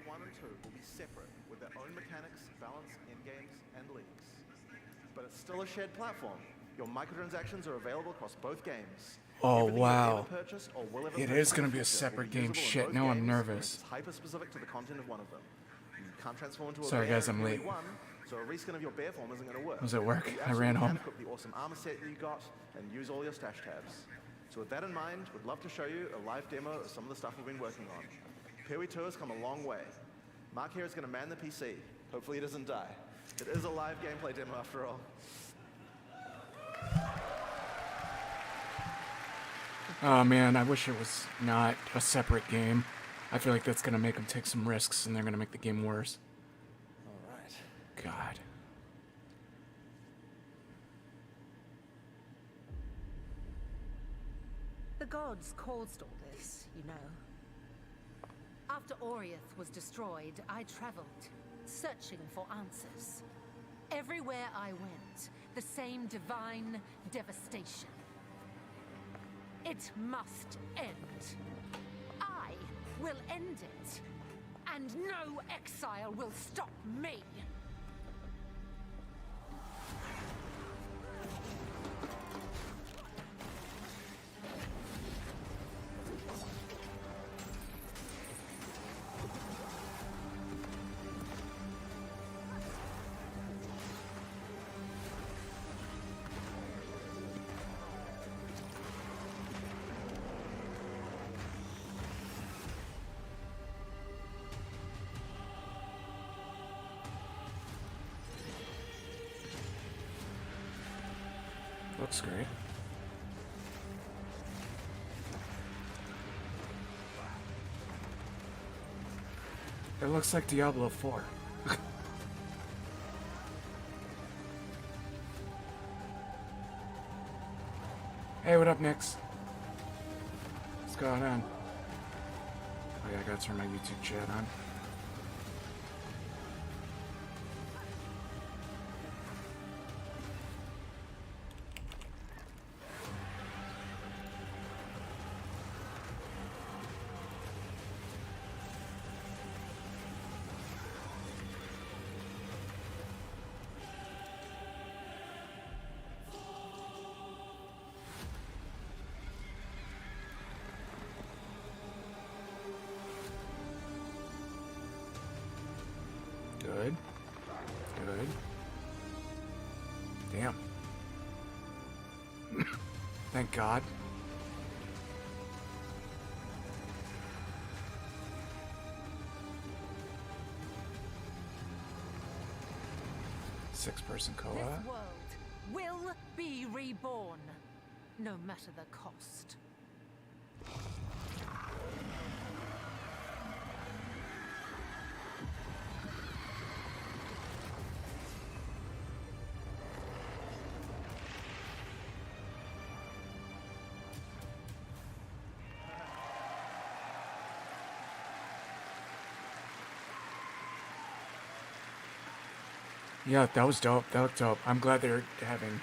1 and 2 will be separate with their own mechanics, balance, endgames, and leagues. But it's still a shared platform. Your microtransactions are available across both games. Oh, Everything wow. you've ever purchased or will ever It purchase is in gonna the be a future will separate be game. usable in Shit, both now I'm games, nervous. It's hyper-specific to the content of one of them. You can't transform into a Sorry, bear guys, in I'm late. PoE 1, so a reskin of your bear form isn't going to work. Was it work? You I ran absolutely home. can equip the awesome armor set that you got and use all your stash tabs. So with that in mind, we'd love to show you a live demo of some of the stuff we've been working on. PoE 2 has come a long way. Mark here is going to man the PC. Hopefully he doesn't die. It is a live gameplay demo after all. Oh man, I wish it was not a separate game. I feel like that's gonna make them take some risks and they're gonna make the game worse. All right. God. The gods caused all this, you know. After Oriath was destroyed, I traveled, searching for answers. Everywhere I went, the same divine devastation. It must end. I will end it. And no exile will stop me. Looks great. It looks like Diablo 4. Hey, what up, Nix? What's going on? Oh yeah, I gotta turn my YouTube chat on. Good. Good. Damn. Thank God. Six-person co-op. This world will be reborn, no matter the cost. Yeah, that was dope. That looked dope. I'm glad they're having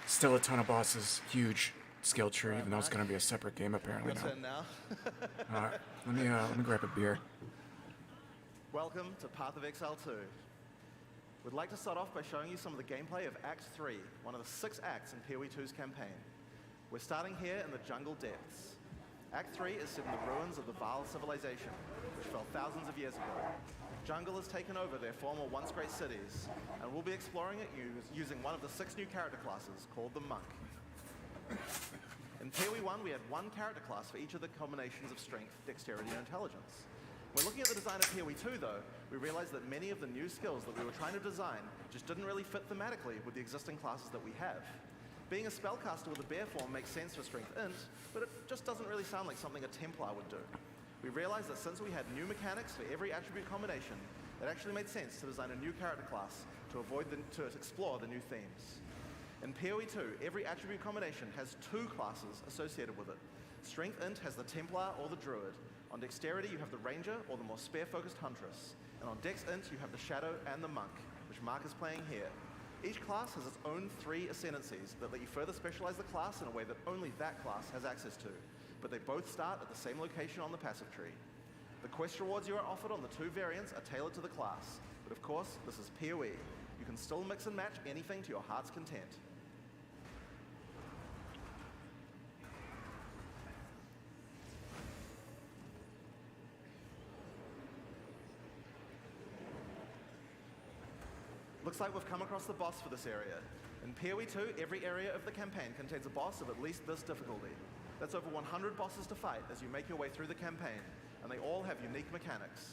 still a ton of bosses. Huge skill tree, even though it's going to be a separate game apparently Your turn now. All right, let me grab a beer. Welcome to Path of Exile 2. We'd like to start off by showing you some of the gameplay of Act 3, one of the 6 acts in PoE 2's campaign. We're starting here in the jungle depths. Act 3 is set in the ruins of the Vaal civilization, which fell thousands of years ago. Jungle has taken over their former once great cities, and we'll be exploring it using one of the 6 new character classes called the Monk. In PoE 1, we had one character class for each of the combinations of strength, dexterity, and intelligence. When looking at the design of PoE 2, though, we realized that many of the new skills that we were trying to design just didn't really fit thematically with the existing classes that we have. Being a spellcaster with a bear form makes sense for Strength Int, but it just doesn't really sound like something a Templar would do. We realized that since we had new mechanics for every attribute combination, it actually made sense to design a new character class to explore the new themes. In PoE 2, every attribute combination has 2 classes associated with it. Strength Int has the Templar or the Druid. On Dexterity, you have the Ranger or the more spare-focused Huntress. And on Dex Int, you have the Shadow and the Monk, which Mark is playing here. Each class has its own 3 ascendancies that let you further specialize the class in a way that only that class has access to, but they both start at the same location on the passive tree. The quest rewards you are offered on the two variants are tailored to the class, but of course, this is PoE. You can still mix and match anything to your heart's content. Looks like we've come across the boss for this area. In PoE 2, every area of the campaign contains a boss of at least this difficulty. That's over 100 bosses to fight as you make your way through the campaign, and they all have unique mechanics.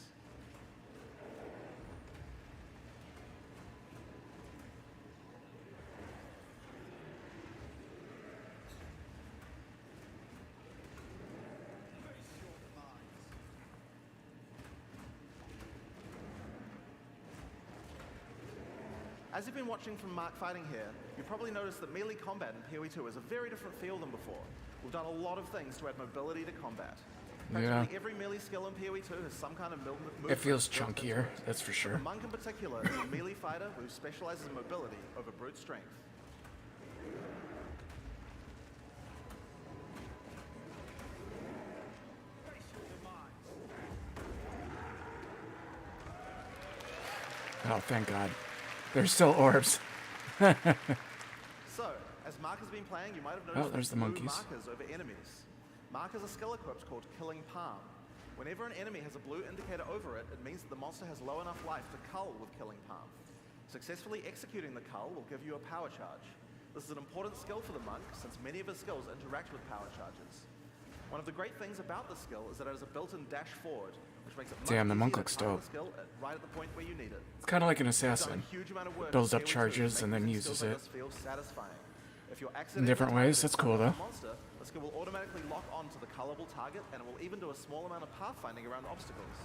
As you've been watching from Mark fighting here, you probably noticed that melee combat in PoE 2 is a very different feel than before. We've done a lot of things to add mobility to combat. Practically every melee skill in PoE 2 has some kind of movement. It feels chunkier, that's for sure. The monk in particular is a melee fighter who specializes in mobility over brute strength. Oh, thank God. There's still orbs. So, as Mark has been playing, you might have noticed there's the blue monkeys. markers over enemies. Mark has a skill equipped called Killing Palm. Whenever an enemy has a blue indicator over it, it means that the monster has low enough life to cull with Killing Palm. Successfully executing the cull will give you a power charge. This is an important skill for the monk, since many of his skills interact with power charges. One of the great things about this skill is that it has a built-in dash forward, which makes it much Damn, the monk easier looks to time dope. the skill right at the point where you need it. It's kind of like an We've done assassin. a huge amount of work Builds in up PoE 2 to charges make and then using uses skills like it. this feel satisfying. If you're In different ways, that's cool though. Monster, the skill will automatically lock onto the cullable target, and it will even do a small amount of pathfinding around obstacles.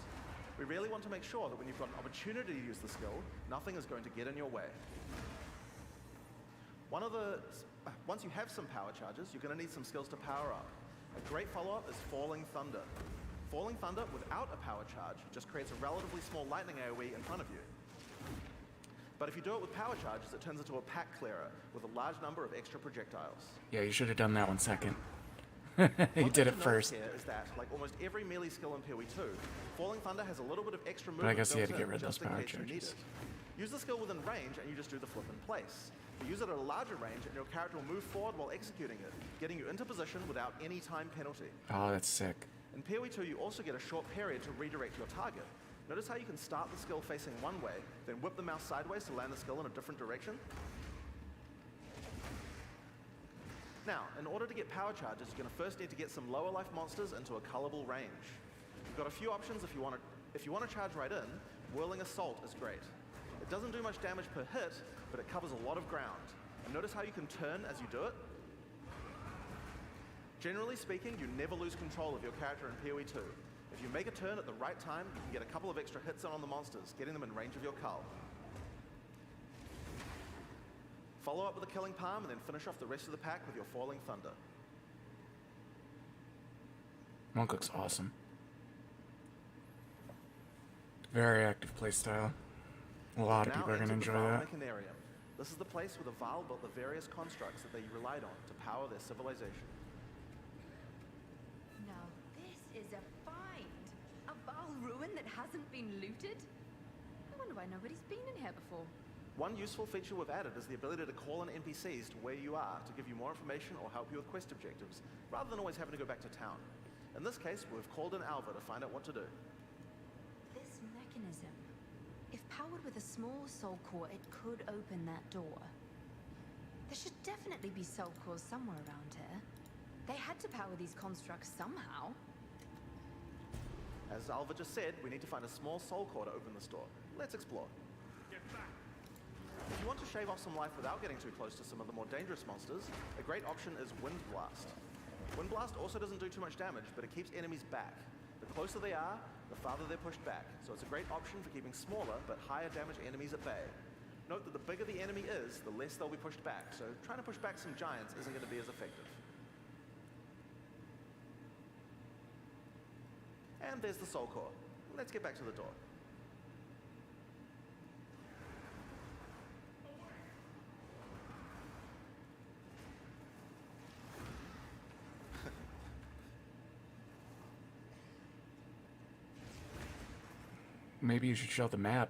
We really want to make sure that when you've got an opportunity to use the skill, nothing is going to get in your way. Once you have some power charges, you're going to need some skills to power up. A great follow-up is Falling Thunder. Falling Thunder without a power charge just creates a relatively small lightning AoE in front of you. But if you do it with power charges, it turns into a pack clearer with a large number of extra projectiles. Yeah, you should have done that one second. One You thing did to it note first. Here is that, like almost every melee skill in PoE 2, Falling Thunder has a little bit of extra movement But I guess you had to built get in rid of those just in power case you need charges. it. Use the skill within range and you just do the flip in place. You use it at a larger range and your character will move forward while executing it, getting you into position without any time penalty. Oh, that's sick. In PoE 2, you also get a short period to redirect your target. Notice how you can start the skill facing one way, then whip the mouse sideways to land the skill in a different direction? Now, in order to get power charges, you're going to first need to get some lower life monsters into a cullable range. You've got a few options if you want to charge right in. Whirling Assault is great. It doesn't do much damage per hit, but it covers a lot of ground. And notice how you can turn as you do it? Generally speaking, you never lose control of your character in PoE 2. If you make a turn at the right time, you can get a couple of extra hits on the monsters, getting them in range of your cull. Follow up with a Killing Palm, and then finish off the rest of the pack with your Falling Thunder. Monk looks awesome. Very active playstyle. A lot of Now people are going to enter the enjoy Val that. Mechanarium. This is the place where the Val built the various constructs that they relied on to power their civilization. Now this is a find. A Val ruin that hasn't been looted? I wonder why nobody's been in here before. One useful feature we've added is the ability to call in NPCs to where you are to give you more information or help you with quest objectives, rather than always having to go back to town. In this case, we've called in Alva to find out what to do. This mechanism. If powered with a small soul core, it could open that door. There should definitely be soul cores somewhere around here. They had to power these constructs somehow. As Alva just said, we need to find a small soul core to open this door. Let's explore. If you want to shave off some life without getting too close to some of the more dangerous monsters, a great option is Wind Blast. Wind Blast also doesn't do too much damage, but it keeps enemies back. The closer they are, the farther they're pushed back, so it's a great option for keeping smaller but higher damage enemies at bay. Note that the bigger the enemy is, the less they'll be pushed back, so trying to push back some giants isn't going to be as effective. And there's the soul core. Let's get back to the door. maybe you should show the map.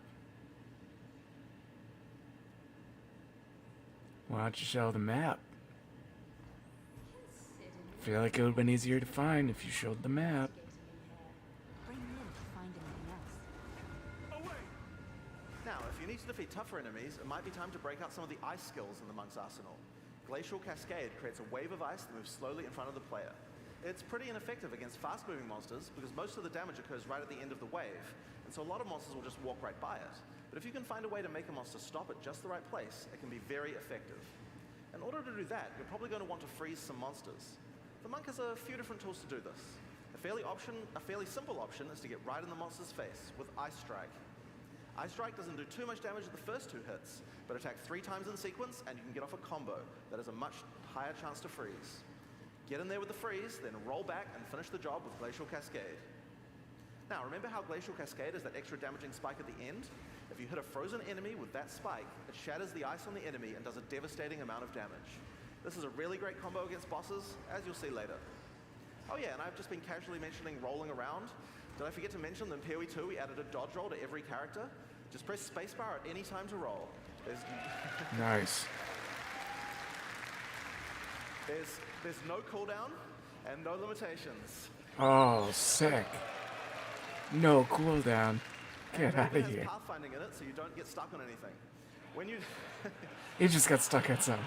Why don't you show the map? I feel like it would have been easier to find if you showed the map. Bring me in to find anything else. Now, if you need to defeat tougher enemies, it might be time to break out some of the ice skills in the monk's arsenal. Glacial Cascade creates a wave of ice that moves slowly in front of the player. It's pretty ineffective against fast-moving monsters because most of the damage occurs right at the end of the wave, and so a lot of monsters will just walk right by it. But if you can find a way to make a monster stop at just the right place, it can be very effective. In order to do that, you're probably going to want to freeze some monsters. The monk has a few different tools to do this. A fairly simple option is to get right in the monster's face with Ice Strike. Ice Strike doesn't do too much damage at the first 2 hits, but attack 3 times in sequence and you can get off a combo that has a much higher chance to freeze. Get in there with the freeze, then roll back and finish the job with Glacial Cascade. Now, remember how Glacial Cascade is that extra damaging spike at the end? If you hit a frozen enemy with that spike, it shatters the ice on the enemy and does a devastating amount of damage. This is a really great combo against bosses, as you'll see later. Oh yeah, and I've just been casually mentioning rolling around. Did I forget to mention that in PoE 2 we added a dodge roll to every character? Just press spacebar at any time to roll. Nice. There's no cooldown and no limitations. Oh, sick. No cooldown. Get out of It has here. pathfinding in it, so you don't get stuck on anything. When you He just got stuck at some.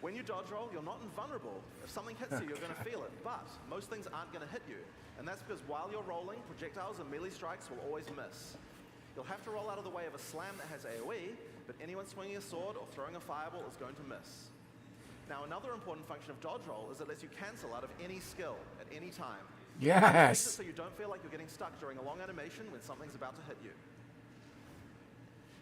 when you dodge roll, you're not invulnerable. If something hits you, you're going to feel it. But most things aren't going to hit you, and that's because while you're rolling, projectiles and melee strikes will always miss. You'll have to roll out of the way of a slam that has AoE, but anyone swinging a sword or throwing a fireball is going to miss. Now, another important function of dodge roll is it lets you cancel out of any skill at any time. Makes it Yes. so you don't feel like you're getting stuck during a long animation when something's about to hit you.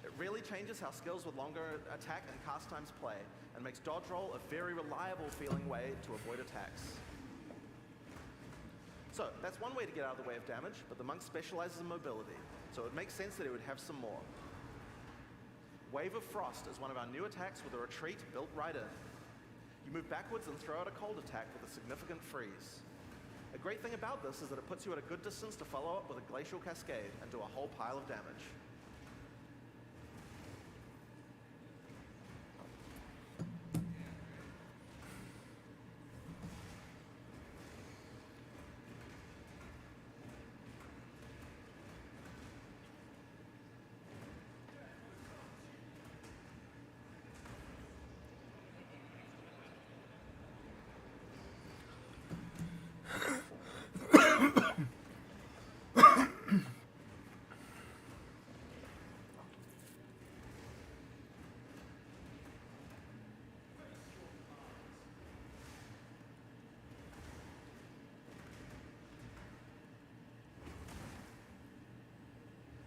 It really changes how skills with longer attack and cast times play, and makes dodge roll a very reliable feeling way to avoid attacks. So, that's one way to get out of the way of damage, but the monk specializes in mobility, so it makes sense that he would have some more. Wave of Frost is one of our new attacks with a retreat built right in. You move backwards and throw out a cold attack with a significant freeze. A great thing about this is that it puts you at a good distance to follow up with a Glacial Cascade and do a whole pile of damage.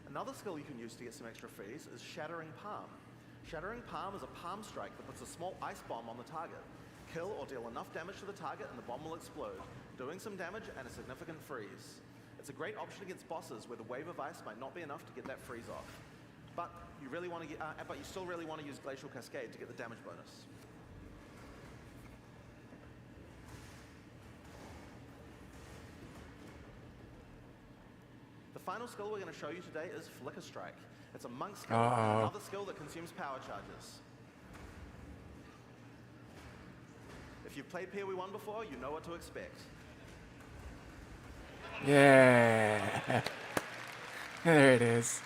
Another skill you can use to get some extra freeze is Shattering Palm. Shattering Palm is a palm strike that puts a small ice bomb on the target. Kill or deal enough damage to the target and the bomb will explode, doing some damage and a significant freeze. It's a great option against bosses where the wave of ice might not be enough to get that freeze off. But you still really want to use Glacial Cascade to get the damage bonus. The final skill we're going to show you today is Flicker Strike. It's a monk skill, another skill that consumes power charges. If you've played PoE 1 before, you know what to expect. Yeah. There it is.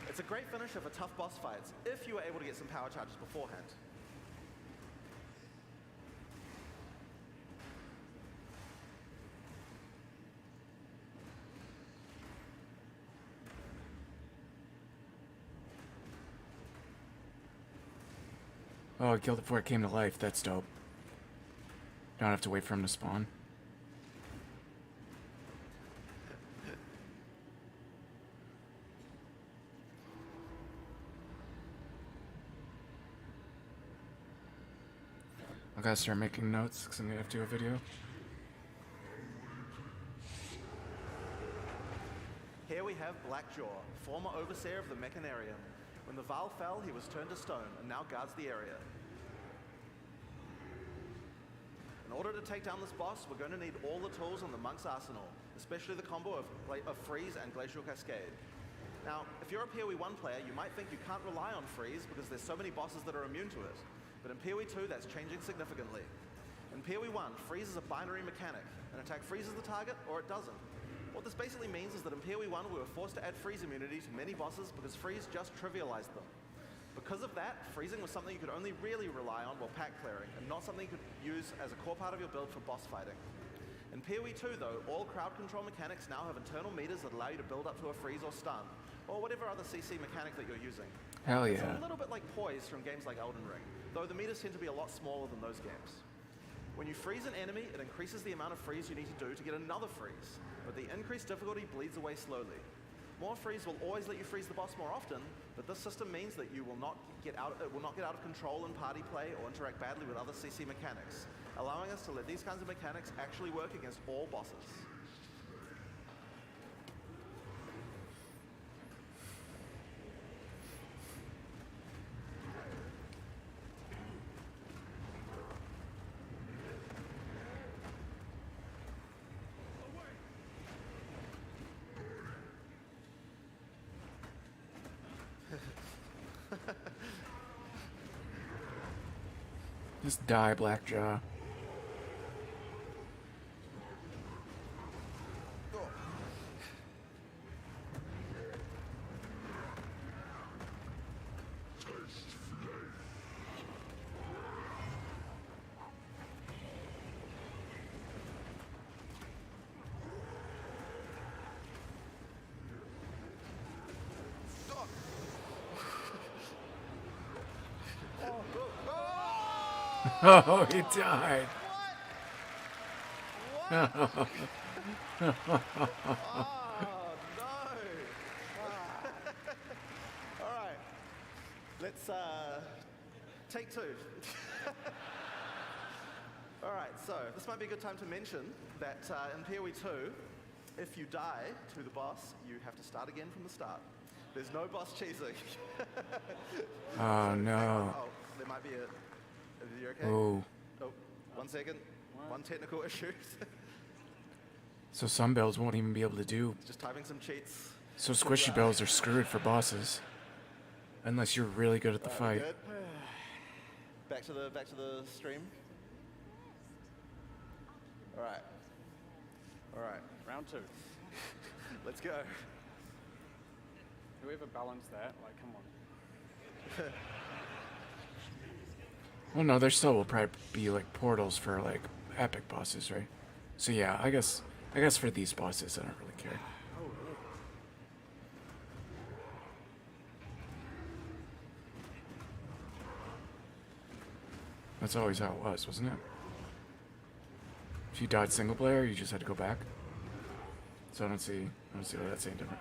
It's a great finisher for tough boss fights, if you were able to get some power charges beforehand. Oh, I killed it before it came to life. That's dope. Don't have to wait for him to spawn. I gotta start making notes because I'm gonna have to do a video. Here we have Blackjaw, former overseer of the Mechanarium. When the Val fell, he was turned to stone and now guards the area. In order to take down this boss, we're going to need all the tools in the monk's arsenal, especially the combo of Freeze and Glacial Cascade. Now, if you're a PoE 1 player, you might think you can't rely on Freeze because there's so many bosses that are immune to it. But in PoE 2, that's changing significantly. In PoE 1, Freeze is a binary mechanic. An attack freezes the target, or it doesn't. What this basically means is that in PoE 1, we were forced to add freeze immunity to many bosses because Freeze just trivialized them. Because of that, freezing was something you could only really rely on while pack clearing, and not something you could use as a core part of your build for boss fighting. In PoE 2, though, all crowd control mechanics now have internal meters that allow you to build up to a freeze or stun, or whatever other CC mechanic that you're using. Hell It's yeah. a little bit like Poise from games like Elden Ring, though the meters tend to be a lot smaller than those games. When you freeze an enemy, it increases the amount of freeze you need to do to get another freeze, but the increased difficulty bleeds away slowly. More freeze will always let you freeze the boss more often, but this system means that it will not get out of control in party play or interact badly with other CC mechanics, allowing us to let these kinds of mechanics actually work against all bosses. Just die, Blackjaw. Oh, he died. What? Oh, no. All right. Let's take two. All right, so this might be a good time to mention that in PoE 2, if you die to the boss, you have to start again from the start. There's no boss cheesing. Oh, no. Oh, there might be a... Are you okay? Oh. Oh, 1 second. One technical issue. So some builds won't even be able to do. Just typing some cheats. So squishy builds are screwed for bosses. Unless you're really good at the Alright, fight. good. Back to the stream. All right. Round 2. Let's go. Whoever balanced that, like, come on. Well, no, there still will probably be like portals for like epic bosses, right? So yeah, I guess for these bosses, I don't really care. That's always how it was, wasn't it? If you died single player, you just had to go back. So I don't see why that's any different.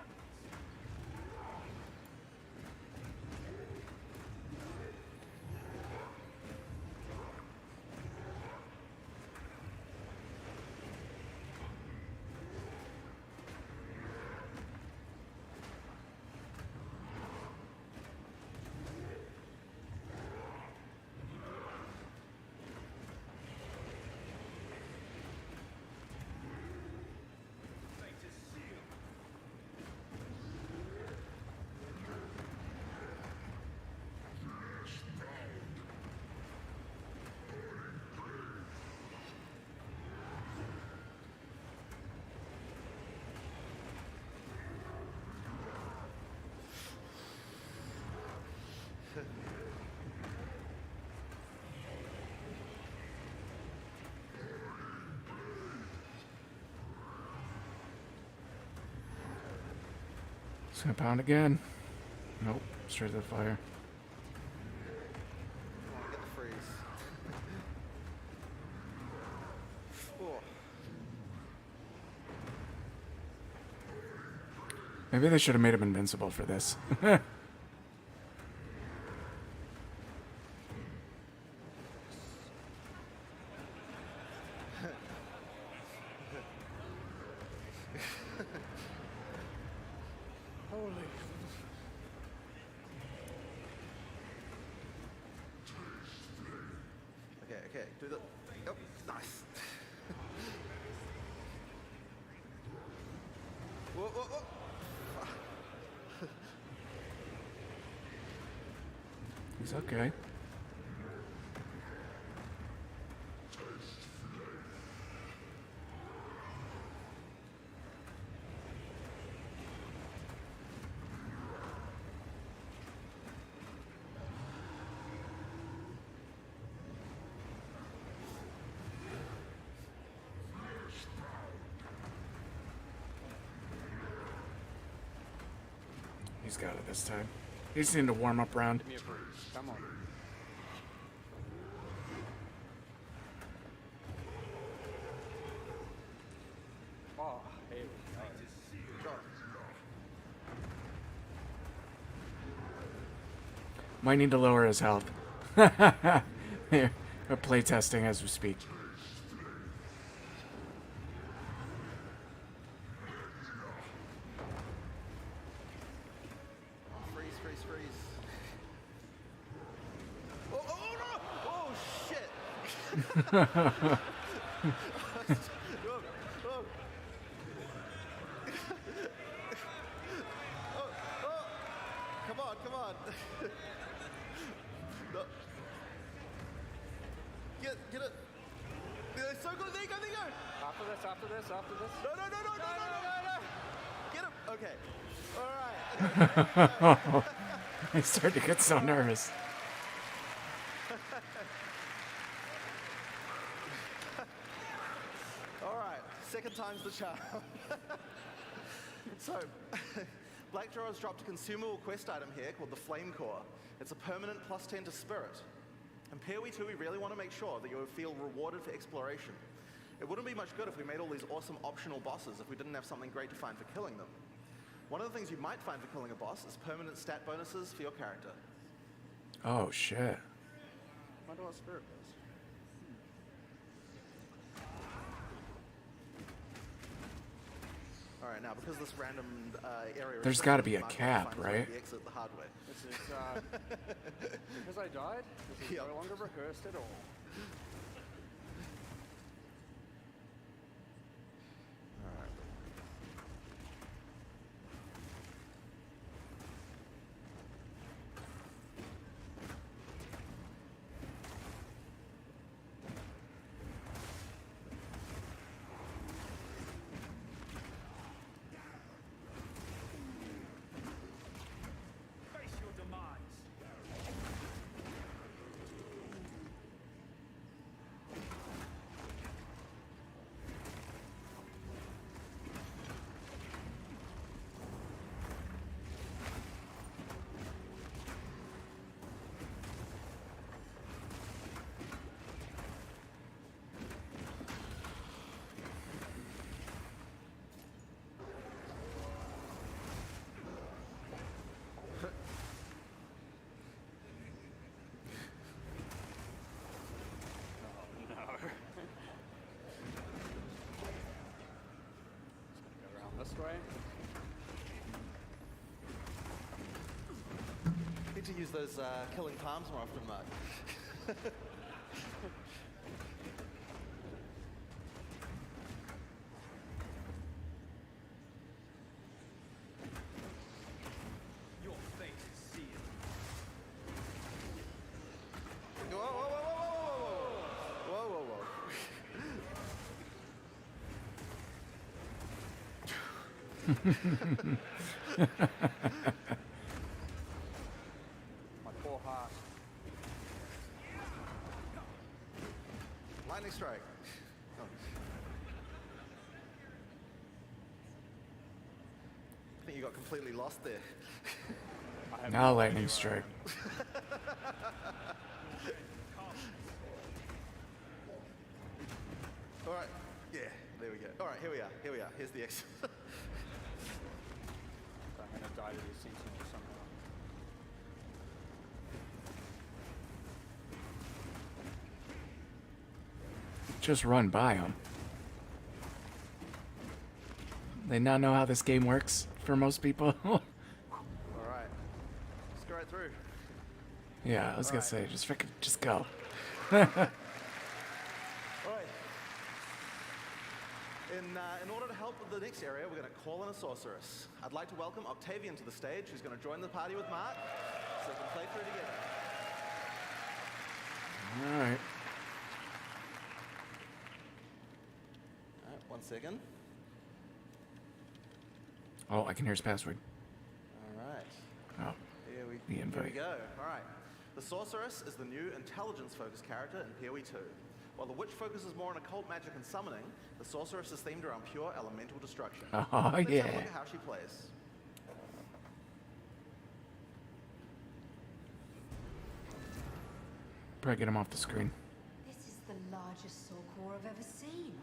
It's gonna pound again. Nope, straight to the fire. Come on, get the freeze. Oh. Maybe they should have made him invincible for this. Holy. Okay, do the... Oh, nice. whoa, whoa. He's okay. He's got it this time. He's in the warm-up round. Give me a breeze. Come on. Oh, here we go. Might need to lower his health. We're playtesting as we speak. Freeze, freeze, freeze. Oh, oh, no! Oh, shit! Oh, oh. Oh, oh. Come on, come on. No. Get it. They're so good. There you go, there you go. After this, after this, after this. No, no, no, no, no, no, no, no. Get him. Okay. All right. I started to get so nervous. All right. Second time's the charm. So, Black Draw has dropped a consumable quest item here called the Flame Core. It's a permanent +10 to Spirit. In PoE 2, we really want to make sure that you'll feel rewarded for exploration. It wouldn't be much good if we made all these awesome optional bosses if we didn't have something great to find for killing them. One of the things you might find for killing a boss is permanent stat bonuses for your character. Oh, shit. Wonder what spirit does. All right, now because this random area... is There's so gotta be a marked, cap, find right? The exit the hard way. This is, because I died, this is Yep. no longer rehearsed at all. Face your demise. No. Just gonna go around this way. Need to use those killing palms more often, Mark. Your fate is sealed. Whoa, whoa, whoa, whoa, whoa, whoa, whoa, whoa. My poor heart. Lightning strike. Oh. I think you got completely lost there. I have Now no lightning idea strike. All right. Yeah, there we go. All right, here we are. Here we are. Here's the exit. I'm gonna die to these sentinels somehow. Just run by them. They not know how this game works for most people. All right. Let's go right through. Yeah, I was gonna say, just go. All right. In order to help with the next area, we're going to call in a sorceress. I'd like to welcome Octavian to the stage, who's going to join the party with Mark, so we can play through together. All right. All right, 1 second. Oh, I can hear his password. All right. Oh, the Here we invite. go. All right. The sorceress is the new intelligence-focused character in PoE 2. While the witch focuses more on occult magic and summoning, the sorceress is themed around pure elemental destruction. Oh, Let's have a yeah. look at how she plays. Probably get him off the screen. This is the largest soul core I've ever seen.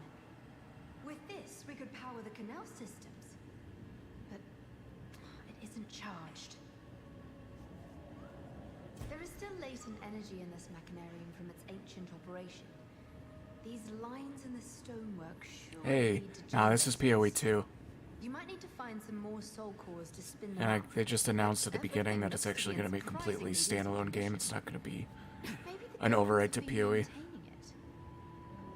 With this, we could power the canal systems. But it isn't charged. There is still latent energy in this machinarium from its ancient operation. These lines in the stonework surely Hey, lead to nah, this is PoE generators. 2. You might need to find some more soul cores to spin them And up. they just announced at the beginning that Everything it's looks actually be going to in be a completely surprisingly standalone decent game. It's not going to be Maybe the an difference override to would be PoE. maintaining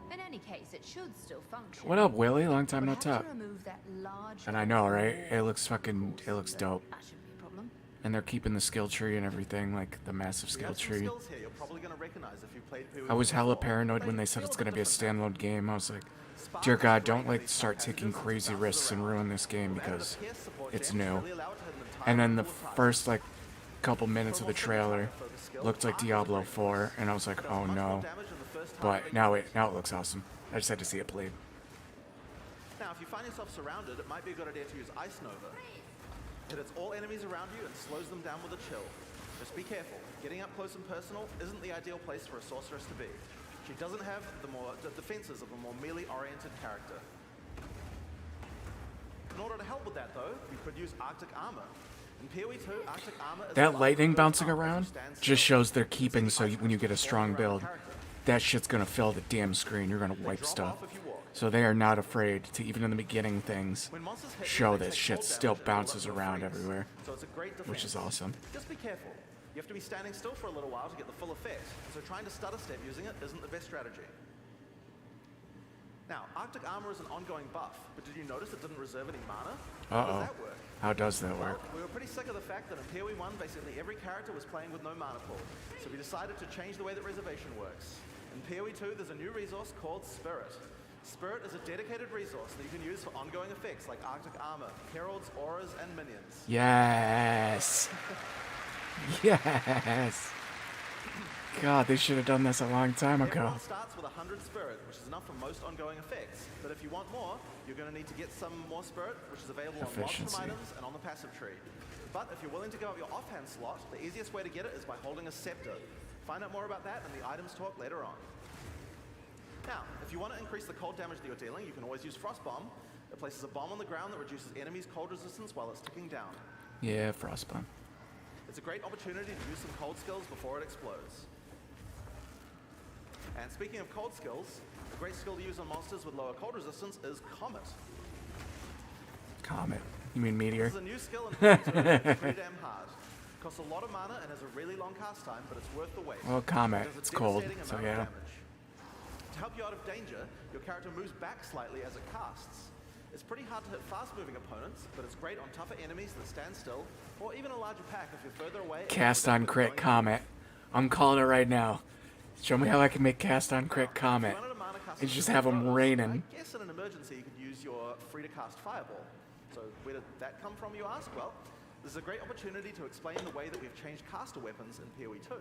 it. In any case, it should still function. What up, Willie? Long time We'll no have to talk. remove that large And I know, right? wall, It looks fucking, of it looks course, dope. but that shouldn't be a problem. And they're keeping the skill tree and everything, like the massive We skill have some tree. skills here you're probably going to recognize if you played PoE I was hella before. paranoid when they said it's feel going to be a different now. standalone game. I was like, Spark dear is God, great don't for like these start passages taking and crazy bounces risks and around. ruin this game With added because PS support, it's James new. really allow it to hit an entire And then the pool of tasks. first like couple minutes of the trailer looked like Diablo 4, and I was like, oh no. But now it looks awesome. I just had to see it played. Now, if you find yourself surrounded, it might be a good idea to use Ice Nova. It hits all enemies around you and slows them down with a chill. Just be careful. Getting up close and personal isn't the ideal place for a sorceress to be. She doesn't have the defenses of a more melee-oriented character. In order to help with that, though, you could use Arctic Armor. In PoE 2, Arctic Armor is That a lightning large bouncing armor around that stands just still. shows they're keeping so when you get a strong Around the build, character. that shit's gonna fill the damn screen. You're gonna wipe drop stuff. off if you walk. So they are not afraid to, even in the beginning things, When monsters hit you, show they this take shit cold still damage and build up bounces your around freeze. everywhere, So it's a great defense. which is awesome. Just be careful. You have to be standing still for a little while to get the full effect, so trying to stutter step using it isn't the best strategy. Now, Arctic Armor is an ongoing buff, but did you notice it didn't reserve any mana? How does Uh-oh. that work? How does that Well, work? we were pretty sick of the fact that in PoE 1, basically every character was playing with no mana pool, so we decided to change the way that reservation works. In PoE 2, there's a new resource called Spirit. Spirit is a dedicated resource that you can use for ongoing effects like Arctic Armor, Heralds, Auras, and Minions. Yes. Yes. God, they should have done this a long time ago. Everyone starts with 100 Spirit, which is enough for most ongoing effects. But if you want more, you're going to need to get some more Spirit, which is available on mobs Efficiency. from items and on the passive tree. But if you're willing to go up your offhand slot, the easiest way to get it is by holding a Scepter. Find out more about that in the items talk later on. Now, if you want to increase the cold damage that you're dealing, you can always use Frost Bomb. It places a bomb on the ground that reduces enemies' cold resistance while it's ticking down. Yeah, Frostbomb. It's a great opportunity to use some cold skills before it explodes. And speaking of cold skills, a great skill to use on monsters with lower cold resistance is Comet. Comet. You mean Meteor? This is a new skill in PoE 2 that's pretty damn hard. Costs a lot of mana and has a really long cast time, but it's worth the wait. Well, Comet. It does a It's cold, devastating so amount of yeah. damage. To help you out of danger, your character moves back slightly as it casts. It's pretty hard to hit fast-moving opponents, but it's great on tougher enemies that stand still, or even a larger pack if you're further away. and Cast you're on going crit in. Comet. I'm calling it right now. Show me how I can make cast on crit Now, if Comet. you wanted a mana cast And just skill have 'em bonus, raining. I guess in an emergency you could use your free-to-cast Fireball. So where did that come from, you ask? Well, this is a great opportunity to explain the way that we've changed caster weapons in PoE 2.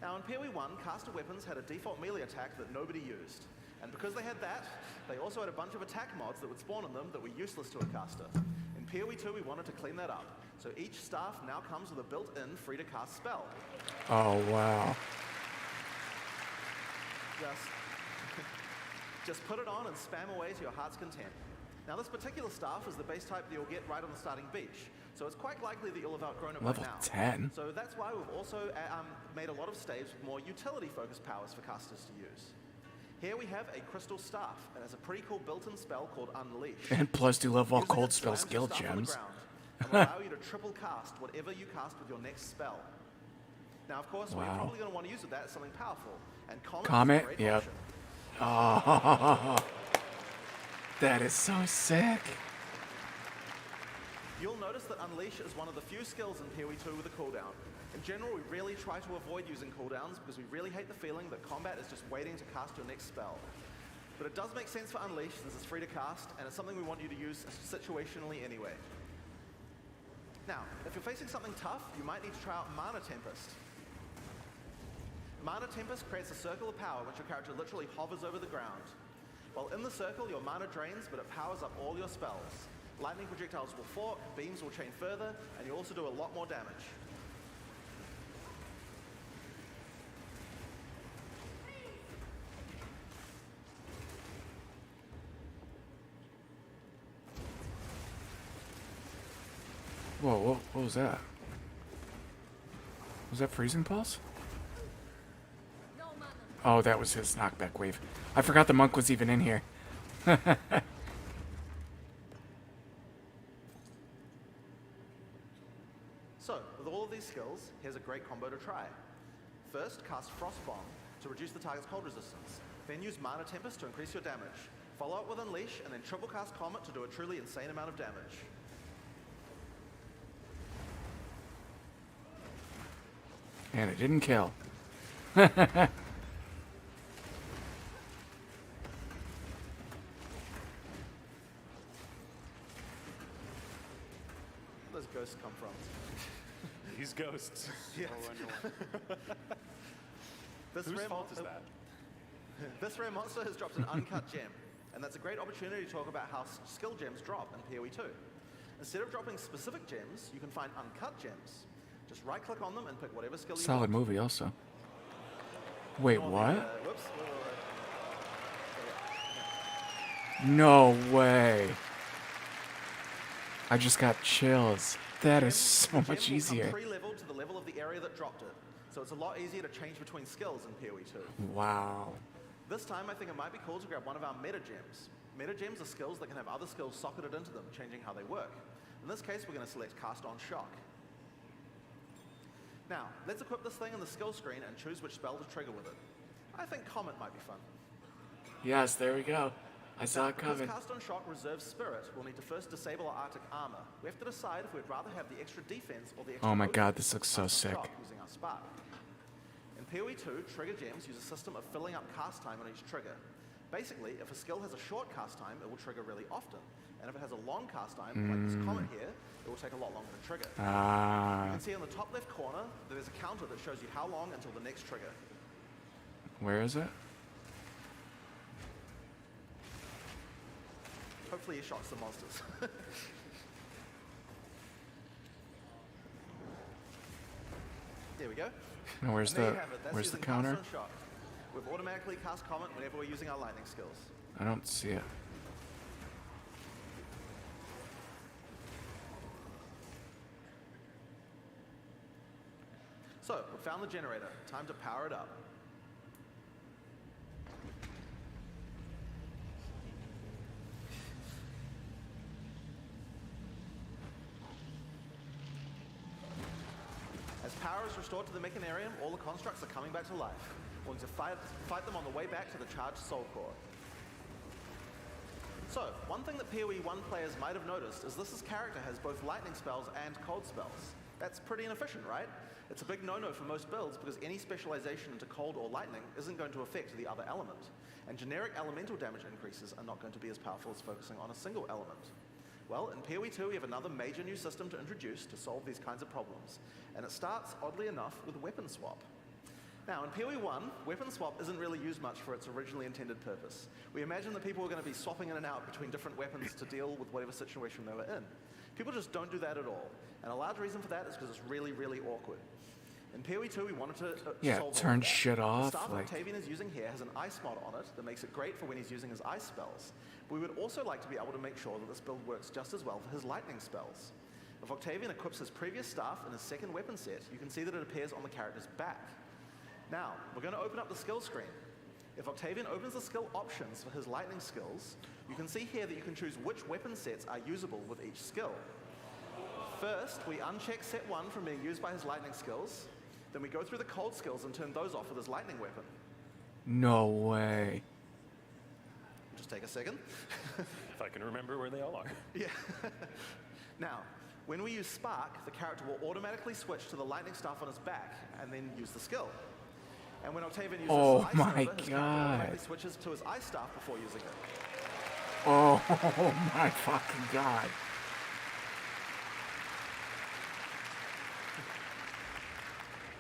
Now, in PoE 1, caster weapons had a default melee attack that nobody used. And because they had that, they also had a bunch of attack mods that would spawn in them that were useless to a caster. In PoE 2, we wanted to clean that up. So each staff now comes with a built-in free-to-cast spell. Oh, wow. Just put it on and spam away to your heart's content. Now, this particular staff is the base type that you'll get right on the starting beach, so it's quite likely that you'll have outgrown it Level by now. 10? So that's why we've also made a lot of staves with more utility-focused powers for casters to use. Here we have a crystal staff. It has a pretty cool built-in spell called Unleash. And plus do love all Using cold it spell slams skill your staff on the gems. ground and will allow you to triple cast whatever you cast with your next spell. Now, of course, what you're Wow. probably going to want to use with that is something powerful. And Comet, is Comet? a great Yep. option. Oh, That is so sick. You'll notice that Unleash is one of the few skills in PoE 2 with a cooldown. In general, we really try to avoid using cooldowns because we really hate the feeling that combat is just waiting to cast your next spell. But it does make sense for Unleash since it's free to cast, and it's something we want you to use situationally anyway. Now, if you're facing something tough, you might need to try out Mana Tempest. Mana Tempest creates a circle of power which your character literally hovers over the ground. While in the circle, your mana drains, but it powers up all your spells. Lightning projectiles will fork, beams will chain further, and you also do a lot more damage. Whoa, what was that? Was that Freezing Pulse? Oh, that was his knockback wave. I forgot the monk was even in here. So, with all of these skills, here's a great combo to try. First, cast Frost Bomb to reduce the target's cold resistance. Then use Mana Tempest to increase your damage. Follow up with Unleash, and then triple cast Comet to do a truly insane amount of damage. And it didn't kill. Where those ghosts come from? These ghosts. Yeah. This Whose rare fault is that? This rare monster has dropped an uncut gem, and that's a great opportunity to talk about how skill gems drop in PoE 2. Instead of dropping specific gems, you can find uncut gems. Just right-click on them and pick whatever skill you Solid want. movie also. Wait, what? Whoops. No way. I just got chills. That is so much Gem will easier. come pre-leveled to the level of the area that dropped it, so it's a lot easier to change between skills in PoE 2. Wow. This time, I think it might be cool to grab one of our meta gems. Meta gems are skills that can have other skills socketed into them, changing how they work. In this case, we're going to select Cast on Shock. Now, let's equip this thing in the skill screen and choose which spell to trigger with it. I think Comet might be fun. Yes, there we go. I saw it Because coming. Cast on Shock reserves Spirit, we'll need to first disable our Arctic Armor. We have to decide if we'd rather have the extra defense or the extra Oh my potion god, this looks from so Cast on sick. Shock using our Spark. In PoE 2, trigger gems use a system of filling up cast time on each trigger. Basically, if a skill has a short cast time, it will trigger really often. And if it has a long cast time, like this Comet here, it will take a lot longer to trigger. You Ah, can see on the top left corner, that there's a counter that shows you how long until the next trigger. where is it? Hopefully he shot some monsters. There we go. No, where's And there the you have it. That's where's the using counter? Cast on Shock. We've automatically cast Comet whenever we're using our lightning skills. I don't see it. So, we found the generator. Time to power it up. As power is restored to the mechanarium, all the constructs are coming back to life. We're going to fight them on the way back to the charged soul core. So, one thing that PoE 1 players might have noticed is this character has both lightning spells and cold spells. That's pretty inefficient, right? It's a big no-no for most builds because any specialization into cold or lightning isn't going to affect the other element. And generic elemental damage increases are not going to be as powerful as focusing on a single element. Well, in PoE 2 we have another major new system to introduce to solve these kinds of problems. And it starts, oddly enough, with weapon swap. Now, in PoE 1, weapon swap isn't really used much for its originally intended purpose. We imagine that people are going to be swapping in and out between different weapons to deal with whatever situation they were in. People just don't do that at all. And a large reason for that is because it's really, really awkward. In PoE 2, we wanted to Yeah, solve all turn of that. shit off, The staff like- Octavian is using here has an ice mod on it that makes it great for when he's using his ice spells. But we would also like to be able to make sure that this build works just as well for his lightning spells. If Octavian equips his previous staff in his second weapon set, you can see that it appears on the character's back. Now, we're going to open up the skill screen. If Octavian opens the skill options for his lightning skills, you can see here that you can choose which weapon sets are usable with each skill. First, we uncheck set 1 from being used by his lightning skills. Then we go through the cold skills and turn those off with his lightning weapon. No way. Just take a second. If I can remember where they all are. Yeah. Now, when we use Spark, the character will automatically switch to the lightning staff on his back and then use the skill. And when Octavian uses Oh Ice my Nova, his character God. automatically switches to his Ice Staff before using it. Oh my fucking god.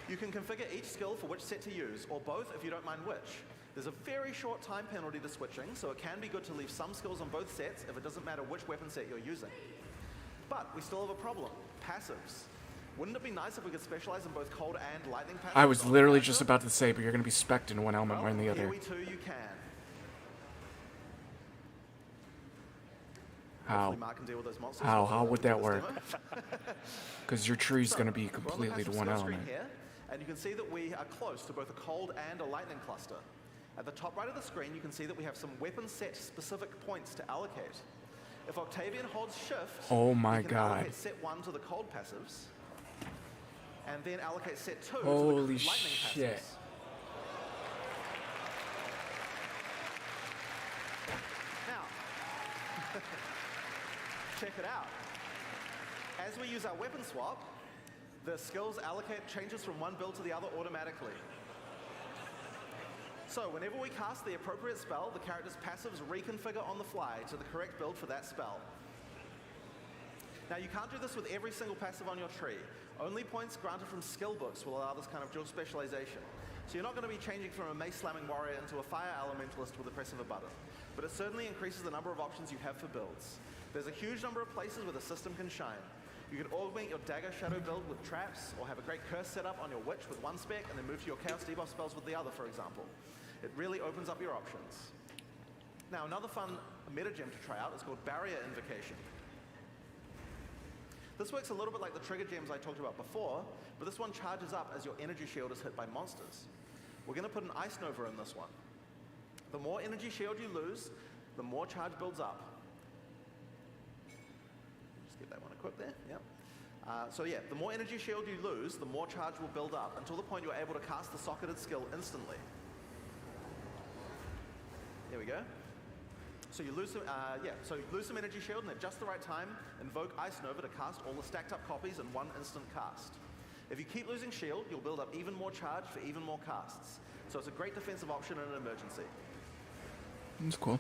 You can configure each skill for which set to use, or both if you don't mind which. There's a very short time penalty to switching, so it can be good to leave some skills on both sets if it doesn't matter which weapon set you're using. But we still have a problem. Passives. Wouldn't it be nice if we could specialize in both cold and lightning passives? I was on literally the just character? about to say, but you're going to be specced in one element more than the Here other. we too, you can. How? Hopefully Mark can deal with those monsters. How? before How we would do that this work? demo. Because your tree's So, going to be we're on the completely to passive one skill screen element. here, and you can see that we are close to both a cold and a lightning cluster. At the top right of the screen, you can see that we have some weapon set specific points to allocate. If Octavian holds shift, Oh my he can God. allocate set 1 to the cold passives, and then allocate set 2 to the Holy lightning shit. passives. Now, check it out. As we use our weapon swap, the skills allocate changes from one build to the other automatically. So whenever we cast the appropriate spell, the character's passives reconfigure on the fly to the correct build for that spell. Now you can't do this with every single passive on your tree. Only points granted from skill books will allow this kind of dual specialization. So you're not going to be changing from a mace slamming warrior into a fire elementalist with the press of a button. But it certainly increases the number of options you have for builds. There's a huge number of places where the system can shine. You can augment your dagger shadow build with traps, or have a great curse set up on your witch with one spec, and then move to your chaos debuff spells with the other, for example. It really opens up your options. Now, another fun metagem to try out is called Barrier Invocation. This works a little bit like the trigger gems I talked about before, but this one charges up as your energy shield is hit by monsters. We're going to put an Ice Nova in this one. The more energy shield you lose, the more charge builds up. Just get that one equipped there, yep. So yeah, the more energy shield you lose, the more charge will build up, until the point you're able to cast the socketed skill instantly. There we go. So you lose some, so you lose some energy shield, and at just the right time, invoke Ice Nova to cast all the stacked up copies in one instant cast. If you keep losing shield, you'll build up even more charge for even more casts. So it's a great defensive option in an emergency. That's cool.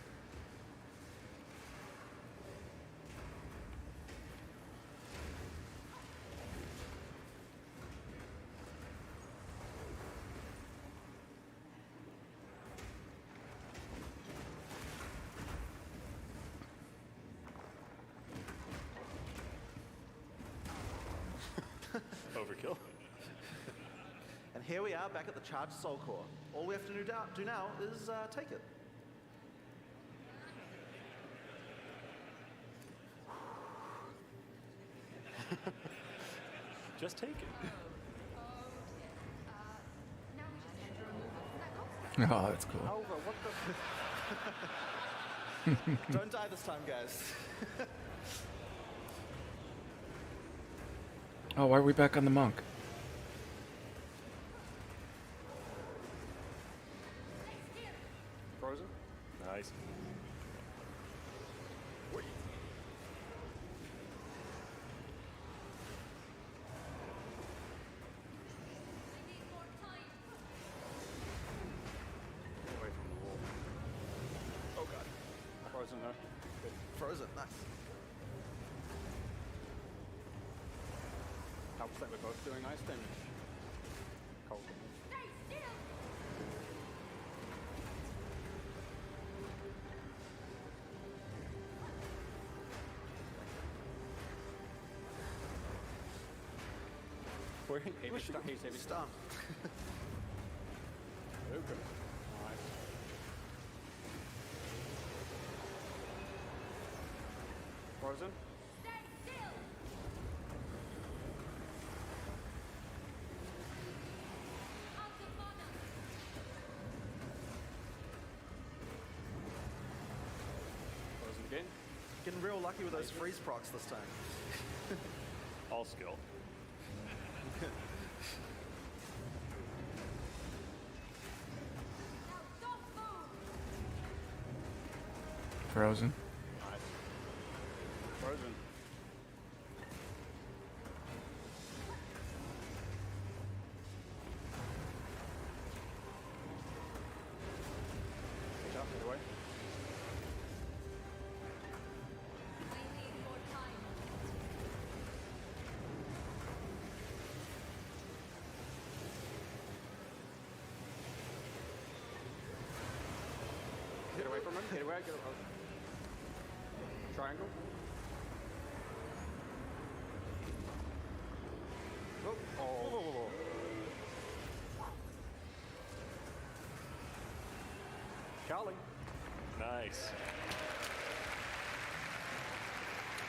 Overkill. And here we are back at the charged soul core. All we have to do now is take it. Just take it. Oh, that's cool. Alva, what the... Don't die this time, guys. Oh, why are we back on the monk? Frozen? Nice. Get away from the wall. Oh god. Frozen, no? Good. Frozen, nice. Helps that we're both doing ice damage. Cold. We're heavy He's heavy Stun. Okay. Nice. Frozen? Frozen again? Getting real lucky with those freeze procs this time. All skill. Frozen. Nice. it from him. Get away, get away. Triangle. Oh, oh. Charlie. Nice.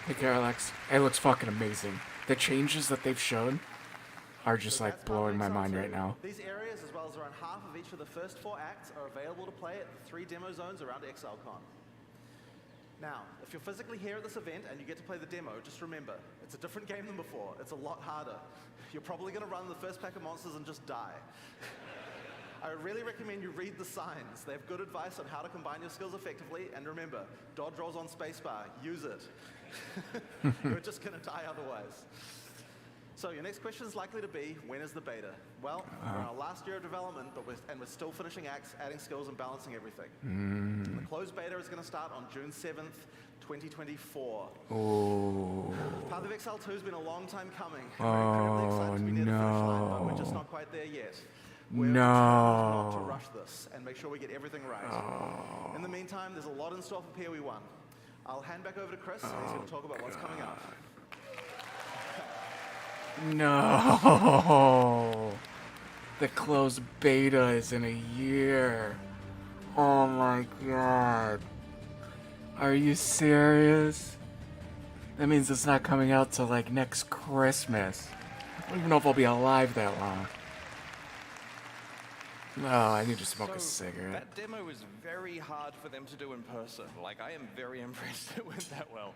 Hey, Carolax. It looks fucking amazing. The changes that they've shown are just So like that's part of blowing my Excel mind 2. right now. These areas, as well as around half of each of the first 4 acts, are available to play at the 3 demo zones around Exilecon. Now, if you're physically here at this event and you get to play the demo, just remember, it's a different game than before. It's a lot harder. You're probably going to run the first pack of monsters and just die. I really recommend you read the signs. They have good advice on how to combine your skills effectively, and remember, dodge rolls on spacebar. Use it. You're just going to die otherwise. So your next question is likely to be, when is the beta? Well, we're in our last year of development, but we're still finishing acts, adding skills, and balancing everything. The closed beta is going to start on June 7th, 2024. Oh. Path of Exile 2 has been a long time coming. We're incredibly excited to be near the finish line, but we're just not quite there yet. We're determined not to rush this and make sure we get everything right. In the meantime, there's a lot in store for PoE 1. I'll hand back over to Chris, and he's going to talk about what's coming up. No. The closed beta is in a year. Oh my god. Are you serious? That means it's not coming out till like next Christmas. I don't even know if I'll be alive that long. No, I need to smoke a cigarette. That demo is very hard for them to do in person. Like, I am very impressed it went that well.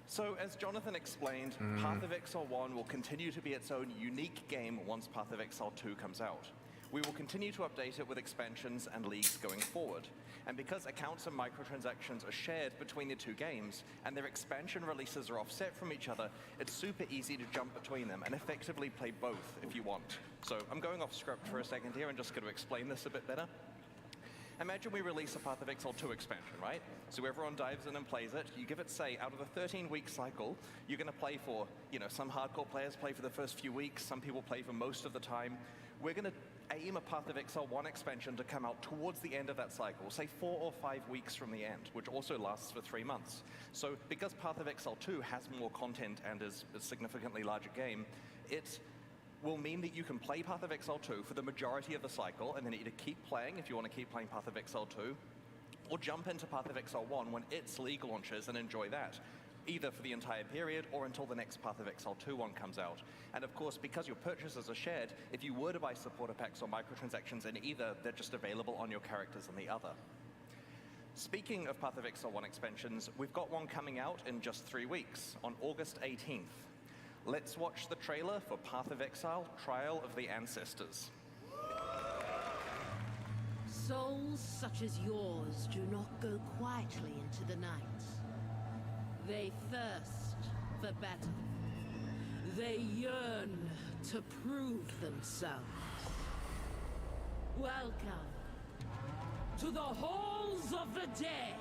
So, as Jonathan explained, Path of Exile 1 will continue to be its own unique game once Path of Exile 2 comes out. We will continue to update it with expansions and leagues going forward. And because accounts and microtransactions are shared between the 2 games, and their expansion releases are offset from each other, it's super easy to jump between them and effectively play both if you want. So I'm going off script for a second here and just going to explain this a bit better. Imagine we release a Path of Exile 2 expansion, right? So everyone dives in and plays it. You give it, say, out of the 13-week cycle, you're going to play for, some hardcore players play for the first few weeks, some people play for most of the time. We're going to aim a Path of Exile 1 expansion to come out towards the end of that cycle, say 4 or 5 weeks from the end, which also lasts for 3 months. So because Path of Exile 2 has more content and is a significantly larger game, it will mean that you can play Path of Exile 2 for the majority of the cycle, and then either keep playing if you want to keep playing Path of Exile 2, or jump into Path of Exile 1 when its league launches and enjoy that, either for the entire period or until the next Path of Exile 2 one comes out. And of course, because your purchases are shared, if you were to buy supporter packs or microtransactions in either, they're just available on your characters in the other. Speaking of Path of Exile 1 expansions, we've got one coming out in just 3 weeks, on August 18th. Let's watch the trailer for Path of Exile: Trial of the Ancestors. Souls such as yours do not go quietly into the night. They thirst for battle. They yearn to prove themselves. Welcome to the halls of the dead.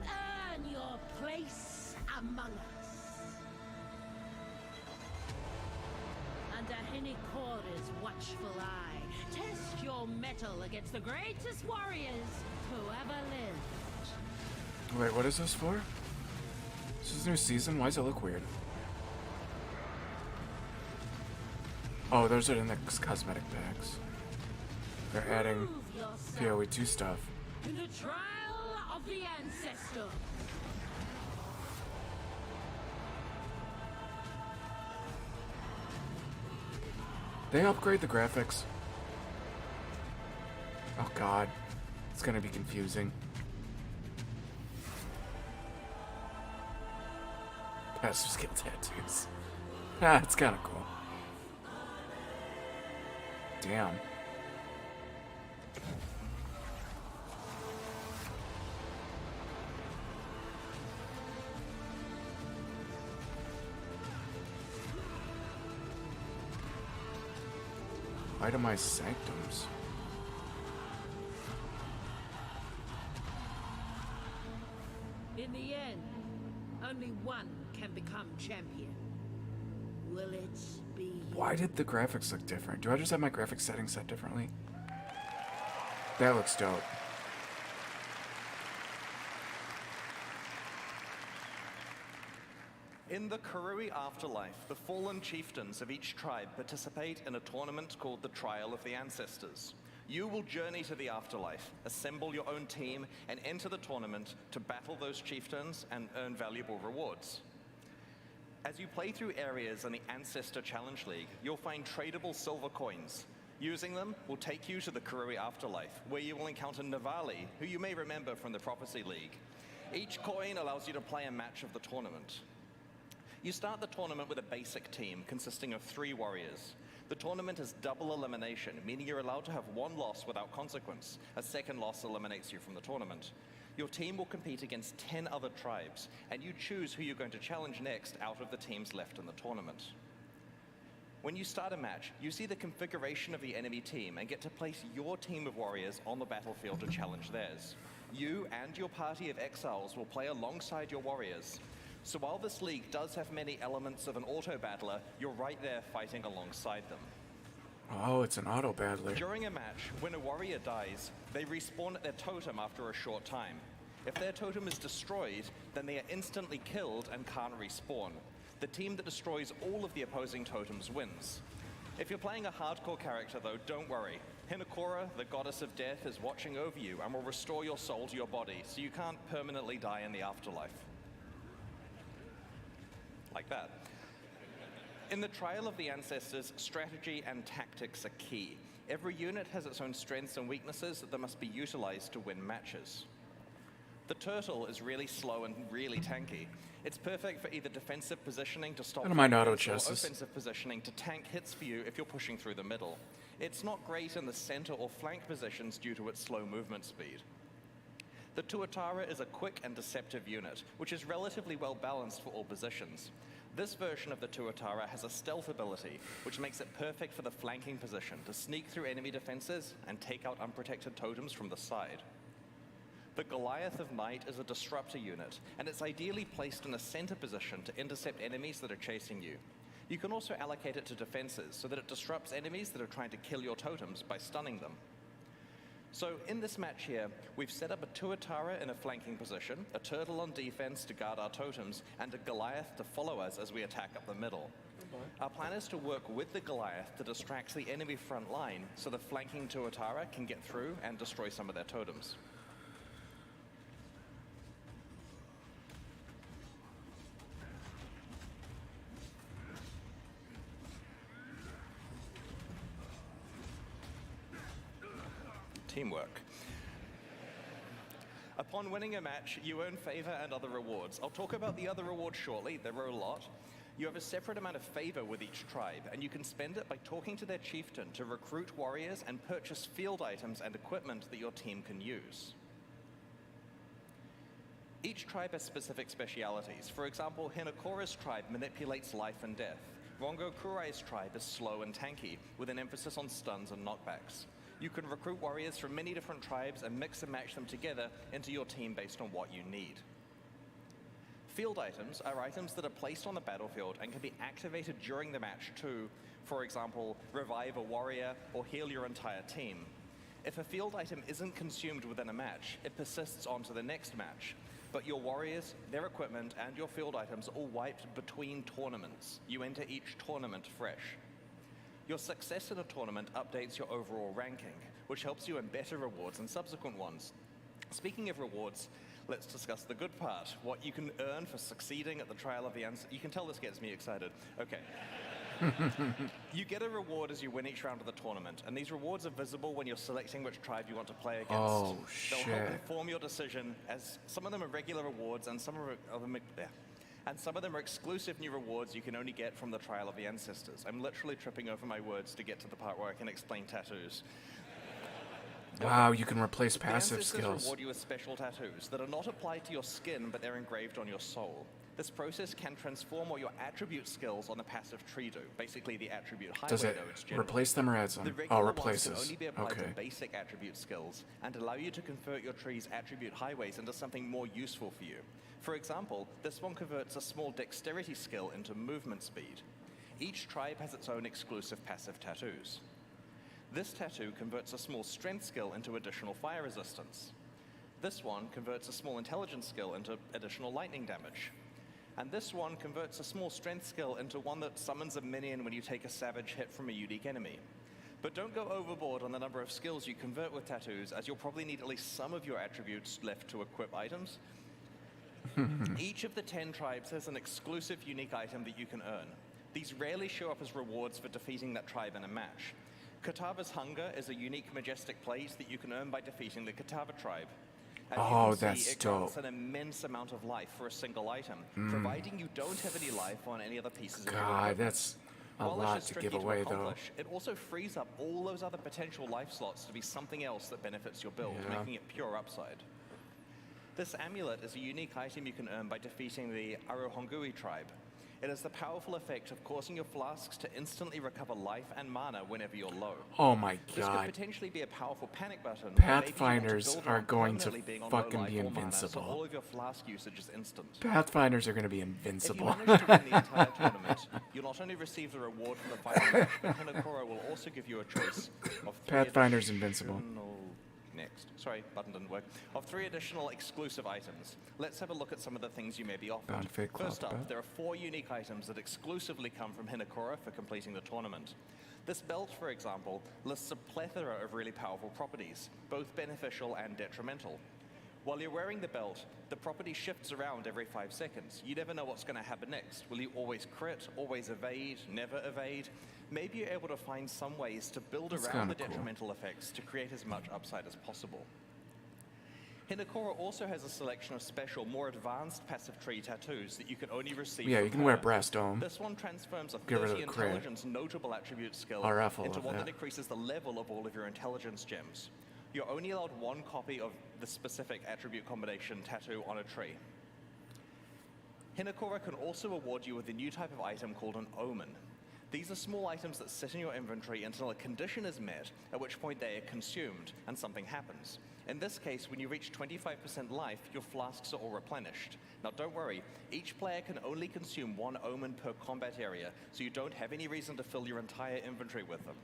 Earn your place among us. Under Hinikora's watchful eye, test your mettle against the greatest warriors who ever lived. Wait, what is this for? This is a new season? Why does it look weird? Oh, those are the next cosmetic packs. They're adding PoE 2 stuff. In the trial of the ancestor. They upgrade the graphics. Oh god, it's gonna be confusing. Passive skill tattoos. Ah, it's kinda cool. Damn. Itemized sanctums. In the end, only one can become champion. Will it be? Why did the graphics look different? Do I just have my graphics settings set differently? That looks dope. In the Kurui Afterlife, the fallen chieftains of each tribe participate in a tournament called the Trial of the Ancestors. You will journey to the afterlife, assemble your own team, and enter the tournament to battle those chieftains and earn valuable rewards. As you play through areas in the Ancestor Challenge League, you'll find tradable silver coins. Using them will take you to the Kurui Afterlife, where you will encounter Navali, who you may remember from the Prophecy League. Each coin allows you to play a match of the tournament. You start the tournament with a basic team consisting of 3 warriors. The tournament is double elimination, meaning you're allowed to have 1 loss without consequence. A second loss eliminates you from the tournament. Your team will compete against 10 other tribes, and you choose who you're going to challenge next out of the teams left in the tournament. When you start a match, you see the configuration of the enemy team and get to place your team of warriors on the battlefield to challenge theirs. You and your party of exiles will play alongside your warriors. So while this league does have many elements of an auto-battler, you're right there fighting alongside them. Oh, it's an auto battler. During a match, when a warrior dies, they respawn at their totem after a short time. If their totem is destroyed, then they are instantly killed and can't respawn. The team that destroys all of the opposing totems wins. If you're playing a hardcore character though, don't worry. Hinokora, the goddess of death, is watching over you and will restore your soul to your body, so you can't permanently die in the afterlife. Like that. In the Trial of the Ancestors, strategy and tactics are key. Every unit has its own strengths and weaknesses that must be utilized to win matches. The turtle is really slow and really tanky. It's perfect for either defensive positioning to stop I don't mind auto flanks or chesses. offensive positioning to tank hits for you if you're pushing through the middle. It's not great in the center or flank positions due to its slow movement speed. The Tuatara is a quick and deceptive unit, which is relatively well balanced for all positions. This version of the Tuatara has a stealth ability, which makes it perfect for the flanking position to sneak through enemy defenses and take out unprotected totems from the side. The Goliath of Night is a disruptor unit, and it's ideally placed in a center position to intercept enemies that are chasing you. You can also allocate it to defenses so that it disrupts enemies that are trying to kill your totems by stunning them. So in this match here, we've set up a Tuatara in a flanking position, a turtle on defense to guard our totems, and a Goliath to follow us as we attack up the middle. Our plan is to work with the Goliath to distract the enemy front line so the flanking Tuatara can get through and destroy some of their totems. Teamwork. Upon winning a match, you earn favor and other rewards. I'll talk about the other rewards shortly. There are a lot. You have a separate amount of favor with each tribe, and you can spend it by talking to their chieftain to recruit warriors and purchase field items and equipment that your team can use. Each tribe has specific specialities. For example, Hinokora's tribe manipulates life and death. Rongo Kurai's tribe is slow and tanky, with an emphasis on stuns and knockbacks. You can recruit warriors from many different tribes and mix and match them together into your team based on what you need. Field items are items that are placed on the battlefield and can be activated during the match to, for example, revive a warrior or heal your entire team. If a field item isn't consumed within a match, it persists on to the next match. But your warriors, their equipment, and your field items are all wiped between tournaments. You enter each tournament fresh. Your success in a tournament updates your overall ranking, which helps you earn better rewards in subsequent ones. Speaking of rewards, let's discuss the good part, what you can earn for succeeding at the Trial of the Ancestors. You can tell this gets me excited. Okay. You get a reward as you win each round of the tournament, and these rewards are visible when you're selecting which tribe you want to play against. Oh, They'll help shit. inform your decision, as some of them are regular rewards and some of them are exclusive new rewards you can only get from the Trial of the Ancestors. I'm literally tripping over my words to get to the part where I can explain tattoos. Wow, you can replace passive The Ancestors skills. reward you with special tattoos that are not applied to your skin, but they're engraved on your soul. This process can transform what your attribute skills on the passive tree do, basically the attribute highway, Does it though it's general. replace them or add them? The Oh, regular ones replaces. can only be applied Okay. to basic attribute skills and allow you to convert your tree's attribute highways into something more useful for you. For example, this one converts a small dexterity skill into movement speed. Each tribe has its own exclusive passive tattoos. This tattoo converts a small strength skill into additional fire resistance. This one converts a small intelligence skill into additional lightning damage. And this one converts a small strength skill into one that summons a minion when you take a savage hit from a unique enemy. But don't go overboard on the number of skills you convert with tattoos, as you'll probably need at least some of your attributes left to equip items. Each of the 10 tribes has an exclusive unique item that you can earn. These rarely show up as rewards for defeating that tribe in a match. Katava's Hunger is a unique majestic plate that you can earn by defeating the Katava tribe. As you can that's see, it dope. grants an immense amount of life for a single item, providing you don't have any life on any other pieces of your God, equipment. that's a While lot this is to tricky give away, though. accomplish, it also frees up all those other potential life slots to be something else that benefits your build, Yeah. making it pure upside. This amulet is a unique item you can earn by defeating the Arohongui tribe. It has the powerful effect of causing your flasks to instantly recover life and mana whenever you're low. Oh my This could god. potentially be a powerful panic button. Pathfinders or maybe you want to build are around going to permanently being on fucking low be life or mana, invincible. so all of your flask usage is instant. Pathfinders are going to be If you invincible. manage to win the entire tournament, you'll not only receive the reward from the final match, but Hinokoro will also give you a choice of Pathfinder's invincible. Sorry, button didn't work. Of 3 additional exclusive items. Let's have a look at some of the things you may be offered. Bound fake First cloth up, belt. there are 4 unique items that exclusively come from Hinokoro for completing the tournament. This belt, for example, lists a plethora of really powerful properties, both beneficial and detrimental. While you're wearing the belt, the property shifts around every 5 seconds. You never know what's going to happen next. Will you always crit, always evade, never evade? Maybe you're able to find some ways to build That's around the kinda cool. detrimental effects to create as much upside as possible. Hinokoro also has a selection of special, more advanced passive tree tattoos that you can only receive Yeah, from you can wear her. Brass Dome. This one transforms a Get rid of 30 the crit. intelligence notable attribute skill Or raffle into of one that. that increases the level of all of your intelligence gems. You're only allowed 1 copy of the specific attribute combination tattoo on a tree. Hinokoro can also award you with a new type of item called an Omen. These are small items that sit in your inventory until a condition is met, at which point they are consumed and something happens. In this case, when you reach 25% life, your flasks are all replenished. Now don't worry, each player can only consume 1 Omen per combat area, so you don't have any reason to fill your entire inventory with them.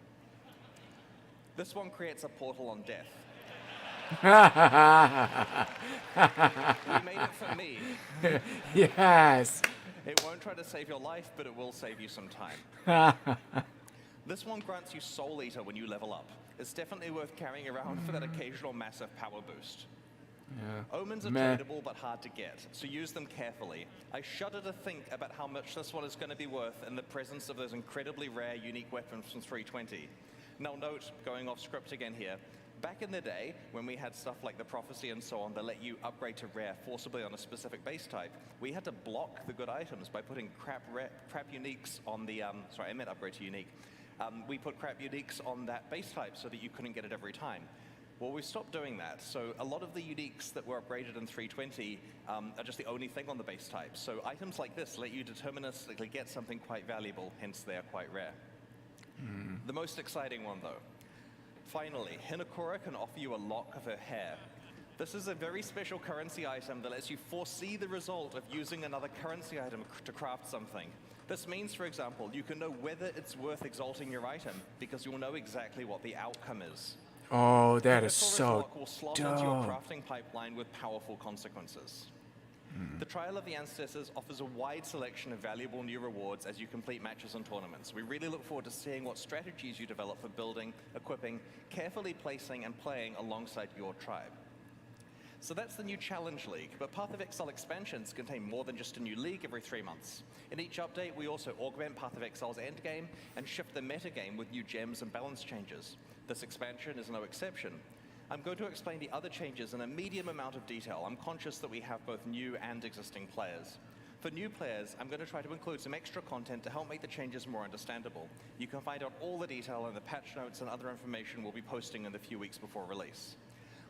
This one creates a portal on death. We made it for me. Yes. It won't try to save your life, but it will save you some time. This one grants you Soul Eater when you level up. It's definitely worth carrying around for that occasional massive power boost. Yeah. Omens are Meh. tradable but hard to get, so use them carefully. I shudder to think about how much this one is going to be worth in the presence of those incredibly rare unique weapons from 320. Now note, going off script again here, back in the day, when we had stuff like the Prophecy and so on that let you upgrade to rare forcibly on a specific base type, we had to block the good items by putting crap uniques on the, sorry, I meant upgrade to unique. We put crap uniques on that base type so that you couldn't get it every time. Well, we stopped doing that, so a lot of the uniques that were upgraded in 320 are just the only thing on the base type. So items like this let you deterministically get something quite valuable, hence they are quite rare. The most exciting one, though. Finally, Hinokoro can offer you a lock of her hair. This is a very special currency item that lets you foresee the result of using another currency item to craft something. This means, for example, you can know whether it's worth exalting your item because you'll know exactly what the outcome is. Oh, that is Hinokoro's so lock will slot into your dope. crafting pipeline with powerful consequences. The Trial of the Ancestors offers a wide selection of valuable new rewards as you complete matches and tournaments. We really look forward to seeing what strategies you develop for building, equipping, carefully placing, and playing alongside your tribe. So that's the new Challenge League, but Path of Exile expansions contain more than just a new league every 3 months. In each update, we also augment Path of Exile's endgame and shift the metagame with new gems and balance changes. This expansion is no exception. I'm going to explain the other changes in a medium amount of detail. I'm conscious that we have both new and existing players. For new players, I'm going to try to include some extra content to help make the changes more understandable. You can find out all the detail in the patch notes and other information we'll be posting in the few weeks before release.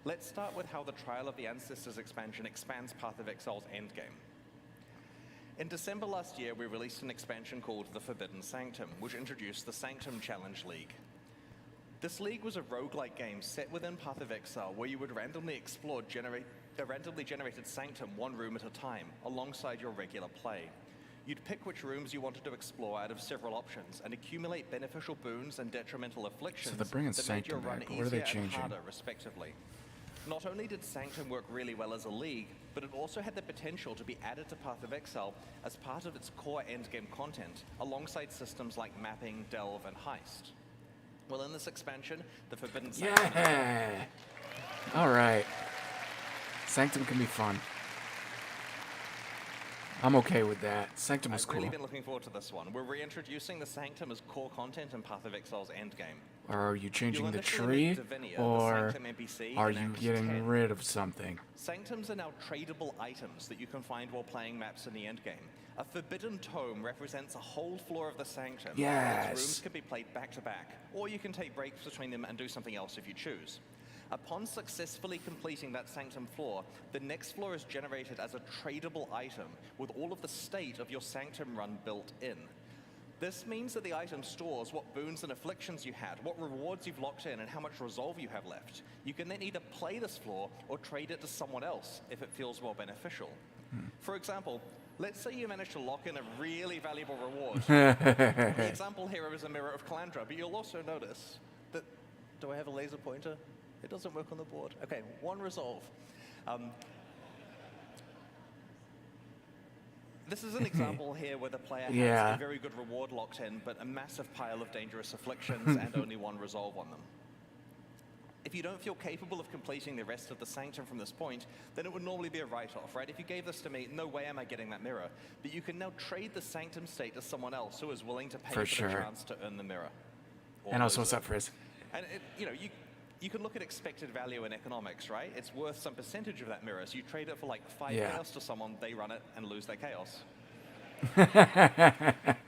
Let's start with how the Trial of the Ancestors expansion expands Path of Exile's endgame. In December last year, we released an expansion called The Forbidden Sanctum, which introduced the Sanctum Challenge League. This league was a roguelike game set within Path of Exile where you would randomly explore a randomly generated sanctum 1 room at a time, alongside your regular play. You'd pick which rooms you wanted to explore out of several options and accumulate beneficial boons and detrimental afflictions So they're bringing that made your Sanctum run back, but what are they easier and changing? harder, respectively. Not only did Sanctum work really well as a league, but it also had the potential to be added to Path of Exile as part of its core endgame content, alongside systems like mapping, delve, and heist. Well, in this expansion, the Forbidden Sanctum... Yeah! Alright. Sanctum can be fun. I'm okay with that. Sanctum was I've cool. really been looking forward to this one. We're reintroducing the Sanctum as core content in Path of Exile's endgame. Or are you changing You'll the initially tree? meet Davinia, the Or Sanctum NPC, are in you Act getting 10. rid of something? Sanctums are now tradable items that you can find while playing maps in the endgame. A forbidden tome represents a whole floor of the Sanctum. Yes. Its rooms can be played back to back, or you can take breaks between them and do something else if you choose. Upon successfully completing that Sanctum floor, the next floor is generated as a tradable item with all of the state of your Sanctum run built in. This means that the item stores what boons and afflictions you had, what rewards you've locked in, and how much resolve you have left. You can then either play this floor or trade it to someone else if it feels more beneficial. For example, let's say you manage to lock in a really valuable reward. The example here is a Mirror of Calandra, but you'll also notice that... Do I have a laser pointer? It doesn't work on the board. Okay, one resolve. This is an example here where the player has a very good reward locked in, but a massive pile of dangerous afflictions and only one resolve on them. If you don't feel capable of completing the rest of the Sanctum from this point, then it would normally be a write-off, right? If you gave this to me, no way am I getting that mirror. But you can now trade the Sanctum state to someone else who is willing to pay for the chance to earn the mirror. And also, what's up, Frizz? And you can look at expected value in economics, right? It's worth some percentage of that mirror. So you trade it for like 5 chaos to someone, they run it and lose their chaos.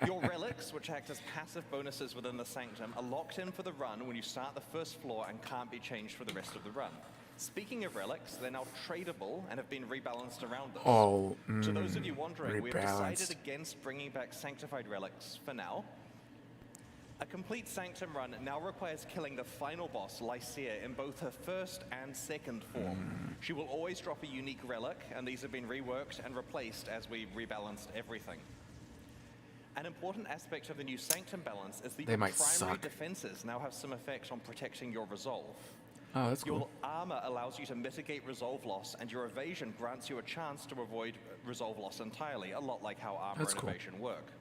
Your relics, which act as passive bonuses within the Sanctum, are locked in for the run when you start the first floor and can't be changed for the rest of the run. Speaking of relics, they're now tradable and have been rebalanced around this. To those of you wondering, we've decided against bringing back sanctified relics for now. A complete Sanctum run now requires killing the final boss, Lycia, in both her first and second form. She will always drop a unique relic, and these have been reworked and replaced as we rebalanced everything. An important aspect of the new Sanctum balance is that your primary defenses now have some effect on protecting your resolve. Oh, that's cool. Your armor allows you to mitigate resolve loss, and your evasion grants you a chance to avoid resolve loss entirely, a lot like how armor and evasion work.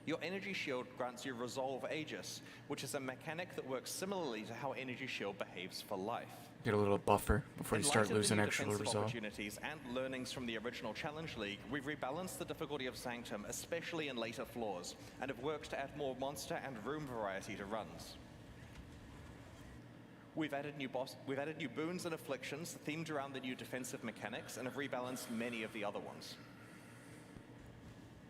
Your energy shield grants you Resolve Aegis, which is a mechanic that works similarly to how Energy Shield behaves for life. Get a little buffer before you start losing actual resolve. Opportunities and learnings from the original Challenge League, we've rebalanced the difficulty of Sanctum, especially in later floors, and have worked to add more monster and room variety to runs. We've added new boons and afflictions themed around the new defensive mechanics, and have rebalanced many of the other ones.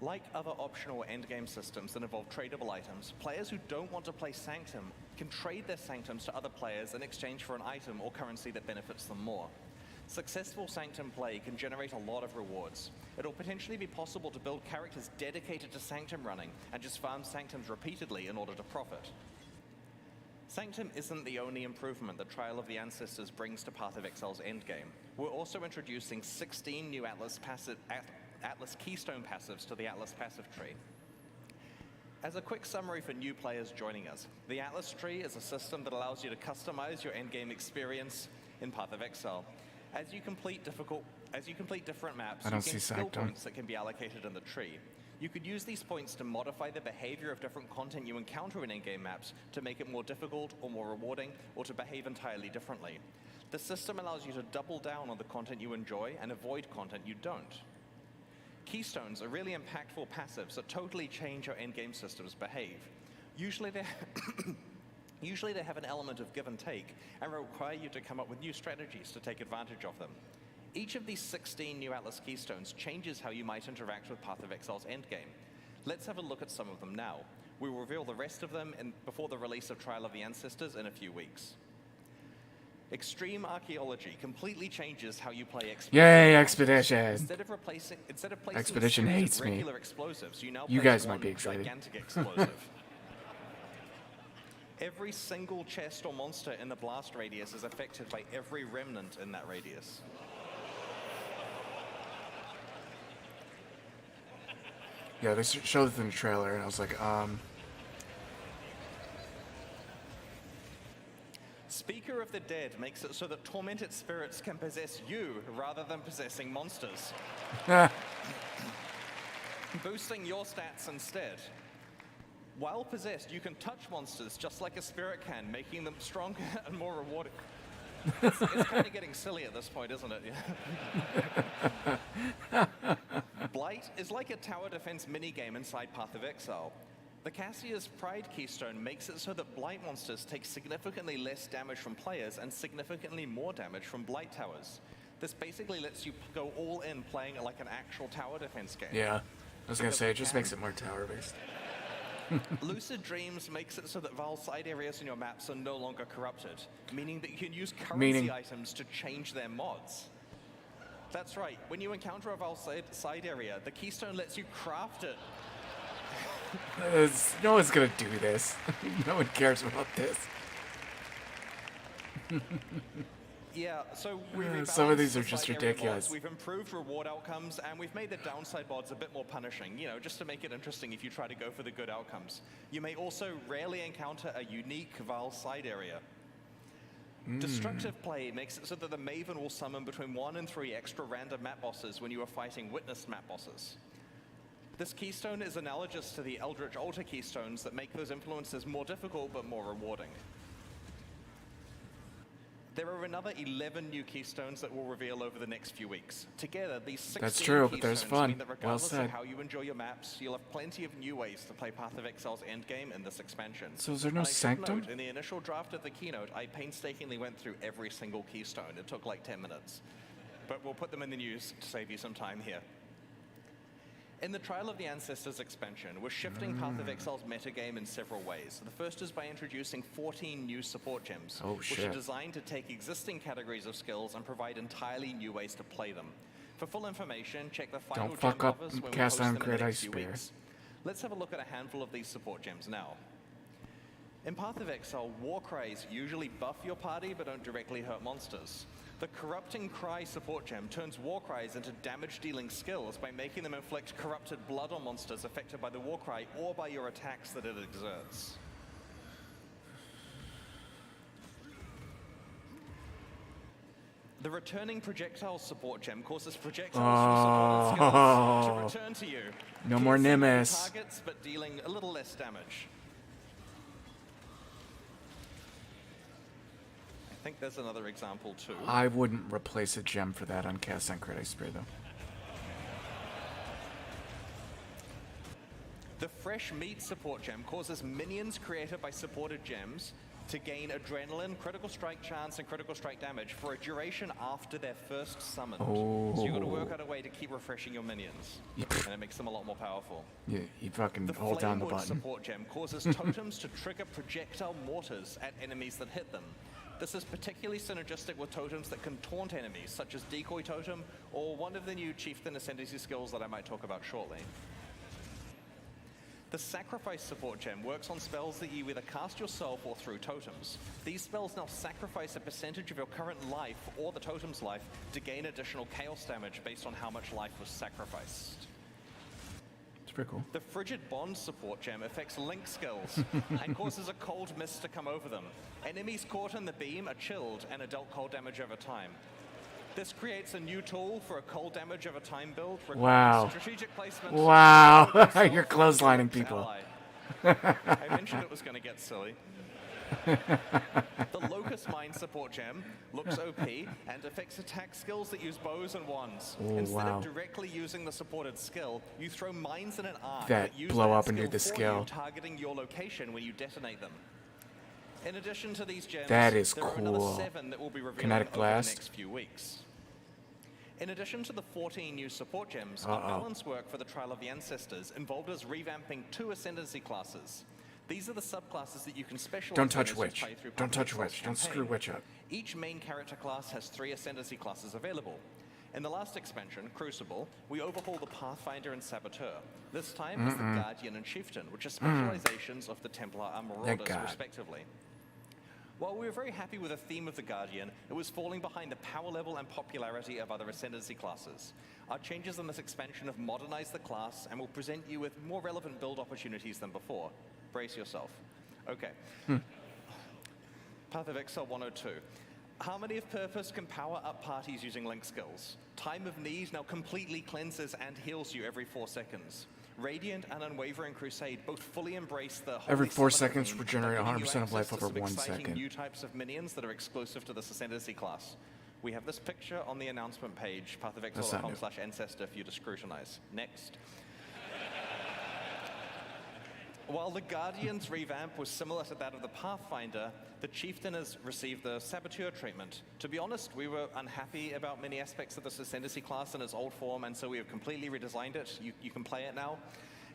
Like other optional endgame systems that involve tradable items, players who don't want to play Sanctum can trade their Sanctums to other players in exchange for an item or currency that benefits them more. Successful Sanctum play can generate a lot of rewards. It'll potentially be possible to build characters dedicated to Sanctum running and just farm Sanctums repeatedly in order to profit. Sanctum isn't the only improvement that Trial of the Ancestors brings to Path of Exile's endgame. We're also introducing 16 new Atlas Keystone passives to the Atlas passive tree. As a quick summary for new players joining us, the Atlas tree is a system that allows you to customize your endgame experience in Path of Exile. As you complete different maps, you gain skill points that can be allocated in the tree. You could use these points to modify the behavior of different content you encounter in endgame maps to make it more difficult or more rewarding, or to behave entirely differently. The system allows you to double down on the content you enjoy and avoid content you don't. Keystones are really impactful passives that totally change how endgame systems behave. Usually they have an element of give and take and require you to come up with new strategies to take advantage of them. Each of these 16 new Atlas Keystones changes how you might interact with Path of Exile's endgame. Let's have a look at some of them now. We will reveal the rest of them before the release of Trial of the Ancestors in a few weeks. Extreme Archaeology completely changes how you play Expedition. Yay, Expedition! Instead of placing Expedition hates me. Explosives, you guys might be excited. Gigantic explosive. Every single chest or monster in the blast radius is affected by every remnant in that radius. Yeah, they showed it in the trailer, and I was like, Speaker Seeker of the Dead makes it so that tormented spirits can possess you rather than possessing monsters, boosting your stats instead. While possessed, you can touch monsters just like a spirit can, making them stronger and more rewarding. It's kind of getting silly at this point, isn't it? Blight is like a tower defense minigame inside Path of Exile. The Cassia's Pride keystone makes it so that Blight monsters take significantly less damage from players and significantly more damage from Blight towers. This basically lets you go all in playing it like an actual tower defense game. Yeah, I was gonna say, it just makes it more tower-based. Lucid Dreams makes it so that Val's side areas in your maps are no longer corrupted, meaning that you can use currency items to change their mods. That's right, when you encounter a Val side area, the keystone lets you craft it. No one's gonna do this. No one cares about this. Yeah, so some of these are just ridiculous. We've improved reward outcomes, and we've made the downside mods a bit more punishing, you know, just to make it interesting if you try to go for the good outcomes. You may also rarely encounter a unique Val side area. Destructive play makes it so that the Maven will summon between 1 and 3 extra random map bosses when you are fighting witness map bosses. This keystone is analogous to the Eldritch Altar keystones that make those influences more difficult but more rewarding. There are another 11 new keystones that we'll reveal over the next few weeks. Together, these 16 That's true, but keystones there's fun. mean that Well regardless said. of how you enjoy your maps, you'll have plenty of new ways to play Path of Exile's endgame in this expansion. So is there no And I should Sanctum? note, in the initial draft of the keynote, I painstakingly went through every single keystone. It took like 10 minutes. But we'll put them in the news to save you some time here. In the Trial of the Ancestors expansion, we're shifting Path of Exile's metagame in several ways. The first is by introducing 14 new support gems, which are designed to take existing categories of skills and provide entirely new ways to play them. For full information, check the final Don't fuck gem up covers when we Cast post Iron them in the Grid next Ice few Spear. weeks. Let's have a look at a handful of these support gems now. In Path of Exile, war cries usually buff your party but don't directly hurt monsters. The Corrupting Cry support gem turns war cries into damage-dealing skills by making them inflict corrupted blood on monsters affected by the war cry or by your attacks that it exerts. The Returning Projectiles support gem causes projectiles from supported skills to return to you. No more Piercing Nimbus. targets, but dealing a little less damage. I think there's another example too. I wouldn't replace a gem for that on Cast Iron Grid Ice Spear, though. The Fresh Meat support gem causes minions created by supported gems to gain adrenaline, critical strike chance, and critical strike damage for a duration after they're first summoned. So you've got to work out a way to keep refreshing your minions, and it makes them a lot more powerful. You fucking The hold down the Flamewood button. support gem causes totems to trigger projectile mortars at enemies that hit them. This is particularly synergistic with totems that can taunt enemies, such as Decoy Totem, or one of the new Chieftain Ascendancy skills that I might talk about shortly. The Sacrifice support gem works on spells that you either cast yourself or through totems. These spells now sacrifice a percentage of your current life, or the totem's life, to gain additional chaos damage based on how much life was sacrificed. It's pretty cool. The Frigid Bond support gem affects Link skills and causes a cold mist to come over them. Enemies caught in the beam are chilled and are dealt cold damage over time. This creates a new tool for a cold damage over time build. Wow. Strategic placement. Wow. You're clotheslining people. I mentioned it was going to get silly. The Locust Mine support gem looks OP and affects attack skills that use bows and wands. Instead of directly using the supported skill, you throw mines in an arc that use blow that up and do the for skill. you, targeting your location when you detonate them. In addition to these gems, That is there are another cool. 7 that will be revealed Kinetic over Blast. the next few weeks. In addition to the 14 new support gems, our balance work for the Trial of the Ancestors involved us revamping 2 Ascendancy classes. These are the subclasses that you can specialize Don't touch in as you Witch. play through Don't Path of touch Exile's Witch. Don't campaign. screw Witch up. Each main character class has 3 Ascendancy classes available. In the last expansion, Crucible, we overhaul the Pathfinder and Saboteur. This time it's the Guardian and Chieftain, which are specializations of the Templar and Marauders, God. respectively. While we were very happy with the theme of the Guardian, it was falling behind the power level and popularity of other Ascendancy classes. Our changes in this expansion have modernized the class and will present you with more relevant build opportunities than before. Brace yourself. Okay. Path of Exile 102. Harmony of Purpose can power up parties using link skills. Time of Need now completely cleanses and heals you every 4 seconds. Radiant and Unwavering Crusade both fully embrace the Every holy 4 summoner seconds, theme, regenerate giving you 100% of life access to over some 1 exciting second. new types of minions that are exclusive to this Ascendancy class. We have this picture on the announcement page, pathofexile.com/ancestor for you to scrutinize. Next. While the Guardian's revamp was similar to that of the Pathfinder, the Chieftain has received the Saboteur treatment. To be honest, we were unhappy about many aspects of this Ascendancy class in its old form, and so we have completely redesigned it. You can play it now.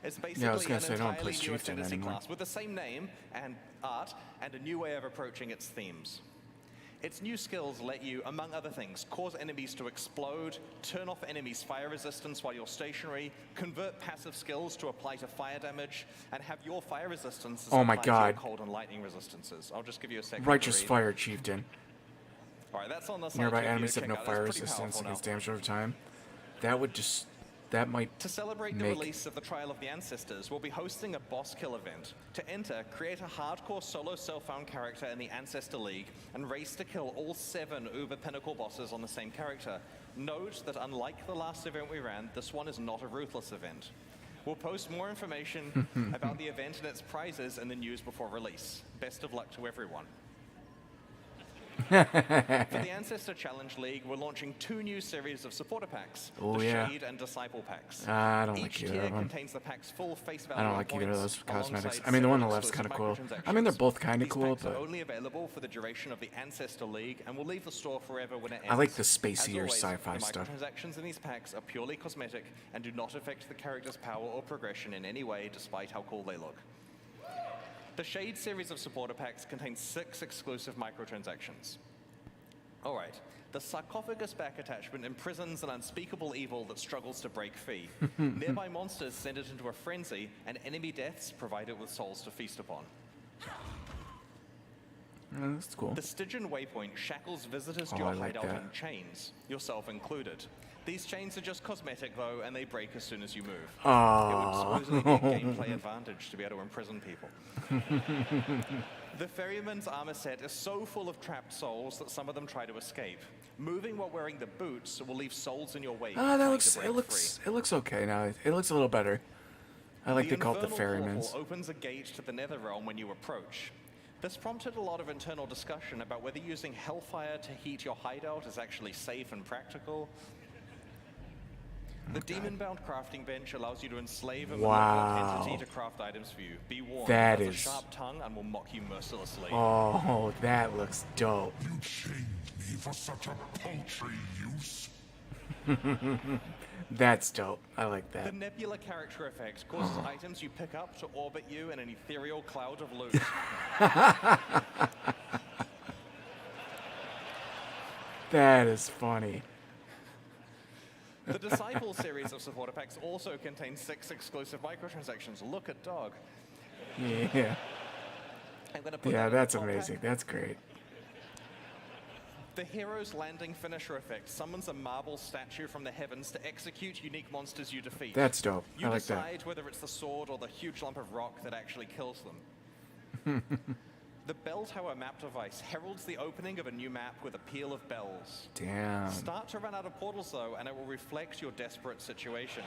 It's basically Yeah, I was gonna an say, I don't play entirely new Chieftain Ascendancy anymore. class with the same name and art and a new way of approaching its themes. Its new skills let you, among other things, cause enemies to explode, turn off enemies' fire resistance while you're stationary, convert passive skills to apply to fire damage, and have your fire resistances Oh my apply to God. your cold and lightning resistances. I'll just give you a second. Righteous to read. Fire Chieftain. All right, that's on the side. Nearby for you enemies to have check no out. fire That's pretty resistance powerful now. against damage over time. That would just... That might To celebrate the make... release of the Trial of the Ancestors, we'll be hosting a boss kill event. To enter, create a hardcore solo self-found character in the Ancestor League and race to kill all 7 Uber Pinnacle bosses on the same character. Note that unlike the last event we ran, this one is not a ruthless event. We'll post more information about the event and its prizes in the news before release. Best of luck to everyone. For the Ancestor Challenge League, we're launching 2 new series of supporter packs, Oh, the yeah. Shade and Disciple packs. I don't Each like either tier of them. contains the pack's full face value I don't like either of points, those cosmetics. alongside I mean, the one on 7 the left's kind of cool. exclusive I mean, they're microtransactions. both kind of These cool, packs are but... only available for the duration of the Ancestor League, and will leave the store forever when it ends. I like the As spacier always, sci-fi the stuff. microtransactions in these packs are purely cosmetic and do not affect the character's power or progression in any way, despite how cool they look. The Shade series of supporter packs contains 6 exclusive microtransactions. All right. The sarcophagus back attachment imprisons an unspeakable evil that struggles to break free. Nearby monsters send it into a frenzy, and enemy deaths provide it with souls to feast upon. That's cool. The Stygian Waypoint shackles visitors to Oh, your I like hideout that. in chains, yourself included. These chains are just cosmetic, though, and they break as soon as you move. Aww. It would supposedly be a gameplay advantage to be able to imprison people. The Ferryman's armor set is so full of trapped souls that some of them try to escape. Moving while wearing the boots will leave souls in your wake. Ah, that trying looks... to break It looks okay now. It looks a little better. I like they call it the Infernal Ferryman's. Portal opens a gate to the Netherrealm when you approach. This prompted a lot of internal discussion about whether using Hellfire to heat your hideout is actually safe and practical. The demon-bound crafting bench allows you to enslave a malevolent Wow. entity to craft items for you. Be warned, That it has is- a sharp tongue and will mock you mercilessly. Oh, that looks dope. You shamed me for such a paltry use. That's dope. I like The that. Nebula character effect causes items you pick up to orbit you in an ethereal cloud of loot. That is funny. The Disciple series of supporter packs also contains 6 exclusive microtransactions. Look at dog. Yeah. I'm gonna put Yeah, that in the that's top pack. amazing. That's great. The Hero's Landing finisher effect summons a marble statue from the heavens to execute unique monsters you defeat. That's dope. You I like that. decide whether it's the sword or the huge lump of rock that actually kills them. The Bell Tower map device heralds the opening of a new map with a peal of bells. Damn. Start to run out of portals though, and it will reflect your desperate situation.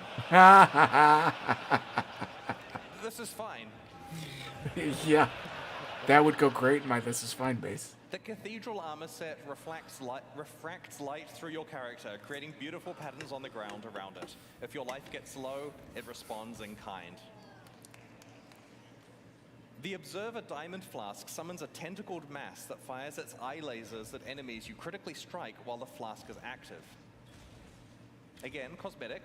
This is fine. Yeah. That would go great in my This Is Fine base. The Cathedral armor set refracts light through your character, creating beautiful patterns on the ground around it. If your life gets low, it responds in kind. The Observer Diamond Flask summons a tentacled mass that fires its eye lasers at enemies you critically strike while the flask is active. Again, cosmetic.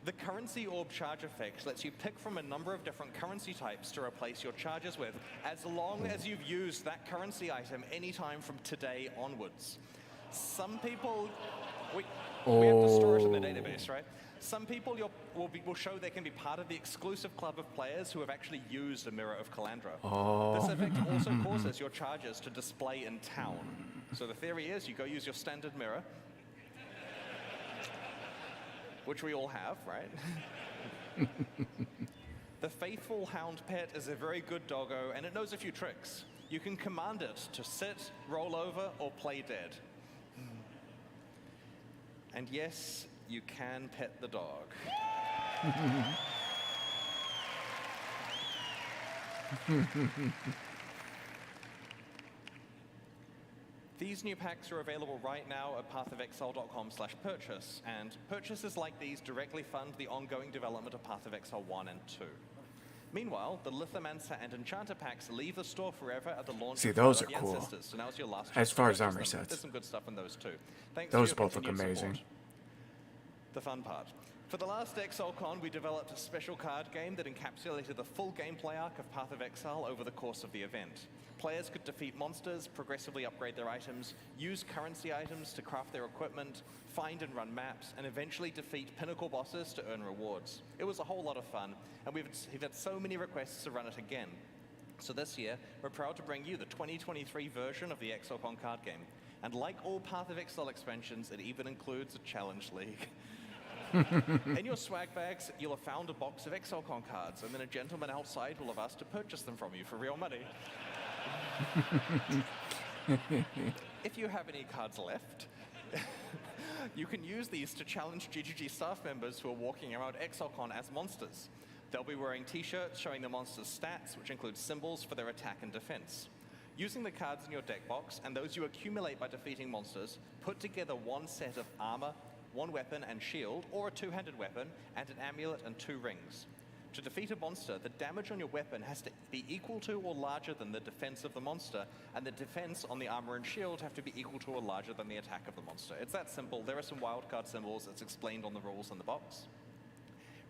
The Currency Orb Charge effect lets you pick from a number of different currency types to replace your charges with, as long as you've used that currency item anytime from today onwards. Some people... We have to store it in the database, right? Some people will show they can be part of the exclusive club of players who have actually used a Mirror of Calandra. This effect also causes your charges to display in town. So the theory is you go use your standard mirror, which we all have, right? The Faithful Hound Pet is a very good doggo, and it knows a few tricks. You can command it to sit, roll over, or play dead. And yes, you can pet the dog. These new packs are available right now at pathofexile.com/purchase, and purchases like these directly fund the ongoing development of Path of Exile 1 and 2. Meanwhile, the Lithomancer and Enchanter packs leave the store forever at the launch See, of those Blood are of the cool. Ancestors, so now's your last As chance to far as purchase armor them. sets. There's some good stuff in those too. Thanks Those for your both look continued amazing. support. The fun part. For the last Exilecon, we developed a special card game that encapsulated the full gameplay arc of Path of Exile over the course of the event. Players could defeat monsters, progressively upgrade their items, use currency items to craft their equipment, find and run maps, and eventually defeat pinnacle bosses to earn rewards. It was a whole lot of fun, and we've had so many requests to run it again. So this year, we're proud to bring you the 2023 version of the Exilecon card game. And like all Path of Exile expansions, it even includes a challenge league. In your swag bags, you'll have found a box of Exilecon cards, and then a gentleman outside will have asked to purchase them from you for real money. If you have any cards left, you can use these to challenge GGG staff members who are walking around Exilecon as monsters. They'll be wearing t-shirts showing the monster's stats, which include symbols for their attack and defense. Using the cards in your deck box and those you accumulate by defeating monsters, put together one set of armor, one weapon and shield, or a two-handed weapon, and an amulet and 2 rings. To defeat a monster, the damage on your weapon has to be equal to or larger than the defense of the monster, and the defense on the armor and shield have to be equal to or larger than the attack of the monster. It's that simple. There are some wildcard symbols. It's explained on the rules in the box.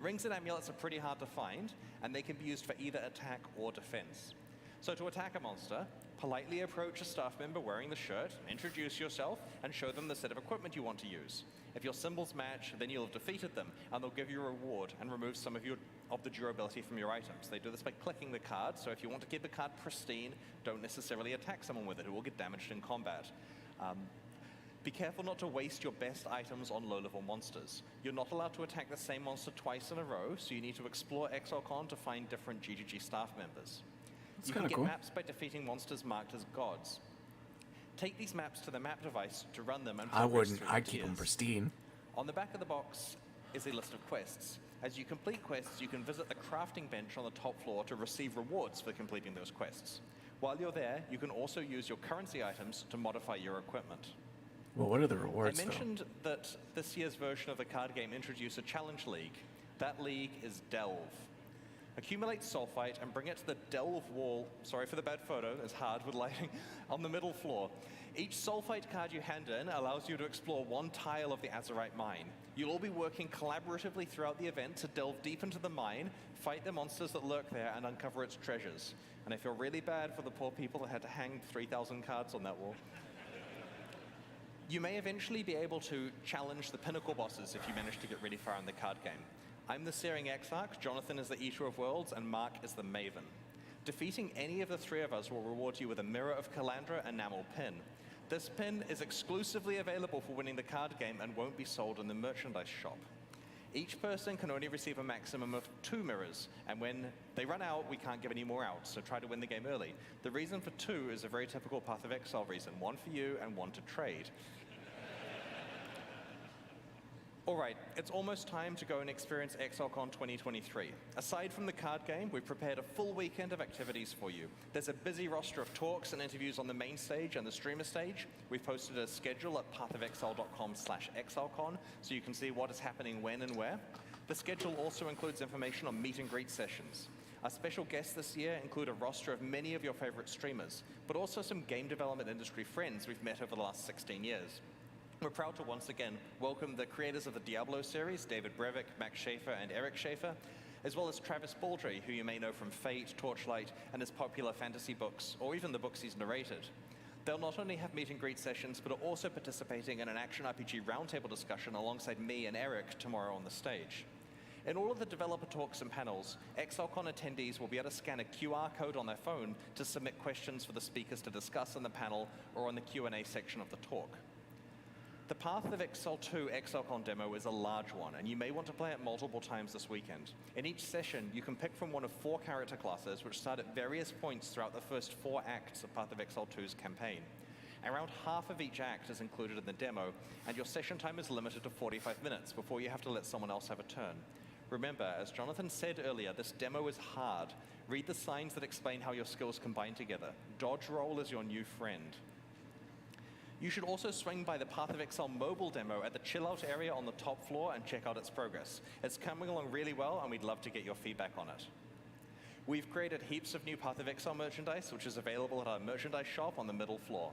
Rings and amulets are pretty hard to find, and they can be used for either attack or defense. So to attack a monster, politely approach a staff member wearing the shirt, introduce yourself, and show them the set of equipment you want to use. If your symbols match, then you'll have defeated them, and they'll give you a reward and remove some of the durability from your items. They do this by clicking the card, so if you want to keep the card pristine, don't necessarily attack someone with it. It will get damaged in combat. Be careful not to waste your best items on low-level monsters. You're not allowed to attack the same monster twice in a row, so you need to explore Exilecon to find different GGG staff members. You can get cool. maps by defeating monsters marked as gods. Take these maps to the map device to run them and I progress wouldn't. through the I'd keep them tiers. pristine. On the back of the box is a list of quests. As you complete quests, you can visit the crafting bench on the top floor to receive rewards for completing those quests. While you're there, you can also use your currency items to modify your equipment. Well, what are the rewards, I mentioned that this year's version of the card game introduced a challenge league. That league is Delve. Accumulate sulfite and bring it to the Delve wall, sorry for the bad photo, it's hard with lighting, on the middle floor. Each sulfite card you hand in allows you to explore one tile of the Azurite mine. You'll all be working collaboratively throughout the event to delve deep into the mine, fight the monsters that lurk there, and uncover its treasures. And I feel really bad for the poor people that had to hang 3,000 cards on that wall. You may eventually be able to challenge the pinnacle bosses if you manage to get really far in the card game. I'm the Searing Exarch, Jonathan is the Eater of Worlds, and Mark is the Maven. Defeating any of the 3 of us will reward you with a Mirror of Calandra enamel pin. This pin is exclusively available for winning the card game and won't be sold in the merchandise shop. Each person can only receive a maximum of 2 mirrors, and when they run out, we can't give any more out, so try to win the game early. The reason for 2 is a very typical Path of Exile reason, 1 for you and 1 to trade. Alright, it's almost time to go and experience Exilecon 2023. Aside from the card game, we've prepared a full weekend of activities for you. There's a busy roster of talks and interviews on the main stage and the streamer stage. We've posted a schedule at pathofexile.com/exilecon so you can see what is happening when and where. The schedule also includes information on meet and greet sessions. Our special guests this year include a roster of many of your favorite streamers, but also some game development industry friends we've met over the last 16 years. We're proud to once again welcome the creators of the Diablo series, David Brevik, Max Schaefer, and Eric Schaefer, as well as Travis Baldry, who you may know from Fate, Torchlight, and his popular fantasy books, or even the books he's narrated. They'll not only have meet and greet sessions, but are also participating in an action RPG roundtable discussion alongside me and Eric tomorrow on the stage. In all of the developer talks and panels, Exilecon attendees will be able to scan a QR code on their phone to submit questions for the speakers to discuss in the panel or on the Q&A section of the talk. The Path of Exile 2 Exilecon demo is a large one, and you may want to play it multiple times this weekend. In each session, you can pick from one of 4 character classes, which start at various points throughout the first 4 acts of Path of Exile 2's campaign. Around half of each act is included in the demo, and your session time is limited to 45 minutes before you have to let someone else have a turn. Remember, as Jonathan said earlier, this demo is hard. Read the signs that explain how your skills combine together. Dodge roll is your new friend. You should also swing by the Path of Exile mobile demo at the chill out area on the top floor and check out its progress. It's coming along really well, and we'd love to get your feedback on it. We've created heaps of new Path of Exile merchandise, which is available at our merchandise shop on the middle floor.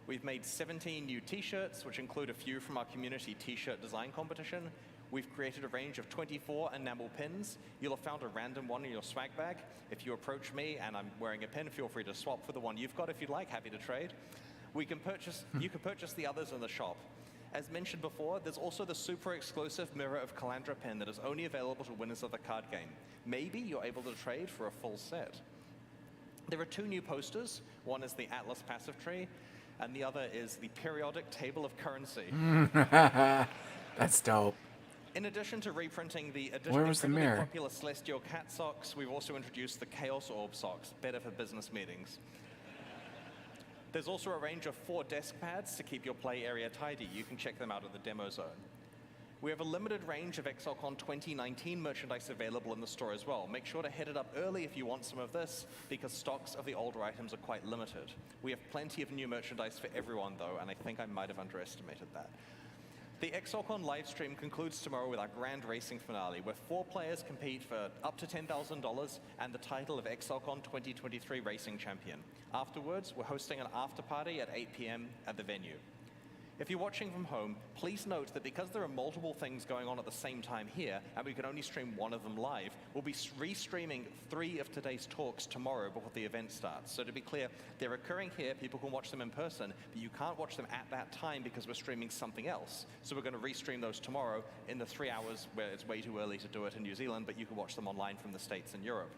We've made 17 new t-shirts, which include a few from our community t-shirt design competition. We've created a range of 24 enamel pins. You'll have found a random one in your swag bag. If you approach me and I'm wearing a pin, feel free to swap for the one you've got if you'd like. Happy to trade. You can purchase the others in the shop. As mentioned before, there's also the super exclusive Mirror of Calandra pin that is only available to winners of the card game. Maybe you're able to trade for a full set. There are 2 new posters. One is the Atlas passive tree, and the other is the periodic table of currency. That's dope. In addition to reprinting the Where was the mirror? popular Celestial Cat socks, we've also introduced the Chaos Orb socks, better for business meetings. There's also a range of 4 desk pads to keep your play area tidy. You can check them out at the demo zone. We have a limited range of Exilecon 2019 merchandise available in the store as well. Make sure to hit it up early if you want some of this, because stocks of the older items are quite limited. We have plenty of new merchandise for everyone, though, and I think I might have underestimated that. The Exilecon livestream concludes tomorrow with our grand racing finale, where 4 players compete for up to $10,000 and the title of Exilecon 2023 Racing Champion. Afterwards, we're hosting an after party at 8 p.m. at the venue. If you're watching from home, please note that because there are multiple things going on at the same time here, and we can only stream one of them live, we'll be restreaming 3 of today's talks tomorrow before the event starts. So to be clear, they're occurring here, people can watch them in person, but you can't watch them at that time because we're streaming something else. So we're going to restream those tomorrow in the 3 hours where it's way too early to do it in New Zealand, but you can watch them online from the States and Europe.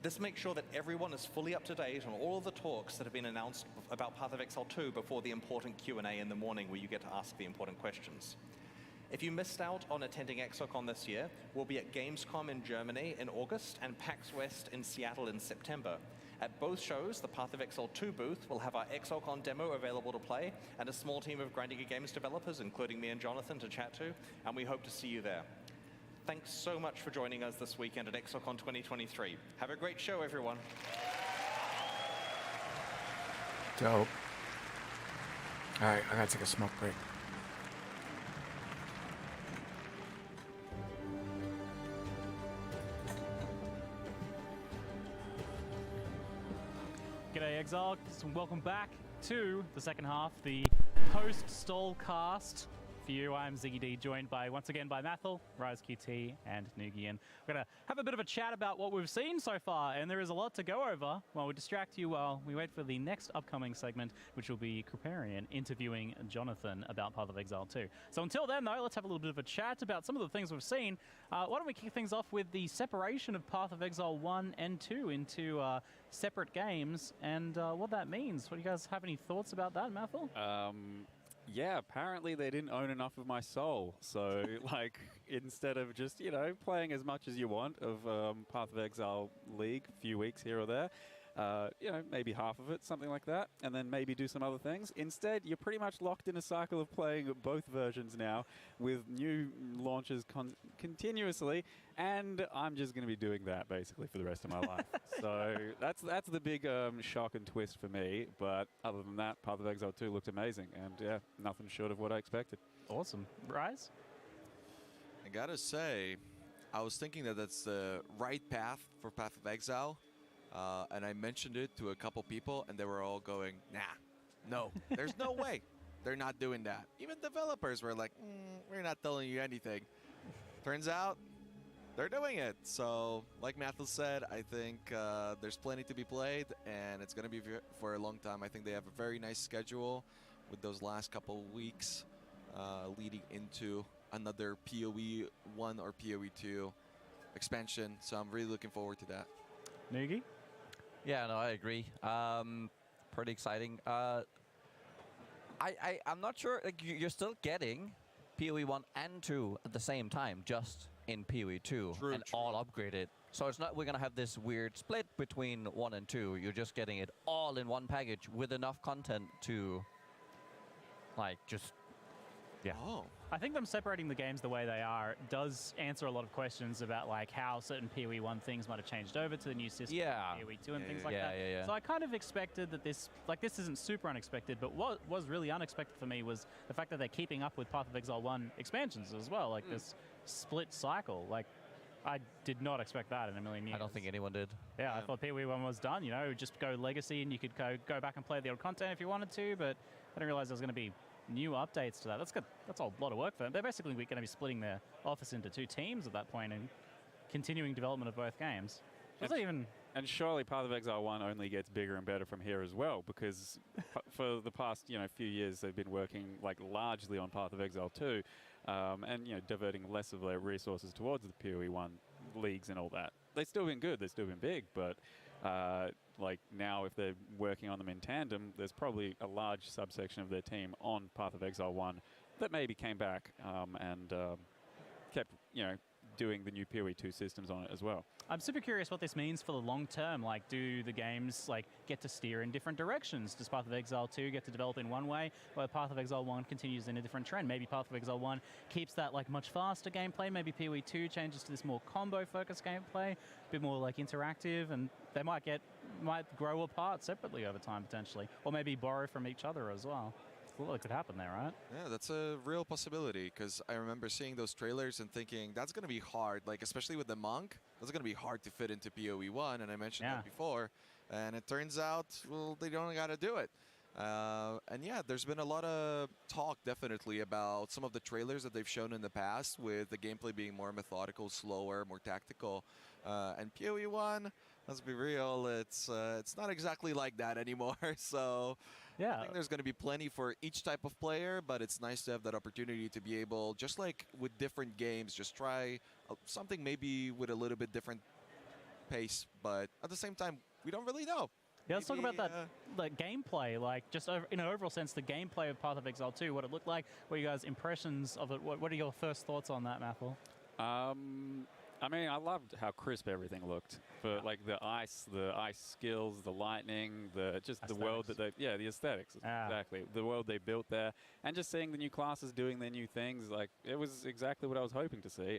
This makes sure that everyone is fully up to date on all of the talks that have been announced about Path of Exile 2 before the important Q&A in the morning where you get to ask the important questions. If you missed out on attending Exilecon this year, we'll be at Gamescom in Germany in August and PAX West in Seattle in September. At both shows, the Path of Exile 2 booth will have our Exilecon demo available to play and a small team of Grindiga Games developers, including me and Jonathan, to chat to, and we hope to see you there. Thanks so much for joining us this weekend at Exilecon 2023. Have a great show, everyone. Dope. All right, I gotta take a smoke break. G'day Exile, welcome back to the second half, the post-stall cast. For you, I'm Ziggy D, joined once again by Mathel, Rise QT, and Noogie. And we're going to have a bit of a chat about what we've seen so far, and there is a lot to go over while we distract you while we wait for the next upcoming segment, which will be Kriparian interviewing Jonathan about Path of Exile 2. So until then, though, let's have a little bit of a chat about some of the things we've seen. Why don't we kick things off with the separation of Path of Exile 1 and 2 into separate games, and what that means. What do you guys have any thoughts about that, Mathel? Yeah, apparently they didn't own enough of my soul. So, like, instead of just, you know, playing as much as you want of Path of Exile League, a few weeks here or there, you know, maybe half of it, something like that, and then maybe do some other things. Instead, you're pretty much locked in a cycle of playing both versions now with new launches continuously, and I'm just going to be doing that basically for the rest of my life. So that's the big shock and twist for me, but other than that, Path of Exile 2 looked amazing, and yeah, nothing short of what I expected. Awesome. Rise? I gotta say, I was thinking that that's the right path for Path of Exile. And I mentioned it to a couple people, and they were all going, nah, no, there's no way. They're not doing that. Even developers were like, we're not telling you anything. Turns out, they're doing it. So, like Matthew said, I think there's plenty to be played, and it's going to be for a long time. I think they have a very nice schedule with those last couple weeks leading into another PoE 1 or PoE 2 expansion. So I'm really looking forward to that. Noogie? Yeah, no, I agree. Pretty exciting. I'm not sure. Like you're still getting PoE 1 and 2 at the same time, just in PoE 2 and all upgraded. So it's not we're gonna have this weird split between 1 and 2. You're just getting it all in one package with enough content to, like, just. Yeah. Oh. I think them separating the games the way they are does answer a lot of questions about like how certain PoE 1 things might have changed over to the new system, PoE 2 and things like that. So I kind of expected that this isn't super unexpected, but what was really unexpected for me was the fact that they're keeping up with Path of Exile 1 expansions as well, like this split cycle. Like, I did not expect that in a million years. I don't think anyone did. Yeah, I thought PoE 1 was done, you know, just go Legacy and you could go back and play the old content if you wanted to, but I didn't realize there was going to be new updates to that. That's good. That's a lot of work for them. They're basically going to be splitting their office into 2 teams at that point and continuing development of both games. And surely Path of Exile 1 only gets bigger and better from here as well, because for the past few years they've been working like largely on Path of Exile 2, and diverting less of their resources towards the PoE 1 leagues and all that. They've still been good. They've still been big, but like now, if they're working on them in tandem, there's probably a large subsection of their team on Path of Exile 1 that maybe came back and kept, doing the new PoE 2 systems on it as well. I'm super curious what this means for the long term. Like, do the games get to steer in different directions? Does Path of Exile 2 get to develop in one way, while Path of Exile 1 continues in a different trend? Maybe Path of Exile 1 keeps that much faster gameplay. Maybe PoE 2 changes to this more combo-focused gameplay, a bit more interactive, and they might grow apart separately over time potentially, or maybe borrow from each other as well. What could happen there, right? Yeah, that's a real possibility, because I remember seeing those trailers and thinking that's going to be hard, especially with the Monk. That's going to be hard to fit into PoE 1, and I mentioned that before. And it turns out, well, they don't got to do it. And yeah, there's been a lot of talk, definitely, about some of the trailers that they've shown in the past, with the gameplay being more methodical, slower, more tactical. And PoE 1, let's be real, it's not exactly like that anymore. So yeah, I think there's going to be plenty for each type of player, but it's nice to have that opportunity to be able, just like with different games, just try something maybe with a little bit different pace, but at the same time, we don't really know. Yeah, let's talk about that gameplay, just in an overall sense, the gameplay of Path of Exile 2, what it looked like, what are you guys' impressions of it? What are your first thoughts on that, Mathel? I mean, I loved how crisp everything looked. For the ice skills, the lightning, the world that the aesthetics, exactly. The world they built there, and just seeing the new classes doing their new things, it was exactly what I was hoping to see.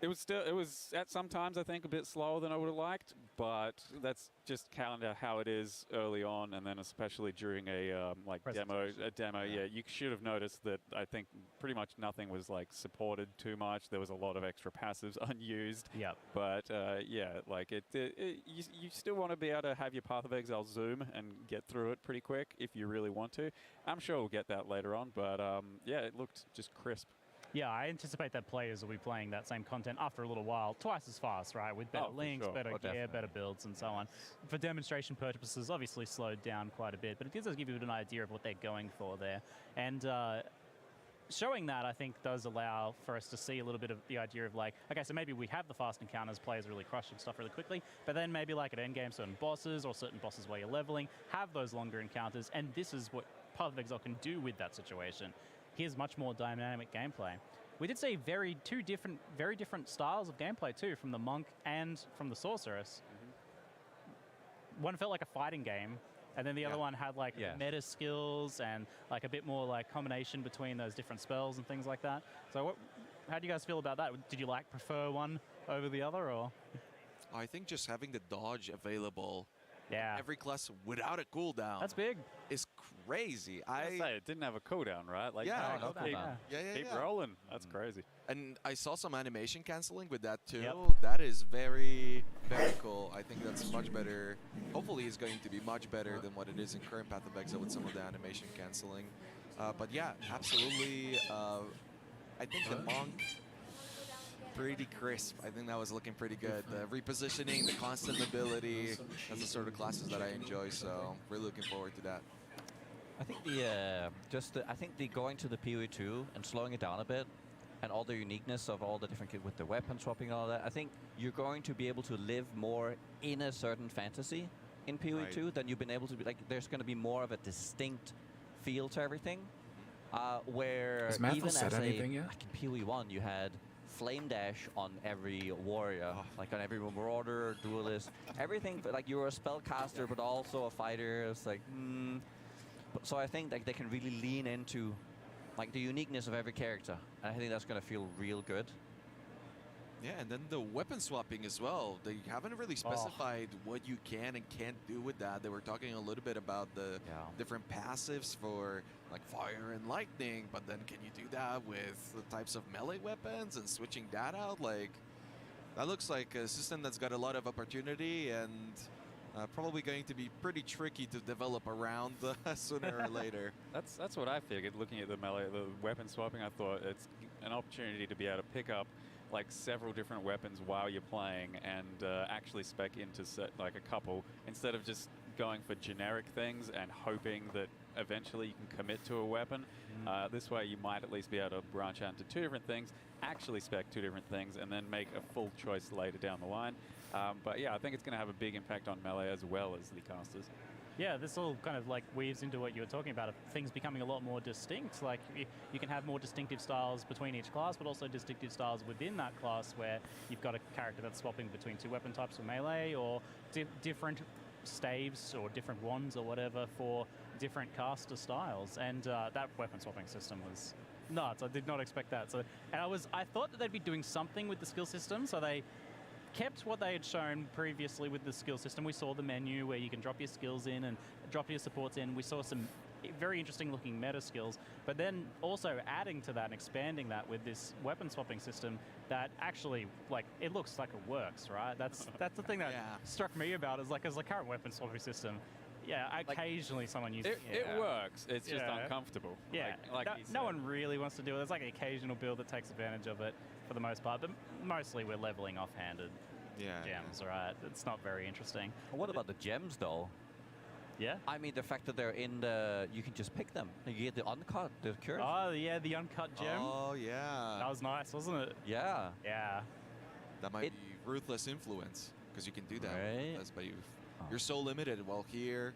It was at some times, I think, a bit slower than I would have liked, but that's just kind of how it is early on, and then especially during a demo. Yeah, you should have noticed that I think pretty much nothing was supported too much. There was a lot of extra passives unused. Yep. But you still want to be able to have your Path of Exile zoom and get through it pretty quick if you really want to. I'm sure we'll get that later on, but yeah, it looked just crisp. Yeah, I anticipate that players will be playing that same content after a little while, twice as fast, right? With better links, better gear, definitely. better builds, and so on. For demonstration purposes, obviously slowed down quite a bit, but it does give you an idea of what they're going for there. And showing that, I think, does allow for us to see a little bit of the idea of okay, so maybe we have the fast encounters, players really crushing stuff really quickly, but then maybe at endgame, certain bosses or certain bosses where you're leveling have those longer encounters, and this is what Path of Exile can do with that situation. Here's much more dynamic gameplay. We did see very different styles of gameplay too, from the Monk and from the Sorceress. Mm-hmm. One felt like a fighting game, and then the other one had meta skills and a bit more combination between those different spells and things like that. So how do you guys feel about that? Did you prefer one over the other, or? I think just having the dodge available. Yeah. Every class without a cooldown. That's big. Is crazy. I say it didn't have a cooldown, right? Keep rolling. That's crazy. And I saw some animation canceling with that too. Yep. That is very, very cool. I think that's much better. Hopefully it's going to be much better than what it is in current Path of Exile with some of the animation canceling. But yeah, absolutely. I think the Monk, pretty crisp. I think that was looking pretty good. The repositioning, the constant mobility, that's the sort of classes that I enjoy, so really looking forward to that. I think I think the going to the PoE 2 and slowing it down a bit, and all the uniqueness of all the different with the weapon swapping and all that, I think you're going to be able to live more in a certain fantasy in PoE 2 than you've been able to be. There's going to be more of a distinct feel to everything. Where Has Mathel even said as anything yet? like in PoE1, you had flame dash on every warrior, like on every marauder, duelist, everything. Like you were a spellcaster, but also a fighter. It's like, So I think like they can really lean into like the uniqueness of every character, and I think that's gonna feel real good. Yeah, and then the weapon swapping as well. They haven't really specified what you can and can't do with that. They were talking a little bit about the different passives for like fire and lightning, but then can you do that with the types of melee weapons and switching that out? Like, that looks like a system that's got a lot of opportunity and probably going to be pretty tricky to develop around sooner or later. That's what I figured. Looking at the weapon swapping, I thought it's an opportunity to be able to pick up like several different weapons while you're playing and actually spec into like a couple instead of just going for generic things and hoping that eventually you can commit to a weapon. This way you might at least be able to branch out into 2 different things, actually spec 2 different things, and then make a full choice later down the line. But yeah, I think it's going to have a big impact on melee as well as the casters. Yeah, this all kind of like weaves into what you were talking about, of things becoming a lot more distinct. Like you can have more distinctive styles between each class, but also distinctive styles within that class where you've got a character that's swapping between 2 weapon types for melee, or different staves or different wands or whatever for different caster styles. And that weapon swapping system was nuts. I did not expect that. So, and I thought that they'd be doing something with the skill system, so they kept what they had shown previously with the skill system. We saw the menu where you can drop your skills in and drop your supports in. We saw some very interesting looking meta skills, but then also adding to that and expanding that with this weapon swapping system that actually, like, it looks like it works, right? That's the thing that struck me about is like, as the current weapon swapping system, occasionally someone uses it. It works. It's just uncomfortable. Yeah, like no one really wants to do it. There's like an occasional build that takes advantage of it for the most part, but mostly we're leveling offhanded gems, right? It's not very interesting. What about the gems, though? Yeah? I mean, the fact that they're in the... You can just pick them. You get the uncut, the curve. Oh, yeah, the uncut gem. Oh, yeah. That was nice, wasn't it? Yeah. Yeah. That might be ruthless influence, because you can do that. Right. But you're so limited. While here,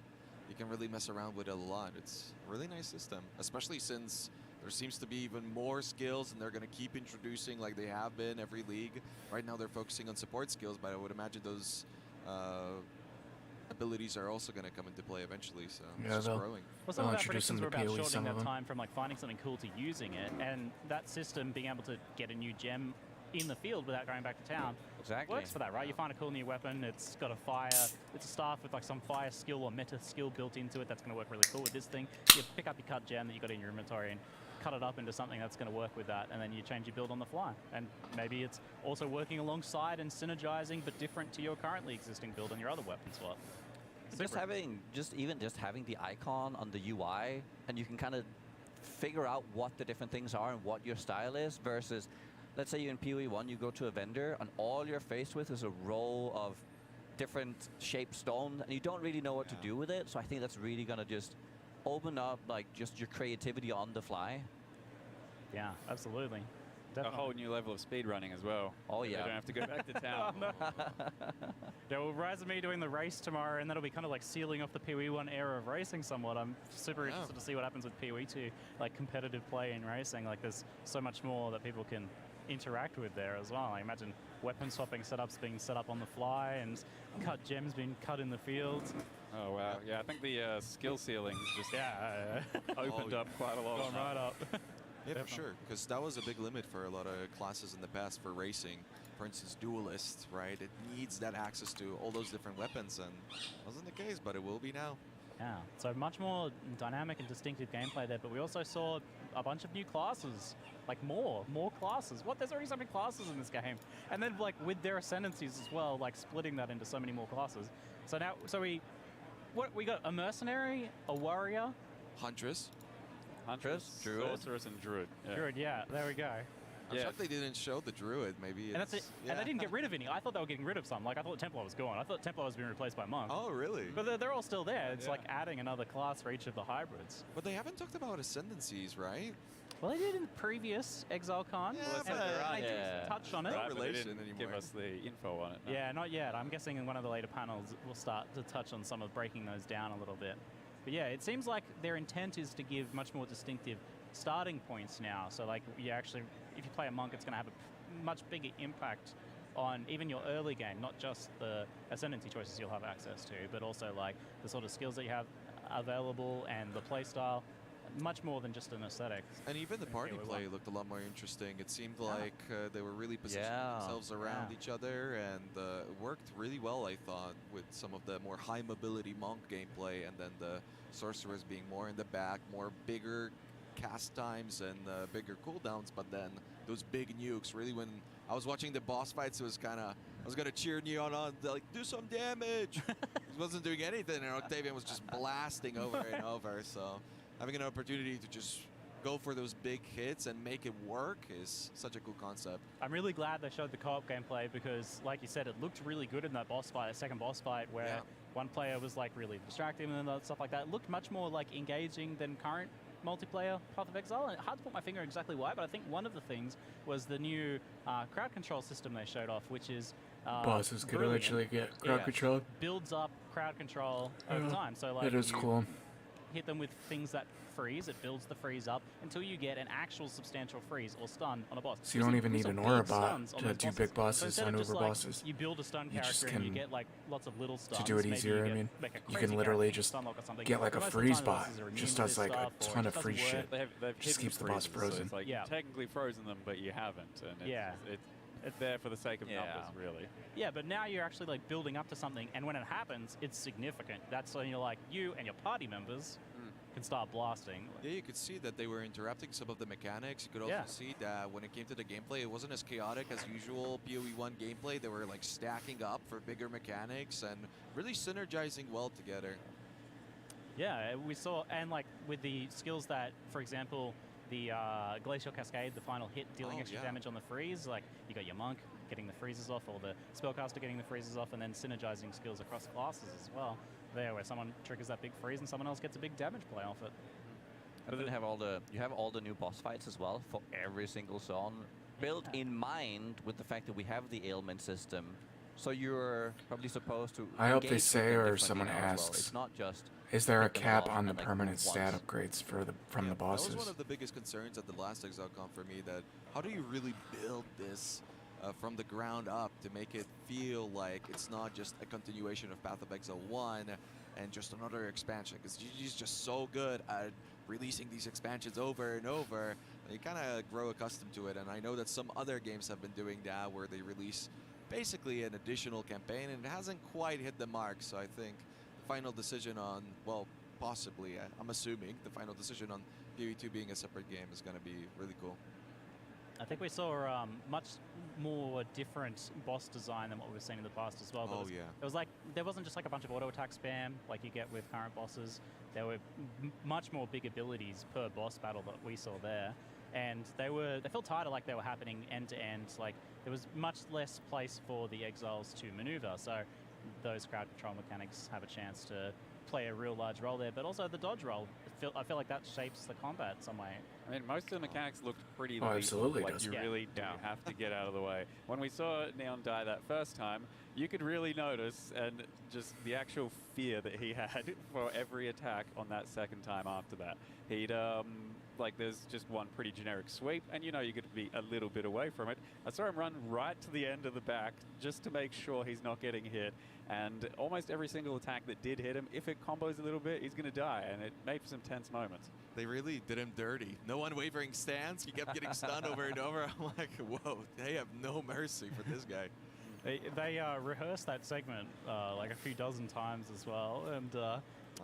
you can really mess around with it a lot. It's a really nice system, especially since there seems to be even more skills, and they're going to keep introducing like they have been every league. Right now, they're focusing on support skills, but I would imagine those abilities are also going to come into play eventually. So it's just growing. Well, some of our predictions were about shortening that time from like finding something cool to using it, and that system being able to get a new gem in the field without going back to town. Exactly. Works for that, right? You find a cool new weapon, it's got a fire, it's a staff with like some fire skill or meta skill built into it that's going to work really cool with this thing. You pick up your cut gem that you got in your inventory and cut it up into something that's going to work with that, and then you change your build on the fly. And maybe it's also working alongside and synergizing, but different to your currently existing build and your other weapon swap. Just having the icon on the UI, and you can kind of figure out what the different things are and what your style is, versus, let's say you're in PoE1, you go to a vendor, and all you're faced with is a row of different shaped stone, and you don't really know what to do with it. So I think that's really going to just open up like just your creativity on the fly. Yeah, absolutely. Definitely. A whole new level of speed running as well. Oh yeah. You don't have to go back to town. Yeah, well, Rise and me doing the race tomorrow, and that'll be kind of like sealing off the PoE1 era of racing somewhat. I'm super interested to see what happens with PoE2, like competitive play in racing. Like there's so much more that people can interact with there as well. I imagine weapon swapping setups being set up on the fly and cut gems being cut in the field. Oh wow, yeah, I think the skill ceilings just opened up quite a lot. Gone right up. Yeah, for sure, because that was a big limit for a lot of classes in the past for racing. For instance, Duelist, right? It needs that access to all those different weapons, and wasn't the case, but it will be now. Yeah, so much more dynamic and distinctive gameplay there, but we also saw a bunch of new classes, like more classes. What? There's already so many classes in this game. And then like with their ascendancies as well, like splitting that into so many more classes. So now, we got a mercenary, a warrior, Huntress, Druid, sorceress, and druid. Yeah. Druid, yeah, there we go. I'm shocked they didn't show the druid. Maybe and that's it. Yeah. And they didn't get rid of any. I thought they were getting rid of some. Like I thought Templar was gone. I thought Templar was being replaced by Monk. Oh, really? But they're all still there. It's like adding another class for each of the hybrids. But they haven't talked about ascendancies, right? Well, they did in the previous Exilecon. Yeah, they did touch on it. No Right, relation they didn't anymore. give us the info on it. No. Yeah, not yet. I'm guessing in one of the later panels we'll start to touch on some of breaking those down a little bit. But yeah, it seems like their intent is to give much more distinctive starting points now. So like you actually, if you play a monk, it's going to have a much bigger impact on even your early game, not just the ascendancy choices you'll have access to, but also like the sort of skills that you have available and the play style. Much more than just an aesthetic. And even the party play looked a lot more interesting. It seemed like they were really positioning themselves around each other, and it worked really well, I thought, with some of the more high mobility monk gameplay, and then the sorcerers being more in the back, more bigger cast times and bigger cooldowns. But then those big nukes, really, when I was watching the boss fights, it was kind of, I was gonna cheer Neon on, like, do some damage. He wasn't doing anything, and Octavian was just blasting over and over. So having an opportunity to just go for those big hits and make it work is such a cool concept. I'm really glad they showed the co-op gameplay because, like you said, it looked really good in that boss fight, the second boss fight, where one player was like really distracting and stuff like that. It looked much more like engaging than current multiplayer Path of Exile, and hard to put my finger exactly why, but I think one of the things was the new crowd control system they showed off, which is bosses could eventually get crowd control. Builds up crowd control over time. So like it is cool. Hit them with things that freeze, it builds the freeze up until you get an actual substantial freeze or stun on a boss. So you don't even need an aura bot to do big bosses on Uber bosses. You build a stun character and you get like lots of little stuns. To do it easier, I mean, you can literally just get like a freeze bot. Just does like a ton of free shit. They've just keeps the boss frozen. So it's like you've technically frozen them, but you haven't. And it's there for the sake of numbers, really. Yeah, but now you're actually like building up to something, and when it happens, it's significant. That's when you're like, you and your party members can start blasting. Yeah, you could see that they were interrupting some of the mechanics. You could also see that when it came to the gameplay, it wasn't as chaotic as usual PoE1 gameplay. They were like stacking up for bigger mechanics and really synergizing well together. Yeah, we saw, and like with the skills that, for example, the Glacial Cascade, the final hit dealing extra damage on the freeze, like you got your monk getting the freezes off, or the spellcaster getting the freezes off, and then synergizing skills across classes as well. There, where someone triggers that big freeze and someone else gets a big damage play off it. And then you have all the new boss fights as well for every single zone, built in mind with the fact that we have the ailment system. So you're probably supposed to. I hope they say, or someone asks, well. It's not just. Is there a cap on the permanent stat upgrades for from the bosses? That was one of the biggest concerns at the last Exilecon for me. That how do you really build this from the ground up to make it feel like it's not just a continuation of Path of Exile 1 and just another expansion, because GG's just so good at releasing these expansions over and over, and you kind of grow accustomed to it. And I know that some other games have been doing that, where they release basically an additional campaign, and it hasn't quite hit the mark. So I think the final decision on, well, possibly, I'm assuming, the final decision on PoE2 being a separate game is going to be really cool. I think we saw much more different boss design than what we've seen in the past as well. It was like, there wasn't just like a bunch of auto attack spam like you get with current bosses. There were much more big abilities per boss battle that we saw there. And they felt tighter, like they were happening end to end. Like there was much less place for the exiles to maneuver. So those crowd control mechanics have a chance to play a real large role there, but also the dodge roll. I feel like that shapes the combat some way. I mean, most of the mechanics looked pretty lethal. Absolutely like you really do have to get out of the way. When we saw Neon die that first time, you could really notice, and just the actual fear that he had for every attack on that second time after that. He'd, like, there's just one pretty generic sweep, and you know you could be a little bit away from it. I saw him run right to the end of the back just to make sure he's not getting hit, and almost every single attack that did hit him, if it combos a little bit, he's going to die, and it made for some tense moments. They really did him dirty. No unwavering stance. He kept getting stunned over and over. I'm like, whoa, they have no mercy for this guy. They rehearsed that segment like a few dozen times as well, and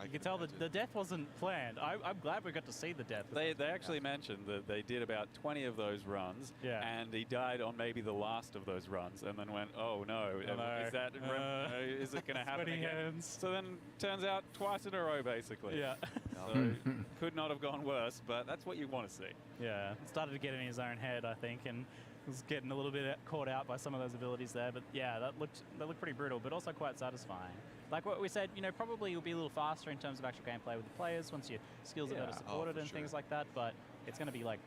you can tell that the death wasn't planned. I'm glad we got to see the death. They actually mentioned that they did about 20 of those runs, and he died on maybe the last of those runs, and then went, oh no, is that is it going to happen again? So then turns out twice in a row, basically. Yeah. So could not have gone worse, but that's what you want to see. Yeah, started to get in his own head, I think, and was getting a little bit caught out by some of those abilities there. But yeah, that looked pretty brutal, but also quite satisfying. Like what we said, you know, probably you'll be a little faster in terms of actual gameplay with the players once your skills are better supported and things like that. But it's going to be like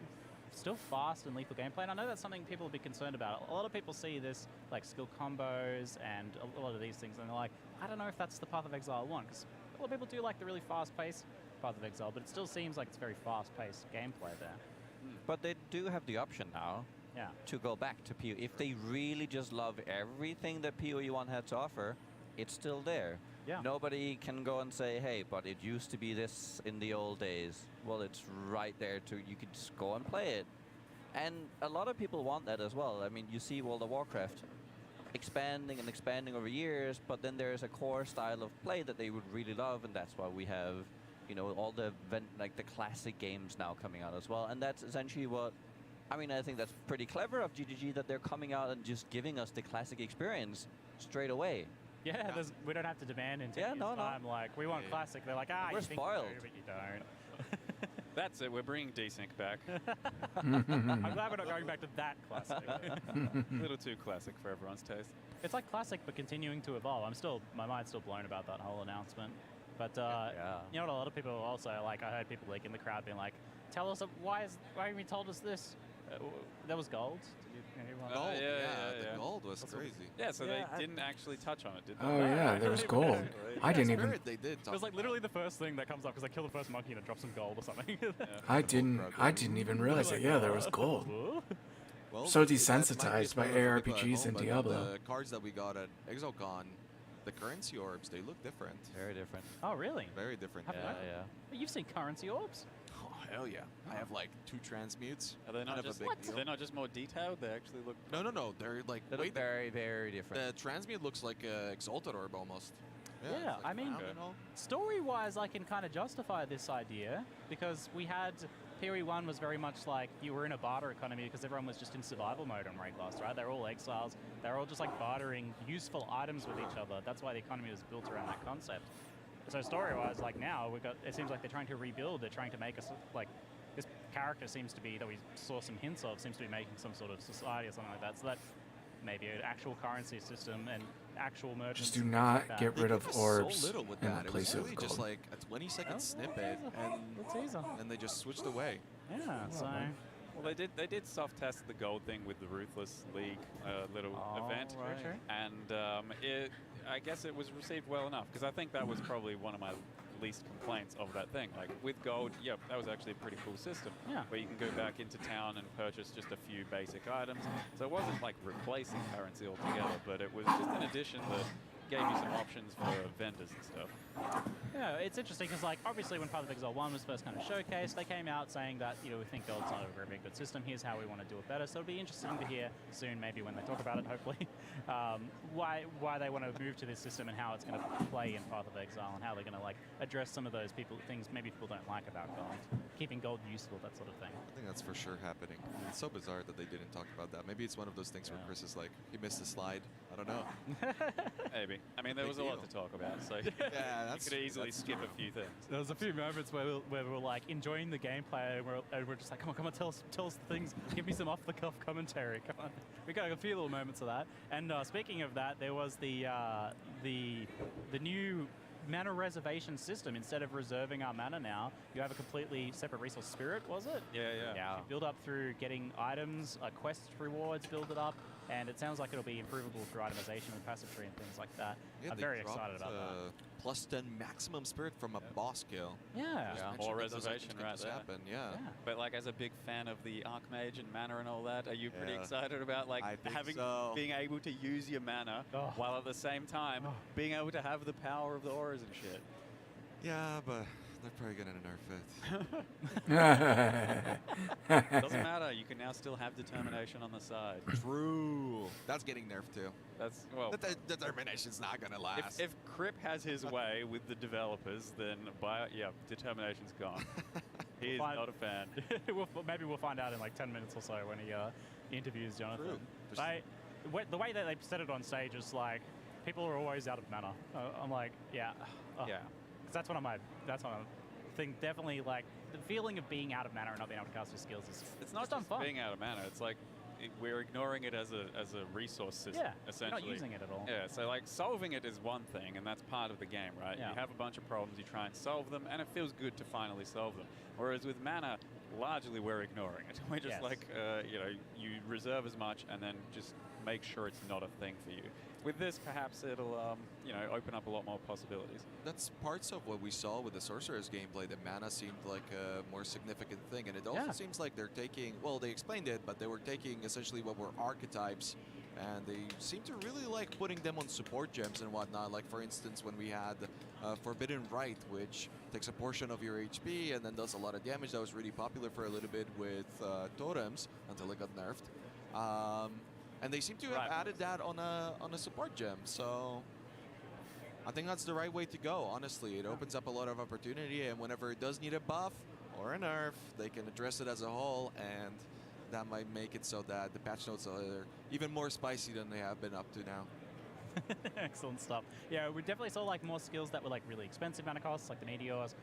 still fast and lethal gameplay. And I know that's something people will be concerned about. A lot of people see this like skill combos and a lot of these things, and they're like, I don't know if that's the Path of Exile 1, because a lot of people do like the really fast-paced Path of Exile, but it still seems like it's very fast-paced gameplay there. But they do have the option now to go back to PoE. If they really just love everything that PoE 1 had to offer, it's still there. Yeah. Nobody can go and say, hey, but it used to be this in the old days. Well, it's right there you can just go and play it. And a lot of people want that as well. I mean, you see World of Warcraft expanding and expanding over years, but then there's a core style of play that they would really love, and that's why we have, you know, all the like the classic games now coming out as well. And that's essentially what, I mean, I think that's pretty clever of GDG that they're coming out and just giving us the classic experience straight away. Yeah, we don't have to demand in 10 years' time, like, we want classic. They're like, we're you think spoiled. you do, but you don't. That's it. We're bringing desync back. I'm glad we're not going back to that classic. A little too classic for everyone's taste. It's like classic, but continuing to evolve. My mind's still blown about that whole announcement. But you know what? A lot of people also like. I heard people like in the crowd being like, "Tell us why haven't you told us this?" That was gold. Gold, the gold was crazy. Yeah, so they didn't actually touch on it, did they? Oh yeah, there was gold. I didn't even. They did. It was like literally the first thing that comes up because they kill the first monkey and it drops some gold or something. I didn't even realize that. Yeah, there was gold. Well, So that might be desensitized by spoiler for people at ARPGs home, and but Diablo. The cards that we got at Exilecon, the currency orbs, they look different. Very different. Oh really? Very different. But you've seen currency orbs? Oh hell yeah! I have like 2 transmutes. Are they not Kind of just a big deal. they're not just more detailed? They actually look. No. They're like They look very, very different. The transmute looks like a Exalted Orb almost. Yeah, it's like I mean, phenomenal. story-wise, I can kind of justify this idea because we had PoE 1 was very much like you were in a barter economy because everyone was just in survival mode on Rayclass, right? They're all exiles. They're all just like bartering useful items with each other. That's why the economy was built around that concept. So story-wise, like now, it seems like they're trying to rebuild. They're trying to make us like this character seems to be that we saw some hints of seems to be making some sort of society or something like that. So that maybe an actual currency system and actual merchants. Just do not get rid of orbs So little with in that. It place was of really gold. just like a 20-second snippet, and they just switched away. Yeah. So. Well, they did soft test the gold thing with the Ruthless League little event, right. And I guess it was received well enough because I think that was probably one of my least complaints of that thing. Like with gold, yep, that was actually a pretty cool system. Yeah. Where you can go back into town and purchase just a few basic items. So it wasn't like replacing currency altogether, but it was just an addition that gave you some options for vendors and stuff. Yeah, it's interesting because, like, obviously when Path of Exile 1 was first kind of showcased, they came out saying that, you know, we think gold's not a very good system. Here's how we want to do it better. So it'll be interesting to hear soon, maybe when they talk about it, hopefully, why they want to move to this system and how it's going to play in Path of Exile and how they're going to, like, address some of those things maybe people don't like about gold. Keeping gold useful, that sort of thing. I think that's for sure happening. It's so bizarre that they didn't talk about that. Maybe it's one of those things where Chris is like, he missed a slide. I don't know. Maybe. I mean, there was a lot to talk about, so yeah, you could easily skip a few things. There was a few moments where we were like enjoying the gameplay, and we're just like, come on, tell us the things. Give me some off-the-cuff commentary. Come on. We got a few little moments of that. And speaking of that, there was the new mana reservation system. Instead of reserving our mana now, you have a completely separate resource. Spirit, was it? Yeah. You build up through getting items, quest rewards, build it up, and it sounds like it'll be improvable through itemization with passive tree and things like that. Yeah, I'm very excited about that. Plus 10 maximum spirit from a boss kill. Yeah. Or reservation right there. Happen. Yeah. But like as a big fan of the Archmage and mana and all that, are you pretty excited about like being able to use your mana while at the same time being able to have the power of the auras and shit? Yeah, but they're probably gonna nerf it. Doesn't matter. You can now still have determination on the side. True. That's getting nerfed too. That's well. The determination's not gonna last. If Crip has his way with the developers, then determination's gone. He's not a fan. Maybe we'll find out in like 10 minutes or so when he interviews Jonathan. The way that they said it on stage is like, people are always out of mana. I'm like, yeah. That's one of my thing. Definitely, like the feeling of being out of mana and not being able to cast your skills is it's not just fun. Being out of mana. It's like we're ignoring it as a resource system. Yeah, essentially. you're not using it at all. Yeah, so like solving it is one thing, and that's part of the game, right? Yeah. You have a bunch of problems, you try and solve them, and it feels good to finally solve them. Whereas with mana, largely we're ignoring it. We're just like, you reserve as much, and then just make sure it's not a thing for you. with this, perhaps it'll, you know, open up a lot more possibilities. That's parts of what we saw with the Sorcerer's gameplay. The mana seemed like a more significant thing, and it also seems like they're taking, well, they explained it, but they were taking essentially what were archetypes, and they seem to really like putting them on support gems and whatnot. Like, for instance, when we had Forbidden Rite, which takes a portion of your HP and then does a lot of damage. That was really popular for a little bit with totems until it got nerfed. And they seem to have added that on a support gem. So I think that's the right way to go, honestly. It opens up a lot of opportunity, and whenever it does need a buff or a nerf, they can address it as a whole, and that might make it so that the patch notes are even more spicy than they have been up to now. Excellent stuff. Yeah, we definitely saw like more skills that were like really expensive mana costs, like the meteors,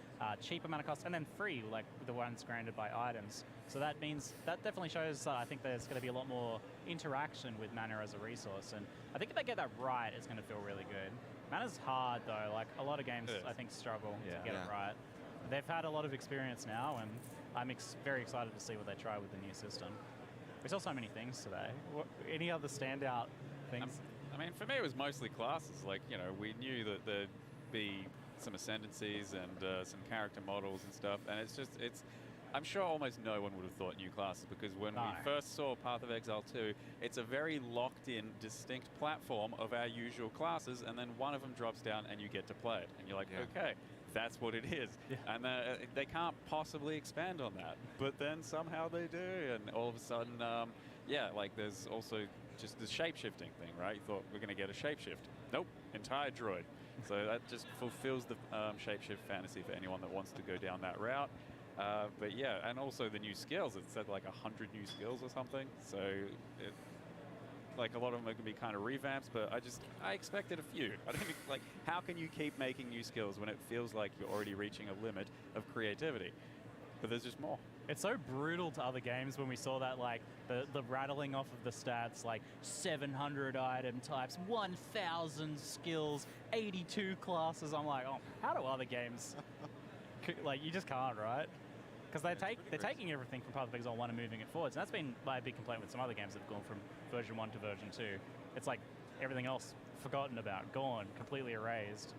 cheaper mana costs, and then free, like the ones granted by items. So that means that definitely shows. I think there's going to be a lot more interaction with mana as a resource, and I think if they get that right, it's going to feel really good. Mana's hard though. Like a lot of games, I think struggle to get it right. They've had a lot of experience now, and I'm very excited to see what they try with the new system. We saw so many things today. Any other standout things? I mean, for me, it was mostly classes. Like, you know, we knew that there'd be some ascendancies and some character models and stuff. And it's just, I'm sure almost no one would have thought new classes, because when we first saw Path of Exile 2, it's a very locked-in, distinct platform of our usual classes, and then one of them drops down and you get to play it. And you're like, okay, that's what it is. And they can't possibly expand on that. But then somehow they do, and all of a sudden, like there's also just the shape-shifting thing, right? You thought we're going to get a shapeshift. Nope, entire droid. So that just fulfills the shapeshift fantasy for anyone that wants to go down that route. But yeah, and also the new skills. It said like 100 new skills or something. So like a lot of them are going to be kind of revamps, but I expected a few. I don't think, like, how can you keep making new skills when it feels like you're already reaching a limit of creativity? But there's just more. It's so brutal to other games when we saw that, like, the rattling off of the stats, like 700 item types, 1,000 skills, 82 classes. I'm like, oh, how do other games, like, you just can't, right? Because they're taking everything from Path of Exile 1 and moving it forwards. And that's been my big complaint with some other games that have gone from version 1 to version 2. It's like everything else forgotten about, gone, completely erased.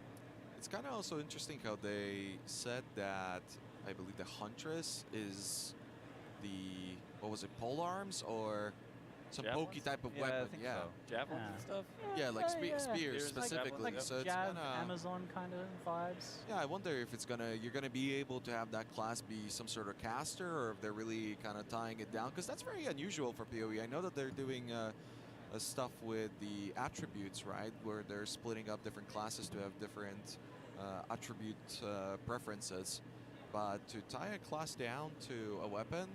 It's kind of also interesting how they said that, I believe the Huntress is the, what was it, polearms or some pokey type of weapon? I think so. Javelins and stuff? Yeah, like spears specifically. Like so it's Jav, kinda, Amazon kind of vibes. Yeah, I wonder if you're gonna be able to have that class be some sort of caster, or if they're really kind of tying it down, because that's very unusual for PoE. I know that they're doing stuff with the attributes, right, where they're splitting up different classes to have different attribute preferences. But to tie a class down to a weapon,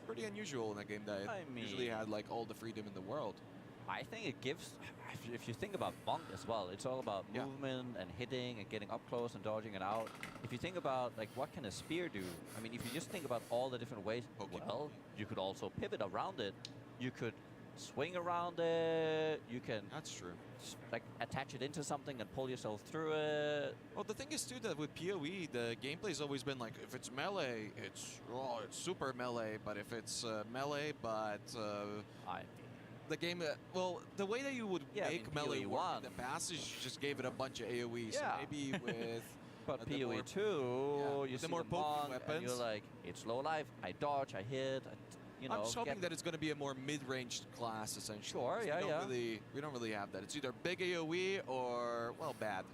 pretty unusual in a game that usually had like all the freedom in the world. I think it gives, if you think about Monk as well, it's all about movement and hitting and getting up close and dodging it out. If you think about, like, what can a spear do? I mean, if you just think about all the different ways, well, you could also pivot around it. You could swing around it. You can... That's true. Like, attach it into something and pull yourself through it. Well, the thing is, too, that with PoE, the gameplay's always been like, if it's melee, it's super melee. But if it's melee, but... the game, well, the way that you would make melee work in the past is you just gave it a bunch of AoE. So maybe with... But PoE 2, you see more poking weapons. And you're like, it's low life, I dodge, I hit, you know. I'm just hoping that it's going to be a more mid-range class, essentially. Sure, We don't really have that. It's either big AoE or, well, bad.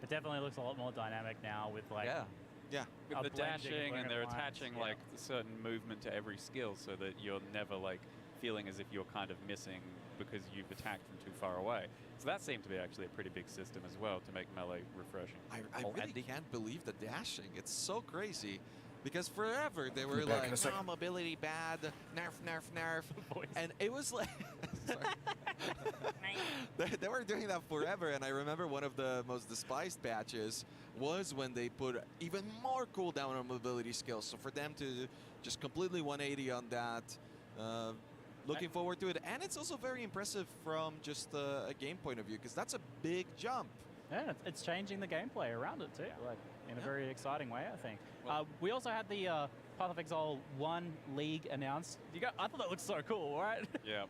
It definitely looks a lot more dynamic now with, like... With the dashing, and they're attaching like a certain movement to every skill, so that you're never like feeling as if you're kind of missing because you've attacked from too far away. So that seemed to be actually a pretty big system as well to make melee refreshing. I really can't believe the dashing. It's so crazy. Because forever they were like, oh, mobility bad, nerf, nerf, nerf. And it was like, they were doing that forever. And I remember one of the most despised patches was when they put even more cooldown on mobility skills. So for them to just completely 180 on that, looking forward to it. And it's also very impressive from just a game point of view, because that's a big jump. Yeah, it's changing the gameplay around it too, like in a very exciting way, I think. We also had the Path of Exile 1 League announced. I thought that looked so cool, right? Yeah.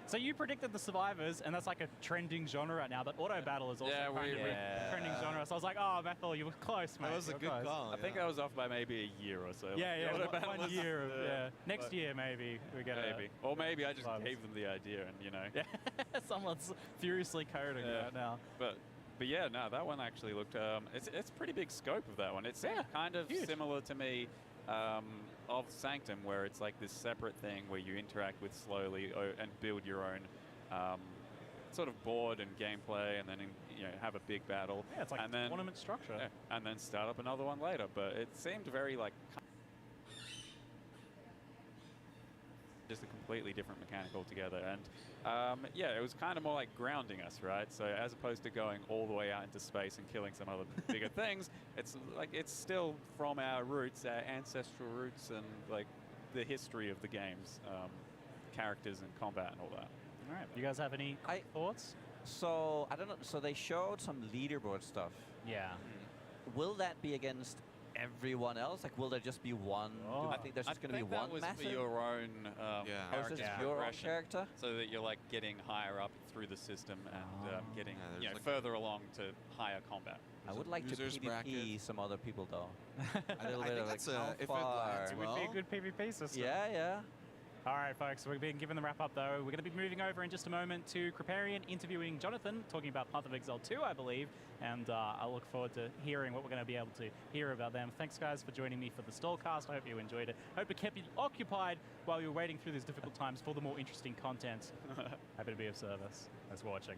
So you predicted the survivors, and that's like a trending genre right now, but auto battle is also kind of a trending genre. So I was like, oh, Bethel, you were close, mate. That was a good call. I think I was off by maybe a year or so. Yeah, Like, one year. Next year, maybe we get maybe. Or maybe I just gave them the idea, and you know. Yeah, someone's furiously coding right now. But yeah, no, that one actually looked. It's pretty big scope of that one. It's kind of huge. similar to me of Sanctum, where it's like this separate thing where you interact with slowly and build your own sort of board and gameplay, and then have a big battle. Yeah, it's like and then, tournament structure. Yeah, and then start up another one later. But it seemed very like just a completely different mechanic altogether. And yeah, it was kind of more like grounding us, right? So as opposed to going all the way out into space and killing some other bigger things, it's like it's still from our roots, our ancestral roots, and like the history of the game's characters and combat and all that. All right, you guys have any thoughts? So I don't know. So they showed some leaderboard stuff. Yeah. Will that be against everyone else? Like, will there just be one? I think there's just going to be one that was method. for your own Character your own character, so that you're like getting higher up through the system and getting like further along to higher combat. I would like to PvP bracket. some other people though. A little bit of like how far. It would be a good PvP system. Yeah. All right, folks, we've been given the wrap-up, though. We're going to be moving over in just a moment to Kriparian interviewing Jonathan, talking about Path of Exile 2, I believe, and I look forward to hearing what we're going to be able to hear about them. Thanks, guys, for joining me for the Stallcast. I hope you enjoyed it. Hope it kept you occupied while you were waiting through these difficult times for the more interesting content. Happy to be of service. Thanks for watching.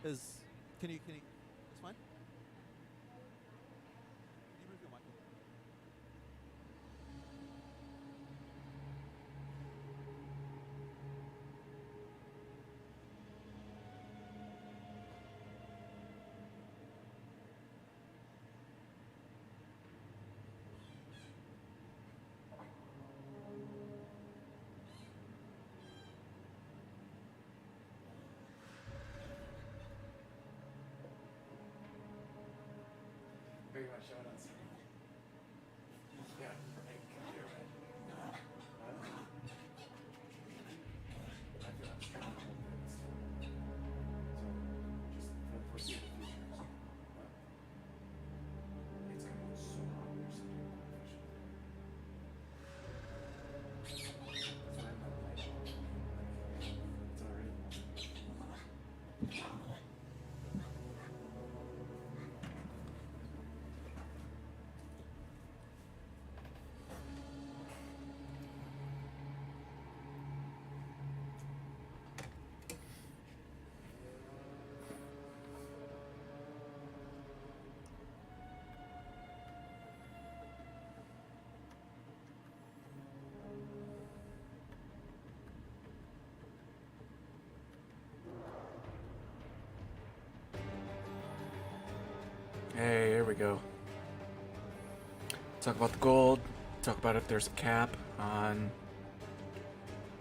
is... Can you... It's fine? Can you move your mic? Very much show it on screen. Yeah, I can hear it. I feel I'm struggling a little bit this time. So, just for the foreseeable future. It's going to go so long. There's something efficient. That's why I'm not playing. It's already long. Hey, here we go. Talk about the gold. Talk about if there's a cap on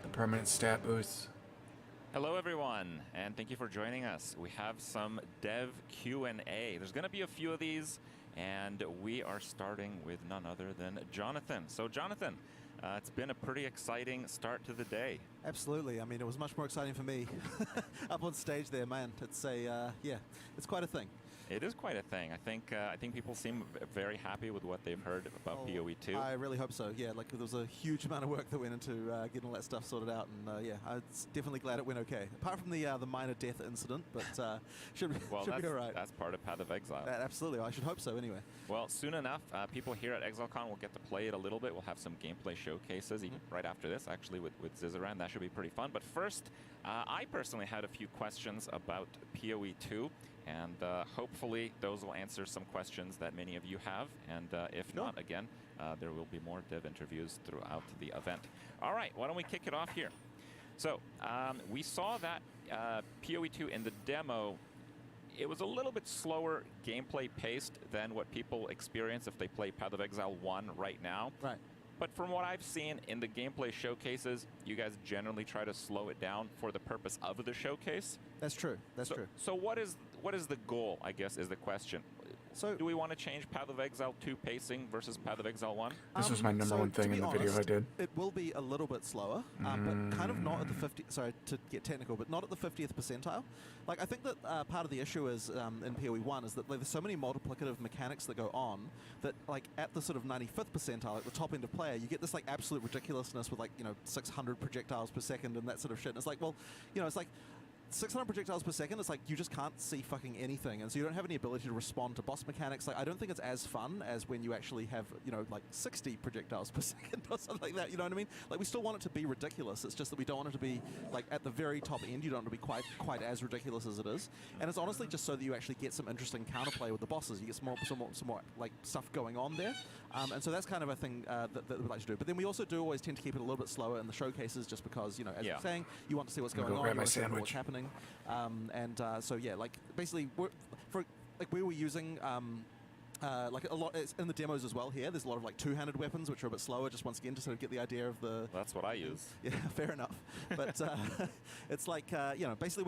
the permanent stat boosts. Hello everyone, and thank you for joining us. We have some dev Q&A. There's going to be a few of these, and we are starting with none other than Jonathan. So Jonathan, it's been a pretty exciting start to the day. Absolutely. I mean, it was much more exciting for me up on stage there, man. It's yeah, it's quite a thing. It is quite a thing. I think people seem very happy with what they've heard about PoE 2. I really hope so. Yeah, like there was a huge amount of work that went into getting all that stuff sorted out, and yeah, I'm definitely glad it went okay. Apart from the minor death incident, but should be all right. That's part of Path of Exile. Absolutely. I should hope so. Anyway. Well, soon enough, people here at Exilecon will get to play it a little bit. We'll have some gameplay showcases even right after this, actually, with Zizaran. That should be pretty fun. But first, I personally had a few questions about PoE 2. And hopefully those will answer some questions that many of you have. And if not, again, there will be more dev interviews throughout the event. All right, why don't we kick it off here? So we saw that PoE 2 in the demo, it was a little bit slower gameplay paced than what people experience if they play Path of Exile 1 right now. Right. But from what I've seen in the gameplay showcases, you guys generally try to slow it down for the purpose of the showcase. That's true. That's true. So what is the goal, I guess, is the question. So do we want to change Path of Exile 2 pacing versus Path of Exile 1? This was my number one thing in the video I did. It will be a little bit slower, but kind of not at the 50. Sorry to get technical, but not at the 50th percentile. Like I think that part of the issue is in PoE 1 is that there's so many multiplicative mechanics that go on that like at the sort of 95th percentile, at the top end of player, you get this like absolute ridiculousness with like 600 projectiles per second and that sort of shit. And it's like, well, it's like 600 projectiles per second, it's like you just can't see fucking anything, and so you don't have any ability to respond to boss mechanics. Like I don't think it's as fun as when you actually have like 60 projectiles per second or something like that. You know what I mean? Like we still want it to be ridiculous. It's just that we don't want it to be like at the very top end. You don't want it to be quite as ridiculous as it is. And it's honestly just so that you actually get some interesting counterplay with the bosses. You get some more like stuff going on there. And so that's kind of a thing that we like to do. But then we also do always tend to keep it a little bit slower in the showcases, just because as you're saying, you want to see what's going on, you want to see what's happening. So yeah, like basically, we were using like a lot in the demos as well. Here, there's a lot of like two-handed weapons, which are a bit slower. Just once again to sort of get the idea of the. That's what I use. Yeah, fair enough. But it's like basically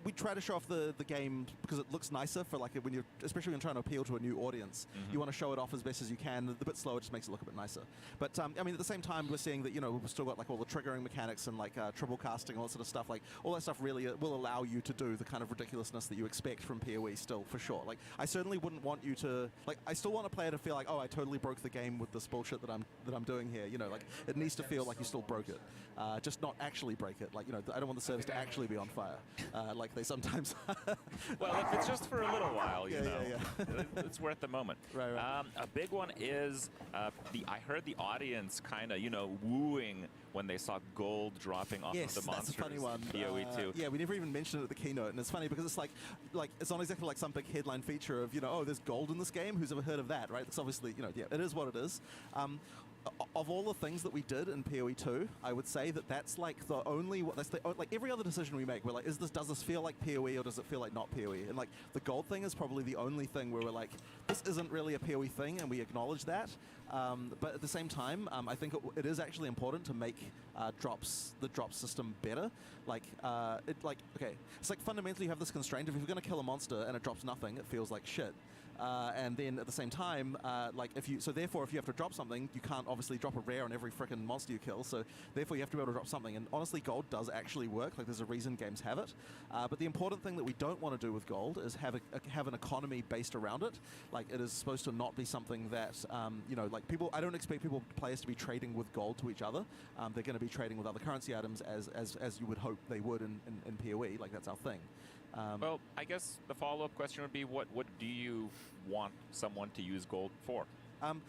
we try to show off the game because it looks nicer for like when you're, especially when you're trying to appeal to a new audience. You want to show it off as best as you can. The bit slower just makes it look a bit nicer. But I mean, at the same time, we're seeing that we've still got like all the triggering mechanics and like triple casting, all that sort of stuff. Like all that stuff really will allow you to do the kind of ridiculousness that you expect from PoE still, for sure. Like I certainly wouldn't want you to I still want a player to feel like, oh, I totally broke the game with this bullshit that I'm doing here. Like it needs to feel like you still broke it, just not actually break it. Like I don't want the service to actually be on fire. like they sometimes are. Well, if it's just for a little while, you know, yeah. it's worth the moment. Right. A big one is I heard the audience kind of, you know, wooing when they saw gold dropping off of the monsters. That's a funny one. in PoE 2. Yeah, we never even mentioned it at the keynote, and it's funny because it's like it's not exactly like some big headline feature of, you know, oh, there's gold in this game. Who's ever heard of that, right? It's obviously, you know, yeah, it is what it is. Of all the things that we did in PoE 2, I would say that that's like the only, like every other decision we make, we're like, does this feel like PoE or does it feel like not PoE? And like the gold thing is probably the only thing where we're like, this isn't really a PoE thing, and we acknowledge that. But at the same time, I think it is actually important to make the drop system better. Okay, it's like fundamentally you have this constraint. If you're going to kill a monster and it drops nothing, it feels like shit. And then at the same time, therefore, if you have to drop something, you can't obviously drop a rare on every frickin' monster you kill. So therefore, you have to be able to drop something. And honestly, gold does actually work. Like there's a reason games have it. But the important thing that we don't want to do with gold is have an economy based around it. Like it is supposed to not be something that you know, like people. I don't expect players to be trading with gold to each other. They're going to be trading with other currency items as you would hope they would in PoE. Like that's our thing. Well, I guess the follow-up question would be, what do you want someone to use gold for?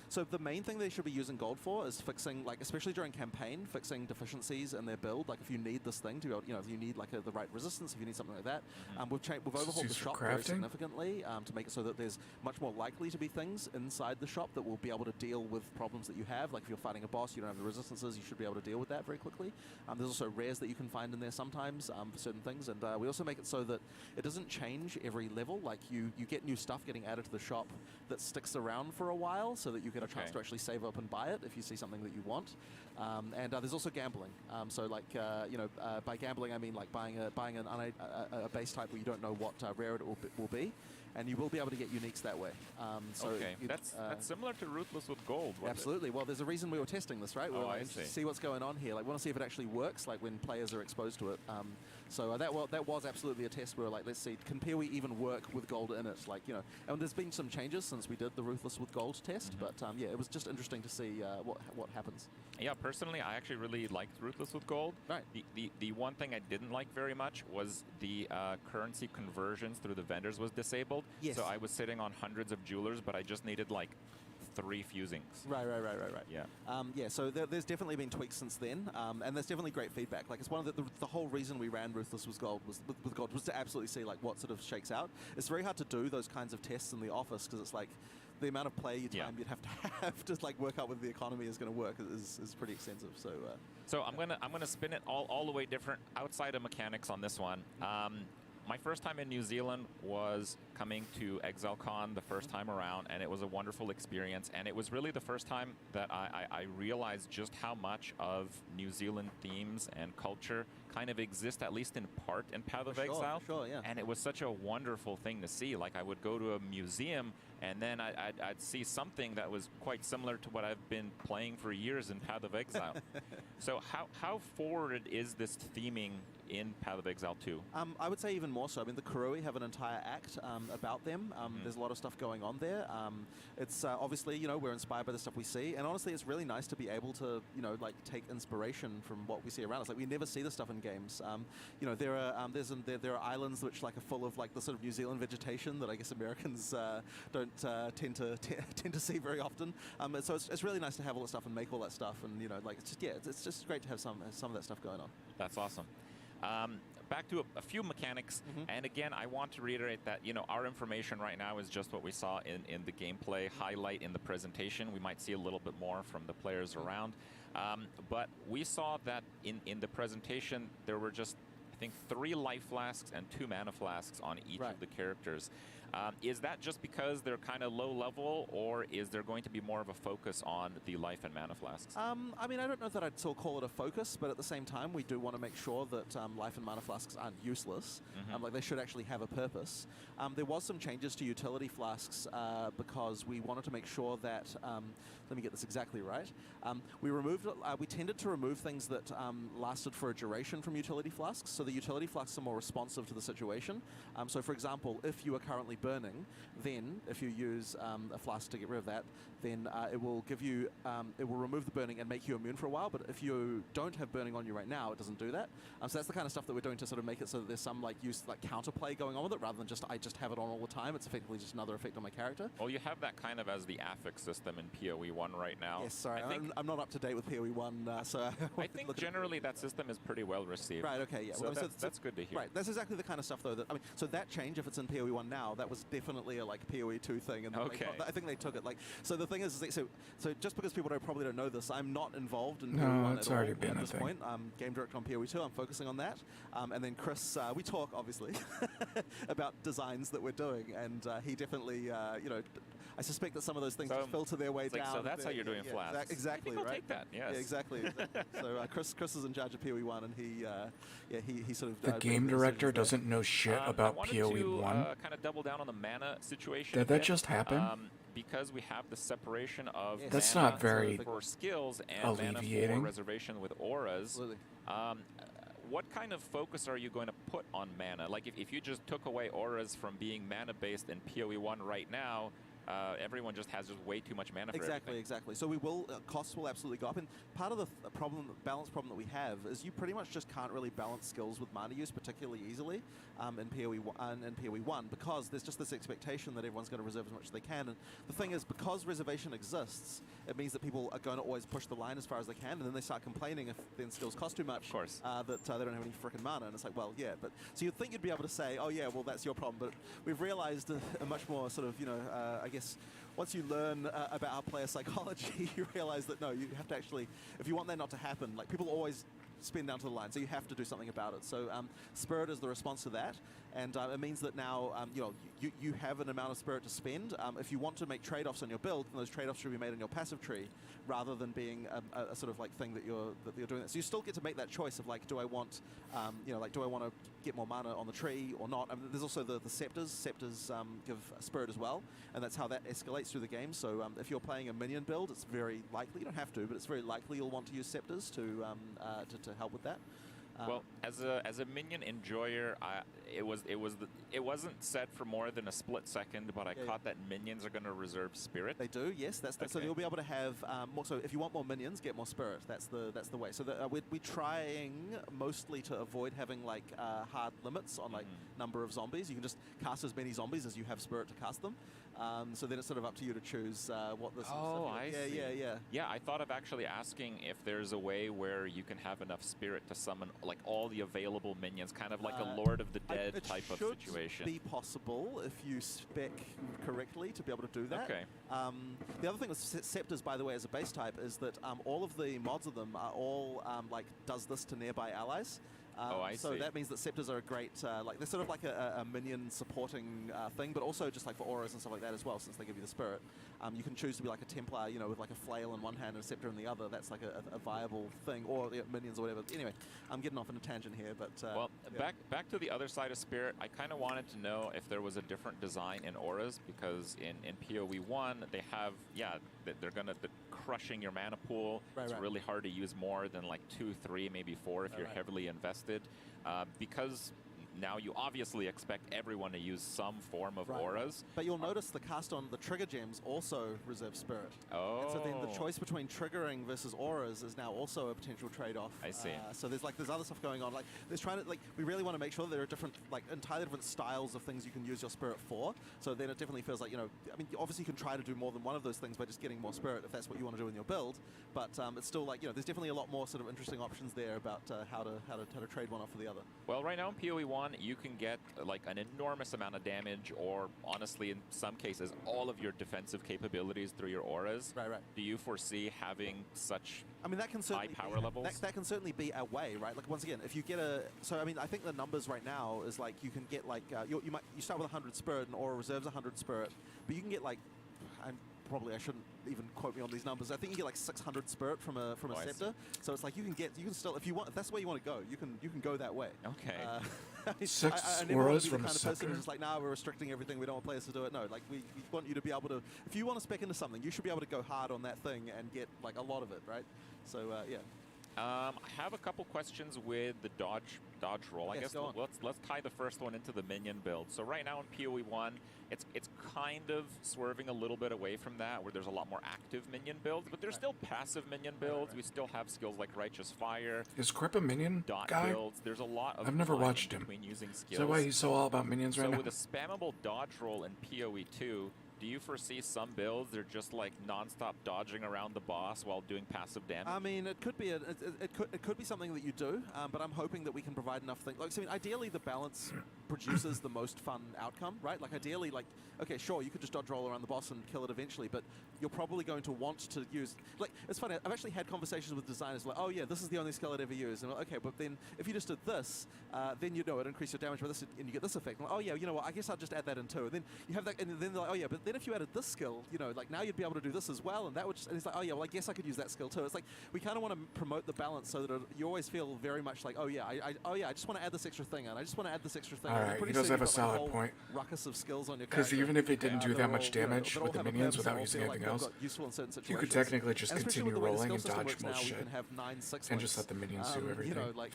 So the main thing they should be using gold for is fixing, like especially during campaign, fixing deficiencies in their build. Like if you need this thing to be able, you know, if you need like the right resistance, if you need something like that, we've overhauled the shop very significantly to make it so that there's much more likely to be things inside the shop that will be able to deal with problems that you have. Like if you're fighting a boss, you don't have the resistances, you should be able to deal with that very quickly. There's also rares that you can find in there sometimes for certain things, and we also make it so that it doesn't change every level. Like you get new stuff getting added to the shop that sticks around for a while, so that you get a chance to actually save up and buy it if you see something that you want. And there's also gambling. So like by gambling I mean like buying a base type where you don't know what rare it will be, and you will be able to get uniques that way. That's similar to Ruthless with gold. Absolutely. Well, there's a reason we were testing this, right? We were I see what's going on here. Like, we want to see if it actually works, like when players are exposed to it. So that was absolutely a test. We were like, let's see, can PoE even work with gold in it? Like, you know, and there's been some changes since we did the Ruthless with gold test, but yeah, it was just interesting to see what happens. Yeah, personally, I actually really liked Ruthless with gold. Right. The one thing I didn't like very much was the currency conversions through the vendors was disabled. Yes. So I was sitting on hundreds of jewelers, but I just needed like 3 fusings. Right. Yeah. So there's definitely been tweaks since then, and there's definitely great feedback. Like it's one of the whole reason we ran Ruthless with gold was to absolutely see like what sort of shakes out. It's very hard to do those kinds of tests in the office because it's like the amount of play time you'd have to like work out whether the economy is going to work is pretty extensive. So I'm gonna spin it all the way different outside of mechanics on this one. My first time in New Zealand was coming to Exilecon the first time around, and it was a wonderful experience. And it was really the first time that I realized just how much of New Zealand themes and culture kind of exist, at least in part, in Path of Exile. Sure, yeah. And it was such a wonderful thing to see. Like, I would go to a museum, and then I'd see something that was quite similar to what I've been playing for years in Path of Exile. So how forward is this theming in Path of Exile 2? I would say even more so. I mean, the Kuroi have an entire act about them. There's a lot of stuff going on there. It's obviously, you know, we're inspired by the stuff we see, and honestly, it's really nice to be able to, you know, like take inspiration from what we see around us. Like, we never see this stuff in games. You know, there are islands which like are full of like the sort of New Zealand vegetation that I guess Americans don't tend to see very often. So it's really nice to have all that stuff and make all that stuff, and you know, like it's just great to have some of that stuff going on. That's awesome. Back to a few mechanics, and again, I want to reiterate that, you know, our information right now is just what we saw in the gameplay highlight in the presentation. We might see a little bit more from the players around, but we saw that in the presentation there were just, I think, 3 life flasks and 2 mana flasks on each of the characters. Is that just because they're kind of low level, or is there going to be more of a focus on the life and mana flasks? I mean, I don't know that I'd still call it a focus, but at the same time, we do want to make sure that life and mana flasks aren't useless. Like, they should actually have a purpose. There was some changes to utility flasks because we wanted to make sure that, let me get this exactly right, we tended to remove things that lasted for a duration from utility flasks, so the utility flasks are more responsive to the situation. So for example, if you are currently burning, then if you use a flask to get rid of that, then it will give you, it will remove the burning and make you immune for a while. But if you don't have burning on you right now, it doesn't do that. So that's the kind of stuff that we're doing to sort of make it so that there's some like counterplay going on with it, rather than just I just have it on all the time. It's effectively just another effect on my character. Well, you have that kind of as the affix system in PoE 1 right now. Yes, sorry, I'm not up to date with PoE 1, so I think generally that system is pretty well received. Right. Okay. Yeah. So well, that's good to hear. Right. That's exactly the kind of stuff, though. That I mean, so that change, if it's in PoE 1 now, that was definitely a like PoE 2 thing, and okay. I think they took it like. So the thing is so just because people probably don't know this, I'm not involved in No, PoE 1 it's at all already been at a this thing. point. I'm game director on PoE 2. I'm focusing on that, and then Chris, we talk obviously about designs that we're doing, and he definitely, I suspect that some of those things just filter their way down. So that's how you're doing flasks. Exactly. I think I'll right. take that. Yes. Yeah, exactly. So Chris is in charge of PoE 1, and he sort of The game director doesn't know shit about PoE 1. Kind of double down on the mana situation. Did that just happen? Because we have the separation of That's mana not very for skills and mana alleviating. for reservation with auras. Absolutely. What kind of focus are you going to put on mana? Like if you just took away auras from being mana based in PoE 1 right now, everyone just has way too much mana for everything. Exactly. So we will, costs will absolutely go up. And part of the balance problem that we have is you pretty much just can't really balance skills with mana use particularly easily in PoE 1 because there's just this expectation that everyone's going to reserve as much as they can. And the thing is, because reservation exists, it means that people are going to always push the line as far as they can, and then they start complaining if then skills cost too much. Of course. That they don't have any frickin' mana. And it's like, well, yeah. But so you'd think you'd be able to say, oh yeah, well that's your problem. But we've realized a much more sort of, I guess, once you learn about our player psychology, you realize that no, you have to actually, if you want that not to happen, like people always spin down to the line, so you have to do something about it. So Spirit is the response to that, and it means that now you have an amount of Spirit to spend. If you want to make trade-offs on your build, then those trade-offs should be made on your passive tree, rather than being a sort of like thing that you're doing that. So you still get to make that choice of like, do I want, do I want to get more mana on the tree or not? I mean, there's also the scepters. Scepters give Spirit as well, and that's how that escalates through the game. So if you're playing a minion build, it's very likely, you don't have to, but it's very likely you'll want to use scepters to help with that. Well, as a minion enjoyer, it wasn't set for more than a split second, but I caught that minions are going to reserve spirit. They do, yes. That's so you'll be able to have more. So if you want more minions, get more spirit. That's the way. So we're trying mostly to avoid having like hard limits on like number of zombies. You can just cast as many zombies as you have spirit to cast them. So then it's sort of up to you to choose what this. I see. Yeah. Yeah, I thought of actually asking if there's a way where you can have enough spirit to summon like all the available minions, kind of like a Lord of the Dead type of situation. It should be possible if you spec correctly to be able to do that. Okay. The other thing with scepters, by the way, as a base type, is that all of the mods of them are all like does this to nearby allies. So that means that scepters are a great, they're sort of like a minion supporting thing, but also just like for auras and stuff like that as well, since they give you the spirit. You can choose to be like a Templar, with like a flail in one hand and a scepter in the other. That's like a viable thing, or minions or whatever. Anyway, I'm getting off on a tangent here, but back to the other side of spirit. I kind of wanted to know if there was a different design in auras, because in PoE 1 they have they're gonna crushing your mana pool. It's really hard to use more than like 2, 3, maybe 4 if you're heavily invested. Because now you obviously expect everyone to use some form of auras. But you'll notice the cast on the trigger gems also reserve spirit. Oh. And so then the choice between triggering versus auras is now also a potential trade-off. I see. So there's other stuff going on. Like we really want to make sure that there are different, entirely different styles of things you can use your spirit for. So then it definitely feels like, obviously you can try to do more than one of those things by just getting more spirit if that's what you want to do in your build. But it's still there's definitely a lot more sort of interesting options there about how to trade one off for the other. Well, right now in PoE 1, you can get like an enormous amount of damage, or honestly, in some cases, all of your defensive capabilities through your auras. Right. Do you foresee having such that can certainly high power levels? That can certainly be a way, right? Like once again, if you get I think the numbers right now is like you can get like you start with 100 spirit and aura reserves 100 spirit, but you can get like I shouldn't even quote me on these numbers. I think you get like 600 spirit from a scepter. So it's like you can still, if that's the way you want to go, you can go that way. Okay. Six I never want auras to be from the a kind of person scepter? who's just like, nah, we're restricting everything. We don't want players to do it. No, like we want you to be able to. If you want to spec into something, you should be able to go hard on that thing and get like a lot of it, right? So yeah. I have a couple questions with the dodge dodge roll. I Yes, guess go on. let's tie the first one into the minion build. So right now in PoE 1, it's kind of swerving a little bit away from that, where there's a lot more active minion builds, but there's still passive minion builds. We still have skills like Righteous Fire. Is Grip a minion dot guy? builds. There's a lot of I've never time watched him. between using skills. Is that why he's so all about minions right so now? with a spammable dodge roll in PoE 2, do you foresee some builds they're just like non-stop dodging around the boss while doing passive damage? I mean, it could be it could be something that you do, but I'm hoping that we can provide enough things. Like, so, I mean, ideally the balance produces the most fun outcome, right? Like, ideally, like, okay, sure, you could just dodge roll around the boss and kill it eventually, but you're probably going to want to use. Like, it's funny. I've actually had conversations with designers like, oh yeah, this is the only skill I'd ever use, and I'm like, okay, but then if you just did this, then you know it increase your damage by this, and you get this effect. I'm like, oh yeah, you know what? I guess I'll just add that in too. And then you have that, and then they're like, oh yeah, but then if you added this skill, you know, like now you'd be able to do this as well, and that would. And it's like, oh yeah, well I guess I could use that skill too. It's like we kind of want to promote the balance so that you always feel very much like, oh yeah, I just want to add this extra thing, and I just want to add this extra thing. All right, he does have a solid point. Ruckus of skills on your because even if it didn't do that much damage with the minions without using anything else, you could technically just continue rolling and dodge most shit, and just let the minions do everything. You know, like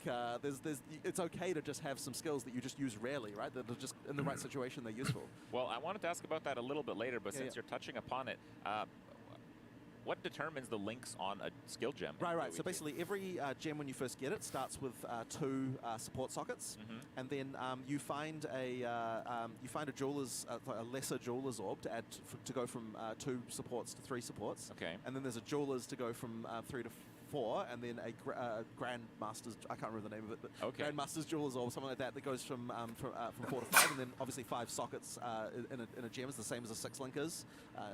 it's okay to just have some skills that you just use rarely, right? That are just in the right situation they're useful. Well, I wanted to ask about that a little bit later, but since you're touching upon it, what determines the links on a skill gem? Right. So basically, every gem when you first get it starts with 2 support sockets, and then you find a jeweler's a lesser jeweler's orb to add to go from 2 supports to 3 supports. Okay. And then there's a jeweler's to go from 3 to 4, and then a Grandmaster's, I can't remember the name of it, but Grandmaster's Jewelers or something like that goes from 4 to 5, and then obviously 5 sockets in a gem is the same as a 6 link is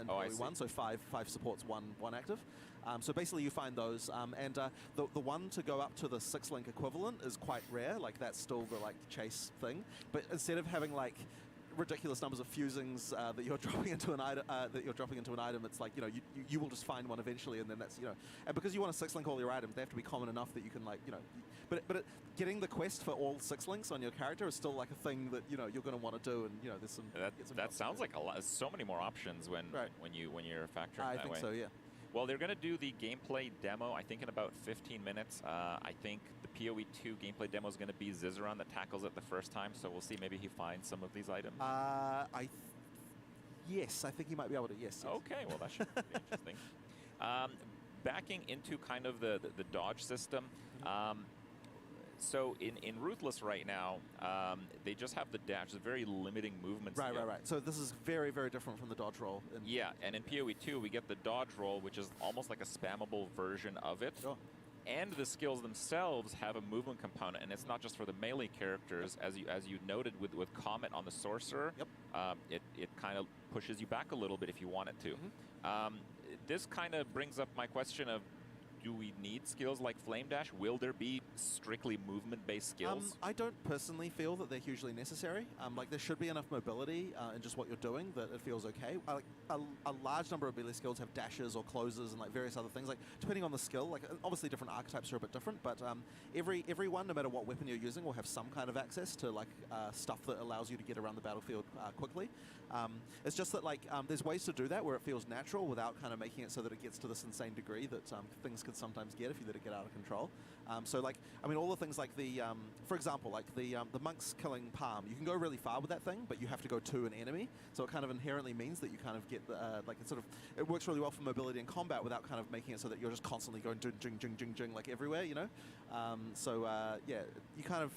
in PoE1, so 5 supports, 1 active. So basically you find those, and the one to go up to the 6 link equivalent is quite rare, like that's still the chase thing, but instead of having like ridiculous numbers of fusings that you're dropping into an item, it's like, you know, you will just find one eventually, and then that's, you know, and because you want to 6-link all your items, they have to be common enough that you can, like, you know, but getting the quest for all 6 links on your character is still like a thing that, you know, you're going to want to do, and, you know, there's some that sounds like a lot. There's so many more options when you're factoring that way. I think so, yeah. Well, they're going to do the gameplay demo, I think, in about 15 minutes. I think the PoE 2 gameplay demo is going to be Zizaran that tackles it the first time, so we'll see. Maybe he finds some of these items. Yes, I think he might be able to, yes. Okay, well, that should be interesting. Backing into kind of the dodge system, so in Ruthless right now, they just have the dash. It's a very limiting movement skill. Right. So this is very, very different from the dodge roll. Yeah, and in PoE 2, we get the dodge roll, which is almost like a spammable version of it. Sure. And the skills themselves have a movement component, and it's not just for the melee characters. As you noted with Comet on the Sorcerer, it kind of pushes you back a little bit if you want it to. This kind of brings up my question of, do we need skills like Flame Dash? Will there be strictly movement-based skills? I don't personally feel that they're hugely necessary. Like, there should be enough mobility in just what you're doing that it feels okay. A large number of melee skills have dashes or closes and like various other things. Like, depending on the skill, like obviously different archetypes are a bit different, but everyone, no matter what weapon you're using, will have some kind of access to like stuff that allows you to get around the battlefield quickly. It's just that like there's ways to do that where it feels natural without kind of making it so that it gets to this insane degree that things could sometimes get if you let it get out of control. So like, I mean, all the things like the, for example, like the monk's killing palm, you can go really far with that thing, but you have to go to an enemy. So it kind of inherently means that you kind of get the, like it works really well for mobility and combat without kind of making it so that you're just constantly going jing like everywhere, you know? Yeah, you kind of,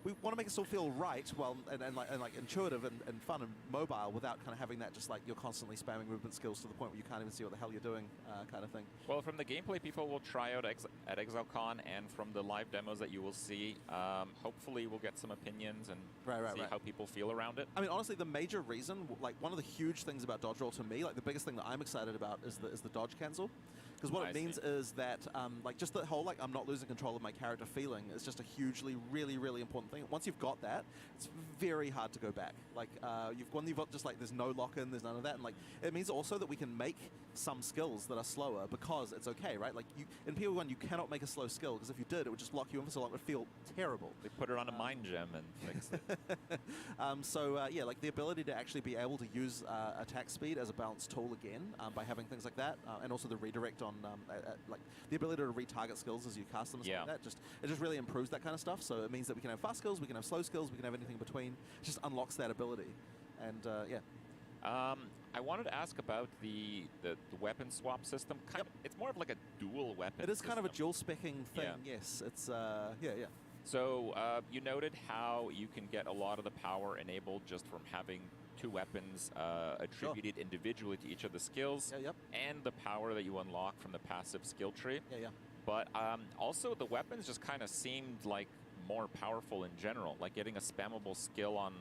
we want to make it still feel right, well, and like intuitive and fun and mobile without kind of having that just like you're constantly spamming movement skills to the point where you can't even see what the hell you're doing, kind of thing. Well, from the gameplay people will try out at Exilecon, and from the live demos that you will see, hopefully we'll get some opinions and see how people feel around it. I mean, honestly, the major reason, like one of the huge things about dodge roll to me, like the biggest thing that I'm excited about is the dodge cancel. Because what it means is that, like, just the whole, like, I'm not losing control of my character feeling is just a hugely, really, really important thing. Once you've got that, it's very hard to go back. Like, you've got just, like, there's no lock-in, there's none of that. And, like, it means also that we can make some skills that are slower because it's okay, right? Like, in PoE1, you cannot make a slow skill, because if you did, it would just lock you in for so long, it would feel terrible. They put it on a mind gem and fix it. Yeah, like, the ability to actually be able to use attack speed as a balanced tool again by having things like that, and also the redirect on on like the ability to retarget skills as you cast them and stuff like that. It just really improves that kind of stuff. So it means that we can have fast skills, we can have slow skills, we can have anything in between. It just unlocks that ability, and yeah. I wanted to ask about the weapon swap system. It's more of like a dual weapon. It is kind of a system. dual specking thing. Yes, it's yeah. So you noted how you can get a lot of the power enabled just from having two weapons attributed individually to each of the skills, and the power that you unlock from the passive skill tree. But also the weapons just kind of seemed like more powerful in general, like getting a spammable skill on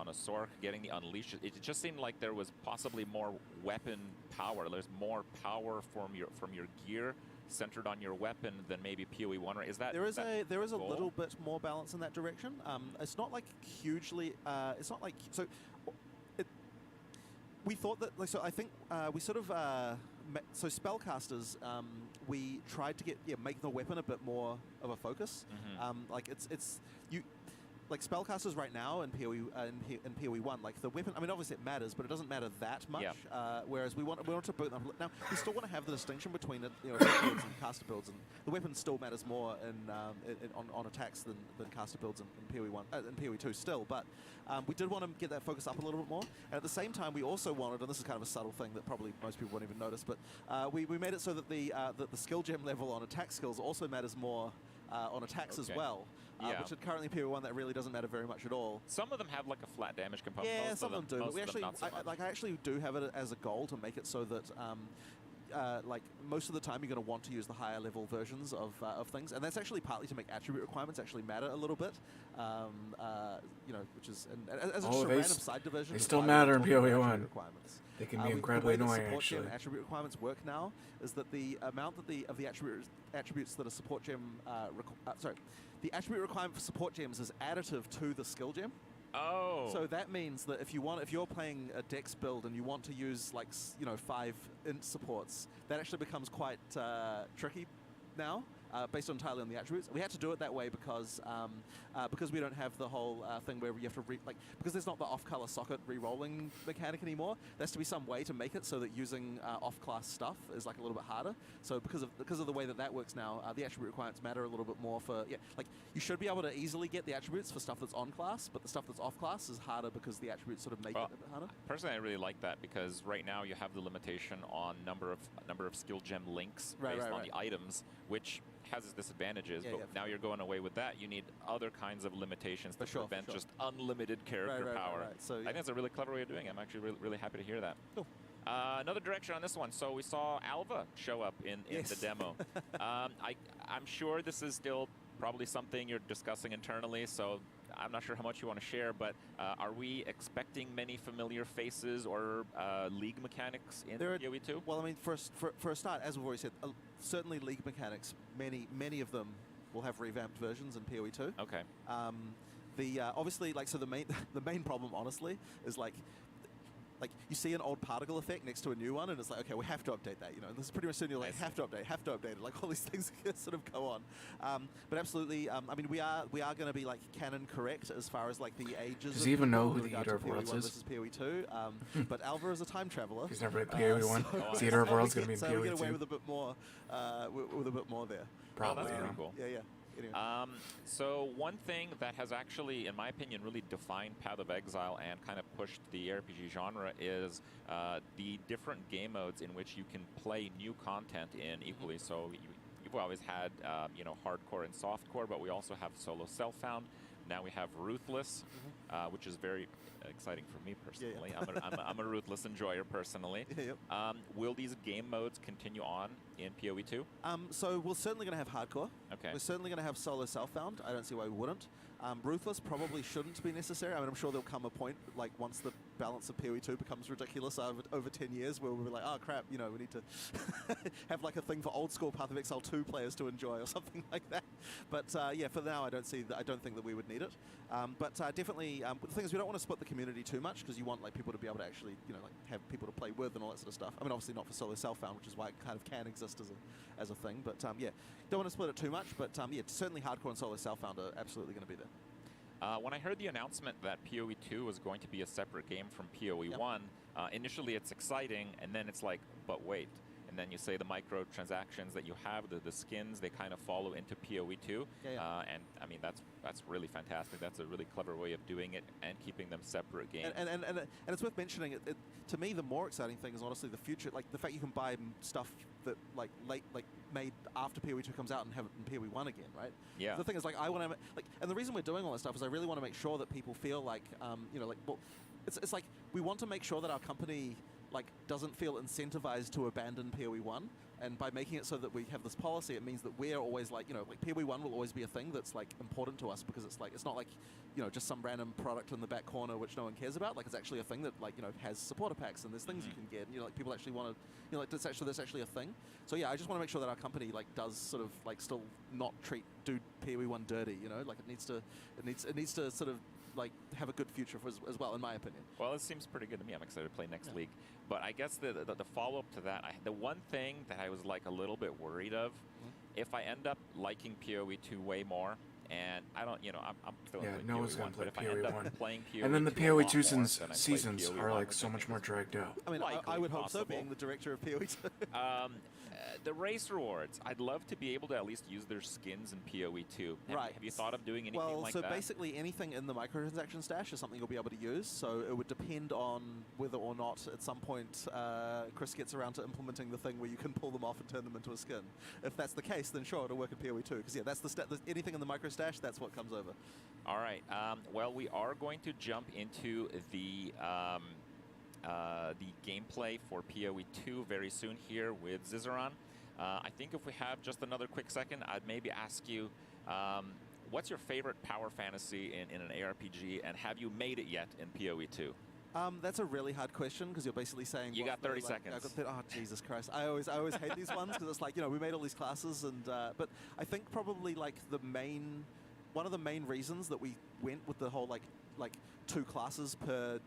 a Sork, getting the Unleash. It just seemed like there was possibly more weapon power. There's more power from your gear centered on your weapon than maybe PoE 1. Is that there is a little bit more balance in that direction. It's not like hugely. It's not like so. We thought that like so. I think we sort of so spellcasters. We tried to make the weapon a bit more of a focus. Like it's you. Like spellcasters right now in PoE in PoE 1, like the weapon. I mean, obviously it matters, but it doesn't matter that much. Whereas we want to boot them. Now we still want to have the distinction between attack builds and caster builds, and the weapon still matters more on attacks than caster builds in PoE 1 in PoE 2 still. But we did want to get that focus up a little bit more. And at the same time, we also wanted, and this is kind of a subtle thing that probably most people won't even notice, but we made it so that the skill gem level on attack skills also matters more on attacks as well. Which in currently PoE 1 that really doesn't matter very much at all. Some of them have like a flat damage component. Yeah, most some of them do. But we actually, not so much. I actually do have it as a goal to make it so that, like most of the time, you're going to want to use the higher level versions of things, and that's actually partly to make attribute requirements actually matter a little bit. Which is as a random side division. They still matter in PoE 1. They can be incredibly annoying. The way actually, gem attribute requirements work now is that the amount that of the attributes that a support gem the attribute requirement for support gems is additive to the skill gem. Oh. So that means that if you're playing a Dex build and you want to use 5 int supports, that actually becomes quite tricky now. Based entirely on the attributes. We had to do it that way because we don't have the whole thing where you have to because there's not the off-color socket re-rolling mechanic anymore. There has to be some way to make it so that using off-class stuff is like a little bit harder. So because of the way that works now, the attribute requirements matter a little bit more for you should be able to easily get the attributes for stuff that's on class, but the stuff that's off class is harder because the attributes sort of make it a bit harder. Personally, I really like that because right now you have the limitation on number of skill gem links based on the items, which has its disadvantages, but now you're going away with that. You need other kinds of limitations to prevent just unlimited character power. So, I think that's a really clever way of doing it. I'm actually really happy to hear that. Cool. Another direction on this one. So we saw Alva show up in the demo. I'm sure this is still probably something you're discussing internally, so I'm not sure how much you want to share, but are we expecting many familiar faces or league mechanics in PoE 2? Well, I mean, for a start, as we've already said, certainly league mechanics, many of them will have revamped versions in PoE 2. Okay. Obviously, so the main problem, honestly, is like you see an old particle effect next to a new one, and it's like, okay, we have to update that. This is pretty much soon you're like, have to update it. Like all these things sort of go on. But absolutely, I mean, we are going to be like canon correct as far as like the ages. Does he even know who the Eater of Worlds is? This is PoE 2, but Alva is a time traveler. He's never played PoE 1. The Eater of Worlds going to be in PoE 2. So we get away with a bit more there. Probably. That's pretty cool. Yeah. Anyway. So one thing that has actually, in my opinion, really defined Path of Exile and kind of pushed the RPG genre is the different game modes in which you can play new content in equally. So you've always had, hardcore and softcore, but we also have solo self-found. Now we have Ruthless, which is very exciting for me personally. I'm a Ruthless enjoyer personally. Will these game modes continue on in PoE 2? So we're certainly going to have hardcore. Okay. We're certainly going to have solo self-found. I don't see why we wouldn't. Ruthless probably shouldn't be necessary. I mean, I'm sure there'll come a point, like once the balance of PoE 2 becomes ridiculous over 10 years, where we'll be like, oh crap, we need to have like a thing for old school Path of Exile 2 players to enjoy or something like that. But for now, I don't think that we would need it. But definitely, the thing is, we don't want to split the community too much because you want like people to be able to actually, have people to play with and all that sort of stuff. I mean, obviously not for solo self-found, which is why it kind of can exist as a thing. But don't want to split it too much. But certainly hardcore and solo self-found are absolutely going to be there. When I heard the announcement that PoE 2 was going to be a separate game from PoE 1, initially it's exciting, and then it's like, but wait. And and then you say the microtransactions that you have, the skins, they kind of follow into PoE2. And I mean, that's really fantastic. That's a really clever way of doing it and keeping them separate games. And it's worth mentioning, to me, the more exciting thing is honestly the future, like the fact you can buy stuff that made after PoE2 comes out and have it in PoE1 again, right? Yeah. The thing is, like, I want to, like, and the reason we're doing all this stuff is I really want to make sure that people feel like, you know, like, well, it's like we want to make sure that our company, like, doesn't feel incentivized to abandon PoE1, and by making it so that we have this policy, it means that we're always like, you know, like PoE1 will always be a thing that's like important to us, because it's like, it's not like, you know, just some random product in the back corner which no one cares about. Like, it's actually a thing that, like, you know, has supporter packs and there's things you can get, and, you know, like people actually want to, you know, like that's actually a thing. So yeah, I just want to make sure that our company like does sort of like still not do PoE1 dirty, you know, like it needs to sort of like have a good future for as well, in my opinion. Well, it seems pretty good to me. I'm excited to play next league. But I guess the follow-up to that, the one thing that I was like a little bit worried of, if I end up liking PoE2 way more, and I don't, you know, I'm still Yeah, playing Noah's PoE1, gonna play but if I end up PoE1. playing PoE2 And then the a lot PoE2 more than I play seasons are PoE1, like which so I much think more is dragged out. I mean, I likely would hope so, possible. being the director of PoE2. The race rewards, I'd love to be able to at least use their skins in PoE2. Right. Have you thought of doing anything Well, like so that? basically anything in the microtransaction stash is something you'll be able to use. So it would depend on whether or not at some point Chris gets around to implementing the thing where you can pull them off and turn them into a skin. If that's the case, then sure, it'll work in PoE2. Because yeah, that's anything in the micro stash, that's what comes over. All right. Well, we are going to jump into the gameplay for PoE2 very soon here with Zizaran. I think if we have just another quick second, I'd maybe ask you, what's your favorite power fantasy in an ARPG, and have you made it yet in PoE2? That's a really hard question, because you're basically saying you got 30 seconds. Oh, Jesus Christ! I always hate these ones, because it's like, you know, we made all these classes, and but I think probably like one of the main reasons that we went with the whole like 2 classes per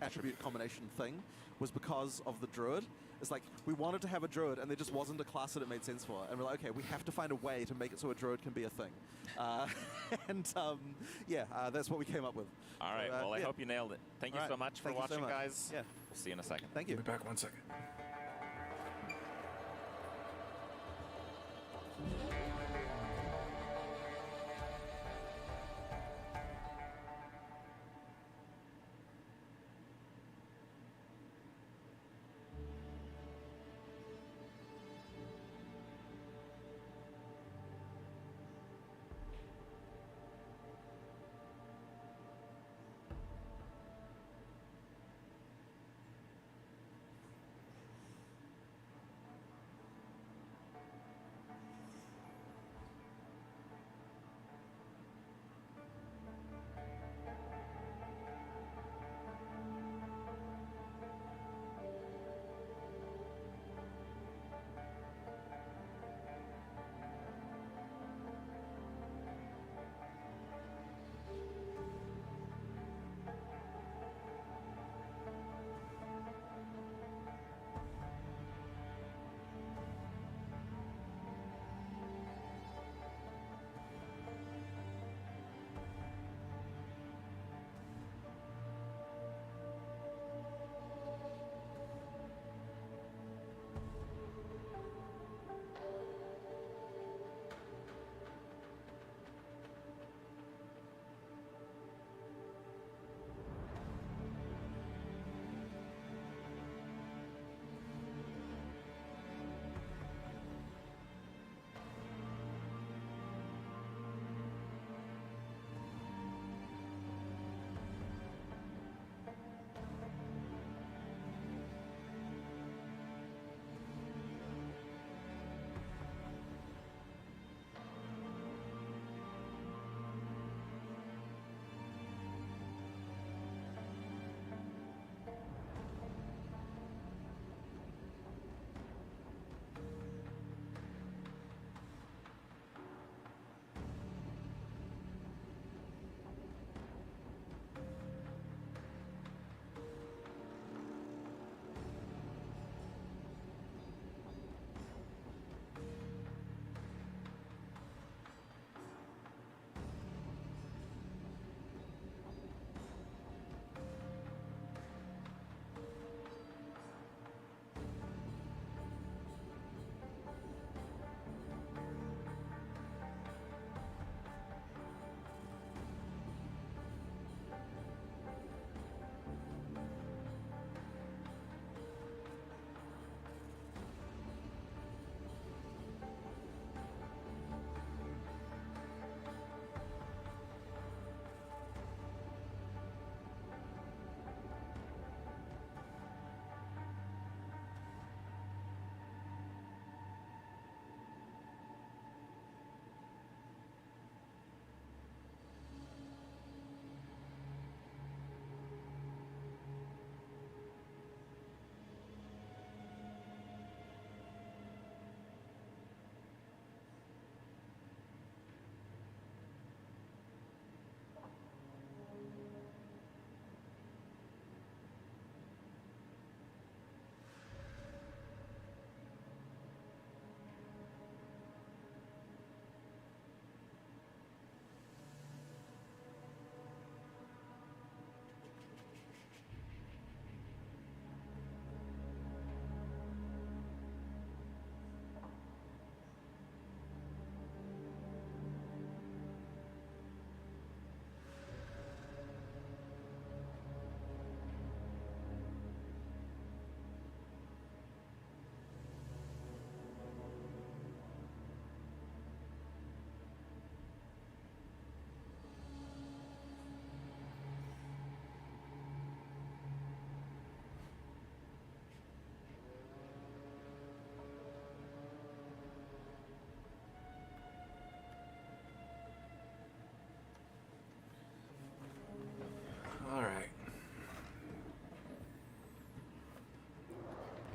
attribute combination thing was because of the druid. It's like we wanted to have a druid, and there just wasn't a class that it made sense for, and we're like, okay, we have to find a way to make it so a druid can be a thing, that's what we came up with. All right. Well, I hope you nailed it. Thank you so much for watching, guys. Yeah. We'll see you in a second. Thank you. Be back 1 second.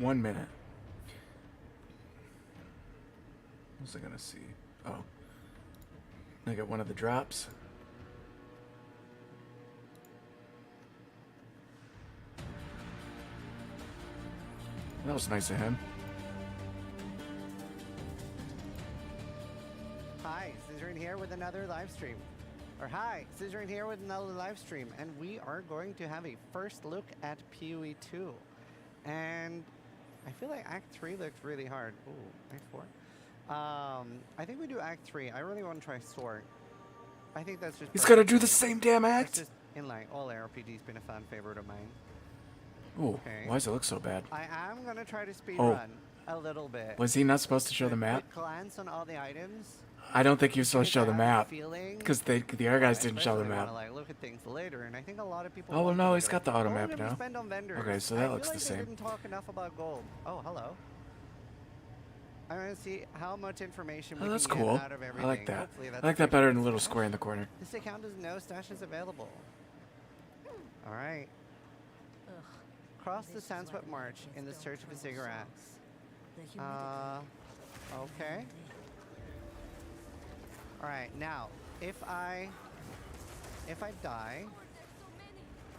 1 minute. What's I gonna see? Oh. I got one of the drops. That was nice of him. Hi, Scissoring here with another live stream. Or hi, Scissoring here with another live stream. And we are going to have a first look at PoE 2. And I feel like Act 3 looked really hard. Ooh, Act 4. I think we do Act 3. I really want to try Sword. I think that's just... He's got to do the same damn act? That's just, in like all ARPGs, been a fan favorite of mine. Ooh, why does it look so bad? I am going to try to speed Oh. run a little bit. Was he not supposed to show the map? Quick glance on all the items. I don't think he was supposed to show the I have map. a feeling- Because the other guys didn't show the especially map. wanna, like, look at things later, and I think a lot of people Oh, well, want to no, look he's at got it. the auto How map did we now. spend on vendors? Okay, so I that feel looks like the they same. didn't talk enough about gold. Oh, hello. I want to see how much information we Oh, that's can cool. get out of everything. I like that. Hopefully I that's like that free better for than the little stash. square in the corner. This account has no stashes available. All right. Cross the Sandswept March in the search of a cigarette. Okay. All right. Now, if I die,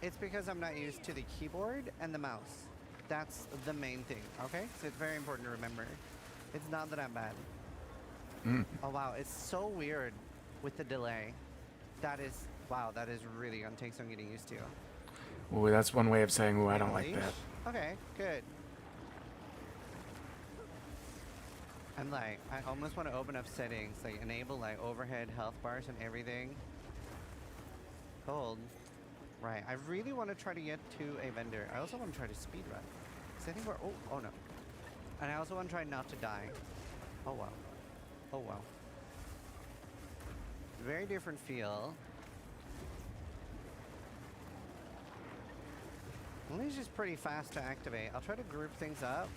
it's because I'm not used to the keyboard and the mouse. That's the main thing. Okay. So it's very important to remember. It's not that I'm bad. Mm. Oh wow, it's so weird with the delay. That is wow. That is really gonna take some getting used to. Ooh, that's one way of saying, ooh, I don't like Unleash? that. Okay, good. I'm like, I almost want to open up settings, like enable like overhead health bars and everything. Hold. Right, I really want to try to get to a vendor. I also want to try to speed run. Cause I think we're, oh no. And I also want to try not to die. Oh wow. Oh wow. Very different feel. Unleash is pretty fast to activate. I'll try to group things up.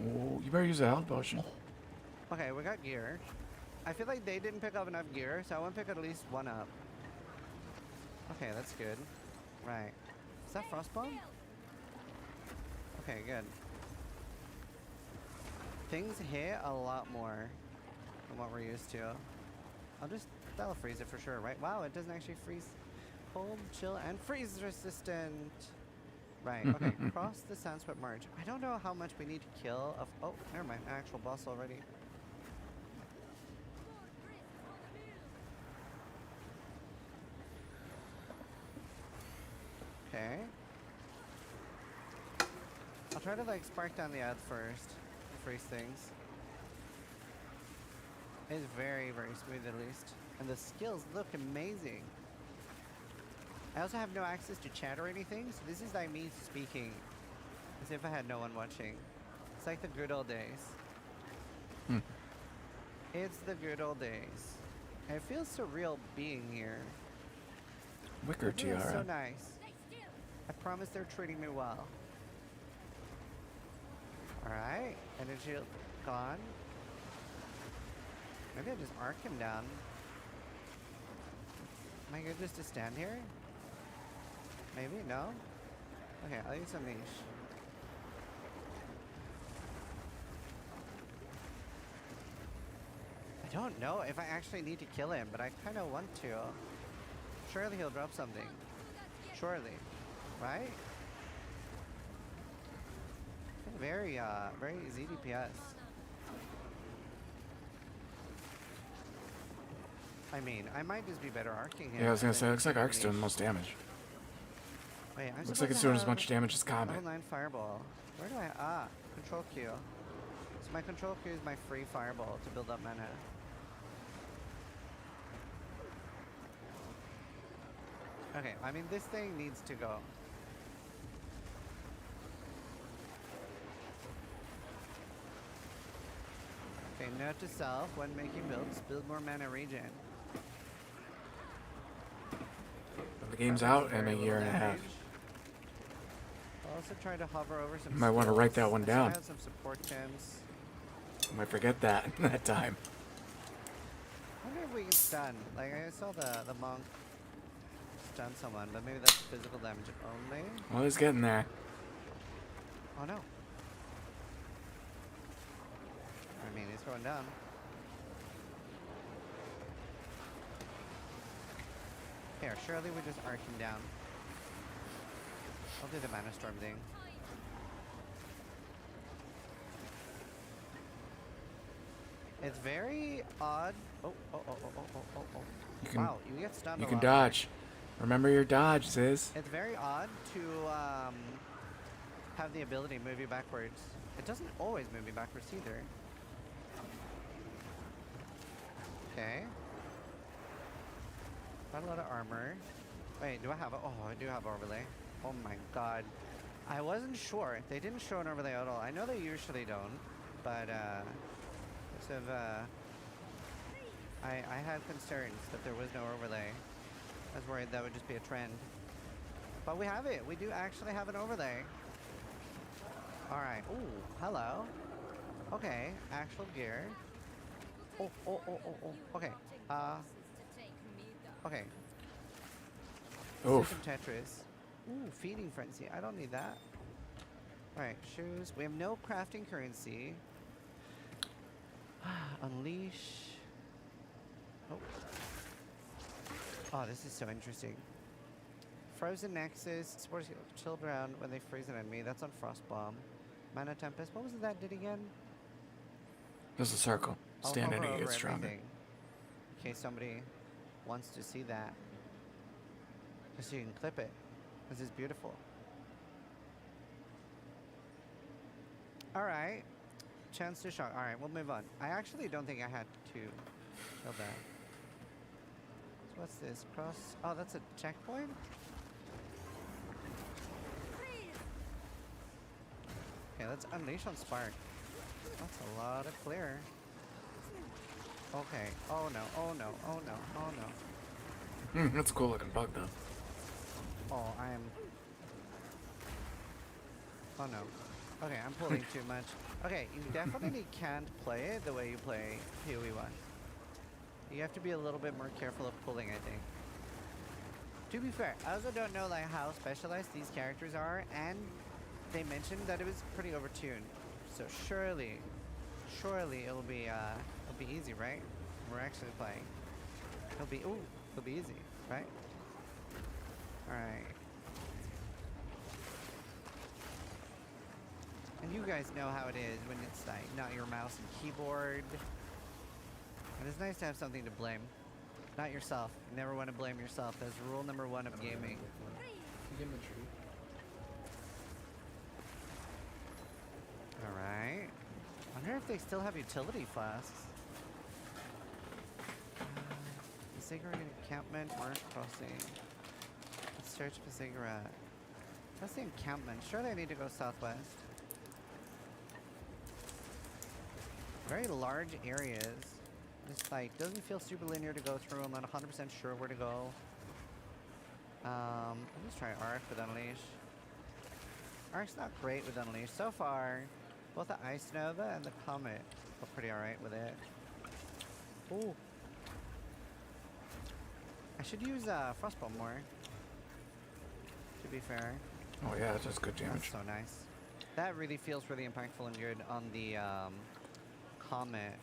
Ooh, you better use a health potion. Okay, we got gear. I feel like they didn't pick up enough gear, so I want to pick at least one up. Okay, that's good. Right. Is that Frostbomb? Okay, good. Things hit a lot more than what we're used to. That'll freeze it for sure, right? Wow, it doesn't actually freeze. Cold, chill, and freeze resistant. Right, okay, cross the Sandswept March. I don't know how much we need to kill. Oh, never mind, actual boss already. Okay. I'll try to like spark down the ad first. Freeze things. It's very, very smooth at least. And the skills look amazing. I also have no access to chat or anything, so this is like me speaking as if I had no one watching. It's like the good old days. Hmm. It's the good old days. And it feels surreal being here. Wicker It feels so tiara. nice. I promise they're treating me well. Alright, energy shield gone. Maybe I just arc him down. Am I good just to stand here? Maybe? No? Okay, I'll use Unleash. I don't know if I actually need to kill him, but I kind of want to. Surely he'll drop something. Surely. Right? Very easy DPS. I mean, I might just be better arcing him. Yeah, I was gonna than say, it looks like Arc's Unleash. doing the most damage. Wait, I'm Looks supposed like it's to doing as have much damage as Combat. Level 9 Fireball. Where do I... Control Q. So my Control Q is my free Fireball to build up mana. Okay, I mean, this thing needs to go. Okay, note to self, when making builds, build more mana regen. The game's out in a year and a half. I'll also try to hover over some Might want to write skills. that one I still down. have some support gems. Might forget that that time. I wonder if we can stun. Like, I saw the monk stun someone, but maybe that's physical damage only. Well, he's getting there. Oh no. I mean, he's going down. Here, surely we just arc him down. I'll do the Mana Storm thing. It's very odd. Oh. Wow, you get stunned You a can lot. dodge. Remember your dodge, sis. It's very odd to have the ability to move you backwards. It doesn't always move you backwards either. Okay. Got a lot of armor. Wait, do I have it? Oh, I do have overlay. Oh my god. I wasn't sure. They didn't show an overlay at all. I know they usually don't, but sort of, I had concerns that there was no overlay. I was worried that would just be a trend. But we have it. We do actually have an overlay. Alright. Ooh, hello. Okay, actual gear. Oh. Okay. Okay. Oof. System Tetris. Ooh, feeding frenzy. I don't need that. Alright, shoes. We have no crafting currency. Unleash. Oh. Oh, this is so interesting. Frozen Nexus. Supports chill ground when they freeze an enemy. That's on Frostbomb. Mana Tempest. What was it that did again? Just a circle. Stand in it, you get stronger. In case somebody wants to see that. Just so you can clip it. This is beautiful. Alright. Chance to shock. Alright, we'll move on. I actually don't think I had to kill that. So what's this? Cross. Oh, that's a checkpoint? Okay, let's unleash on Spark. That's a lot of clear. Okay. Oh no, oh no, oh no, oh no. That's a cool looking bug though. Oh, I am... Oh no. Okay, I'm pulling too much. Okay, you definitely can't play it the way you play PoE 1. You have to be a little bit more careful of pulling, I think. To be fair, I also don't know like how specialized these characters are, and they mentioned that it was pretty overtuned. So surely it'll be easy, right? We're actually playing. It'll be easy, right? Alright. And you guys know how it is when it's like not your mouse and keyboard. And it's nice to have something to blame. Not yourself. You never want to blame yourself. That's rule number 1 of gaming. Give him a treat. Alright. I wonder if they still have utility flasks. Cigarette encampment, Marsh Crossing. Let's search for cigarette. That's the encampment. Surely I need to go southwest. Very large areas. Just like doesn't feel super linear to go through. I'm not 100% sure where to go. Let's try Arc with Unleash. Arc's not great with Unleash so far. Both the Ice Nova and the Comet are pretty alright with it. Ooh. I should use Frostbomb more. To be fair. Oh yeah, that does good damage. That's so nice. That really feels really impactful and good on the Comet.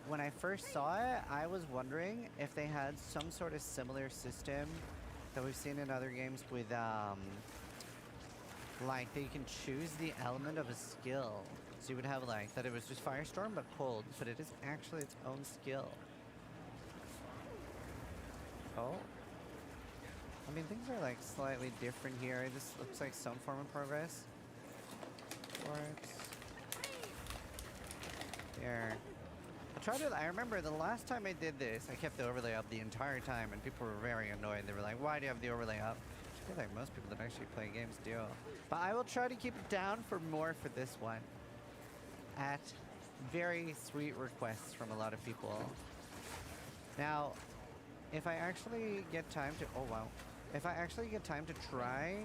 When I first saw it, I was wondering if they had some sort of similar system that we've seen in other games with like that you can choose the element of a skill. So you would have like that it was just Firestorm but cold, but it is actually its own skill. Oh. I mean, things are like slightly different here. This looks like some form of progress. Works. Here. I remember the last time I did this, I kept the overlay up the entire time and people were very annoyed. They were like, why do you have the overlay up? I feel like most people that actually play games do. But I will try to keep it down for more for this one. At very sweet requests from a lot of people. Now, if I actually get time to, oh wow. If I actually get time to try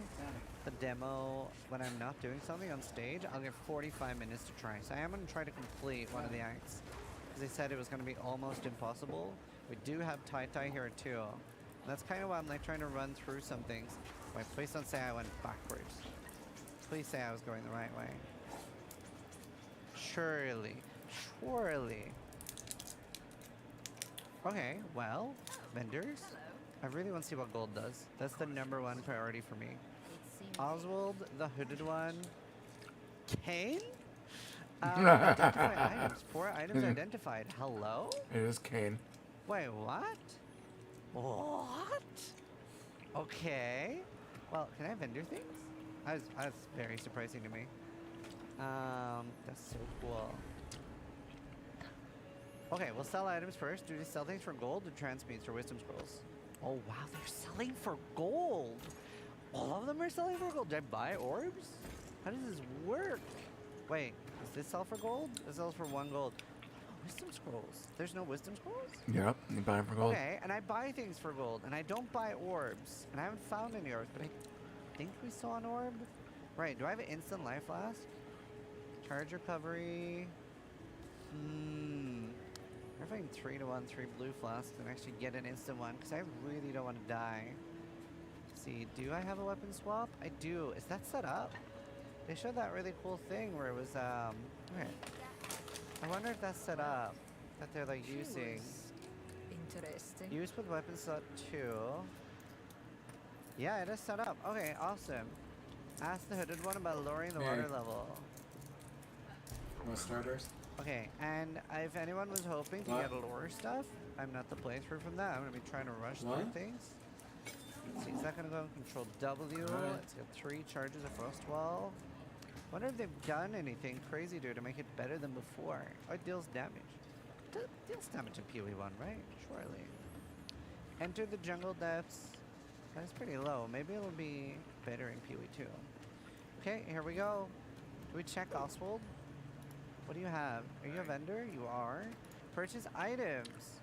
the demo when I'm not doing something on stage, I'll get 45 minutes to try. So I am going to try to complete one of the acts. Because they said it was going to be almost impossible. We do have Tai here too. And that's kind of why I'm like trying to run through some things. Wait, please don't say I went backwards. Please say I was going the right way. Surely. Surely. Okay, well, vendors. I really want to see what gold does. That's the #1 priority for me. Oswald, the hooded one. Kane? Identify items. 4 items identified. Hello? It is Kane. Wait, what? What? Okay. Well, can I vendor things? That's very surprising to me. That's so cool. Okay, we'll sell items first. Do they sell things for gold or transmutes or wisdom scrolls? Oh wow, they're selling for gold. All of them are selling for gold. Did I buy orbs? How does this work? Wait, does this sell for gold? This sells for 1 gold. Wisdom scrolls. There's no wisdom scrolls? Yep, you buy them for gold. Okay, and I buy things for gold, and I don't buy orbs. And I haven't found any orbs, but I think we saw an orb. Right, do I have an instant life flask? Charge recovery. If I can 3-to-1, 3 blue flasks and actually get an instant one, because I really don't want to die. Let's see, do I have a weapon swap? I do. Is that set up? They showed that really cool thing where it was, okay. I wonder if that's set up, that they're like using. Interesting. Use with weapon slot 2. Yeah, it is set up. Okay, awesome. Ask the hooded one about lowering the water level. No starters? Okay, and if anyone was hoping to get lore stuff, I'm not the playthrough from that. I'm going to be trying to rush through things. Let's see, is that going to go in control W? It's got 3 charges of Frostwall. Wonder if they've done anything crazy to it to make it better than before. Oh, it deals damage. Deals damage in PoE 1, right? Surely. Enter the jungle depths. That's pretty low. Maybe it'll be better in PoE 2. Okay, here we go. Do we check Oswald? What do you have? Are you a vendor? You are. Purchase items.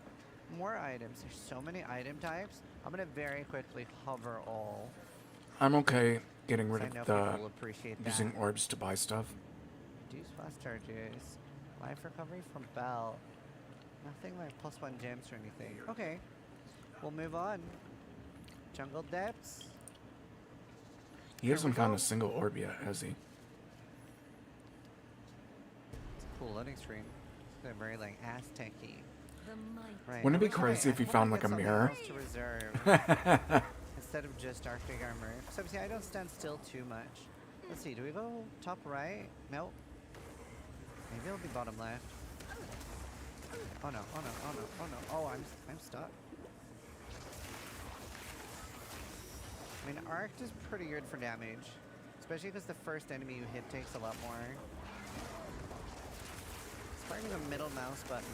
More items. There's so many item types. I'm going to very quickly hover all. I'm okay getting rid I of know the people will appreciate using that. orbs to buy stuff. Reduce fast charges. Life recovery from Bell. Nothing like +1 gems or anything. Okay. We'll move on. Jungle depths. He hasn't found a single orb yet, has he? It's a cool loading screen. They're very like Aztec-y. Right. Wouldn't it be crazy if you found like a mirror? To reserve instead of just Arctic armor. So see, I don't stand still too much. Let's see. Do we go top right? Nope. Maybe it'll be bottom left. Oh no! Oh no! Oh no! Oh no! Oh, I'm stuck. I mean, Arc is pretty good for damage, especially because the first enemy you hit takes a lot more. Starting the middle mouse button.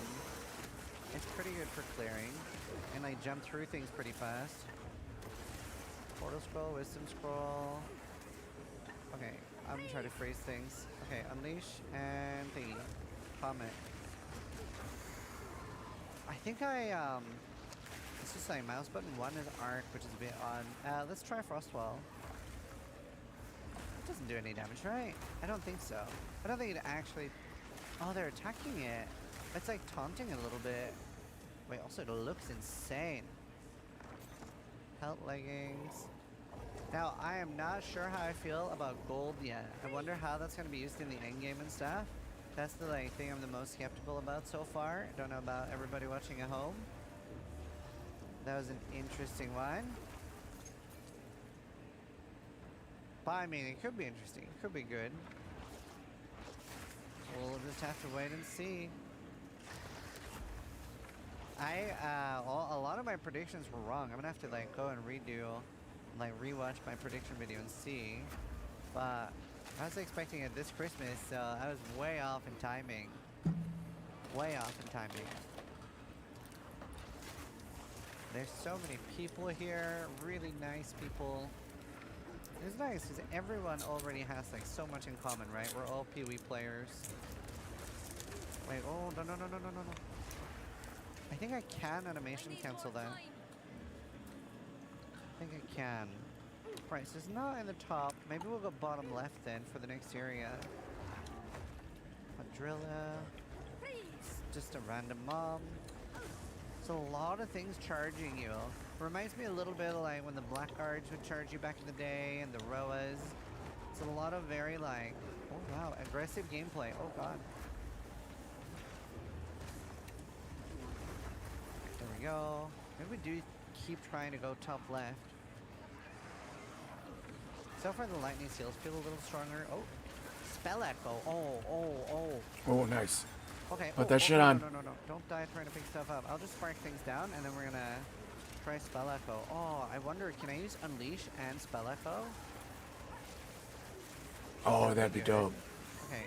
It's pretty good for clearing, and I jump through things pretty fast. Portal scroll, wisdom scroll. Okay, I'm trying to phrase things. Okay, unleash and thingy. Comet. I think it's just like mouse button 1 is Arc, which is a bit odd. Let's try Frostwall. It doesn't do any damage, right? I don't think so. I don't think it actually... Oh, they're attacking it. It's like taunting it a little bit. Wait, also it looks insane. Health leggings. Now, I am not sure how I feel about gold yet. I wonder how that's going to be used in the end game and stuff. That's the like thing I'm the most skeptical about so far. I don't know about everybody watching at home. That was an interesting one. But I mean, it could be interesting. It could be good. We'll just have to wait and see. A lot of my predictions were wrong. I'm gonna have to like go and redo, like rewatch my prediction video and see. But I was expecting it this Christmas, so I was way off in timing. Way off in timing. There's so many people here, really nice people. It's nice because everyone already has like so much in common, right? We're all PoE players. Wait, oh, no. I think I can animation cancel that. I think I can. Right, so it's not in the top. Maybe we'll go bottom left then for the next area. Quadrilla. It's just a random mob. It's a lot of things charging you. Reminds me a little bit of like when the Blackguards would charge you back in the day and the Roas. It's a lot of very like, oh wow, aggressive gameplay. Oh god. go. Maybe we do keep trying to go top left. So far the lightning seals feel a little stronger. Oh, spell echo. Oh, nice. Okay. Put that shit on. No. Don't die trying to pick stuff up. I'll just spark things down and then we're gonna try spell echo. Oh, I wonder, can I use unleash and spell echo? Oh, that'd be dope. Okay.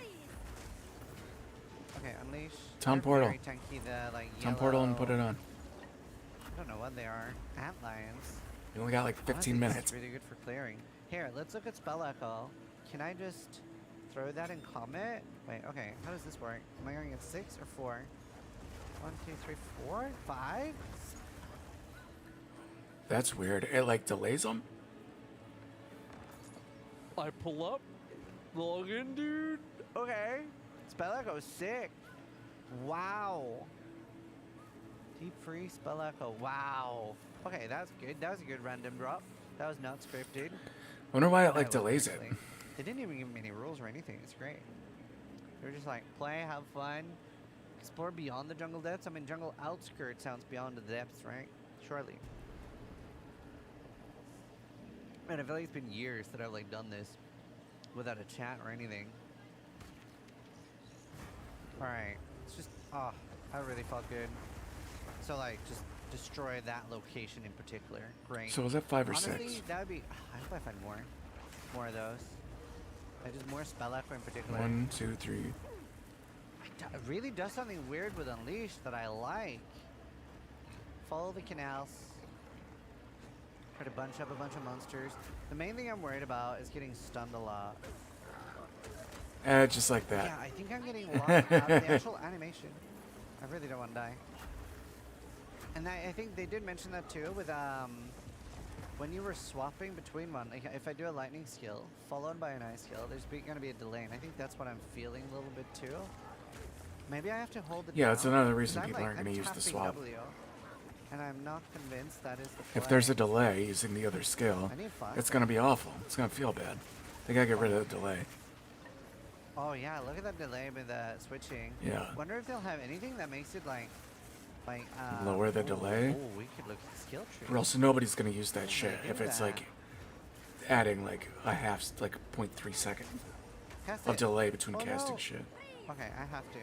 Okay, unleash. Town They're portal. very tanky, the like Town portal and put it on. I don't know what they are. Antlions. You only got like 15 Honestly, minutes. This is really good for clearing. Here, let's look at spell echo. Can I just throw that in Comet? Wait, okay. How does this work? Am I going at 6 or 4? 1, 2, 3, 4, 5? That's weird. It like delays them? I pull up, log in, dude. Okay. Spell echo, sick. Wow. Deep freeze, spell echo. Wow. Okay, that's good. That was a good random drop. That was not scripted. I wonder why it like delays it. They didn't even give me any rules or anything. It's great. They were just like, play, have fun, explore beyond the jungle depths. I mean, jungle outskirts sounds beyond the depths, right? Surely. Man, I feel like it's been years that I've like done this without a chat or anything. All right, it's just, oh, that really felt good. So like, just destroy that location in particular. Great. So was that 5 or Honestly, 6? that would be, I hope I find more of those. Like just more spell echo in particular. 1, 2, 3. It really does something weird with Unleash that I like. Follow the canals. Try to bunch up a bunch of monsters. The main thing I'm worried about is getting stunned a lot. Just like that. Yeah, I think I'm getting locked out of the actual animation. I really don't want to die. And I think they did mention that too with when you were swapping between one. Like if I do a lightning skill followed by an ice skill, there's going to be a delay, and I think that's what I'm feeling a little bit too. Maybe I have to hold it down. Yeah, that's another reason 'cause people aren't going to use the tapping swap. W, and I'm not convinced that is the play. If there's a delay using the other skill, I need fire. it's going to be awful. It's going to feel bad. They got to get rid of the delay. Oh yeah, look at that delay with the switching. Yeah. Wonder if they'll have anything that makes it like Lower the delay. Oh, we could look at skill tree. Or else nobody's going to use that shit do if it's that? like adding like a half, like 0.3 second Cast of it. delay between Oh, casting no. shit. Okay, I have to.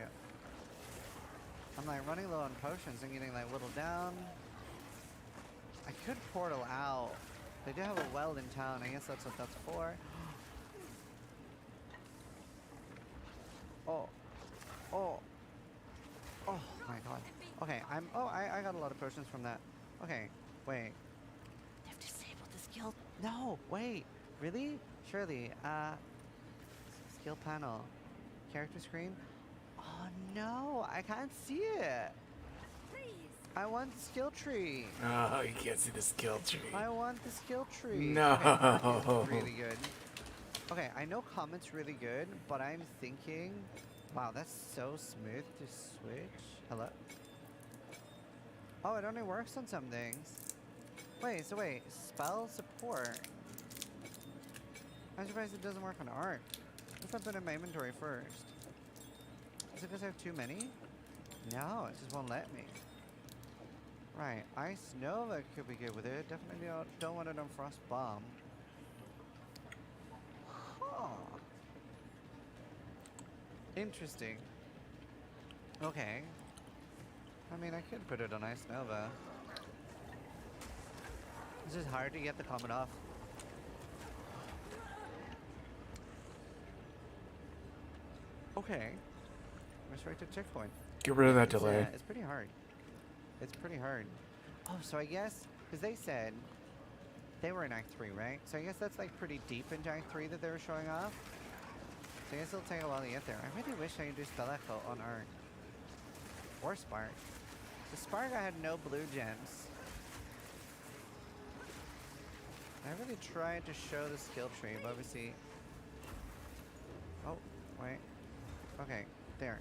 I'm like running low on potions and getting like whittled down. I could portal out. They do have a well in town. I guess that's what that's for. Oh. Oh. Oh my god. Okay, I got a lot of potions from that. Okay, wait. They've disabled the skill. No, wait. Really? Surely. Skill panel. Character screen. Oh no, I can't see it. I want the skill tree. Oh, you can't see the skill tree. I want the skill tree. No. Okay, it's really good. Okay, I know comment's really good, but I'm thinking, wow, that's so smooth to switch. Hello? Oh, it only works on some things. Wait, spell support. I'm surprised it doesn't work on art. Let's put it in my inventory first. Is it because I have too many? No, it just won't let me. Right, Ice Nova could be good with it. Definitely don't want it on Frost Bomb. Huh. Interesting. Okay. I mean, I could put it on Ice Nova. It's just hard to get the comment off. Okay. Restricted checkpoint. Get rid of that delay. It's pretty hard. It's pretty hard. Oh, so I guess, because they said they were in Act 3, right? So I guess that's like pretty deep into Act 3 that they were showing off. So I guess it'll take a while to get there. I really wish I could do Spell Echo on Art. Or Spark. The Spark, I had no blue gems. I really tried to show the skill tree, but obviously... Oh, wait. Okay, there.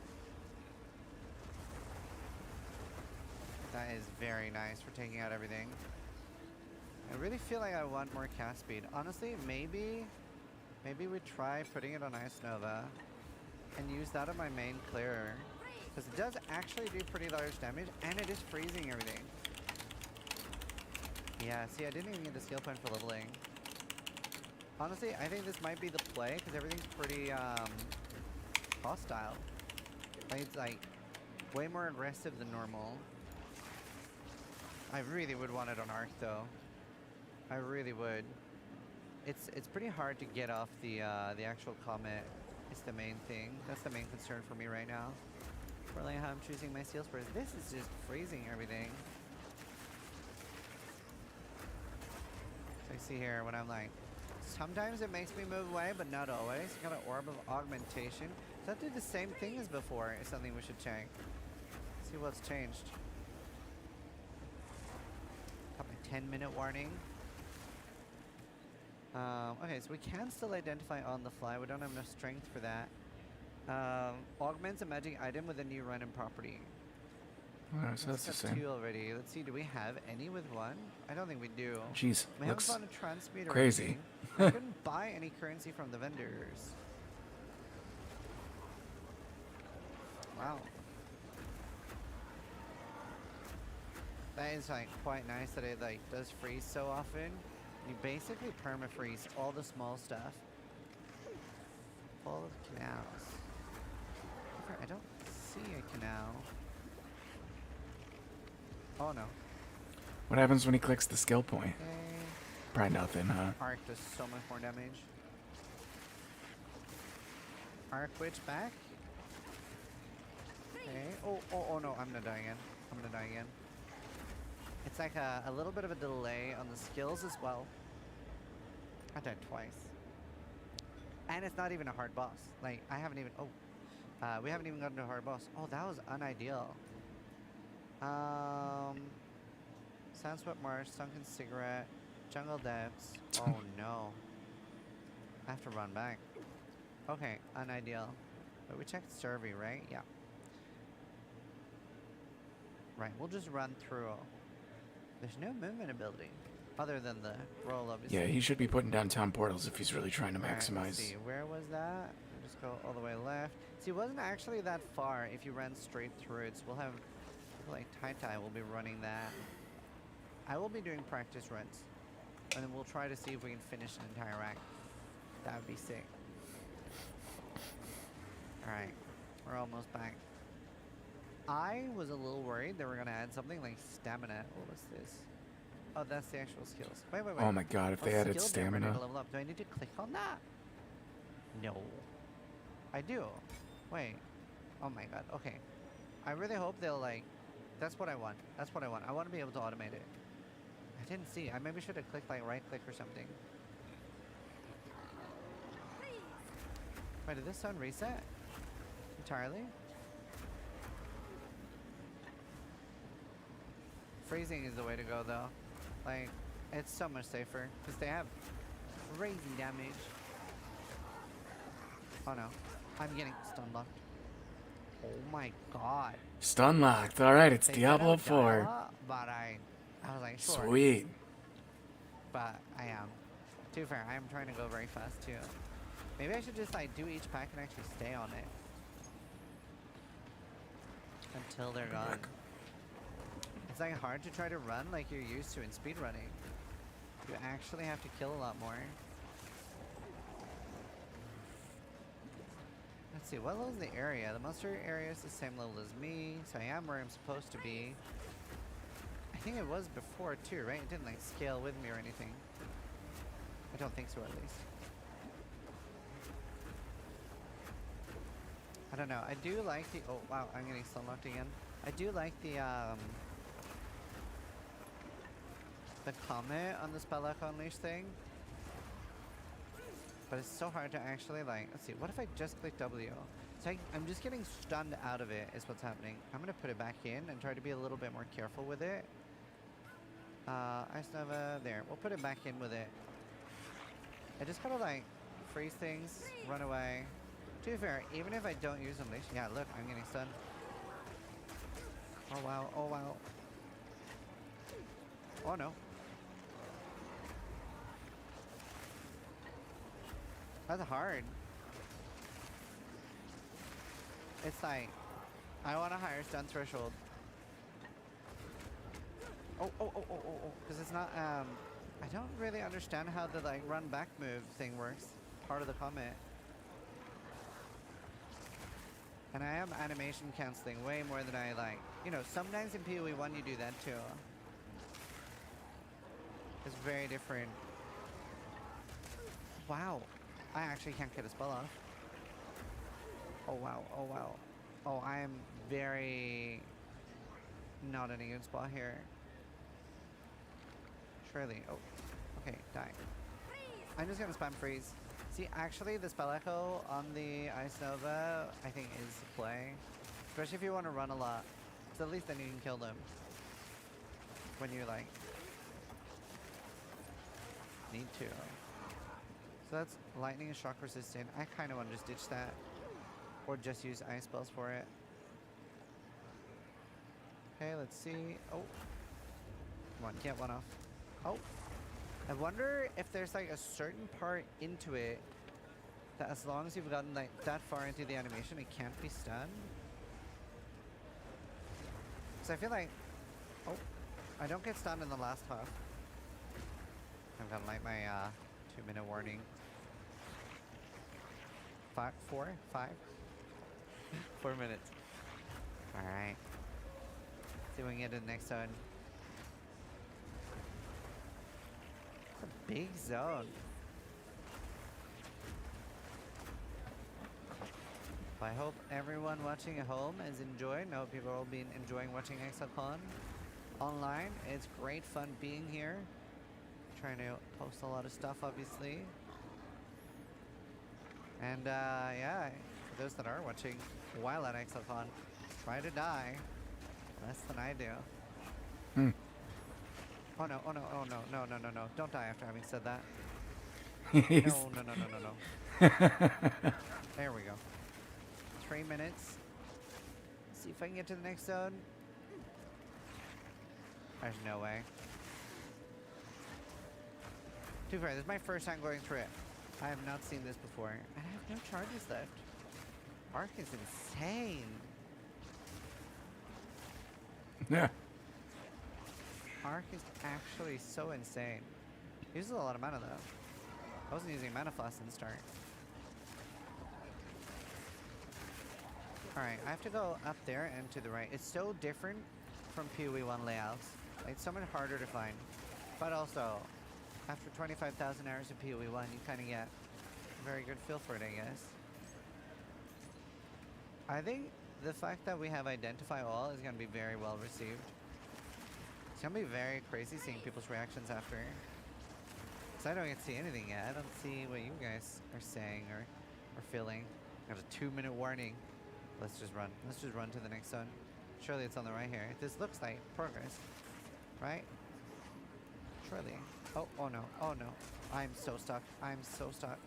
That is very nice for taking out everything. I really feel like I want more cast speed. Honestly, maybe we try putting it on Ice Nova and use that on my main clearer. Because it does actually do pretty large damage and it is freezing everything. Yeah, see, I didn't even get the skill point for leveling. Honestly, I think this might be the play because everything's pretty hostile. Like, it's like way more aggressive than normal. I really would want it on Arc though. I really would. It's pretty hard to get off the actual comet. It's the main thing. That's the main concern for me right now. For like how I'm choosing my seal spurs. This is just freezing everything. So I see here when I'm like, sometimes it makes me move away, but not always. Got an orb of augmentation. Does that do the same thing as before? Is something we should check. See what's changed. Got my 10-minute warning. Okay, so we can still identify on the fly. We don't have enough strength for that. Augments a magic item with a new random property. Alright, so that's the same. 2 already. Let's see, do we have any with 1? I don't think we do. Jeez, We looks haven't found a transmuter. or crazy. anything. We couldn't buy any currency from the vendors. Wow. That is like quite nice that it like does freeze so often. You basically perma-freeze all the small stuff. All the canals. I don't see a canal. Oh no. What happens when he clicks the skill point? Okay. Probably nothing, huh? Arc does so much more damage. Arc Witch back. Okay. Oh no, I'm gonna die again. I'm gonna die again. It's like a little bit of a delay on the skills as well. I died twice. And it's not even a hard boss. Like, I haven't even... we haven't even gotten to a hard boss. Oh, that was unideal. Sandswept Marsh, Sunken Cigarette, Jungle Depths. Oh, no. I have to run back. Okay, unideal. But we checked Survey, right? Yeah. Right, we'll just run through. There's no movement ability. Other than the roll, obviously. Yeah, he should be putting down town portals if he's really trying to Let's maximize. see, where was that? We'll just go all the way left. See, it wasn't actually that far if you ran straight through it. So we'll have, like, Tai will be running that. I will be doing practice runs. And then we'll try to see if we can finish an entire act. That would be sick. Alright, we're almost back. I was a little worried they were going to add something like stamina. What was this? Oh, that's the actual skills. Wait. Oh my god, if they added skill damage stamina. to level up. Do I need to click on that? No. I do. Wait. Oh my god. Okay. I really hope they'll like... That's what I want. That's what I want. I want to be able to automate it. I didn't see. I maybe should have clicked like right click or something. Wait, did this sound reset? Entirely? Freezing is the way to go though. Like, it's so much safer because they have crazy damage. Oh no, I'm getting stun locked. Oh my god. Stun locked. Alright, it's They said Diablo I'd die 4. a lot, but I was like, sure. Sweet. But I am. To be fair, I am trying to go very fast too. Maybe I should just like do each pack and actually stay on it until they're gone. It's like hard to try to run like you're used to in speedrunning. You actually have to kill a lot more. Let's see, what level is the area? The monster area is the same level as me, so I am where I'm supposed to be. I think it was before too, right? It didn't like scale with me or anything. I don't think so, at least. I don't know. I do like the... Oh, wow, I'm getting stun locked again. I do like the comment on the Spelllock Unleash thing. But it's so hard to actually, like... Let's see, what if I just click W? So I'm just getting stunned out of it, is what's happening. I'm going to put it back in and try to be a little bit more careful with it. Ice Nova, there. We'll put it back in with it. I just gotta, like, freeze things, run away. To be fair, even if I don't use Unleash... Yeah, look, I'm getting stunned. Oh, wow. Oh, wow. Oh, no. That's hard. It's like, I want a higher stun threshold. Because it's not, I don't really understand how the, like, run back move thing works. Part of the comment. And I am animation canceling way more than I like. You know, sometimes in PoE 1 you do that too. It's very different. Wow. I actually can't get a spell off. Oh wow, oh wow. Oh, I am very not in a good spot here. Surely. Oh, okay, die. I'm just gonna spam freeze. See, actually, the spell echo on the Ice Nova, I think, is the play. Especially if you want to run a lot. So at least then you can kill them. When you, like, need to. So that's lightning and shock resistant. I kind of want to just ditch that. Or just use ice spells for it. Okay, let's see. Oh. Come on, get one off. Oh. I wonder if there's like a certain part into it that as long as you've gotten like that far into the animation, it can't be stunned. So I feel like, oh, I don't get stunned in the last half. I'm gonna light my 2-minute warning. 5, 4, 5, 4 minutes. All right. See if we can get to the next zone. It's a big zone. I hope everyone watching at home is enjoying. I hope people will be enjoying watching Exilecon online. It's great fun being here. Trying to post a lot of stuff, obviously. And yeah, for those that are watching while at Exilecon, try to die less than I do. Oh no, oh no, oh no, no, no, no, no. Don't die after having said that. No, no, no, no, no, no. There we go. 3 minutes. See if I can get to the next zone. There's no way. Too fair, this is my first time going through it. I have not seen this before. And I have no charges left. Arc is insane. Yeah. Arc is actually so insane. Uses a lot of mana though. I wasn't using mana floss in the start. Alright, I have to go up there and to the right. It's so different from PoE 1 layouts. Like, it's so much harder to find. But also, after 25,000 hours of PoE 1, you kind of get a very good feel for it, I guess. I think the fact that we have Identify All is going to be very well received. It's going to be very crazy seeing people's reactions after. Because I don't get to see anything yet. I don't see what you guys are saying or feeling. There's a 2-minute warning. Let's just run. Let's just run to the next zone. Surely it's on the right here. This looks like progress, right? Surely. Oh, oh no. Oh no. I'm so stuck. I'm so stuck.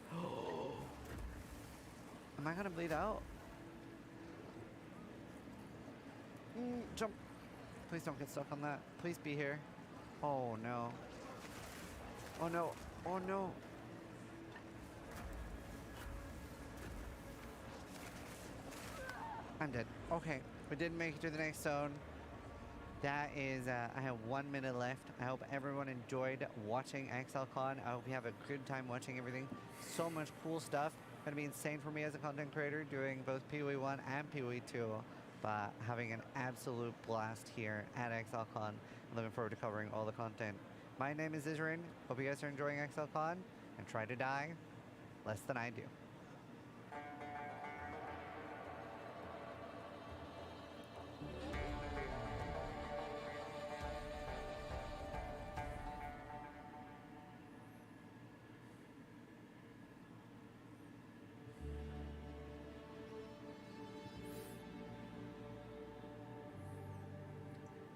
Am I gonna bleed out? Jump. Please don't get stuck on that. Please be here. Oh no. Oh no. Oh no. I'm dead. Okay, we didn't make it to the next zone. That is, I have 1 minute left. I hope everyone enjoyed watching Exilecon. I hope you have a good time watching everything. So much cool stuff. Gonna be insane for me as a content creator, doing both PoE 1 and PoE 2. But having an absolute blast here at Exilecon. I'm looking forward to covering all the content. My name is Isrin. Hope you guys are enjoying Exilecon. And try to die less than I do.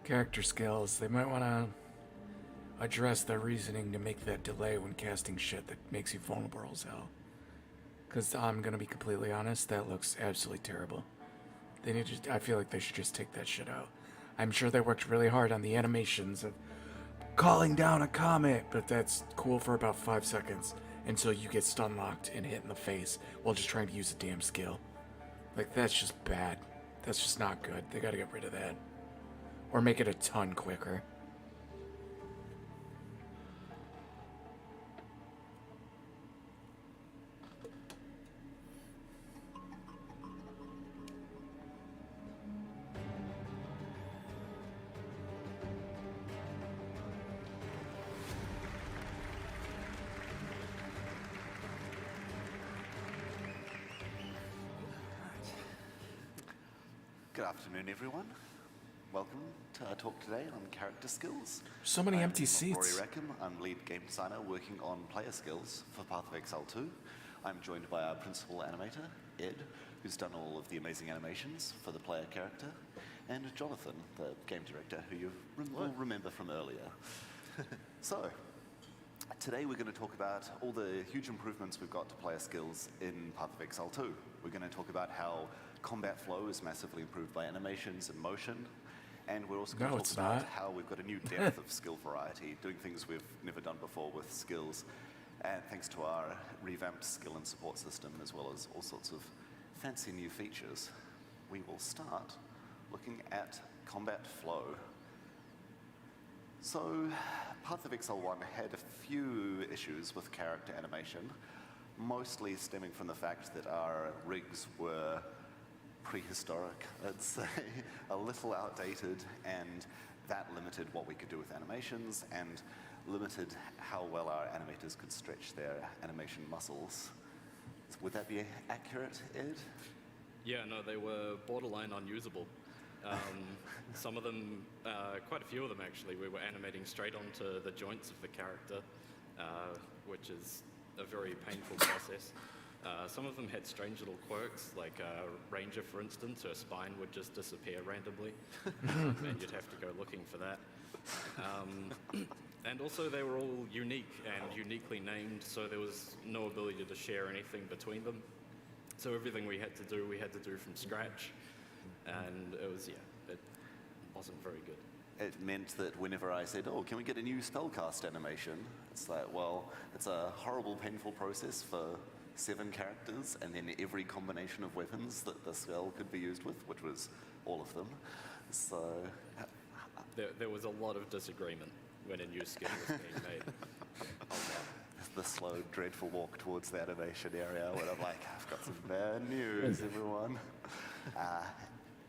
Character skills. They might want to address their reasoning to make that delay when casting shit that makes you vulnerable as hell. Because I'm going to be completely honest, that looks absolutely terrible. They need to, I feel like they should just take that shit out. I'm sure they worked really hard on the animations of calling down a comet, but that's cool for about 5 seconds until you get stun locked and hit in the face while just trying to use a damn skill. Like, that's just bad. That's just not good. They got to get rid of that. Or make it a ton quicker. Good afternoon, everyone. Welcome to our talk today on character skills. So many empty I'm seats. Rory Rackham. I'm lead game designer working on player skills for Path of Exile 2. I'm joined by our principal animator, Ed, who's done all of the amazing animations for the player character, and Jonathan, the game director, who you will remember from earlier. So, today we're going to talk about all the huge improvements we've got to player skills in Path of Exile 2. We're going to talk about how combat flow is massively improved by animations and motion, and we're also going to talk about how we've got a new depth of skill variety, doing things we've never done before with skills, and thanks to our revamped skill and support system, as well as all sorts of fancy new features. We will start looking at combat flow. So, Path of Exile 1 had a few issues with character animation, mostly stemming from the fact that our rigs were prehistoric, I'd say, a little outdated, and that limited what we could do with animations and limited how well our animators could stretch their animation muscles. Would that be accurate, Ed? Yeah, no, they were borderline unusable. Some of them, quite a few of them actually, we were animating straight onto the joints of the character, which is a very painful process. Some of them had strange little quirks, like Ranger, for instance, her spine would just disappear randomly, and you'd have to go looking for that. And also they were all unique and uniquely named, so there was no ability to share anything between them. So everything we had to do from scratch, and it was, yeah, it wasn't very good. It meant that whenever I said, oh, can we get a new spellcast animation? It's like, well, it's a horrible, painful process for 7 characters, and then every combination of weapons that the spell could be used with, which was all of them. So there was a lot of disagreement when a new skill was being made. The slow, dreadful walk towards the animation area when I'm like, I've got some bad news, everyone.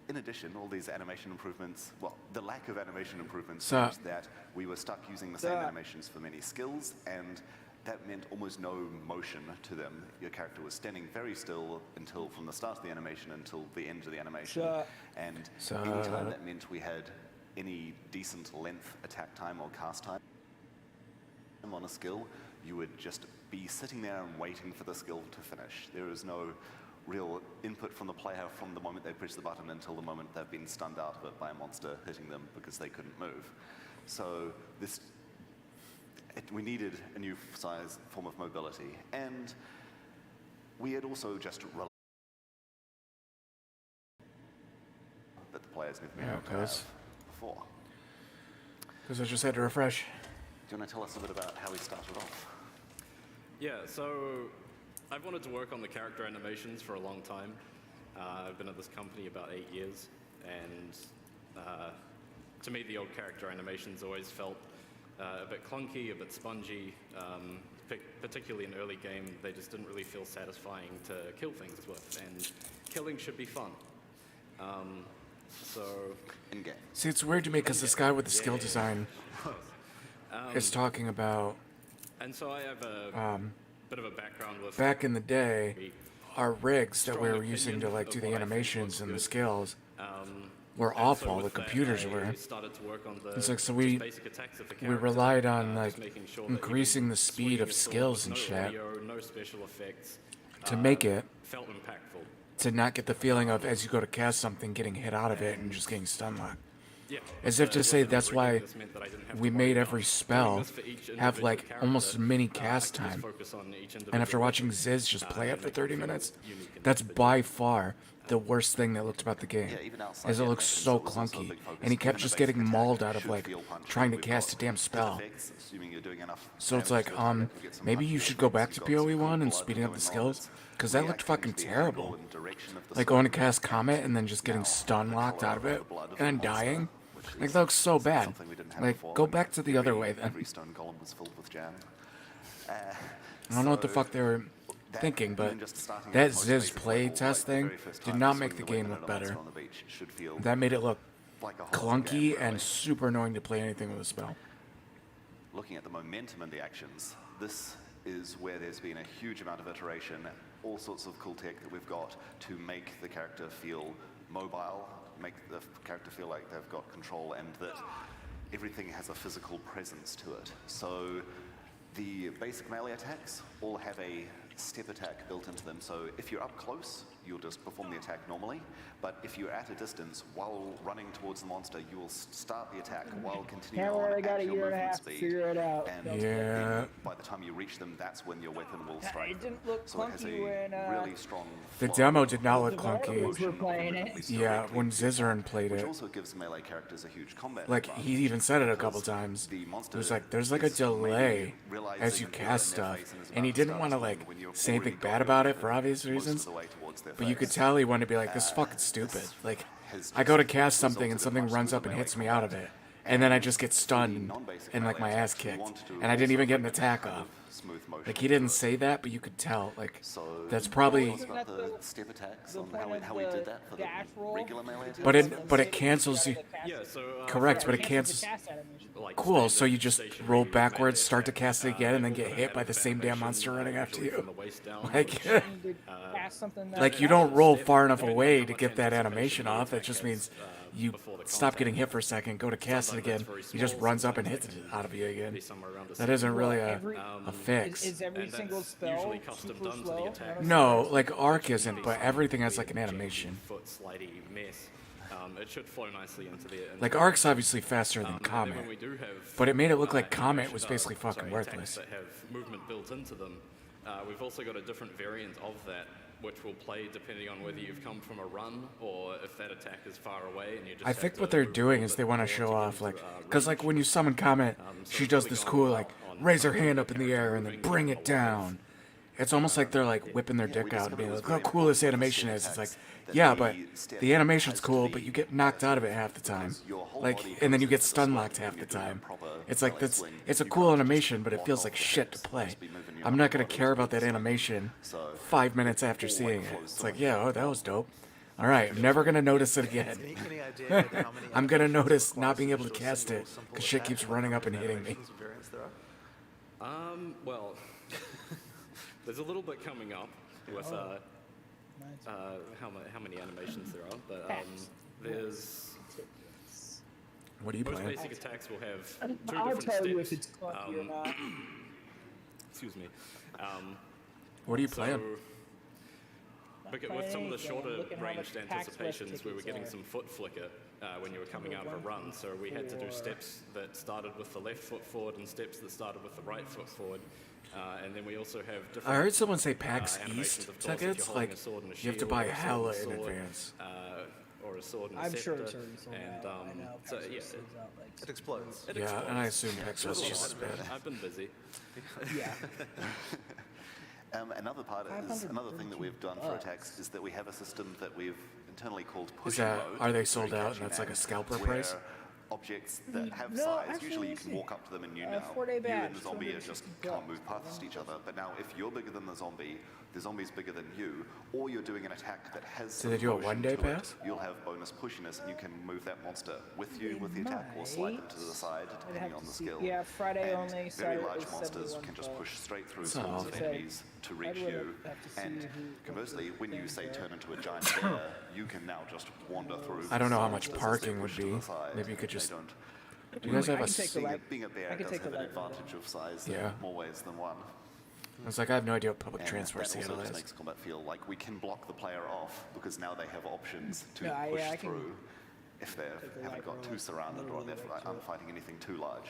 In addition, all these animation improvements, well, the lack of animation improvements meant that we were stuck using the same animations for many skills, and that meant almost no motion to them. Your character was standing very still until from the start of the animation until the end of the animation. And anytime that meant we had any decent length attack time or cast time on a skill, you would just be sitting there and waiting for the skill to finish. There is no real input from the player from the moment they press the button until the moment they've been stunned out of it by a monster hitting them because they couldn't move. So we needed a new size form of mobility, and we had also just that the players never been able to have before. Because I just had to refresh. Do you want to tell us a bit about how we started off? Yeah, so I've wanted to work on the character animations for a long time. I've been at this company about 8 years, and to me the old character animations always felt a bit clunky, a bit spongy, particularly in early game. They just didn't really feel satisfying to kill things with, and killing should be fun. So in-game. See, it's weird to me because this guy with the skill design is talking about. And so I have a bit of a background with. Back in the day, our rigs that we were using to like do the animations and the skills were awful. The computers were. It's like so we relied on like increasing the speed of skills and shit to make it. Felt impactful. To not get the feeling of as you go to cast something getting hit out of it and just getting stun locked. As if to say that's why we made every spell have like almost mini cast time. And after watching Ziz just play it for 30 minutes, that's by far the worst thing that looked about the game. Is it looks so clunky. And he kept just getting mauled out of like trying to cast a damn spell. So it's like, maybe you should go back to PoE 1 and speeding up the skills. Because that looked fucking terrible. Like going to cast Comet and then just getting stun locked out of it and then dying. Like that looks so bad. Like go back to the other way then. I don't know what the fuck they were thinking, but that Ziz play test thing did not make the game look better. That made it look clunky and super annoying to play anything with a spell. Looking at the momentum and the actions, this is where there's been a huge amount of iteration, all sorts of cool tech that we've got to make the character feel mobile, make the character feel like they've got control and that everything has a physical presence to it. So the basic melee attacks all have a step attack built into them. So if you're up close, you'll just perform the attack normally. But if you're at a distance while running towards the monster, you will start the attack while continuing on at your movement speed. Figure it out. And Yeah. then by the time you reach them, that's when your weapon will strike. It didn't look So it has a clunky when really strong The flow demo did not of look clunky. developers were playing it. Yeah, when Zizaran played which it. also gives melee characters a huge combat Like, advantage. he even said it a couple times. There's like a delay as you cast stuff. And he didn't want to, like, say anything bad about it for obvious reasons. But you could tell he wanted to be like, this is fucking stupid. Like, I go to cast something and something runs up and hits me out of it. And then I just get stunned and, like, my ass kicked. And I didn't even get an attack off. Like, he didn't say that, but you could tell. Like, that's probably... About the step attacks on how we did that for the regular melee attacks? But it cancels you. Yeah, so, Correct, but it cancels. Cool, so you just roll backwards, start to cast it again, and then get hit by the same damn monster running after you. Like, like you don't roll far enough away to get that animation off. That just means you stop getting hit for a second, go to cast it again. He just runs up and hits it out of you again. That isn't really a fix. Is every single spell super slow? No, like Arc isn't, but everything has like an animation. It should flow nicely into the... Like Arc's obviously faster than Comet, but it made it look like Comet was basically fucking worthless. That have movement built into them. We've also got a different variant of that, which will play depending on whether you've come from a run or if that attack is far away and you just I think what they're doing is they want to show off, like, because like when you summon Comet, she does this cool like raise her hand up in the air and then bring it down. It's almost like they're like whipping their dick out and being like, "How cool this animation is!" It's like, yeah, but the animation's cool, but you get knocked out of it half the time, like, and then you get stun locked half the time. It's like it's a cool animation, but it feels like shit to play. I'm not gonna care about that animation 5 minutes after seeing it. It's like, yeah, oh, that was dope. All right, I'm never gonna notice it again. I'm gonna notice not being able to cast it because shit keeps running up and hitting me. Well, there's a little bit coming up with how many animations there are, but there's... What are you most playing? basic attacks will have two I'll different tell steps. you if it's clunky or not. Excuse me. What are you playing? With some of the shorter ranged anticipations, we were getting some foot flicker when you were coming out of a run, so we had to do steps that started with the left foot forward and steps that started with the right foot forward. And then we also have different... I heard someone say PAX animations, East of course, if tickets, you're holding like, a sword and a you have to shield, buy or a sword hella and a in sword, advance. Or a sword and a I'm scepter. sure it's already sold and, out. I know. So, yeah, It explodes. It Yeah, explodes. and I assume PAX West just as bad. I've been busy. Yeah. Another thing that we've done for attacks is that we have a system that we've internally called Is pushing that, mode. are they Very sold out and catchy that's like a name, scalper where price? Objects that have No, size, actually, usually you let can me walk up to them and you 4-day and badge, the zombie 260 just can't move past each other. But now if you're bigger than the zombie's bigger than you, or you're doing an attack that has Do they do a motion one-day to it, pass? you'll have bonus pushiness and you can move that monster with you with the attack or slide them to the side depending on the skill. Yeah, Friday and only, very Saturday large is monsters 71 can just push straight through It's not swarms of awful. enemies to reach you. And conversely, when you say turn into a giant bear, you can now just wander through. I don't know how much monsters as parking they would push to be. the side, Maybe you could and they just... don't. Do you guys have a... Being a bear does have an advantage of size in Yeah. more ways than one. It's like I have no idea what public And transport that Seattle also just is. makes combat feel like we can block the player off because now they have options to Yeah, push I can through if they haven't got too surrounded or they're fighting anything too large.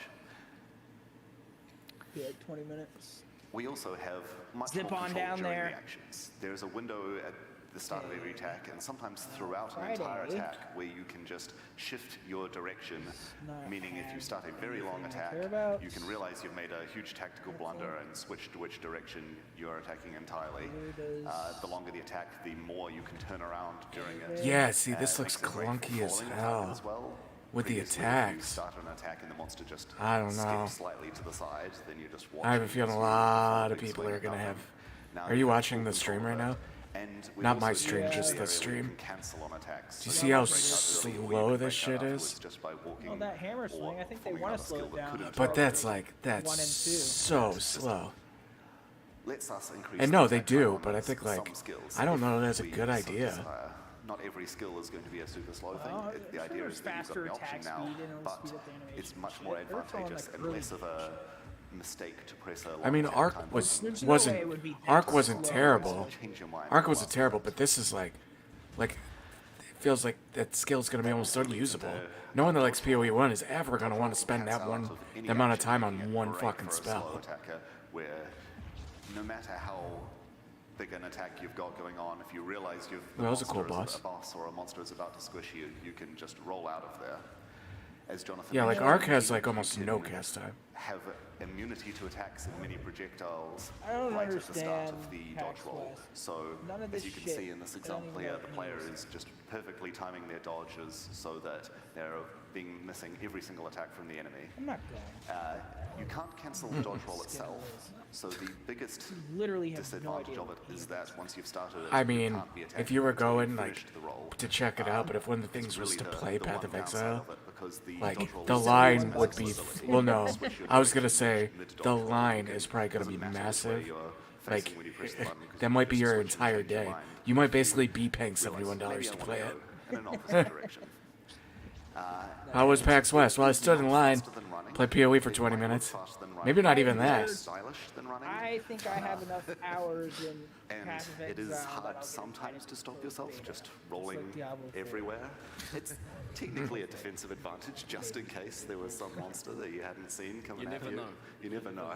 Be like 20 minutes. We also have much Zip more on control down during there. reactions. There's a window at the start of every attack and sometimes throughout an entire Friday. attack where you can just shift your direction, Not meaning if you start a very long attack, care about. you can realize you've made a huge tactical blunder and switch to which direction you're attacking entirely. The longer the attack, the more you can turn around during it. Yeah, see, this It looks makes it great for clunky as falling hell. as well. With the Previously, if you attacks. start an attack and the monster just I don't know. skips slightly to the side, then you just watch I have a it feeling as a you lot fall of big people swing are at gonna nothing. have... Now Are you have watching full the stream control right of now? it. And we've Not my also stream, created just an the area where you stream. can cancel on attacks. Do you So see you how can break out early or you slow can this break shit out is? afterwards just by walking Oh, that hammer swing, I think they performing want to another slow skill it that down. couldn't But work. that's like, 1 that's and 2. so slow. Lets us increase And the no, they attack time do, on but I think some like, skills I don't if know that's a we good so idea. desire. not every skill is going to be a super slow thing. Well, The sure, idea there's is that you've got faster the option attack now, speed and it'll but speed up the animation it's much and more shit. They're throwing, advantageous like, and really less of a mistake to press a I mean, long Arc time was button. wasn't it would be that Arc wasn't slow. terrible. Change your mind Arc for wasn't once. terrible, but this is like it feels like that skill's gonna be almost unusable. No one that likes PoE1 is ever gonna want to spend that amount of time on one fucking for a slow spell. attacker, where no matter how big an attack you've got going on, if you realize you've Well, that was a cool a boss. boss or a monster is about to squish you, you can just roll out of there. As Jonathan Yeah, like mentioned, Arc has you like almost can no cast time. have immunity to attacks and many projectiles I don't right at the start understand of the Pax dodge roll. West. So None of as this you can shit see in this I don't example even here, know the what player it is just perfectly timing their dodges so that they're missing every single attack from the enemy. I'm not going. You can't cancel the dodge roll itself, so the biggest literally have no disadvantage idea of it is that once you've started it, I you mean, can't be if attacking you were until you've going like finished the roll. to check it out, but if one of the It's things was really to the play Path one of downside Exile, of it, because the like dodge roll the is line always would be possibility. well, You no, can switch your I was gonna direction say mid-dodge the roll. line You is can- probably gonna be doesn't matter which way massive. you're Like facing when you press the button, because that you might can be just your switch and entire change your day. mind. You might basically be paying Realize, $71 maybe to I play wanna it. go in an opposite direction. How was PAX West? Well, I stood in line, Faster than running. played PoE for It 20 might look minutes. faster than running. Maybe not even It's that. more stylish than running. I think I have enough hours in And Path of it is Exile that hard I'll get sometimes to stop yourself just rolling like Diablo 4. everywhere. It's technically a defensive advantage just in case there was some monster that you hadn't seen coming You at never you. know. You never know.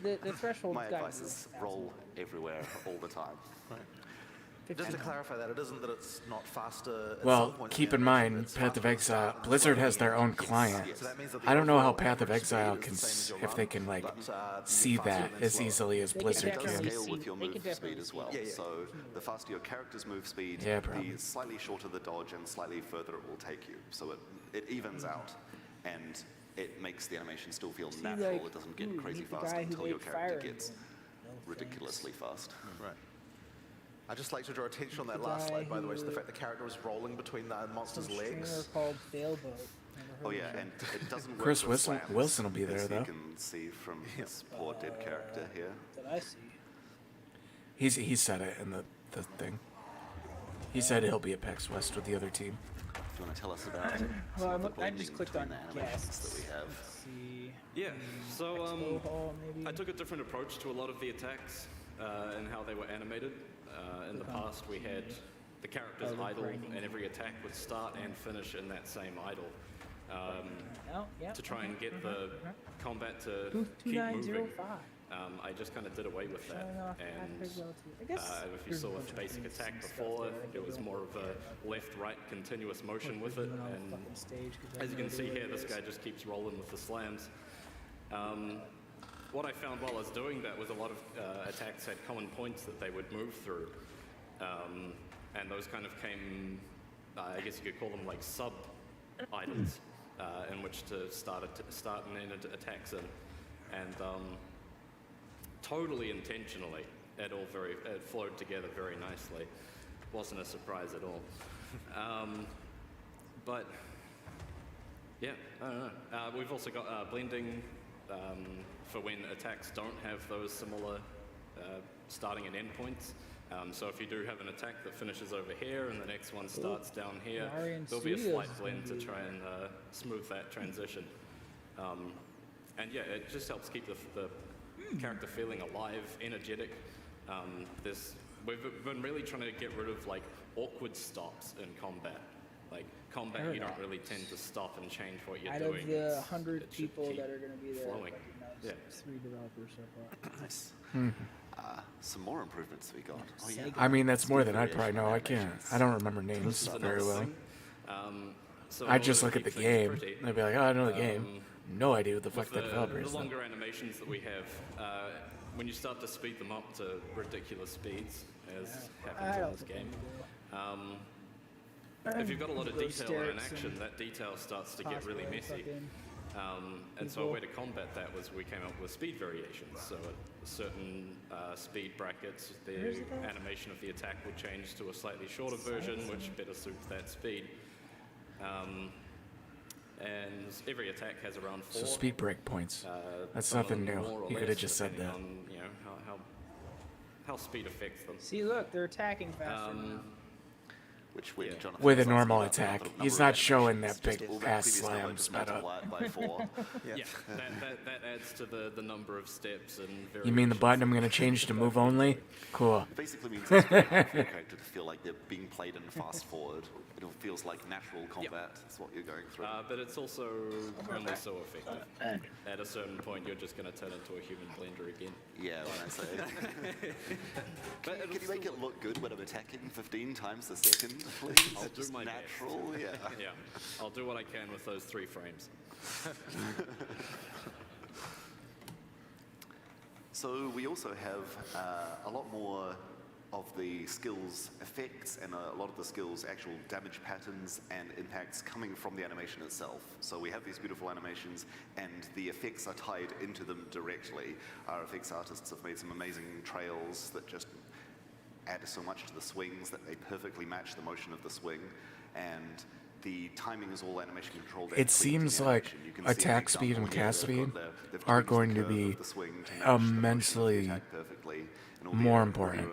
The threshold's My gotta advice be is 1,000. roll everywhere all the time. Just to clarify that, it isn't that it's not faster at Well, some points keep the in animation, mind, it's Path of faster at the Exile, start and Blizzard slower has at the their end. own client. So that means that the I don't know how overall Path of average Exile speed can, is the same as your if they run, can like but, you see get faster that and as slower. easily as They can Blizzard It does definitely can. scale with your they can move definitely speed as see well. Yeah, yeah. So the faster your character's move speed, Yeah, the probably. slightly shorter the dodge and slightly further it will take you. So it evens out, and it makes the animation still feel natural. like, It doesn't get ooh, crazy meet the fast guy who until your made character Fire gets Emblem. No ridiculously fast. Right. I'd just like to draw attention on that The last guy slide, by the way, to the who- fact the character was rolling between the monster's Some legs. streamer called Sailboat. Never heard Oh of yeah, him. and it doesn't work Chris with Wilson- slams, Wilson will be there, as though. You can see from this poor dead character here. That I see. He said it in the thing. He said he'll be at PAX West with the other team. Do you want to tell us about Well, some of the I blending just clicked between on the animations guests. that we have? Let's see. Yeah, so Expo Hall, maybe. I took a different approach to a lot of the attacks and how they were animated. In the past, we had the character's Oh, the idle, grinding. and every attack would start and finish in that same idle. Oh, yeah. To try and get the combat to Booth keep moving. 2905. I just kind of did away with that. Showing off And Path of Exile 2. I guess if you there's saw a with bunch the of basic things attack and stuff before, there. it was more of a left-right continuous motion with it. Put me on the And fucking stage 'cause I as you have can no see idea here, what this it guy is. just keeps rolling with the slams. What I found while I was doing that was a lot of attacks had common points that they would move through. And those kind of came, I guess you could call them like sub-idles in which to start and end attacks in. And totally intentionally, it flowed together very nicely. Wasn't a surprise at all. But yeah, I don't know. We've also got blending for when attacks don't have those similar starting and end points. So if you do have an attack that finishes over here and the next one starts down here, Marion there'll be a Studios slight is blend to gonna be- try and smooth that transition. And yeah, it just helps keep the character feeling alive, energetic. We've been really trying to get rid of like awkward stops in combat. Like combat, you don't really tend to stop and change what you're Out doing. of the It's- 100 it should people keep that are going to be there, flowing. I Yeah. recognize 3 developers so far. Nice. Hmm. Some more improvements we got. Oh yeah. I mean, that's more than I'd probably know. I can't. I don't remember names This is very another well. thing. So I in just order look to at the keep things game pretty, and I'd be like, oh, I know the game. No idea what the fuck with the developer the is. though. longer animations that we have, when you start to speed them up to ridiculous speeds, as happens in this game, if you've got a lot of Those detail in an sticks action, and that detail starts to get really cosplay messy. fucking And so a people. way to combat that was we came up with speed variations. So at certain speed brackets, the Where is it at? animation of the attack would change to a slightly shorter version, which better suits that speed. And every attack has around 4. So speed break points. That's some of nothing them new. more or You could have less, just said depending that. On, how speed affects them. See, look, they're attacking faster now. which when Jonathan with a was asking normal about the attack. number He's of not showing animations, that big just all that ass previous number slams, just but multiply it by 4. Yeah, that adds to the number of steps and variations. you mean the button I'm going to change to move only? Cool. It basically means it's very hard for your character to feel like they're being played in fast forward. It feels like natural combat. That's what you're going through. But it's also only so effective. At a certain point, you're just going to turn into a human blender again. Yeah, when I say. Can you make it look good when I'm attacking 15 times a second, please? I'll do Just my natural, best. yeah. Yeah, I'll do what I can with those 3 frames. So we also have a lot more of the skills effects and a lot of the skills actual damage patterns and impacts coming from the animation itself. So we have these beautiful animations and the effects are tied into them directly. Our effects artists have made some amazing trails that just add so much to the swings that they perfectly match the motion of the swing, and the timing is all animation controlled. It seems like attack speed and cast speed are going to be immensely more important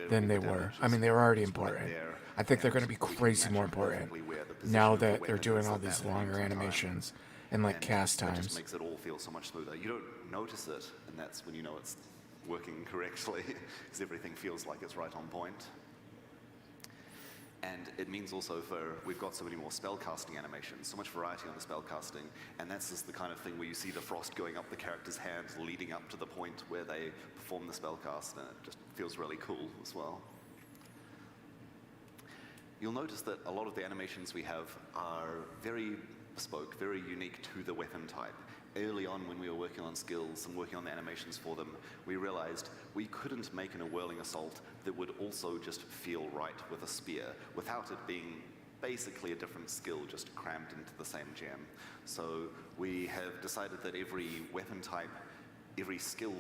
than they were. I mean, they were already important. I think they're going to be crazy more important now that they're doing all these longer animations and like cast It just times. makes it all feel so much smoother. You don't notice it, and that's when you know it's working correctly, because everything feels like it's right on point. And it means also we've got so many more spellcasting animations, so much variety on the spellcasting, and that's just the kind of thing where you see the frost going up the character's hands leading up to the point where they perform the spellcast, and it just feels really cool as well. You'll notice that a lot of the animations we have are very bespoke, very unique to the weapon type. Early on when we were working on skills and working on the animations for them, we realized we couldn't make an whirling assault that would also just feel right with a spear without it being basically a different skill just crammed into the same gem. So we have decided that every weapon type, every skill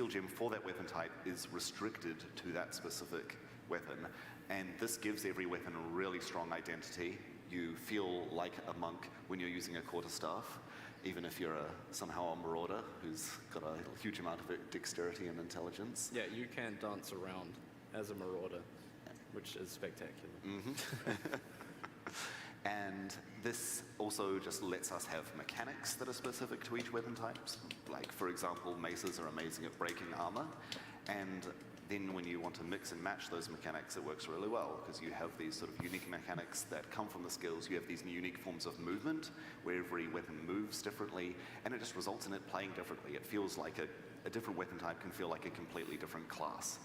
gem for that weapon type is restricted to that specific weapon. And this gives every weapon a really strong identity. You feel like a monk when you're using a quarterstaff, even if you're somehow a marauder who's got a huge amount of dexterity and intelligence. Yeah, you can dance around as a marauder, which is spectacular. And this also just lets us have mechanics that are specific to each weapon type. Like, for example, maces are amazing at breaking armor, and then when you want to mix and match those mechanics, it works really well, because you have these sort of unique mechanics that come from the skills. You have these unique forms of movement, where every weapon moves differently, and it just results in it playing differently. It feels like a different weapon type can feel like a completely different class,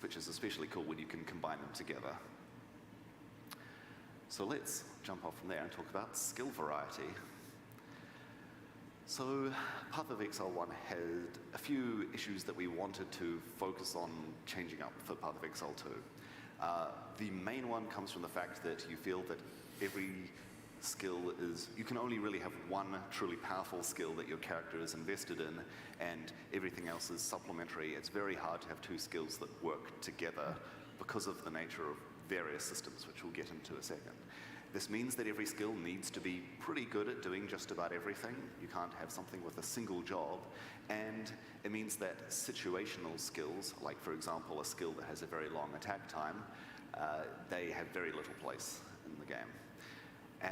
which is especially cool when you can combine them together. So let's jump off from there and talk about skill variety. So Path of Exile 1 had a few issues that we wanted to focus on changing up for Path of Exile 2. The main one comes from the fact that you feel that every skill you can only really have one truly powerful skill that your character is invested in, and everything else is supplementary. It's very hard to have 2 skills that work together because of the nature of various systems, which we'll get into a second. This means that every skill needs to be pretty good at doing just about everything. You can't have something with a single job. And it means that situational skills, like for example a skill that has a very long attack time, they have very little place in the game.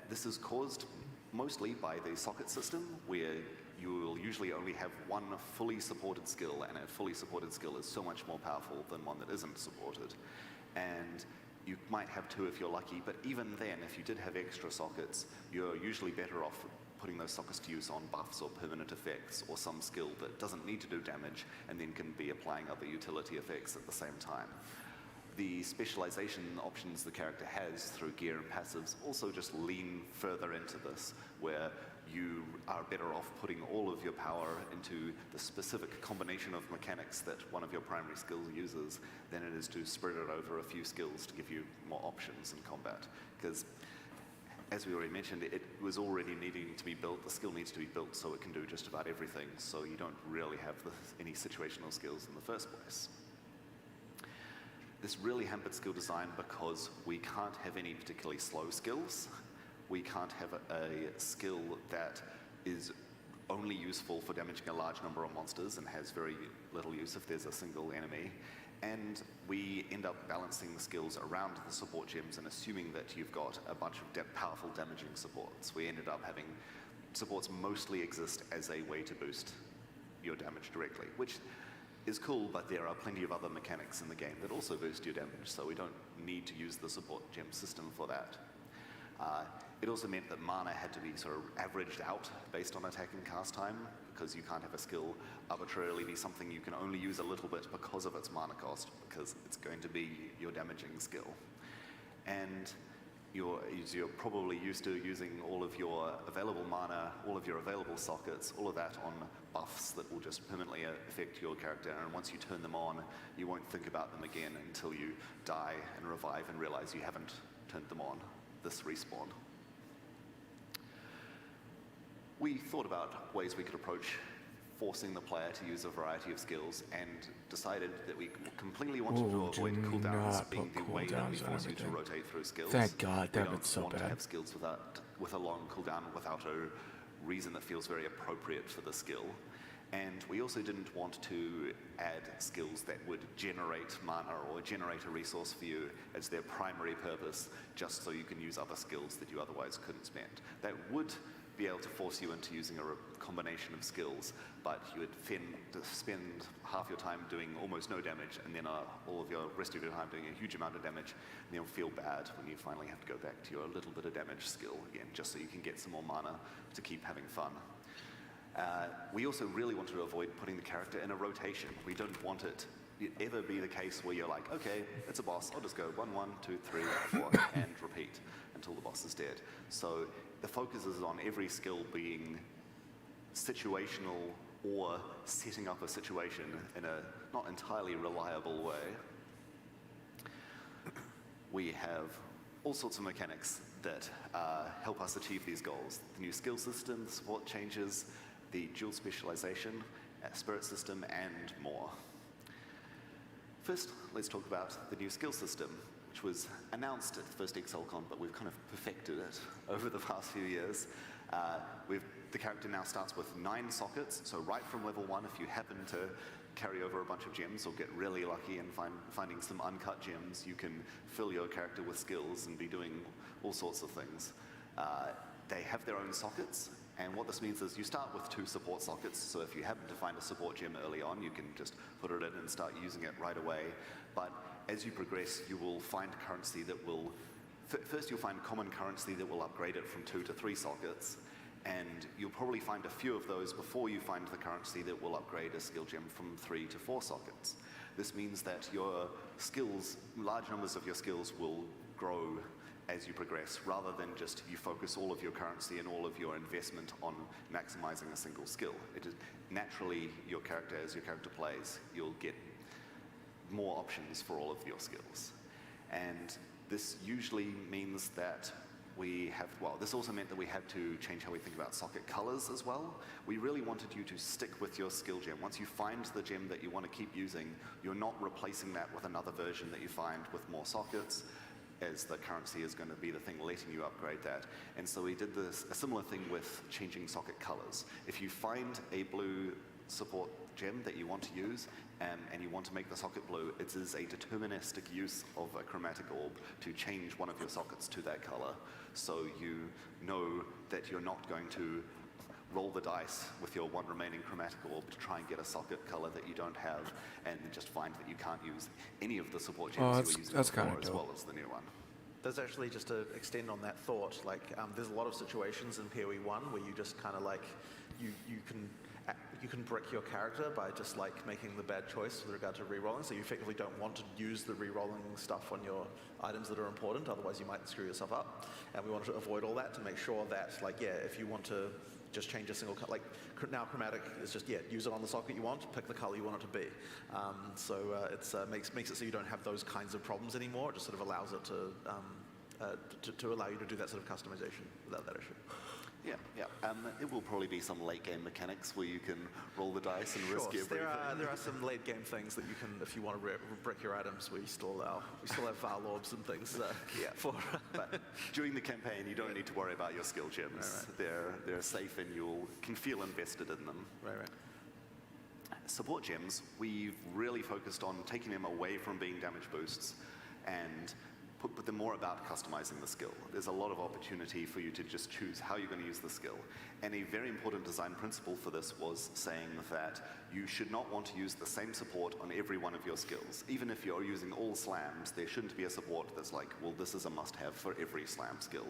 This is caused mostly by the socket system, where you will usually only have one fully supported skill, and a fully supported skill is so much more powerful than one that isn't supported. And you might have 2 if you're lucky, but even then, if you did have extra sockets, you're usually better off putting those sockets to use on buffs or permanent effects or some skill that doesn't need to do damage and then can be applying other utility effects at the same time. The specialization options the character has through gear and passives also just lean further into this, where you are better off putting all of your power into the specific combination of mechanics that one of your primary skills uses than it is to spread it over a few skills to give you more options in combat. Because, as we already mentioned, it was already needing to be built. The skill needs to be built so it can do just about everything, so you don't really have any situational skills in the first place. This really hampered skill design because we can't have any particularly slow skills. We can't have a skill that is only useful for damaging a large number of monsters and has very little use if there's a single enemy. And we end up balancing the skills around the support gems and assuming that you've got a bunch of powerful damaging supports. We ended up having supports mostly exist as a way to boost your damage directly, which is cool, but there are plenty of other mechanics in the game that also boost your damage, so we don't need to use the support gem system for that. It also meant that mana had to be sort of averaged out based on attack and cast time, because you can't have a skill arbitrarily be something you can only use a little bit because of its mana cost, because it's going to be your damaging skill. And you're probably used to using all of your available mana, all of your available sockets, all of that on buffs that will just permanently affect your character, and once you turn them on, you won't think about them again until you die and revive and realize you haven't turned them on. This respawn. We thought about ways we could approach forcing the player to use a variety of skills and decided that we completely wanted to avoid cooldowns being the way that we force you to rotate through skills. Thank God, that was so bad. We don't want to bad. have skills with a long cooldown without a reason that feels very appropriate for the skill. And we also didn't want to add skills that would generate mana or generate a resource for you as their primary purpose, just so you can use other skills that you otherwise couldn't spend. That would be able to force you into using a combination of skills, but you would spend half your time doing almost no damage, and then all of your rest of your time doing a huge amount of damage, and you'll feel bad when you finally have to go back to your little bit of damage skill again, just so you can get some more mana to keep having fun. We also really wanted to avoid putting the character in a rotation. We don't want it to ever be the case where you're like, okay, it's a boss, I'll just go 1, 1, 2, 3, 4, and repeat until the boss is dead. So the focus is on every skill being situational or setting up a situation in a not entirely reliable way. We have all sorts of mechanics that help us achieve these goals. The new skill system, the support changes, the dual specialization, spirit system, and more. First, let's talk about the new skill system, which was announced at the first Exilecon, but we've kind of perfected it over the past few years. The character now starts with 9 sockets, so right from level 1, if you happen to carry over a bunch of gems or get really lucky and finding some uncut gems, you can fill your character with skills and be doing all sorts of things. They have their own sockets, and what this means is you start with 2 support sockets, so if you happen to find a support gem early on, you can just put it in and start using it right away. But as you progress, you will find currency that will... First, you'll find common currency that will upgrade it from 2 to 3 sockets, and you'll probably find a few of those before you find the currency that will upgrade a skill gem from 3 to 4 sockets. This means that your skills, large numbers of your skills, will grow as you progress, rather than just you focus all of your currency and all of your investment on maximizing a single skill. It is naturally your character, as your character plays, you'll get more options for all of your skills. And this usually means that we have, well, this also meant that we had to change how we think about socket colors as well. We really wanted you to stick with your skill gem. Once you find the gem that you want to keep using, you're not replacing that with another version that you find with more sockets, as the currency is going to be the thing letting you upgrade that. And so we did a similar thing with changing socket colors. If you find a blue support gem that you want to use, and you want to make the socket blue, it is a deterministic use of a chromatic orb to change one of your sockets to that color. So you know that you're not going to roll the dice with your 1 remaining chromatic orb to try and get a socket color that you don't have, and just find that you can't use any of the support gems you were using before, as well as the new one. There's actually, just to extend on that thought, like there's a lot of situations in PoE 1 where you just kind of like, you can brick your character by just like making the bad choice with regard to rerolling, so you effectively don't want to use the rerolling stuff on your items that are important, otherwise you might screw yourself up. And we wanted to avoid all that to make sure that, like, yeah, if you want to just change a single color, like now chromatic is just, yeah, use it on the socket you want, pick the color you want it to be. It makes it so you don't have those kinds of problems anymore. It just sort of allows it to allow you to do that sort of customization without that issue. Yeah, yeah. It will probably be some late game mechanics where you can roll the dice and risk everything. There are some late game things that you can, if you want to brick your items, we still have Val orbs and things. But during the campaign, you don't need to worry about your skill gems. Right. They're safe, and you can feel invested in them. Right. support gems, we've really focused on taking them away from being damage boosts and put them more about customizing the skill. There's a lot of opportunity for you to just choose how you're going to use the skill. And a very important design principle for this was saying that you should not want to use the same support on every one of your skills. Even if you're using all slams, there shouldn't be a support that's like, well, this is a must-have for every slam skill.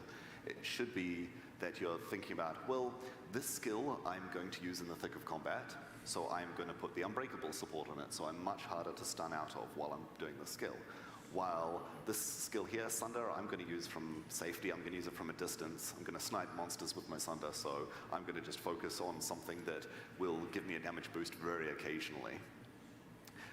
It should be that you're thinking about, well, this skill I'm going to use in the thick of combat, so I'm going to put the unbreakable support on it, so I'm much harder to stun out of while I'm doing the skill. While this skill here, Sunder, I'm going to use from safety, I'm going to use it from a distance, I'm going to snipe monsters with my Sunder, so I'm going to just focus on something that will give me a damage boost very occasionally.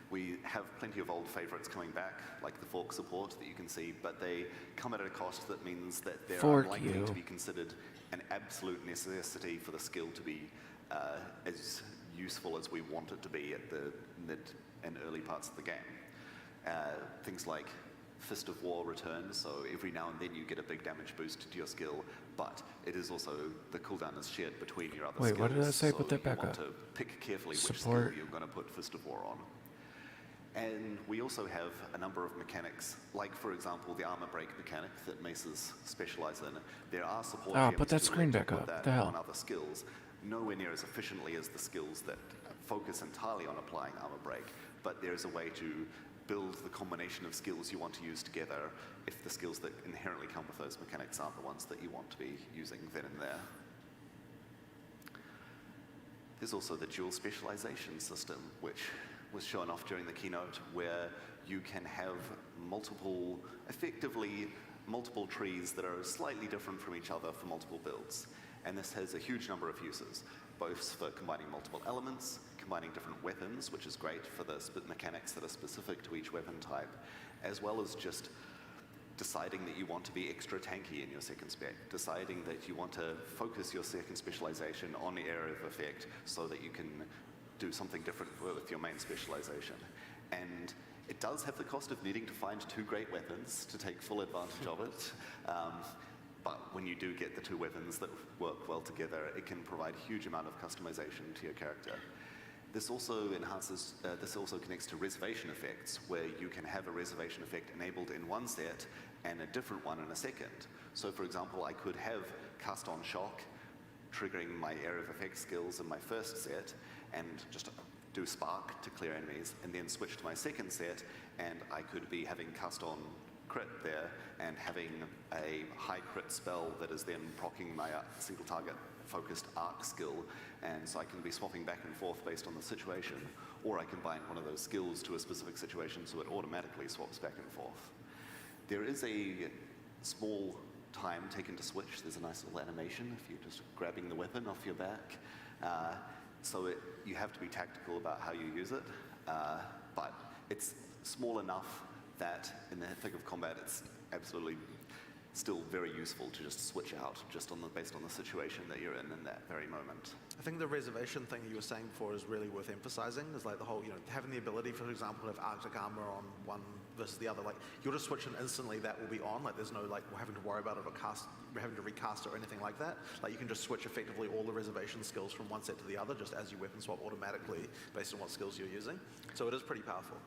We have plenty of old favorites coming back, like the fork support that you can see, but they come at a cost that means that they're unlikely to be considered an absolute necessity for the skill to be as useful as we want it to be at the mid and early parts of the game. Things like Fist of War returns, so every now and then you get a big damage boost to your skill, but it is also, the cooldown is shared between your other skills. Wait, what did I say? Put that back up. up. To pick carefully Support. which skill you're going to put Fist of War on. And we also have a number of mechanics, like for example the armor break mechanic that maces specialize in. There are support gems put that to screen let back you up. put What that the hell? on other skills, nowhere near as efficiently as the skills that focus entirely on applying armor break, but there is a way to build the combination of skills you want to use together if the skills that inherently come with those mechanics aren't the ones that you want to be using then and there. There's also the dual specialization system, which was shown off during the keynote, where you can have effectively multiple trees that are slightly different from each other for multiple builds. And this has a huge number of uses, both for combining multiple elements, combining different weapons, which is great for the mechanics that are specific to each weapon type, as well as just deciding that you want to be extra tanky in your second spec, deciding that you want to focus your second specialization on the area of effect so that you can do something different with your main specialization. And it does have the cost of needing to find two great weapons to take full advantage of it. But when you do get the two weapons that work well together, it can provide a huge amount of customization to your character. This also enhances, this also connects to reservation effects, where you can have a reservation effect enabled in one set and a different one in a second. So for example, I could have Cast on Shock, triggering my area of effect skills in my first set, and just do Spark to clear enemies, and then switch to my second set, and I could be having Cast on Crit there, and having a high crit spell that is then proccing my single target focused arc skill, and so I can be swapping back and forth based on the situation, or I can bind one of those skills to a specific situation so it automatically swaps back and forth. There is a small time taken to switch. There's a nice little animation if you're just grabbing the weapon off your back. So you have to be tactical about how you use it, but it's small enough that in the thick of combat it's absolutely still very useful to just switch out just based on the situation that you're in that very moment. I think the reservation thing you were saying before is really worth emphasizing, is like the whole, having the ability, for example, of Arctic armor on one versus the other, like you'll just switch and instantly that will be on, like there's no like having to worry about it or having to recast it or anything like that. Like you can just switch effectively all the reservation skills from one set to the other just as you weapon swap automatically based on what skills you're using. So it is pretty powerful.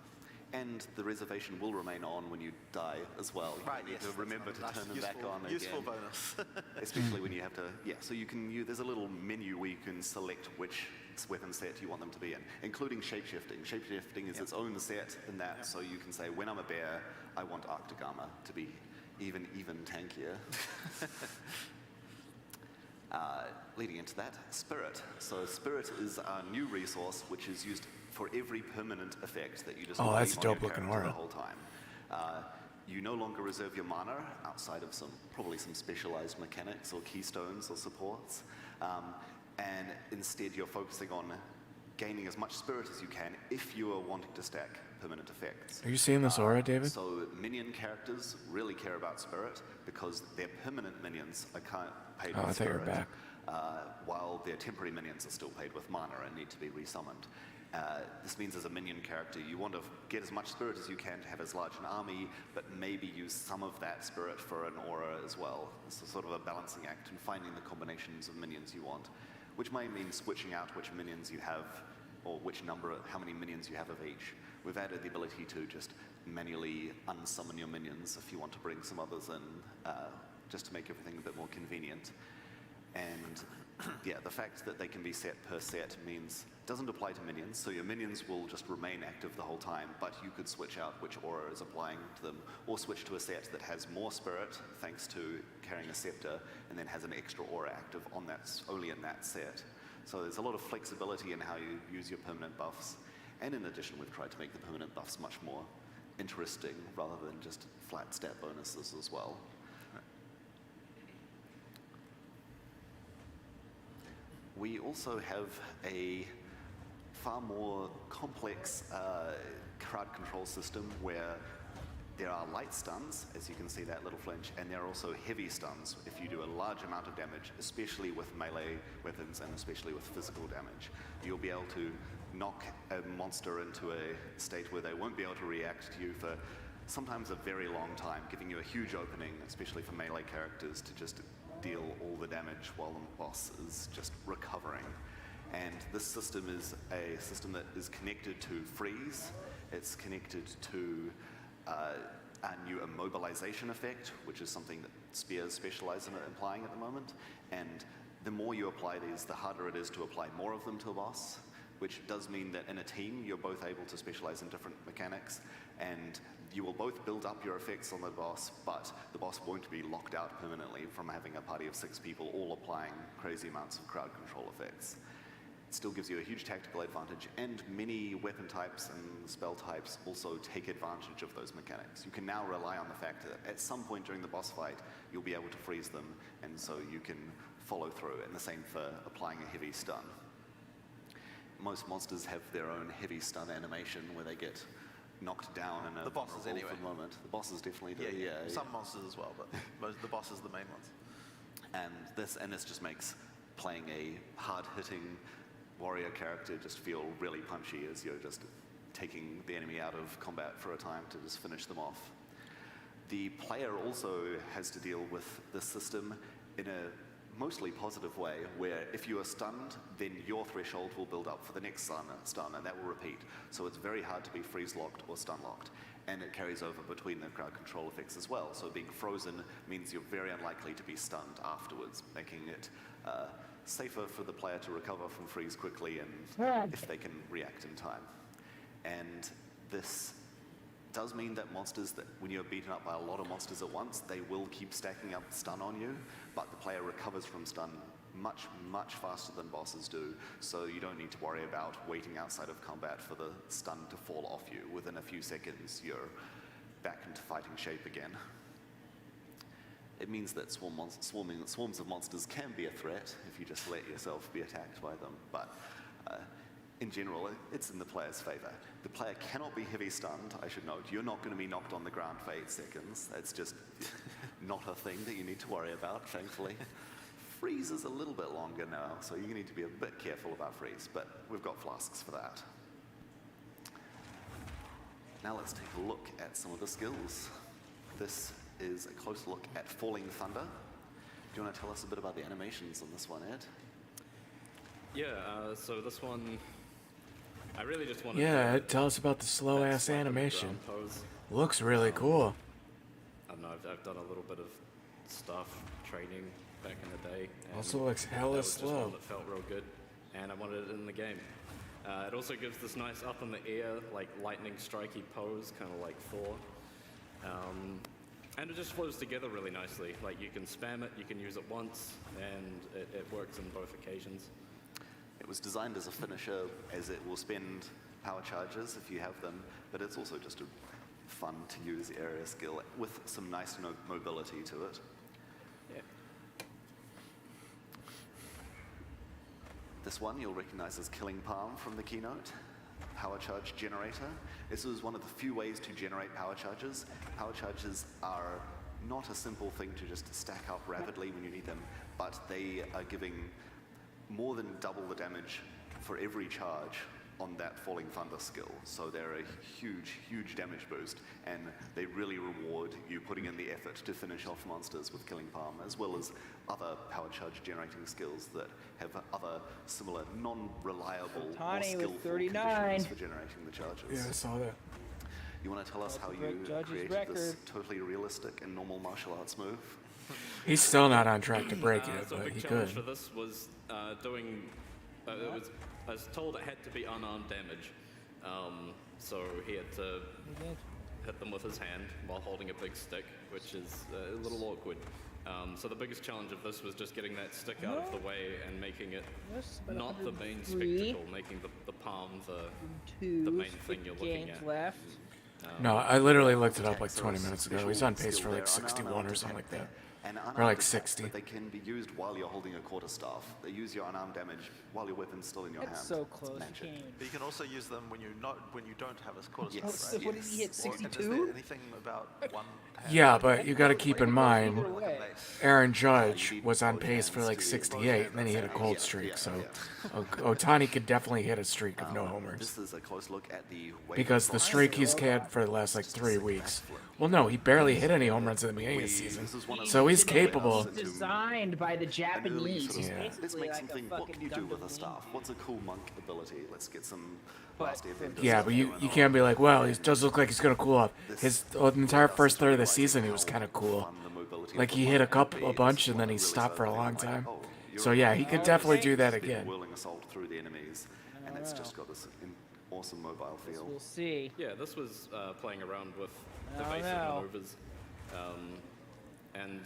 And the reservation will remain on when you die as well. Right, you yes, need to remember to turn them back on again. Useful bonus. Especially when you have to, so you can there's a little menu where you can select which weapon set you want them to be in, including shapeshifting. Shapeshifting is its own set in that, so you can say, when I'm a bear, I want Arctic armor to be even tankier. Leading into that, Spirit. So Spirit is our new resource, which is used for every permanent effect that you just that's a on your dope looking character aura. the whole time. You no longer reserve your mana outside of probably some specialized mechanics or keystones or supports, and instead you're focusing on gaining as much spirit as you can if you are wanting to stack permanent effects. Are you seeing this aura, David? So minion characters really care about spirit because their permanent minions are paid with I thought you were spirit, back. while their temporary minions are still paid with mana and need to be resummoned. This means as a minion character, you want to get as much spirit as you can to have as large an army, but maybe use some of that spirit for an aura as well. It's sort of a balancing act and finding the combinations of minions you want, which might mean switching out which minions you have or how many minions you have of each. We've added the ability to just manually unsummon your minions if you want to bring some others in, just to make everything a bit more convenient. And yeah, the fact that they can be set per set means it doesn't apply to minions, so your minions will just remain active the whole time, but you could switch out which aura is applying to them, or switch to a set that has more spirit, thanks to carrying a scepter, and then has an extra aura active on only in that set. So there's a lot of flexibility in how you use your permanent buffs, and in addition, we've tried to make the permanent buffs much more interesting, rather than just flat stat bonuses as well. We also have a far more complex crowd control system where there are light stuns, as you can see that little flinch, and there are also heavy stuns if you do a large amount of damage, especially with melee weapons and especially with physical damage. You'll be able to knock a monster into a state where they won't be able to react to you for sometimes a very long time, giving you a huge opening, especially for melee characters, to just deal all the damage while the boss is just recovering. And this system is a system that is connected to freeze. It's connected to a new immobilization effect, which is something that spears specialize in applying at the moment. And the more you apply these, the harder it is to apply more of them to a boss, which does mean that in a team, you're both able to specialize in different mechanics, and you will both build up your effects on the boss, but the boss won't be locked out permanently from having a party of 6 people all applying crazy amounts of crowd control effects. It still gives you a huge tactical advantage, and many weapon types and spell types also take advantage of those mechanics. You can now rely on the fact that at some point during the boss fight, you'll be able to freeze them, and so you can follow through, and the same for applying a heavy stun. Most monsters have their own heavy stun animation where they get knocked down in a the bosses anyway. Moment. The bosses definitely do. Yeah. Some monsters as well, but the bosses are the main ones. And this just makes playing a hard-hitting warrior character just feel really punchy as you're just taking the enemy out of combat for a time to just finish them off. The player also has to deal with the system in a mostly positive way, where if you are stunned, then your threshold will build up for the next stun, and that will repeat. So it's very hard to be freeze-locked or stun-locked, and it carries over between the crowd control effects as well. So being frozen means you're very unlikely to be stunned afterwards, making it safer for the player to recover from freeze quickly, and if they can react in time. And this does mean that monsters, that when you're beaten up by a lot of monsters at once, they will keep stacking up stun on you, but the player recovers from stun much, much faster than bosses do, so you don't need to worry about waiting outside of combat for the stun to fall off you. Within a few seconds, you're back into fighting shape again. It means that swarms of monsters can be a threat if you just let yourself be attacked by them, but in general, it's in the player's favor. The player cannot be heavy stunned, I should note. You're not going to be knocked on the ground for 8 seconds. That's just not a thing that you need to worry about, thankfully. Freeze is a little bit longer now, so you need to be a bit careful about freeze, but we've got flasks for that. Now let's take a look at some of the skills. This is a close look at Falling Thunder. Do you want to tell us a bit about the animations on this one, Ed? Yeah, so this one, I really just wanted to tell us about the slow-ass animation. Looks really cool. I don't know, I've done a little bit of stuff, training back in the day. Also looks hella slow. Just one that felt real good, and I wanted it in the game. It also gives this nice up in the air, like lightning strikey pose, kind of like Thor. And it just flows together really nicely. Like, you can spam it, you can use it once, and it works in both occasions. It was designed as a finisher, as it will spend power charges if you have them, but it's also just a fun to use area skill with some nice mobility to it. Yeah. This one you'll recognize as Killing Palm from the keynote. Power charge generator. This was one of the few ways to generate power charges. Power charges are not a simple thing to just stack up rapidly when you need them, but they are giving more than double the damage for every charge on that Falling Thunder skill. So they're a huge, huge damage boost, and they really reward you putting in the effort to finish off monsters with Killing Palm, as well as other power charge generating skills that have other similar non-reliable or Tani with skillful 39. conditions for generating the charges. Yeah, I saw that. You want to tell us how you created this totally realistic and normal martial arts move? He's still not on track to break it, so a but big he challenge could. for this was doing. I was told it had to be unarmed damage, so he had to hit them with his hand while holding a big stick, which is a little awkward. So the biggest challenge of this was just getting that stick out of the way and making it not the main spectacle, making the palm the main thing you're looking at. Left. No, I literally looked it up like 20 minutes ago. He's on pace for like 61 or something like that. Or like 60. But they can be used while you're holding a quarterstaff. They use your unarmed damage while your weapon's still in your hand. That's so close. Magic. But you can also use them when you don't have a quarterstaff, Yes. right? What did he hit, Or- and 62? Is there anything about one hand? Yeah, but you got to keep in mind, Aaron Judge was on pace for like 68, and then he hit a cold streak. So Otani could definitely hit a streak of no homers. This is a close look at the Because the streak he's had for the last like 3 weeks. Well, no, he barely hit any home runs at the beginning of the season. So he's capable. Designed by the Japanese. He's Let's basically make like something. a What fucking can you do with Gundam a staff? What's a cool monk ability? Let's get some last airbender Yeah, stuff but you going on. can't be like, well, he does look like he's going to cool off. His entire first third of the season, he was kind of cool. Like, he hit a bunch, and then he stopped for a long time. So, yeah, he could definitely do that again. Whirling assault through the enemies, and it's just got this awesome mobile feel. We'll see. Yeah, this was playing around with I don't evasive know. maneuvers, and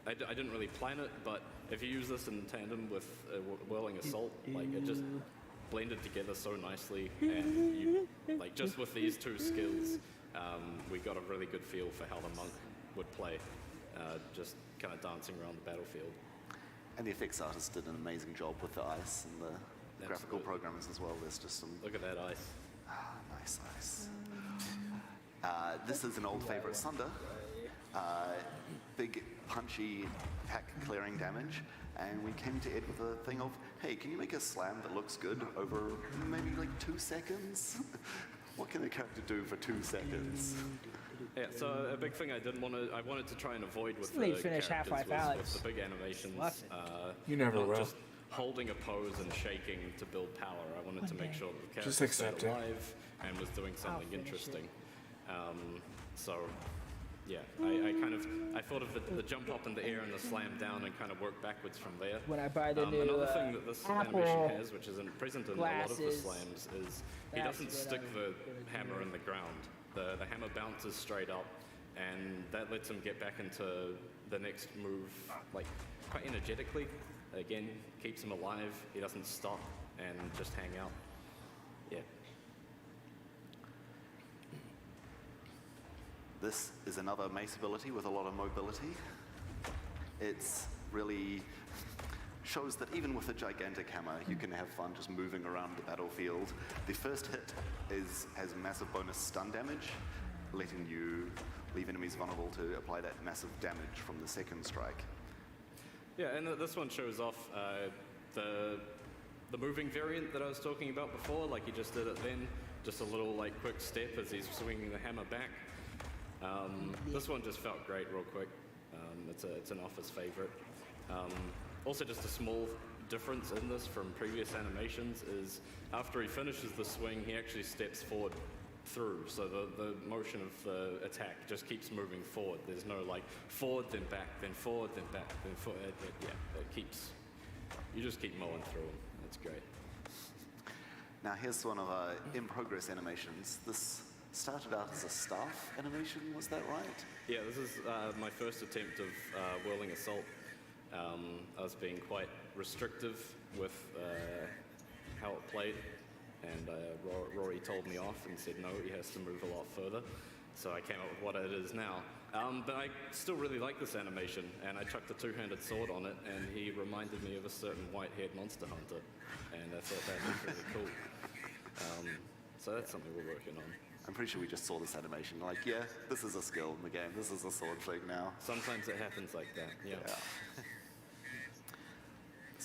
I didn't really plan it, but if you use this in tandem with whirling assault, like it just blended together so nicely, and you, like just with these two skills, we got a really good feel for how the monk would play, just kind of dancing around the battlefield. And the effects artist did an amazing job with the ice and the graphical programmers as well. There's just some. Look at that ice. Nice ice. This is an old favorite Sunder. Big, punchy, hack clearing damage. And we came to Ed with a thing of, hey, can you make a slam that looks good over maybe like 2 seconds? What can a character do for 2 seconds? Yeah, so a big thing I wanted to try and avoid with Somebody the finish characters Half-Life was Alex. with the big animations. Love it. You never not will. Just holding a pose and shaking to build power. I wanted to make sure that the character Just stayed accept it. alive and was doing something finish interesting. So, yeah, I thought of the jump up in the air and the slam down and kind of work backwards from there. When I buy the new another thing that this Apple animation has, which isn't present in a lot of the glasses, slams, is he that's doesn't what stick I'm the gonna hammer do. in the ground. The hammer bounces straight up, and that lets him get back into the next move, like quite energetically. Again, keeps him alive. He doesn't stop and just hang out. Yeah. This is another mace ability with a lot of mobility. It's really shows that even with a gigantic hammer, you can have fun just moving around the battlefield. The first hit has massive bonus stun damage, letting you leave enemies vulnerable to apply that massive damage from the second strike. Yeah, and this one shows off the moving variant that I was talking about before. Like he just did it then, just a little like quick step as he's swinging the hammer back. This one just felt great real quick. It's an office favorite. Also, just a small difference in this from previous animations is after he finishes the swing, he actually steps forward through. So the motion of the attack just keeps moving forward. There's no like forward, then back, then forward, then back, then forward. It keeps, you just keep mowing through them. That's great. Now here's one of our in-progress animations. This started out as a staff animation, was that right? Yeah, this is my first attempt of whirling assault. I was being quite restrictive with how it played, and Rory told me off and said no, he has to move a lot further. So I came up with what it is now. But I still really like this animation, and I chucked a two-handed sword on it, and he reminded me of a certain white-haired monster hunter, and I thought that was really cool. So that's something we're working on. I'm pretty sure we just saw this animation, like, yeah, this is a skill in the game, this is a sword thing now. Sometimes it happens like that, yeah.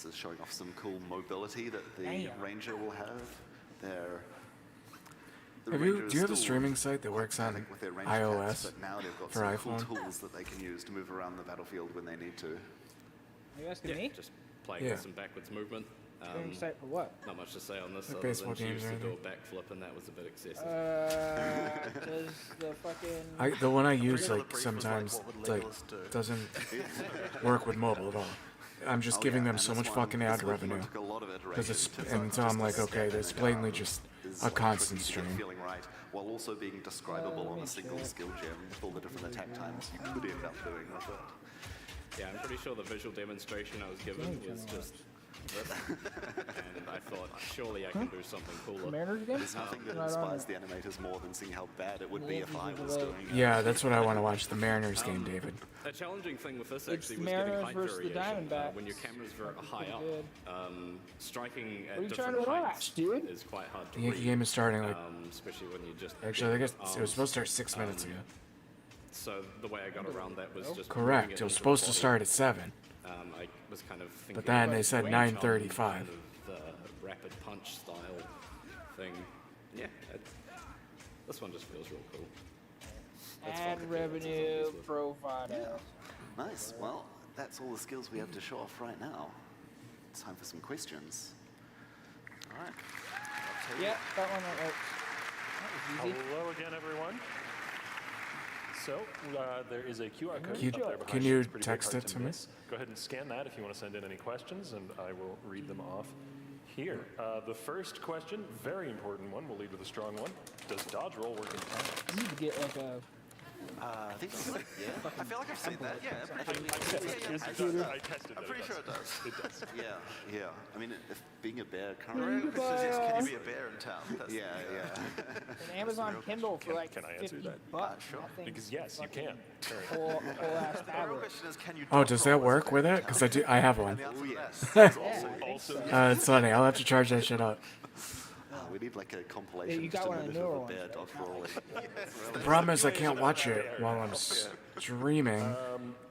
This is showing off some cool mobility that the Damn. Ranger will have. The Do Ranger is you have a still streaming site that works on with their range iOS packs, but now they've got for some iPhone? cool tools that they can use to move around the battlefield when they need to. Are you asking me? Just playing Yeah. with some backwards movement. Streaming site for what? Not much to say on this. Like other baseball than she games used or to do a anything? backflip, and that was a bit excessive. Does the fucking... The one I use Original like brief was like, sometimes what would like Legolas do? doesn't work with mobile at all. I'm just giving them so much fucking ad revenue. And so I'm like, okay, this blatantly just a constant stream. Feeling right, while also being describable on a single skill gem with all the different attack times you could end up doing with it. Yeah, I'm pretty sure the visual demonstration I was given was just this. And I thought, surely I can do something cooler. There's nothing that inspires the animators more than seeing how bad it would be if I was doing it. Yeah, that's what I want to watch, the Mariners game, David. A challenging thing with this It's actually the was getting Mariners height versus the variation. Diamondbacks. When your camera's very high up, striking What are at you trying different to watch, heights dude? is quite hard to The Yankee read. game is starting like. Especially when you just... Actually, I guess it was supposed to start 6 minutes ago. So the way I got around that was just... Correct. moving It was into supposed to the start body. at 7. I was kind of thinking But then about they said Wing Chun, 9:35. kind of the rapid punch style thing. Yeah, this one just feels real cool. Ad revenue provider. Nice. Well, that's all the skills we have to show off right now. It's time for some questions. All right. Yeah, that one works. That was easy. Hello again, everyone. So, there is a QR code Can you- up there behind can you. you It's pretty text hard it to me? miss. Go ahead and scan that if you want to send in any questions, and I will read them off here. The first question, very important one, we'll lead with a strong one. Does dodge roll work in tanks? You need to get like a... I think so. Yeah. I feel like I've seen that. Yeah. I tested I'm that pretty it sure it does. It does. Yeah. I mean, if being a bear The real currently... question is, can you be a bear in town? That's Yeah. An Amazon Kindle for like Can I answer 50 that? bucks. Sure. That thing's Because yes, you can. Whole ass The real tablet. question is, can you Oh, dodge does roll that as a work bear with in it? town? Because I have one. And the answer is Yeah, yes. Also, It's funny. I'll have to charge that shit up. We need like a compilation Yeah, you got just a one of the minute newer of a ones, bear right? dodge rolling. The problem is I can't watch it while I'm streaming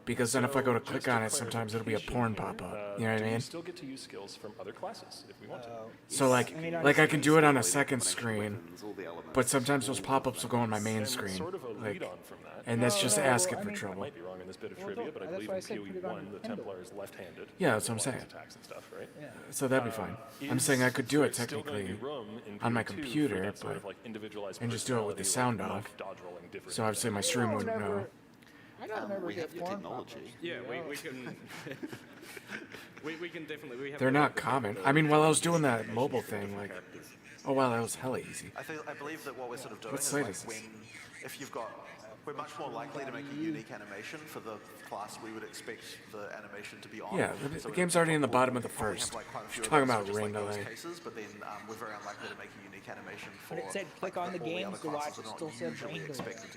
because then if I go to click on it, sometimes it'll be a porn pop-up. You know what I do we mean? still get to use skills from other classes if we want to? So like I can do it on a second screen, All the elements. but sometimes those pop-ups will go on my main And screen, sort of a like, lead on from that. and that's just asking I for mean- I trouble. might be wrong in this bit of Well, trivia, don't- but I that's believe why I in said PoE put it on 1, the Kindle. Templar is left-handed. Yeah, that's what I'm All his saying. Attacks and stuff, right? Yeah. So that'd be fine. I'm saying I could do it Is there still gonna be technically room in on my PoE 2 for computer, that sort but of like individualized and just do it with the sound off. dodge rolling different. So obviously my stream wouldn't know. I don't remember We have get the porn technology. pop-ups. Yeah, we can... we can definitely... We have They're a not look at common. the I mean, while I was doing that information mobile for thing, different like, characters. oh wow, that was hella easy. I believe that what we're sort of doing What is site like is this? when, if you've got, we're much more likely to make a unique animation for the class we would expect the animation to be on. Yeah, the So game's we already in the probably bottom of the have, first. like, quite a few You're of talking those, about just like ring those delay. cases, but then we're very unlikely to make a unique animation for. But it said click on the all games other to watch, classes it that are still not said usually ring delay. expected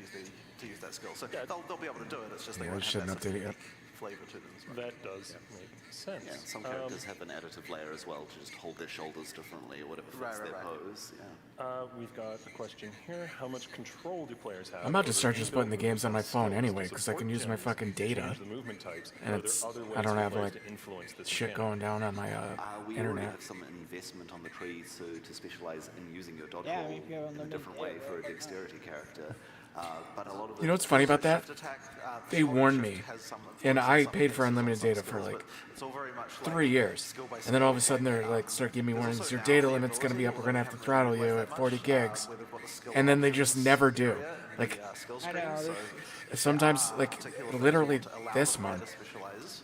to use that skill. So they'll be able to do it. It's just they Yeah, won't we have that shouldn't sort of update it yet. unique flavor to them as well. That does make sense. Yeah, some characters have an additive layer as well to just hold their shoulders differently or whatever fits their pose. Yeah. We've got a question here. How much control do players have? I'm about to over start just inbuilt putting the games on my movement phone skills anyway, to 'cause I can support use my gems, fucking data. change the movement types, And are there it's other I ways don't for have players like to influence this shit mechanic? going down on my We already internet. have some investment on the tree to specialize in using your dodge Yeah, roll if you have in a unlimited different way data, for a right? dexterity character. But a lot of You know what's funny about that? They warned me, and I paid for unlimited data for like 3 years, and then all of a sudden they're like start giving me warnings. Your data limit's gonna be up. We're gonna have to throttle you at 40 gigs, and then they just never do. Like I know. sometimes, like literally this month,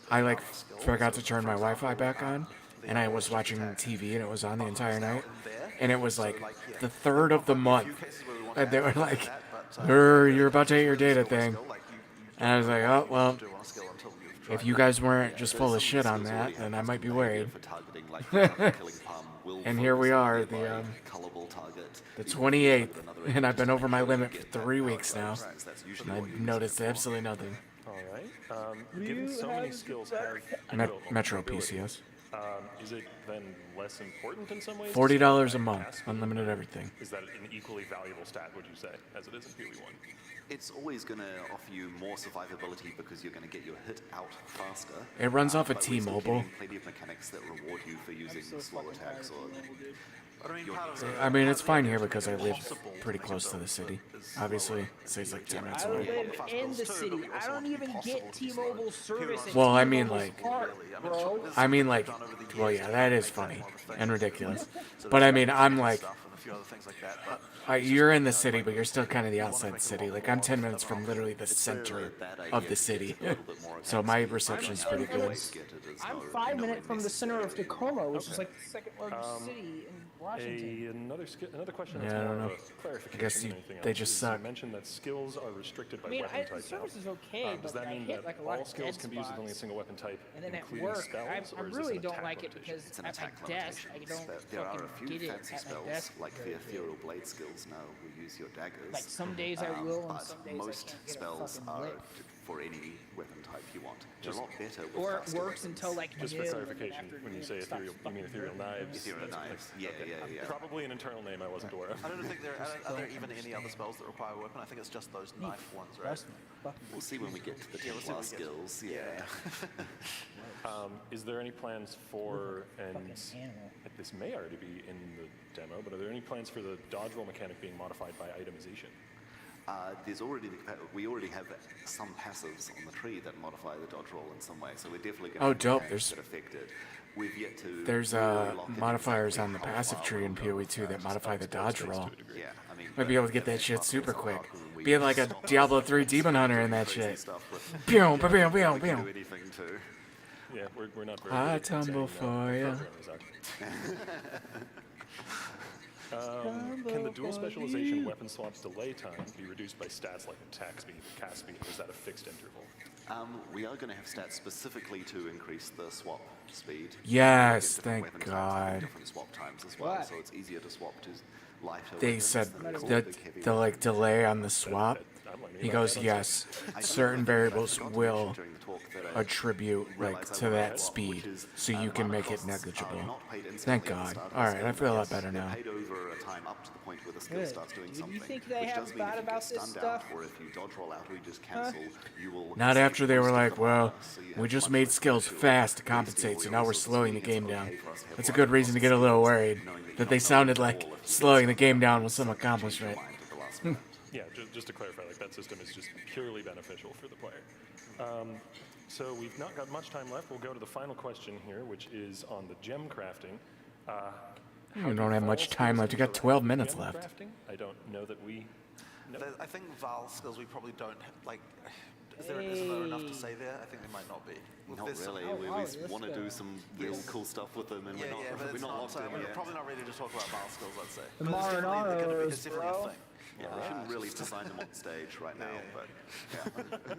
I like forgot to turn my Wi-Fi back on, and I was watching TV and it was on the entire night, and it was like the third of the month, and they were like, "You're about to hit your data thing," and I was like, "Oh well." If you guys weren't just full of shit on that, then I might be worried. And here we are, the 28th, and I've been over my limit for 3 weeks now, and I've noticed absolutely nothing. All right. Given so many skills have Metro PCS. Is it then less important in some ways? $40 a month, unlimited everything. Is that an equally valuable stat, would you say, as it is in PoE 1? It's always going to offer you more survivability because you're going to get your hit out faster. It runs off of but we're still T-Mobile. getting plenty of mechanics that reward you for using the slow attacks or. But I mean, part of I mean, it's fine here because I live pretty close to the city. Obviously, so it's like 10 minutes I away. live in the city. I don't even get T-Mobile service. in Well, I mean, T-Mobile's like, park, bro. well, yeah, that is funny and ridiculous. But I mean, I'm like, you're in the city, but you're still kind of the outside the city. Like, I'm 10 minutes from literally the center of the city. So my reception is pretty good. I'm 5 minutes from the center of Tacoma, which is like the second largest city in Washington. Another question. Yeah, That's I more don't of know. a clarification I guess than anything they else, just is suck. You mentioned that skills are restricted by I mean, weapon the type service now. is okay, Does but that I mean hit that like a lot all of skills dead can be used with only a spots. single weapon type, And then at including work, spells, I or is this really an don't attack like it limitation? because It's an at my attack desk, I limitation. don't There are a fucking few get it fancy at my spells, desk. like the very ethereal good. blade skills now, who use your daggers. Like some days I will, and but some days I most can't get a spells fucking are lick. for any weapon type you want. They're a lot better with Or it faster works weapons. until like Just for noon, clarification, after when you noon, say it stops ethereal, you mean fucking ethereal working. knives? Ethereal knives, yeah. Probably an internal name I wasn't aware of. I don't think are there even any other spells that require a weapon. I think it's just those knife ones, right? We'll see when we get to the Yeah, we'll see when Templar we get skills. Yeah. Is there any plans for, and this may already be in the demo, but are there any plans for the dodge roll mechanic being modified by itemization? There's already we already have some passives on the tree that modify the dodge roll in some way, so we're definitely going to dope. that affect it. We've yet to There's really lock in modifiers exactly on the how passive far tree in we'll go PoE with 2 that modify the dodge roll. Yeah, I mean, Might be able to get that shit super quick. Being like a Diablo 3 Demon Hunter in that shit. Pew, pew, pew, pew, we can do pew. anything too. Yeah, we're not very I good at saying tumble for ya. Can the dual specialization weapon swaps delay time be reduced by stats like attack speed or cast speed, or is that a fixed interval? We are going to have stats specifically to increase the swap speed. Yes, Different thank weapon types God. have different swap times as well, so it's easier to swap to lighter They weapons said than core that big heavy the like weapons. delay on the swap. He goes, yes, certain variables will attribute like to that speed, so you can make it negligible. Thank God. All right, I feel a lot better now. Paid over a time up to the point where the skill Good. starts doing Do something. you think they which have does mean if thought you about get this stunned out, stuff? or if you dodge roll out, or you just cancel, you will. Not save after they most were of like, the well, mana, so you we have just much made less skills to fast to basically compensate, so now we're warriors of slowing the speed, game it's down. okay for us to have That's a higher good reason to get a little worried that they sounded like slowing the game down was some accomplishment. Yeah, just to clarify, like that system is just purely beneficial for the player. So we've not got much time left. We'll go to the final question here, which is on the gem crafting. You don't have much time left. You got 12 minutes left. Crafting? I don't know that we. No. I think Val skills we probably don't like. Is there enough to say there? I think there might not be. Not There's really. some- We want to do some real cool stuff with them, and Yeah, but we're it's not not. locked in We're yet. probably not ready to talk about Val skills. I'd say. The But it's definitely Maranaros, it's definitely a bro. thing. Yeah, we shouldn't really design them on stage right now, but yeah.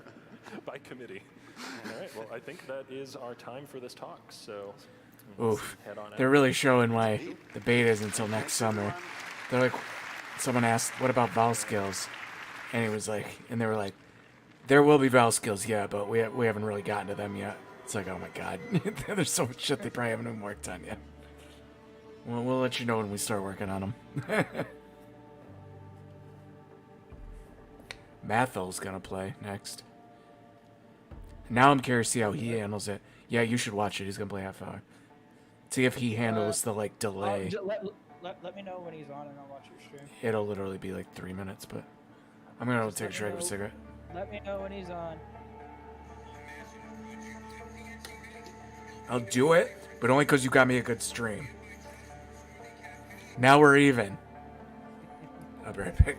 By committee. All right. Well, I think that is our time for this talk. So. Oof. Head on They're out. really showing why the beta is until next summer. They're like, someone asked, what about Val skills? And it was like, and they were like, there will be Val skills, yeah, but we haven't really gotten to them yet. It's like, oh my God. There's so much shit they probably haven't even worked on yet. Well, we'll let you know when we start working on them. Mathel's gonna play next. Now I'm curious to see how he handles it. Yeah, you should watch it. He's gonna play half hour. See if he handles the like delay. Let me know when he's on and I'll watch your stream. It'll literally be like 3 minutes, but I'm gonna go take a drag of a cigarette. Let me know when he's on. I'll do it, but only because you got me a good stream. Now we're even. I'll be right back.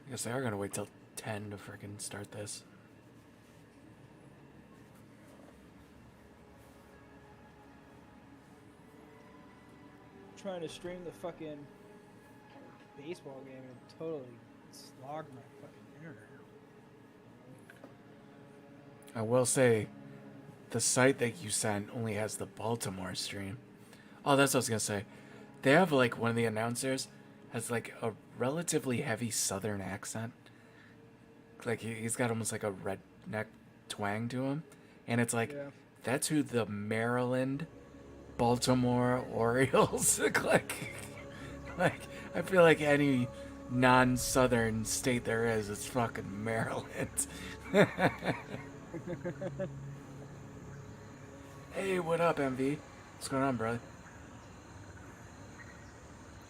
I guess they are gonna wait till 10 to freaking start this. Trying to stream the fucking baseball game and totally slogged my fucking internet. I will say, the site that you sent only has the Baltimore stream. Oh, that's what I was gonna say. They have like one of the announcers has like a relatively heavy Southern accent. Like he's got almost like a redneck twang to him, and it's like that's who the Maryland, Baltimore Orioles look like. Like I feel like any non-Southern state there is, it's fucking Maryland. Hey, what up, MV? What's going on, brother?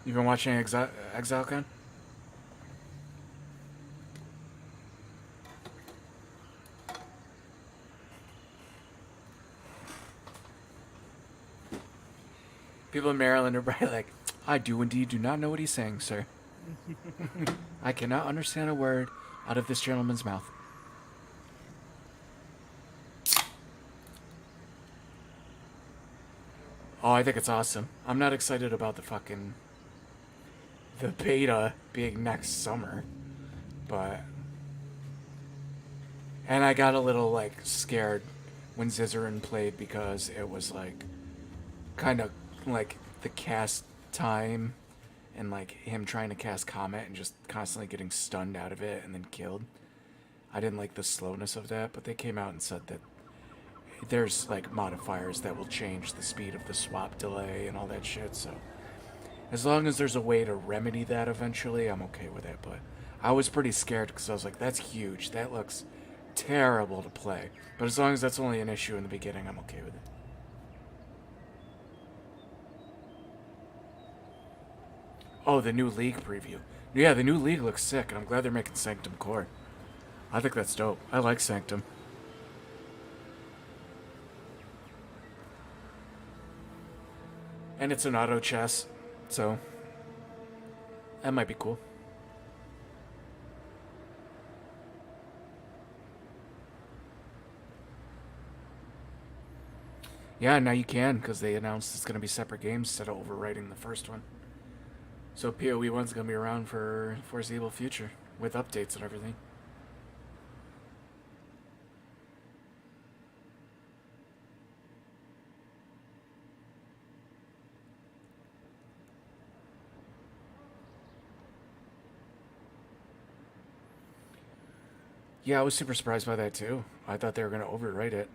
You been watching Exilecon? People in Maryland are probably like, I do indeed do not know what he's saying, sir. I cannot understand a word out of this gentleman's mouth. Oh, I think it's awesome. I'm not excited about the beta being next summer, but... And I got a little, like, scared when Zizaran played because it was, like, kind of, like, the cast time and, like, him trying to cast Comet and just constantly getting stunned out of it and then killed. I didn't like the slowness of that, but they came out and said that there's like modifiers that will change the speed of the swap delay and all that shit, so as long as there's a way to remedy that eventually, I'm okay with it. But I was pretty scared because I was like, that's huge, that looks terrible to play, but as long as that's only an issue in the beginning, I'm okay with it. Oh, the new League preview. Yeah, the new League looks sick, and I'm glad they're making Sanctum Core. I think that's dope. I like Sanctum. And it's an auto chess, so that might be cool. Yeah, now you can, because they announced it's going to be separate games instead of overwriting the first one. So PoE 1's going to be around for foreseeable future, with updates and everything. Yeah, I was super surprised by that too. I thought they were going to overwrite it.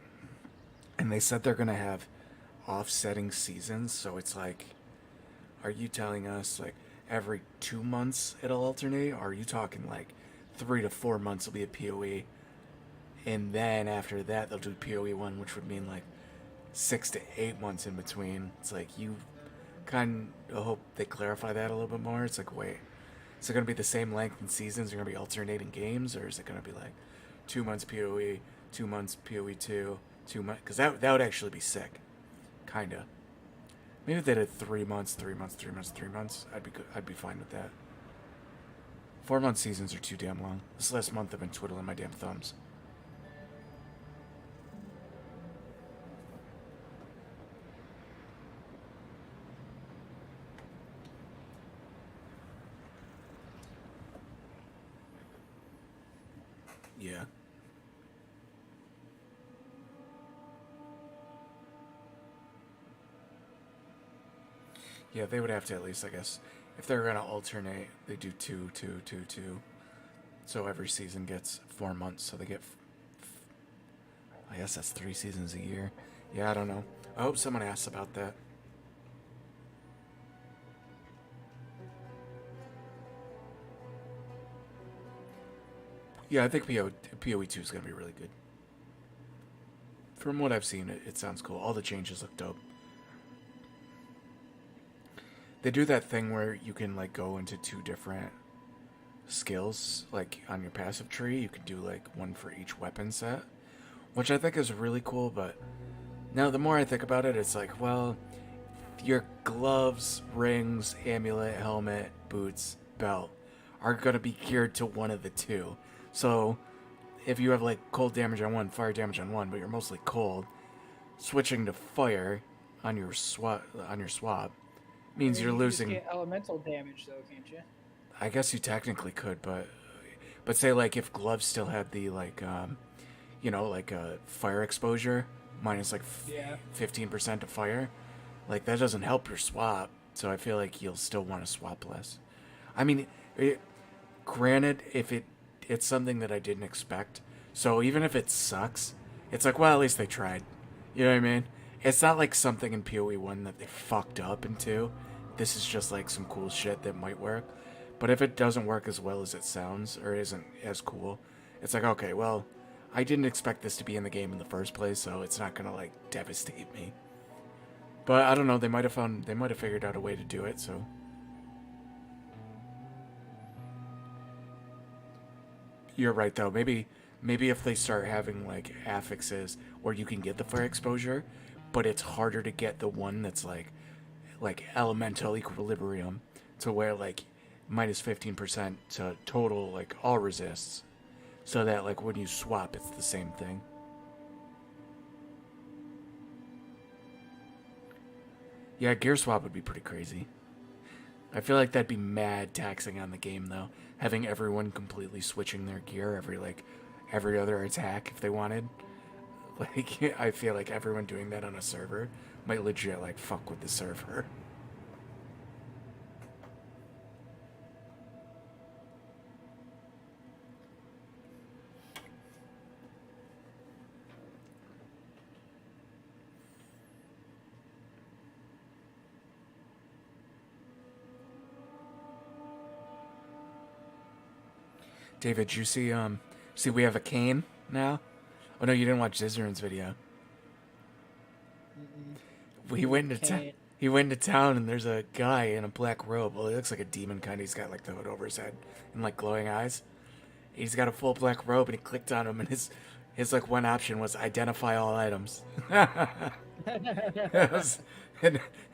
And they said they're going to have offsetting seasons, so it's like, are you telling us like every 2 months it'll alternate? Or are you talking like 3 to 4 months will be a PoE? And then after that they'll do PoE 1, which would mean like 6 to 8 months in between. It's like, you kind of hope they clarify that a little bit more. It's like, wait, is it going to be the same length in seasons? Are going to be alternating games? Or is it going to be like 2 months PoE, 2 months PoE 2, 2 months? Because that would actually be sick. Kind of. Maybe if they did 3 months, 3 months, 3 months, 3 months, I'd be good. I'd be fine with that. 4 month seasons are too damn long. This last month I've been twiddling my damn thumbs. Yeah. Yeah, they would have to at least, I guess, if they're going to alternate, they do 2, 2, 2, 2. So every season gets 4 months, so they get, I guess that's 3 seasons a year. Yeah, I don't know. I hope someone asks about that. Yeah, I think PoE 2 is going to be really good. From what I've seen, it sounds cool. All the changes look dope. They do that thing where you can like go into 2 different skills, like on your passive tree. You can do like one for each weapon set, which I think is really cool. But now the more I think about it, it's like, well, your gloves, rings, amulet, helmet, boots, belt are going to be geared to one of the two. So if you have like cold damage on one, fire damage on one, but you're mostly cold, switching to fire on your swap means you're You losing. just get elemental damage, though, can't you? I guess you technically could, but say like if gloves still had the like fire exposure minus like 15% to fire, like that doesn't help your swap. So I feel like you'll still want to swap less. I mean, granted, if it's something that I didn't expect, so even if it sucks, it's like, well, at least they tried. You know what I mean? It's not like something in PoE 1 that they fucked up into. This is just like some cool shit that might work. But if it doesn't work as well as it sounds, or isn't as cool, it's like, okay, well, I didn't expect this to be in the game in the first place, so it's not gonna like devastate me. But I don't know, they might have figured out a way to do it, so. You're right though. Maybe if they start having like affixes where you can get the fire exposure, but it's harder to get the one that's like elemental equilibrium, to where like minus 15% to total like all resists, so that like when you swap it's the same thing. Yeah, gear swap would be pretty crazy. I feel like that'd be mad taxing on the game though, having everyone completely switching their gear every other attack if they wanted. Like, I feel like everyone doing that on a server might legit like fuck with the server. David, you see we have a cane now? Oh no, you didn't watch Zizarin's video. He went to town and there's a guy in a black robe. Well, he looks like a demon kind. He's got like the hood over his head and like glowing eyes. He's got a full black robe and he clicked on him and his like one option was identify all items. and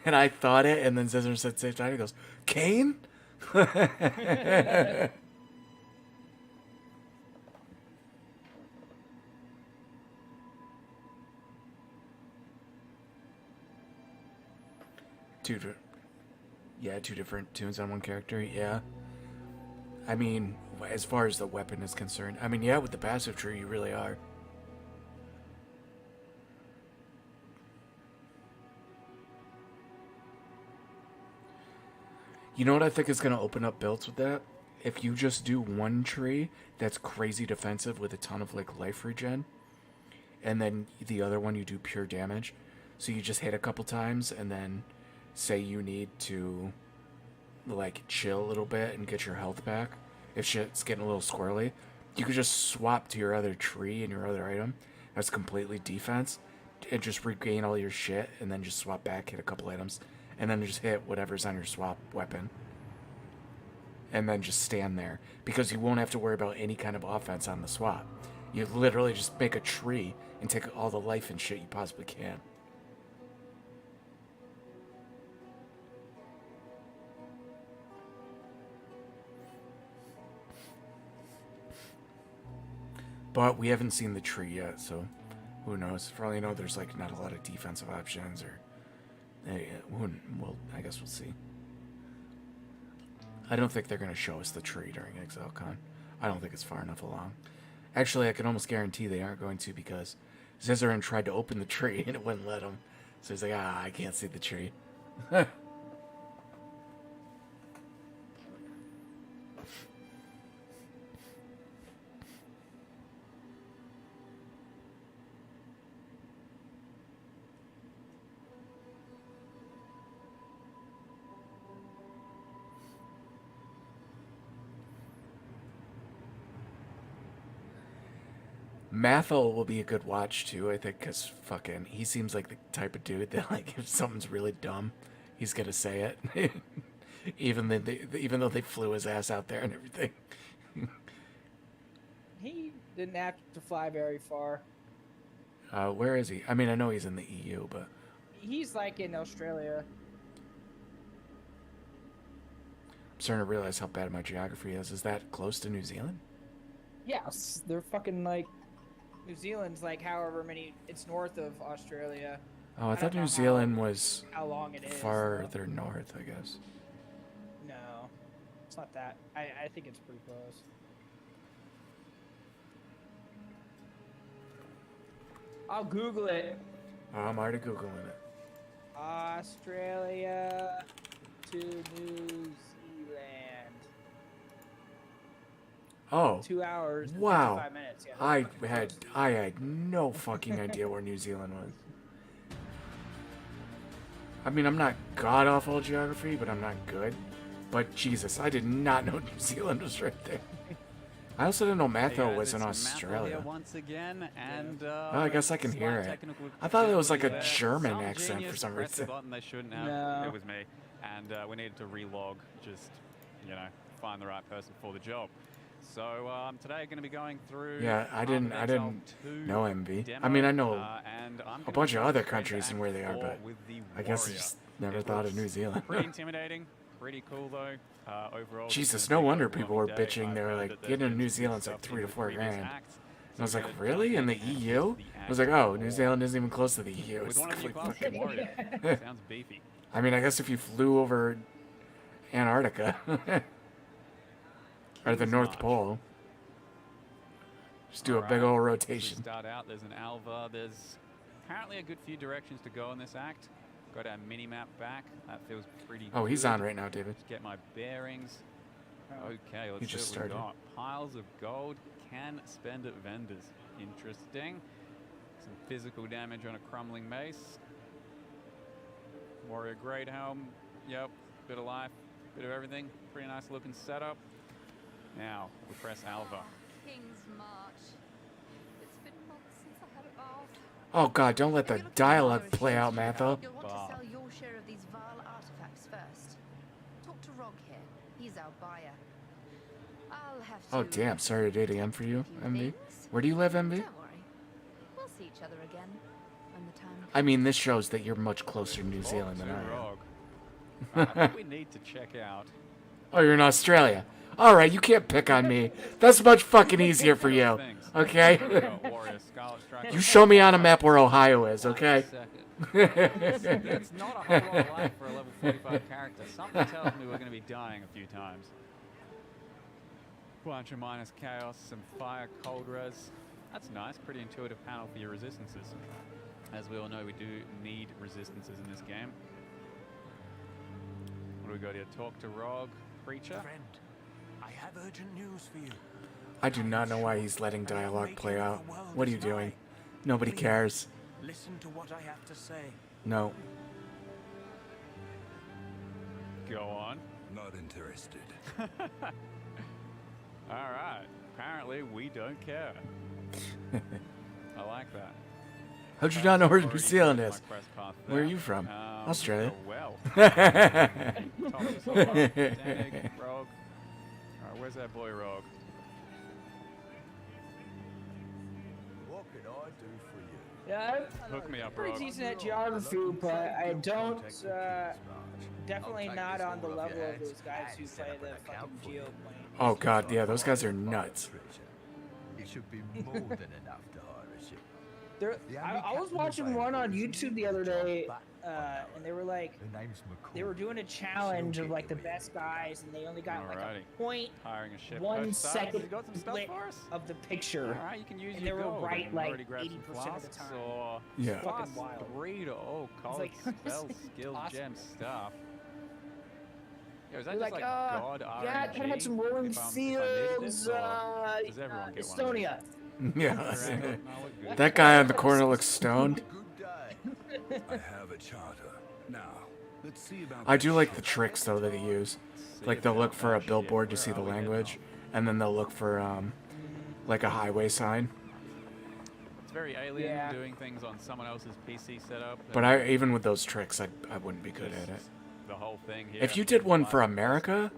I thought it, and then Zizarin said same time. He goes, Kane? Two different tunes on one character, yeah. I mean, as far as the weapon is concerned, I mean, yeah, with the passive tree, you really are. You know what I think is going to open up builds with that? If you just do one tree that's crazy defensive with a ton of, like, life regen, and then the other one you do pure damage, so you just hit a couple times, and then say you need to like chill a little bit and get your health back if shit's getting a little squirrely, you could just swap to your other tree and your other item that's completely defense and just regain all your shit, and then just swap back, hit a couple items, and then just hit whatever's on your swap weapon, and then just stand there, because you won't have to worry about any kind of offense on the swap. You literally just make a tree and take all the life and shit you possibly can. But we haven't seen the tree yet, so who knows? For all you know, there's like not a lot of defensive options, or well, I guess we'll see. I don't think they're going to show us the tree during Exilecon. I don't think it's far enough along. Actually, I can almost guarantee they aren't going to, because Zizarin tried to open the tree and it wouldn't let him. So he's like, I can't see the tree. Mathel will be a good watch too, I think, because fucking he seems like the type of dude that, like, if something's really dumb, he's gonna say it. even though they flew his ass out there and everything. He didn't have to fly very far. Where is he? I mean, I know he's in the EU, but He's like in Australia. starting to realize how bad my geography is. Is that close to New Zealand? Yes, they're fucking like New Zealand's like however many. It's north of Australia. Oh, I thought don't know New Zealand was how long it is. farther north, I guess. No, it's not that. I think it's pretty close. I'll Google it. Oh, I'm already Googling it. Australia to New Zealand. Oh. 2 hours. And Wow. 55 minutes. Yeah, I had no fucking idea where New Zealand was. I mean, I'm not god awful at geography, but I'm not good. But Jesus, I did not know New Zealand was right there. I also didn't know Matho was in Australia. Once again, and Well, I guess I can hear it. I thought it was like a German accent for some pressed the reason. button they shouldn't have. No. It was me, and we needed to relog. Just find the right person for the job. So today, going to be going through. Yeah, I didn't know MV. I mean, I know and I'm a bunch of other countries and where they are, but I guess I just never thought of New Zealand. Pretty intimidating, pretty cool though. Overall, Jesus, no wonder people were bitching. They were like, getting to New Zealand's like $3 to $4 grand. And I was like, really? In the EU? I was like, oh, New Zealand isn't even close to the EU. It's like fucking... Sounds beefy. I mean, I guess if you flew over Antarctica or the North Pole, just do a big old rotation. So start out. There's an Alva. There's apparently a good few directions to go in this act. Got our mini map back. That feels pretty. Oh, he's good. on right now, David. Just get my bearings. Okay, let's He see just what we started. got. Piles of gold. Can spend at vendors. Interesting. Some physical damage on a crumbling mace. Warrior Great Helm. Yep. Bit of life. Bit of everything. Pretty nice looking setup. Now we press Alva. King's March. It's been months since I had it off. Oh god, don't let the dialogue play out, Matho. You'll want to sell your share of these vile artifacts first. Talk to Rog here. He's our buyer. I'll have to. Oh damn, sorry to date again for you, MV. Where do you live, MV? Don't worry. We'll see each other again when the time comes. I mean, this shows that you're much closer to New Zealand than I Rog. am. I think we need to check out. Oh, you're in Australia. Alright, you can't pick on me. That's much fucking easier for you. Okay? You show me on a map where Ohio is, okay? That's not a whole lot of life for a level 45 character. Something tells me we're going to be dying a few times. Bunch of minus chaos, some fire, cold res. That's nice. Pretty intuitive panel for your resistances. As we all know, we do need resistances in this game. What do we got here? Talk to Rog. Preacher. Friend, I have urgent news for you. I do not know why he's letting dialogue play out. What are you doing? Nobody cares. Listen to what I have to say. No. Go on. Not interested. All right. Apparently, we don't care. I like that. How'd you not know where New Zealand is? Where are you from? Australia. Well. Danig, Rogue. All right, where's that boy Rogue? What can I do for you? Yeah, Hook me up, pretty Rogue. decent at geography, but I don't. Definitely not on the level of those guys who play the fucking geoplane. Oh god, yeah, those guys are nuts. It should be more than enough to hire a ship. I was watching one on YouTube the other day, and they were like, they were doing a challenge of like the best guys, and they only got like a point Hiring a ship. 1 Stars, second you got some stuff split for us? of the picture. All right, you can use and your they were gold. right We've like already grabbed some 80% of the flasks time. or Yeah. It's fucking fast wild. breed or cold like, spell, this is skill, awesome. gem stuff. Yeah, is that They're just like God RNG? yeah, kind of had some rolling if I needed this, fields, or does everyone get one of these? Estonia. Yeah. That guy on the corner looks stoned. I have a charter. Now, let's see about I do like the tricks though that he used. Like they'll look for a billboard to see the language, and then they'll look for like a highway sign. It's very alien doing things on someone else's PC setup. But I even with those tricks, I wouldn't be good at it. The whole thing here. If you did one for America,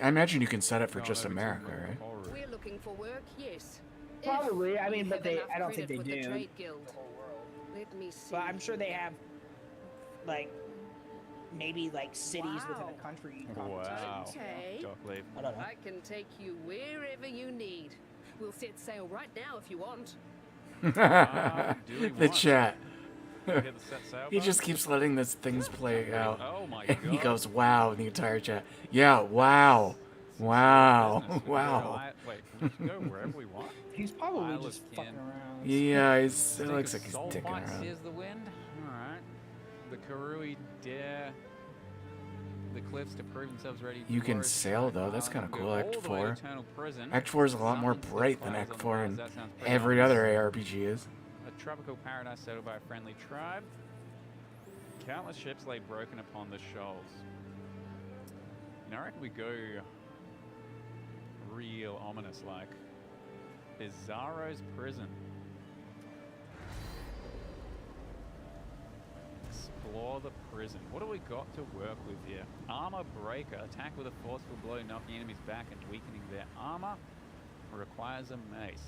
I imagine you can set it for just America, right? We're looking for work, yes. Probably. I mean, We but have they. enough I don't think credit they with the do. Trade Guild. Let me see. But I'm sure they have, like, maybe like cities within a country. Wow. Okay. Doc leave. I don't know. I can take you wherever you need. We'll set sail right now if you want. The chat. Hit the set sail He button? just keeps letting these things play out. Oh my And he God. goes, wow, in the entire chat. Yeah, wow. Wow. Wow. Wait, we can go wherever we want. He's probably Isle just of fucking Kin. around. Yeah, it Think looks of like he's soul dicking fights, around. Here's the wind. Alright. The Karui dare the cliffs to prove themselves ready. You can sail, though. That's kind of cool, Act 4. Act 4 is a lot more bright than Act 4 and every other ARPG is. A tropical paradise settled by a friendly tribe. Countless ships lay broken upon the shoals. You know, I reckon we go real ominous like. Bizarro's prison. Explore the prison. What do we got to work with here? Armor breaker. Attack with a forceful blow, knocking enemies back and weakening their armor. Requires a mace.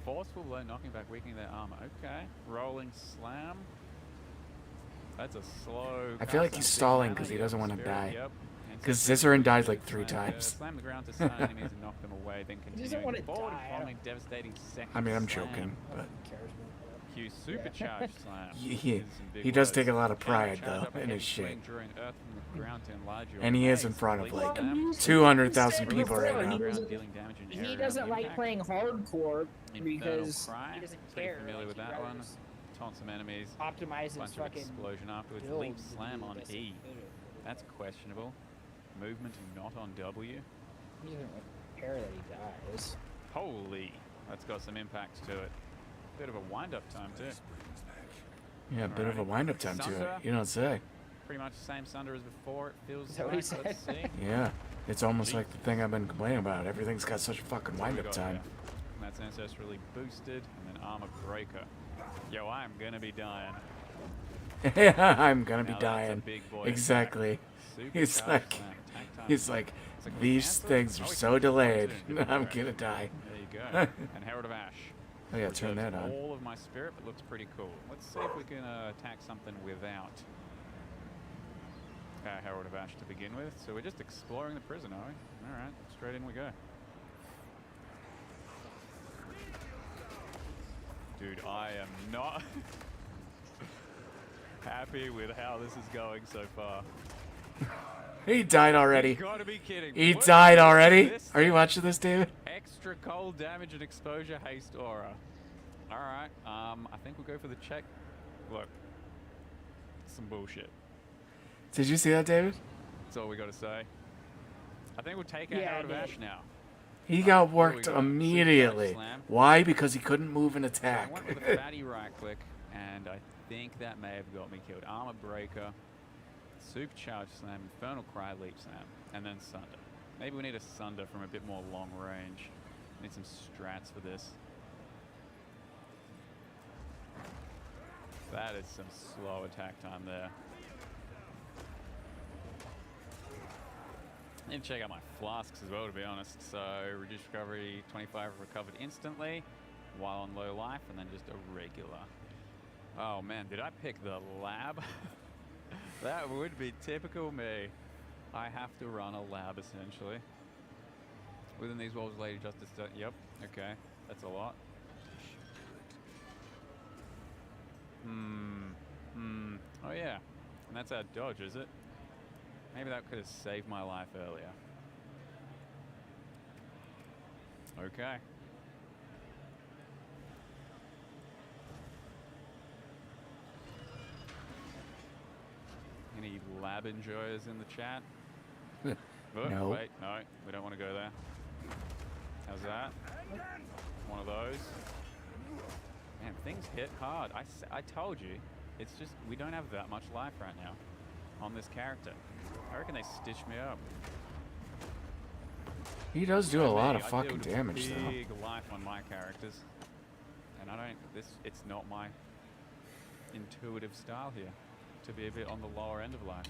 Forceful blow, knocking back, weakening their armor. Okay. Rolling slam. That's a slow. I feel like he's stalling because he doesn't want to Spirit, die. yep. Because Cicerin died like 3 times. Slam the ground to stun enemies and knock them away, then He doesn't continuing wanna forward, die. following devastating second I mean, I'm slam. joking, but Q supercharged slam. He does take a lot of pride, though, in his shit. And he is in front of like 200,000 people right now. He doesn't like playing hardcore because he doesn't care. Familiar with Like, that he one? rather Taunt some enemies. optimize his Bunch of fucking explosion afterwards. build Leap slam to on do this. E. That's questionable. Movement not on W. He doesn't care that he dies. Holy, that's got some impact to it. Bit of a wind-up time too. Yeah, a bit of a wind-up time to it. Sunder. You don't say. Pretty much the same Sunder as before. It feels that what like. he said? Let's see. Yeah, it's almost like the thing I've been complaining about. Everything's got such a fucking What do we wind-up got time. here? And that's ancestrally boosted, and then armor breaker. Yo, I'm gonna be dying. I'm gonna be Now that's a dying. big boy Exactly. attack. He's Supercharged like, slam, attack time. he's like, It's like these cancel? things Oh, are we so can delayed. put it in a different I'm direction. gonna die. There you go. And Herald of Ash. Oh yeah, turn Reserves that on. all of my spirit, but looks pretty cool. Let's see if we can attack something without Herald of Ash to begin with. So we're just exploring the prison, are we? Alright, straight in we go. Dude, I am not happy with how this is going so far. He died already. You gotta be kidding. He What died is already? this Are you thing? watching this, David? Extra cold damage and exposure haste aura. Alright, I think we'll go for the check. Look, some bullshit. Did you see that, David? That's all we gotta say. I think we'll take our Yeah, I Herald of did. Ash now. He got What do we worked got? immediately. Supercharge slam. Why? Because he couldn't move and So I attack. went with a fatty right click, and I think that may have got me killed. Armor breaker, supercharge slam, infernal cry, leap slam, and then sunder. Maybe we need a sunder from a bit more long range. Need some strats for this. That is some slow attack time there. Need to check out my flasks as well, to be honest. So reduced recovery, 25 recovered instantly while on low life, and then just a regular. Oh man, did I pick the lab? That would be typical me. I have to run a lab essentially. Within these walls, Lady Justice. Yep. Okay, that's a lot. Oh yeah, and that's our dodge, is it? Maybe that could have saved my life earlier. Okay. Any lab enjoyers in the chat? Oh, No. Wait, no, we don't want to go there. How's that? One of those. Man, things hit hard. I told you, it's just we don't have that much life right now on this character. I reckon they stitched me up. He does do a lot of I fucking deal with damage, though. big life on my characters, and I don't. It's not my intuitive style here to be a bit on the lower end of life.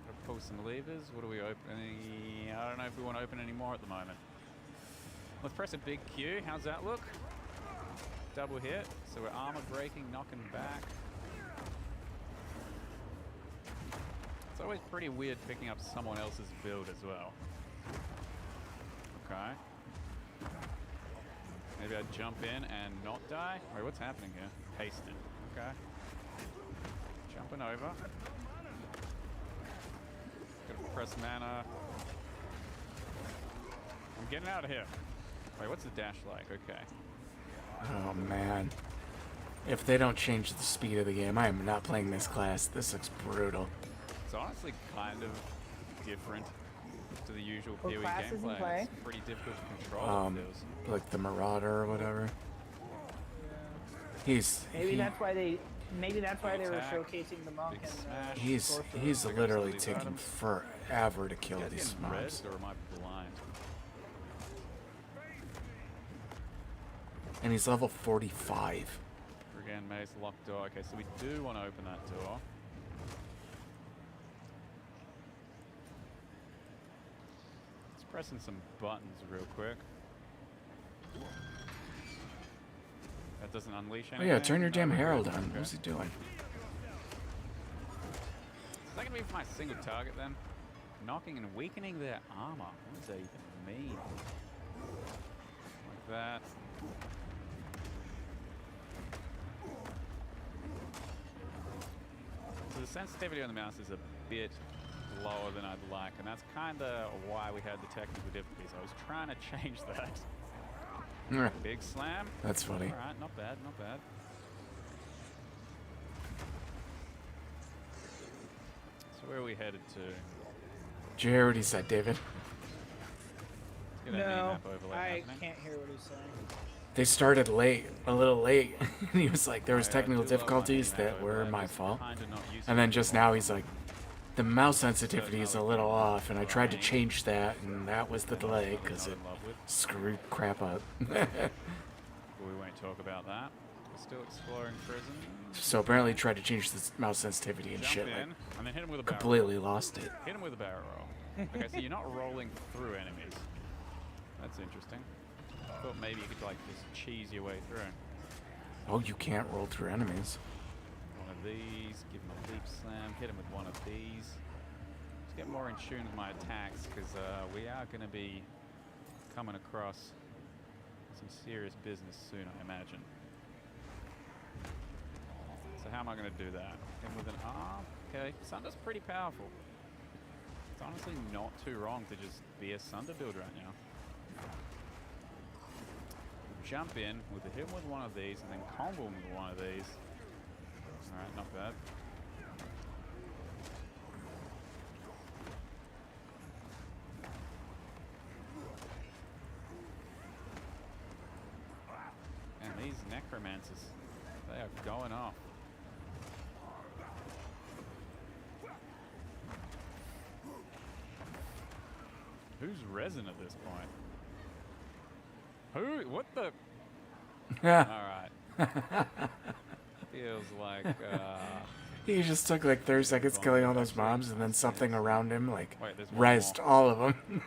Gotta pull some levers. What are we opening? I don't know if we want to open any more at the moment. Let's press a big Q. How's that look? double hit, so we're armor breaking, knocking back. It's always pretty weird picking up someone else's build as well. Okay. Maybe I jump in and not die? Wait, what's happening here? Hasten. Okay. Jumping over. Gotta press mana. I'm getting out of here. Wait, what's the dash like? Okay. Oh man. If they don't change the speed of the game, I am not playing this class. This looks brutal. It's honestly kind of different to the usual What PoE class is he gameplay. playing? It's pretty difficult to control. It feels. Like the Marauder or whatever. He's Maybe that's why they. Maybe that's why they were Attack, showcasing the monk and. he's literally taking forever to kill You guys these getting red, mobs. or am I blind? And he's level 45. Again, mace locked door. Okay, so we do want to open that door. Let's press in some buttons real quick. That doesn't unleash Oh anything. yeah, turn your No, damn we're good. herald on. Okay. What's he doing? Is that going to be for my single target then? Knocking and weakening their armor. What does that even mean? Like that. So the sensitivity on the mouse is a bit lower than I'd like, and that's kind of why we had the technical difficulties. I was trying to change that. Yeah. Big slam. That's funny. All right, not bad, not bad. So where are we headed to? Did you hear what he said, David? Let's get a No, map overlay I happening. can't hear what he's saying. They started late, a little late. And he was like, there was I technical do love my difficulties map that were overlay, my but it's fault. kinda not useful And then just anymore. now he's like, the mouse sensitivity is a little off, and I tried to change that, and that was the delay, because it screwed crap up. We won't talk about that. We're still exploring prison. So apparently tried to change the mouse sensitivity and Jump shit, in, like, and then hit him with a barrel completely roll. lost it. Hit him with a barrel roll. Okay, so you're not rolling through enemies. That's interesting. I thought maybe you could like just cheese your way through. Oh, you can't roll through enemies. One of these, give him a leap slam, hit him with one of these. Just get more in tune with my attacks, because we are going to be coming across some serious business soon, I imagine. So how am I going to do that? Hit him with an arm? Okay, Sunder's pretty powerful. It's honestly not too wrong to just be a Sunder build right now. Jump in, with hit him with one of these, and then combo him with one of these. Alright, not bad. And these necromancers, they are going off. Who's resin at this point? Who? What the? Alright. Feels like, He just took like 30 seconds killing all those mobs, and then something around him, like, Wait, there's one rezzed more. all of them.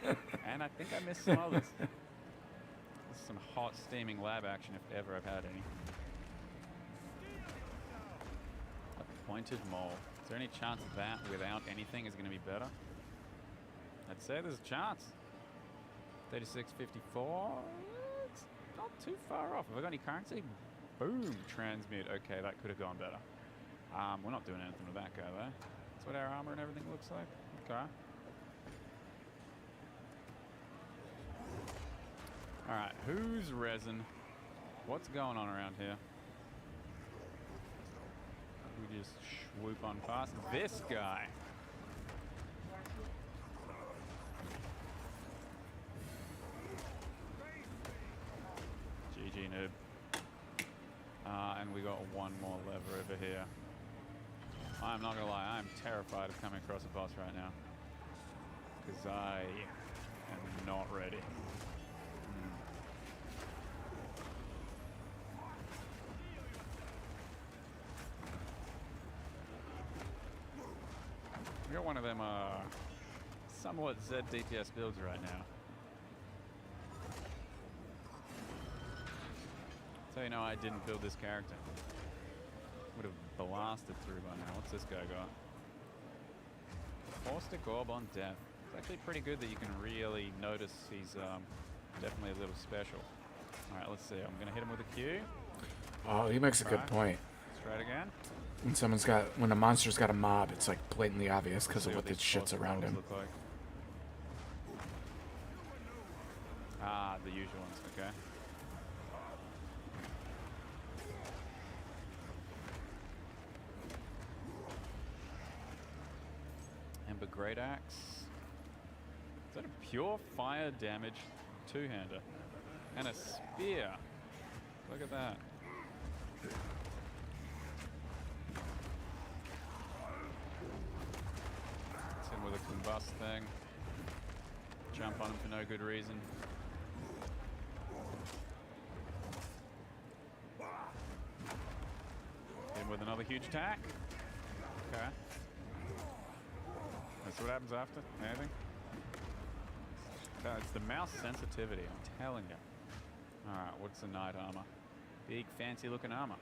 And I think I missed some others. This is some hot, steaming lab action if ever I've had any. A pointed mole. Is there any chance that without anything is going to be better? I'd say there's a chance. 36.54. It's not too far off. Have I got any currency? Boom. Transmute. Okay, that could have gone better. We're not doing anything with that guy, though. That's what our armor and everything looks like. Okay. Alright, who's resin? What's going on around here? We just swoop on past this guy. GG noob. And we got one more lever over here. I'm not gonna lie, I'm terrified of coming across a boss right now. Because I am not ready. We got one of them somewhat Z DPS builds right now. So you know I didn't build this character. Would have blasted through by now. What's this guy got? 4-stick orb on death. It's actually pretty good that you can really notice he's definitely a little special. Alright, let's see. I'm gonna hit him with a Q. Oh, he makes a good point. Let's try it again. When a monster's got a mob, it's like blatantly obvious because of what the shit's around him. Look like. Ah, the usual ones, okay. Ember Great Axe. Is that a pure fire damage two-hander? And a spear. Look at that. It's him with a combust thing. Jump on him for no good reason. Hit him with another huge attack. Okay. That's what happens after. Anything? It's the mouse sensitivity, I'm telling you. Alright, what's the knight armor? Big fancy looking armor.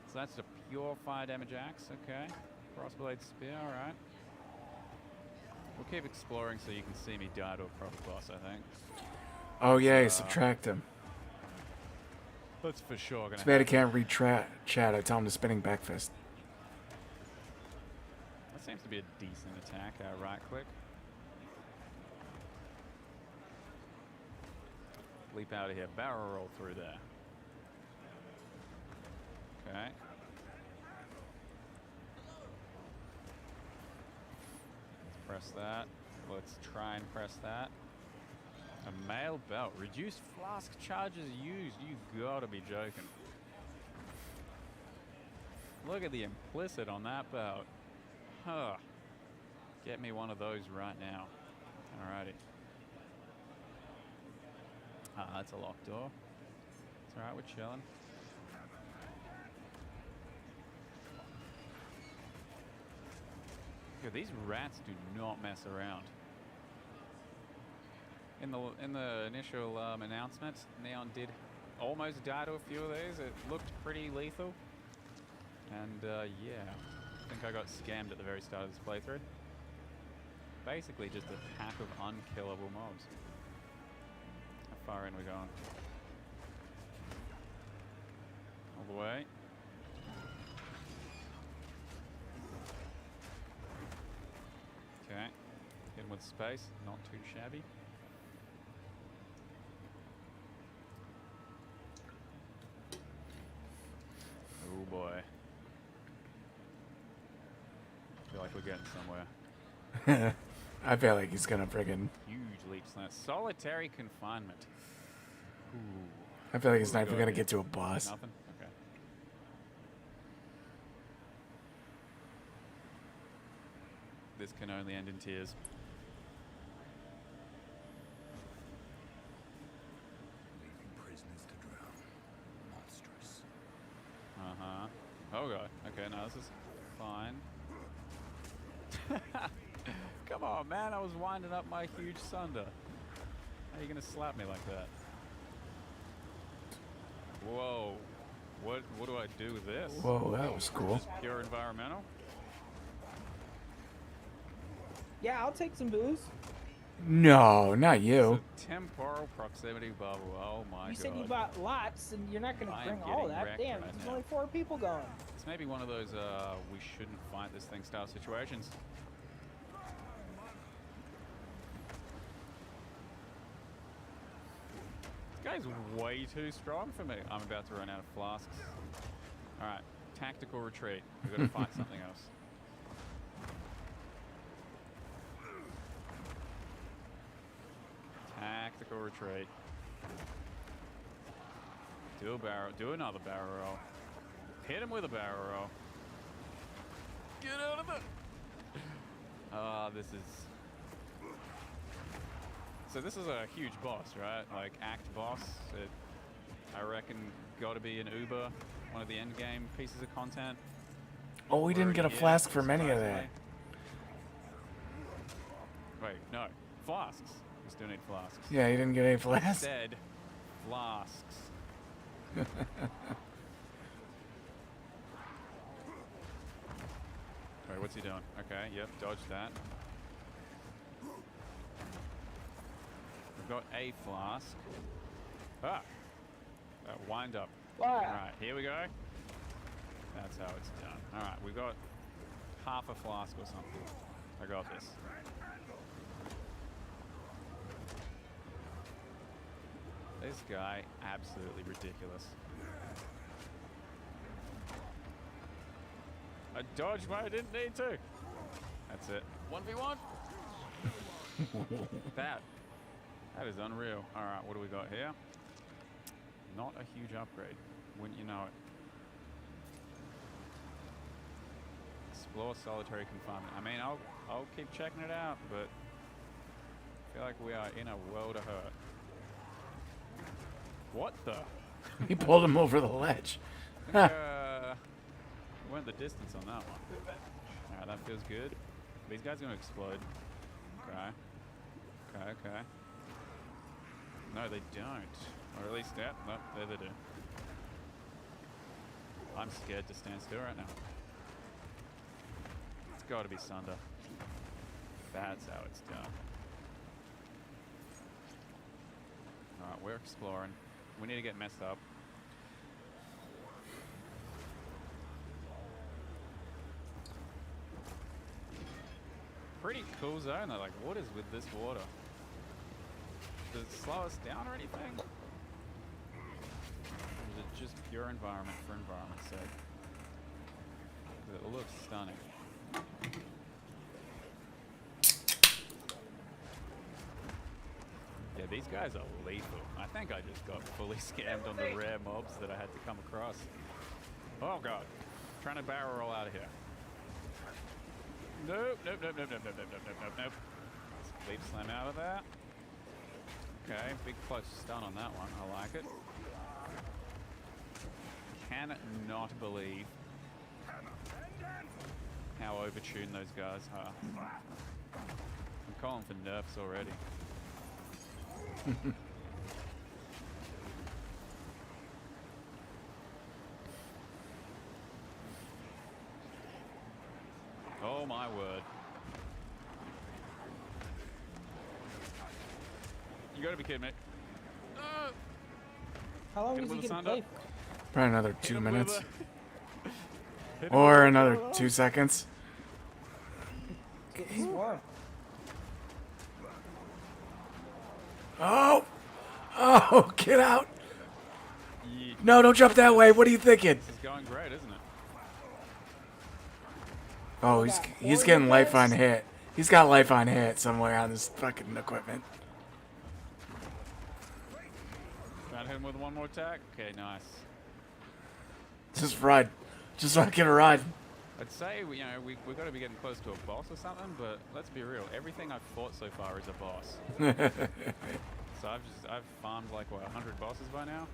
So that's the pure fire damage axe, okay. Crossblade spear, alright. We'll keep exploring so you can see me die to a proper boss, I think. Oh yeah, you subtract him. That's for sure gonna It's bad he can't read chat. I tell him to spinning back fist. That seems to be a decent attack, right click. Leap out of here, barrel roll through there. Okay. Let's press that. Let's try and press that. A mail belt. Reduced flask charges used. You gotta be joking. Look at the implicit on that belt. Huh. Get me one of those right now. Alrighty. Ah, that's a locked door. It's alright, we're chilling. Yeah, these rats do not mess around. In the initial announcement, Neon did almost die to a few of these. It looked pretty lethal. And yeah, I think I got scammed at the very start of this playthrough. Basically just a pack of unkillable mobs. How far in we going? All the way. Okay. Hit him with space, not too shabby. Oh boy. I feel like we're getting somewhere. I feel like he's gonna friggin' Huge leap slant. Solitary confinement. Ooh. I feel like he's not even gonna get to a boss. Nothing? Okay. This can only end in tears. Leaving prisoners to drown. Monstrous. Uh-huh. Oh god. Okay, no, this is fine. Come on, man. I was winding up my huge sunder. How are you gonna slap me like that? Whoa. What do I do with this? Whoa, that was cool. Just pure environmental? Yeah, I'll take some booze. No, not you. It's a temporal proximity bubble. Oh my god. You said you bought lots, and you're not going to I bring am all getting that. wrecked Damn, right there's now. only 4 people going. It's maybe one of those we shouldn't fight this thing style situations. This guy's way too strong for me. I'm about to run out of flasks. Alright, tactical retreat. We've got to fight something else. Tactical retreat. Do another barrel roll. Hit him with a barrel roll. Get out of it! Ah, this is... So this is a huge boss, right? Like, act boss. I reckon gotta be an Uber, one of the end game pieces of content. Oh, we didn't get a flask from any of that. Wait, no. Flasks. We still need flasks. Yeah, you didn't get any flasks. Instead, flasks. Wait, what's he doing? Okay, yep, dodge that. We've got a flask. Ah! Wind up. Alright, here we go. That's how it's done. Alright, we've got half a flask or something. I got this. This guy, absolutely ridiculous. I dodged when I didn't need to. That's it. 1v1. That is unreal. All right, what do we got here? Not a huge upgrade, wouldn't you know it? Explore solitary confinement. I mean, I'll keep checking it out, but I feel like we are in a world of hurt. What the? He pulled him over the ledge. I think, went the distance on that one. Alright, that feels good. These guys are gonna explode. Okay. Okay. No, they don't. Or at least, yeah, no, there they do. I'm scared to stand still right now. It's gotta be Sunder. That's how it's done. Alright, we're exploring. We need to get messed up. Pretty cool zone though, like what is with this water? Does it slow us down or anything? Or is it just pure environment for environment's sake? 'Cause it looks stunning. Yeah, these guys are lethal. I think I just got fully scammed on the rare mobs that I had to come across. Oh god. Trying to barrel roll out of here. Nope. Leap slam out of that. Okay, big close stun on that one. I like it. Cannot believe how overtuned those guys are. I'm calling for nerfs already. Oh my word. You gotta be kidding me. How long is he gonna play for? Probably another 2 minutes. Or another 2 seconds. He's warm. Oh! Oh, get out! No, don't jump that way. What are you thinking? This is going great, isn't it? Oh, he's getting life on hit. He's got life on hit somewhere on this fucking equipment. Trying to hit him with one more attack? Okay, nice. Just run. Just fucking run. I'd say, we've got to be getting close to a boss or something, but let's be real. Everything I've fought so far is a boss. So I've farmed like, what, 100 bosses by now?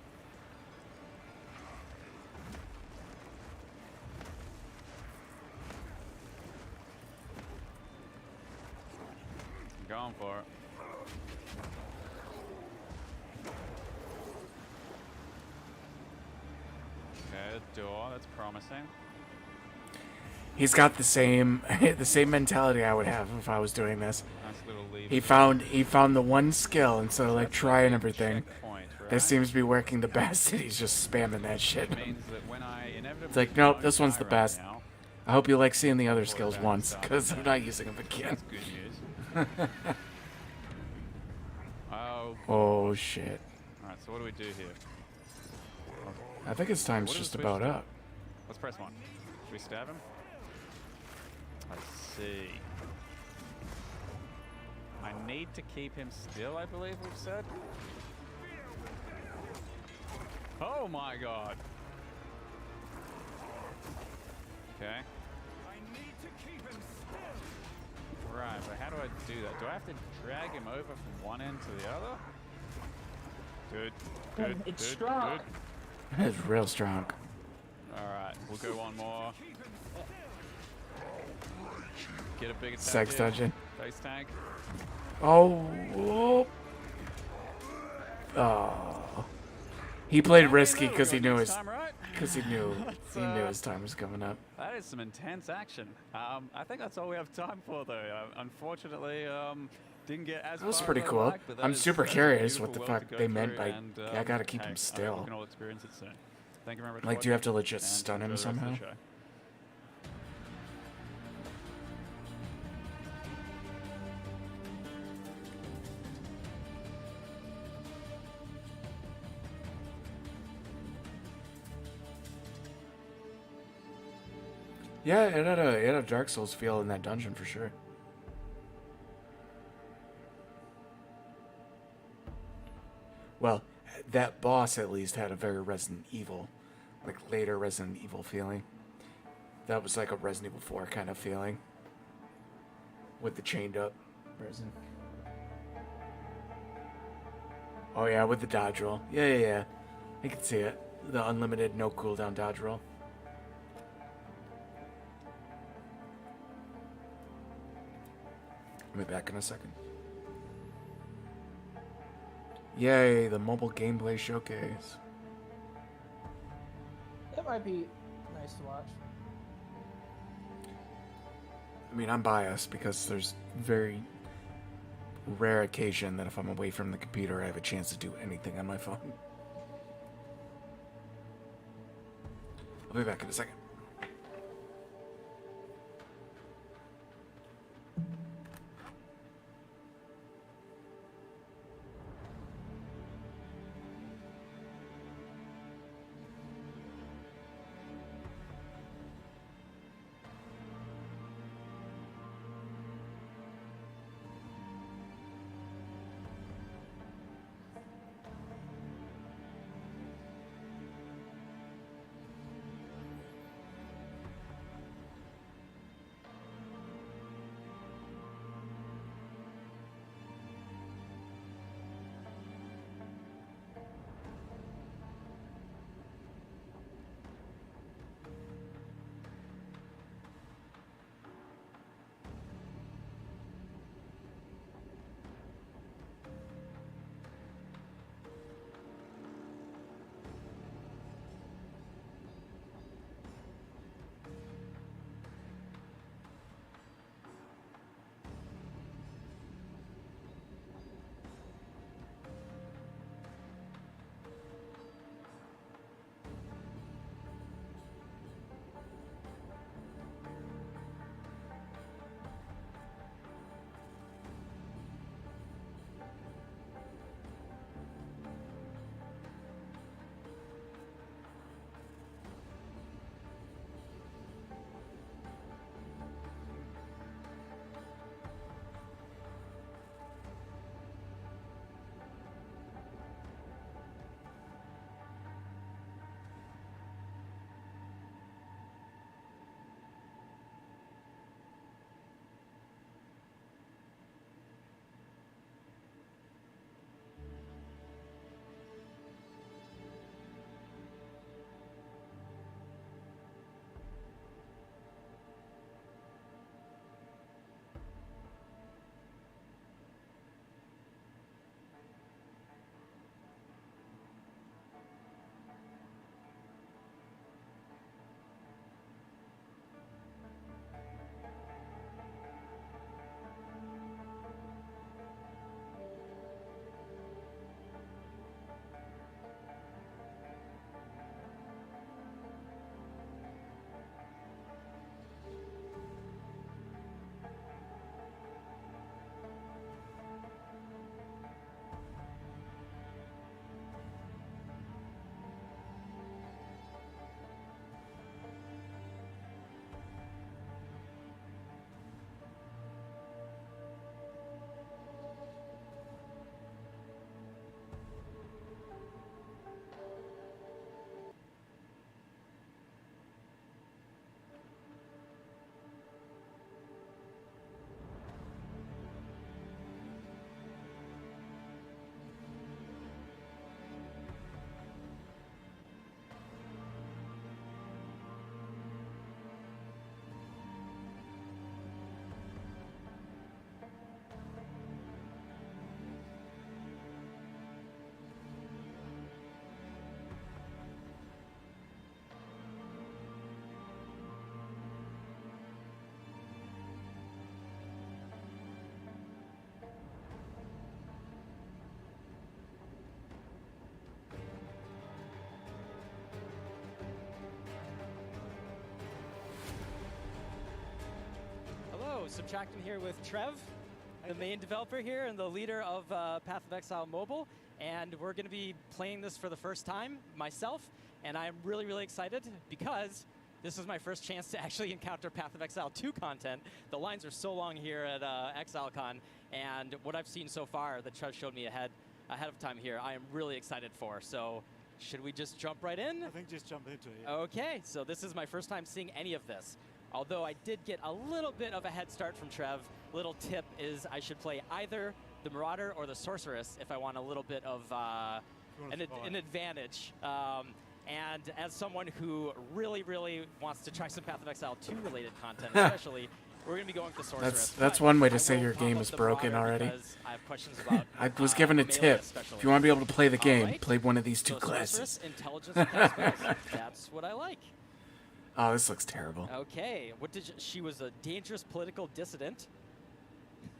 I'm going for it. Okay, door, that's promising. He's got the same mentality I would have if I was doing this. Nice little lead. He found the one skill instead of like trying everything that seems to be working the best, and he's just spamming that shit. It's like, nope, this one's the best. I hope you like seeing the other skills once, because I'm not using them again. That's good news. Oh shit. Alright, so what do we do here? I think his time's just about up. Let's press 1. Should we stab him? I see. I need to keep him still, I believe we've said. Oh my god. Okay. I need to keep him still. Right, but how do I do that? Do I have to drag him over from one end to the other? Good. It's strong. It's real strong. Alright, we'll go one more. Get a big attack. Sex here. dungeon. Face tank. Oh. Oh. He played risky because he knew his time, right? he knew his time was coming up. That is some intense action. I think that's all we have time for, though. Unfortunately, didn't get as That was far pretty as I'd cool. like, but that I'm is super a curious beautiful what the world fuck to go they meant through, by and, I gotta keep hey, him I still. hope we can all experience it soon. Thank you very much. Like, for do you have to watching, legit and stun enjoy him the rest of the somehow? show. Yeah, it had a Dark Souls feel in that dungeon for sure. Well, that boss at least had a very Resident Evil, like later Resident Evil feeling. That was like a Resident Evil 4 kind of feeling. With the chained up Resident. Oh yeah, with the dodge roll. Yeah. I can see it. The unlimited no cooldown dodge roll. I'll be back in a second. Yay, the mobile gameplay showcase. That might be nice to watch. I mean, I'm biased because there's very rare occasion that if I'm away from the computer, I have a chance to do anything on my phone. I'll be back in a second. Subtracting here with Trev, the main developer here and the leader of Path of Exile Mobile, and we're going to be playing this for the first time myself, and I'm really, really excited because this is my first chance to actually encounter Path of Exile 2 content. The lines are so long here at Exilecon, and what I've seen so far that Trev showed me ahead of time here, I am really excited for. So should we just jump right in? I think just jump into it. Yeah. Okay, so this is my first time seeing any of this. Although I did get a little bit of a head start from Trev. Little tip is I should play either the Marauder or the Sorceress if I want a little bit of an advantage. And as someone who really, really wants to try some Path of Exile 2 related content, especially, we're going to be going with the Sorceress. That's one way to say your game is broken already. I have questions about I was given a tip. If you want to be able to play the game, play one of these two classes. Intelligence and spells. That's what I like. Oh, this looks terrible. Okay, she was a dangerous political dissident.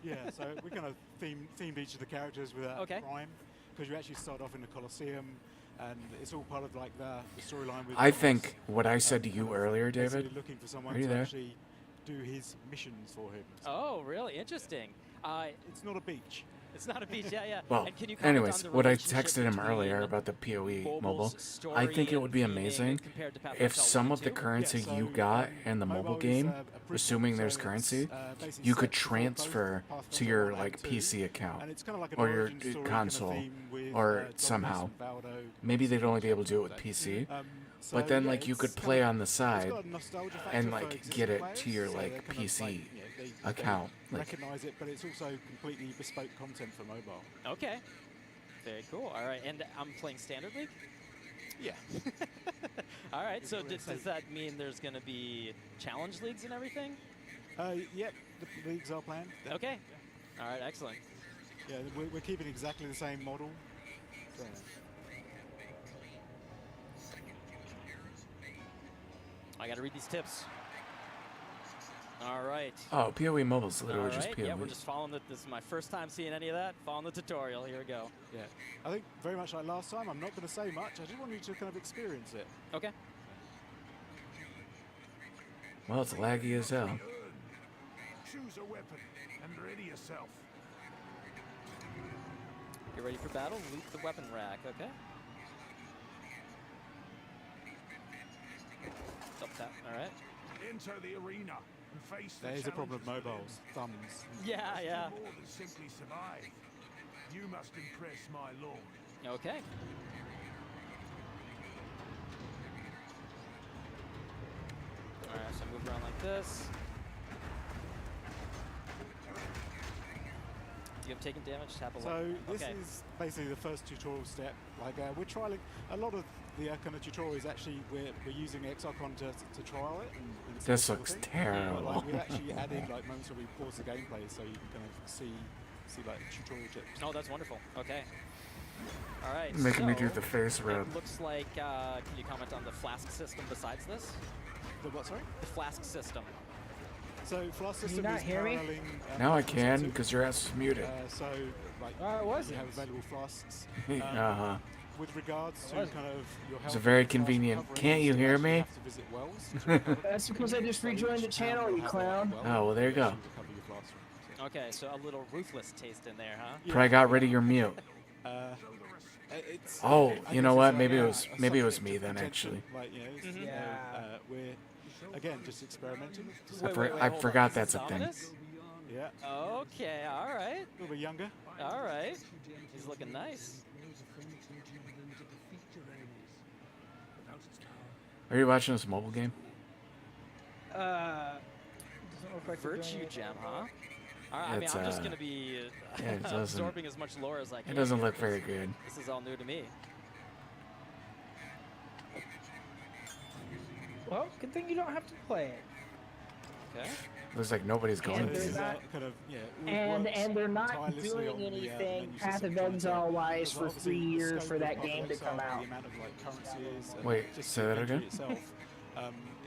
Yeah, so we're going to theme each of the characters with a crime, because you actually start off in the Colosseum, and it's all part of like the storyline. I think what I said to you earlier, David. Looking for someone are you to there? actually do his missions for him. Oh, really? Interesting. It's not a beach. It's not a beach, yeah. Well, and can you comment anyways, on the what I relationship texted him earlier about the PoE mobile, I think it would be amazing if some of the currency you got in the mobile game, assuming there's currency, you could transfer to your like PC account or your console or somehow. Maybe they'd only be able to do it with PC. But then, like, you could play on the side and, like, get it to your, like, PC account. Recognize it, but it's also completely bespoke content for mobile. Okay. Very cool. All right, and I'm playing Standard League? Yeah. All right, so does that mean there's going to be challenge leagues and everything? Yep, the leagues are planned. Okay. Yeah. All right, excellent. Yeah, we're keeping exactly the same model. So. I got to read these tips. All right. Oh, PoE Mobile's literally just PoE. Yeah, we're just following this is my first time seeing any of that. Following the tutorial. Here we go. Yeah. I think very much like last time, I'm not going to say much. I just want you to kind of experience it. Okay. Well, it's laggy as hell. Choose a weapon and ready yourself. Get ready for battle. Loot the weapon rack. Okay. All right. Enter the arena and face the There's a problem with mobiles, thumbs. Yeah. More than simply survive. You must impress my lord. Okay. All right, so move around like this. You have taken damage. Tap a So this is basically the first tutorial step. Like we're trialing a lot of the kind of tutorial is actually we're using Exilecon to trial it. And this looks terrible. Like we actually add in like moments where we pause the gameplay so you can kind of see like tutorial tips. Oh, that's wonderful. Okay. All right. Making me do the face rub. It looks like. Can you comment on the flask system besides this? The what? Sorry. The flask system. So flask system you not is hear me? Now I can because your ass is muted. So like you have available flasks. With regards to kind of your health, it's a very convenient. Can't you hear me? That's because I just rejoined the channel, you clown. Oh, well, there you go. Okay, so a little ruthless taste in there, huh? Probably got rid of your mute. Oh, you know what? Maybe it was me then, actually. Like, we're again just experimenting. I forgot that's a thing. Yeah. Okay. All right. A little bit younger. All right. He's looking nice. Are you watching this mobile game? Doesn't look like Virtue Gem, huh? All right, I mean, I'm just gonna be absorbing as much lore as I can. It doesn't look very good. This is all new to me. Well, good thing you don't have to play it. Okay. Looks like nobody's going to. And they're not doing anything Path of Exile wise for 3 years for that game to come out. Wait, say that again?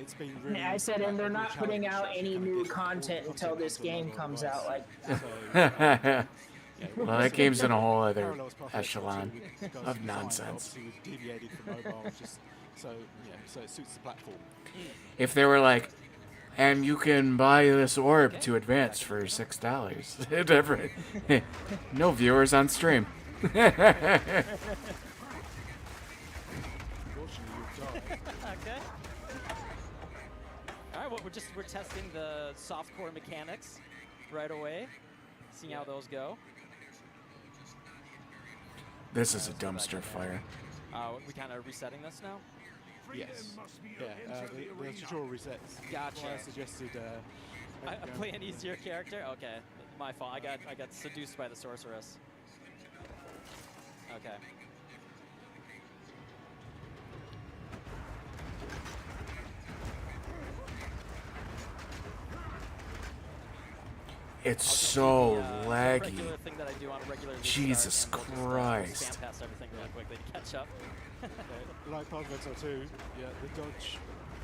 It's been really I said, and they're not putting out any new content until this game comes out. Like, well, that game's in a whole other echelon of nonsense. So it suits the platform. If they were like, And you can buy this orb to advance for $6. Different. No viewers on stream. Okay. All right, well, we're testing the softcore mechanics right away, seeing how those go. This is a dumpster fire. We kind of resetting this now? Yes. Yeah, the tutorial resets. Gotcha. I suggested... I play an easier character? Okay, my fault. I got seduced by the sorceress. Okay. It's so laggy. Regular thing that I do on a regular Jesus Christ. Scan past everything real quickly to catch up. Like Path of Exile 2, yeah, the dodge,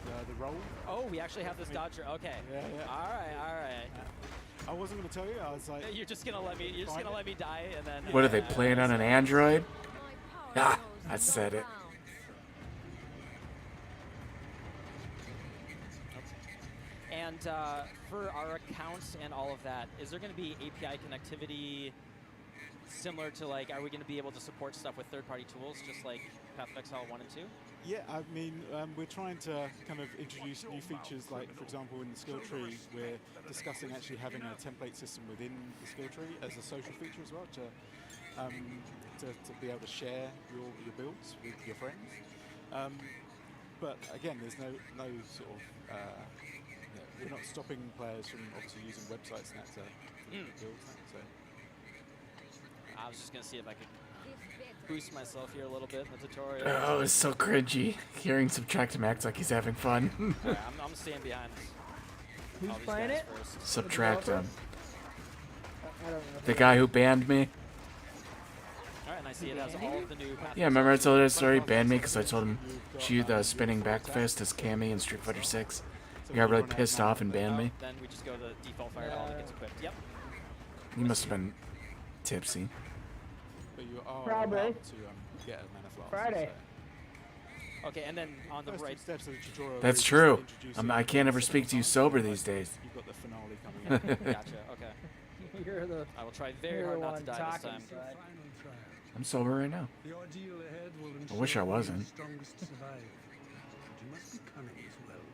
the roll. Oh, we actually have this dodger. Okay. Yeah, yeah. All right. I wasn't going to tell you. I was like, you're just gonna let me die, and then. What are they playing on an Android? Ah, I said it. And for our accounts and all of that, is there going to be API connectivity similar to, like, are we going to be able to support stuff with third-party tools, just like Path of Exile 1 and 2? Yeah, I mean, we're trying to kind of introduce new features, like, for example, in the skill tree, we're discussing actually having a template system within the skill tree as a social feature as well, to be able to share your builds with your friends. But again, there's no sort of, we're not stopping players from obviously using websites and that to build that, so. I was just going to see if I could boost myself here a little bit in the tutorial. Oh, it's so cringy. Hearing Subtract him act like he's having fun. Right, I'm staying behind. Who's playing it? Subtract him. I don't know. The guy who banned me. Alright, and I see it has all of the new Path Yeah, remember I told you that story? He banned me because I told him shoot the spinning back fist as Cammy in Street Fighter 6. He got really pissed off and banned me. Then we just go to the default fireball that gets equipped. Yep. He must have been tipsy. But you are Probably. about to get a mana flask. Friday. Okay, and then on the right. Steps of the tutorial. That's true. I can't ever speak to you sober these days. You've got the finale coming up. Gotcha, okay. You're the. I will try very hard not to die this time. I'm sober right now. The ordeal ahead will I wish I wasn't. strongest survive. But you must be cunning as well.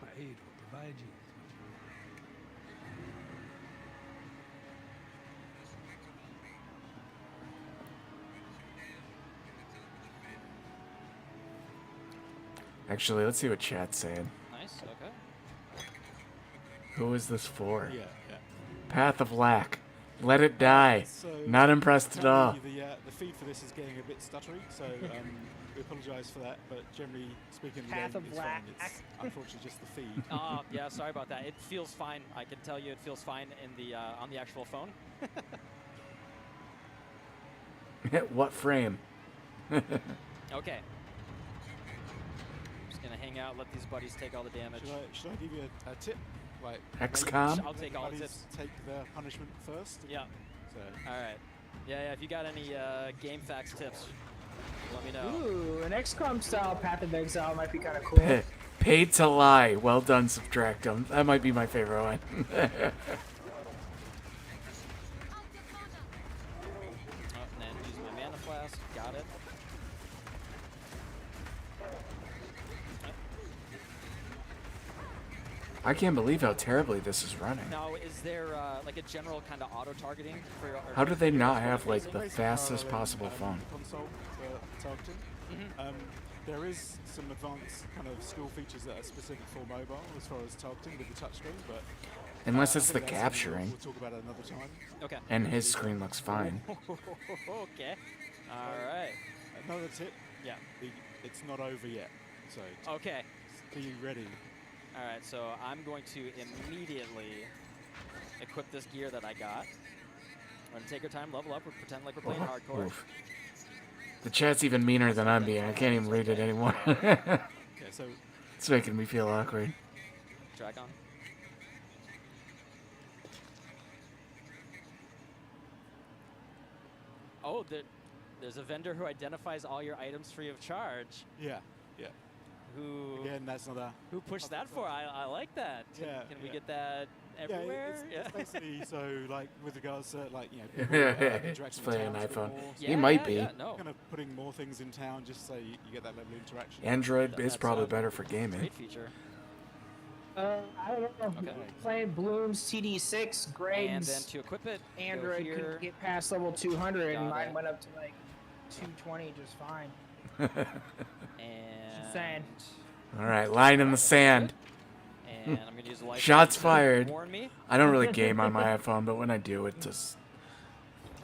My aid will provide you. Actually, let's see what chat's saying. Nice, okay. Who is this for? Yeah. Path of Lack. Let it die. So Not impressed at all. The feed for this is getting a bit stuttery, so we apologise for that. But generally speaking, Path of it's Lack. fine. It's unfortunately just the feed. Yeah, sorry about that. It feels fine. I can tell you it feels fine in the on the actual phone. What frame? Okay. Just gonna hang out, let these buddies take all the damage. Should I give you a tip? Like XCOM? I'll take all the tips. Take the punishment first. Yeah. So. All right. Yeah. If you got any game facts tips, let me know. Ooh, an XCOM style Path of Exile might be kind of cool. Paid to lie. Well done, Subtractum. That might be my favorite one. Oh, and then use my mana flask. Got it. I can't believe how terribly this is running. Now, is there like a general kind of auto targeting for your? How do they not have like the fastest possible phone? Console for targeting. There is some advanced kind of skill features that are specific for mobile as far as targeting with the touchscreen, but Unless I it's the think that's something capturing. We'll talk about it another time. Okay. And his screen looks fine. Okay. All right. Another tip. Yeah. It's not over yet, so Okay. be ready. All right. So I'm going to immediately equip this gear that I got. We're gonna take our time, level up, and pretend like we're playing hardcore. Oof. The chat's even meaner than I'm being. I can't even read it anymore. Okay, so It's making me feel awkward. Drag on. Oh, there's a vendor who identifies all your items free of charge. yeah. who Again, that's not a... who pushed that for? I like that. Can we get that everywhere? It's basically so like with regards to like He's interaction playing with an towns a bit iPhone. more. He might be. Kind of putting more things in town just so you get that level of interaction. Android is probably better for gaming. Great feature. I don't know. Okay. Playing Bloom's TD6, Greg's And then to equip it, go Android here. couldn't get past level 200, and Got mine it. went up to like 220 just fine. And Just saying. All right, line in the sand. And I'm gonna use the life Shots to fired. warn me. I don't really game on my iPhone, but when I do, it just...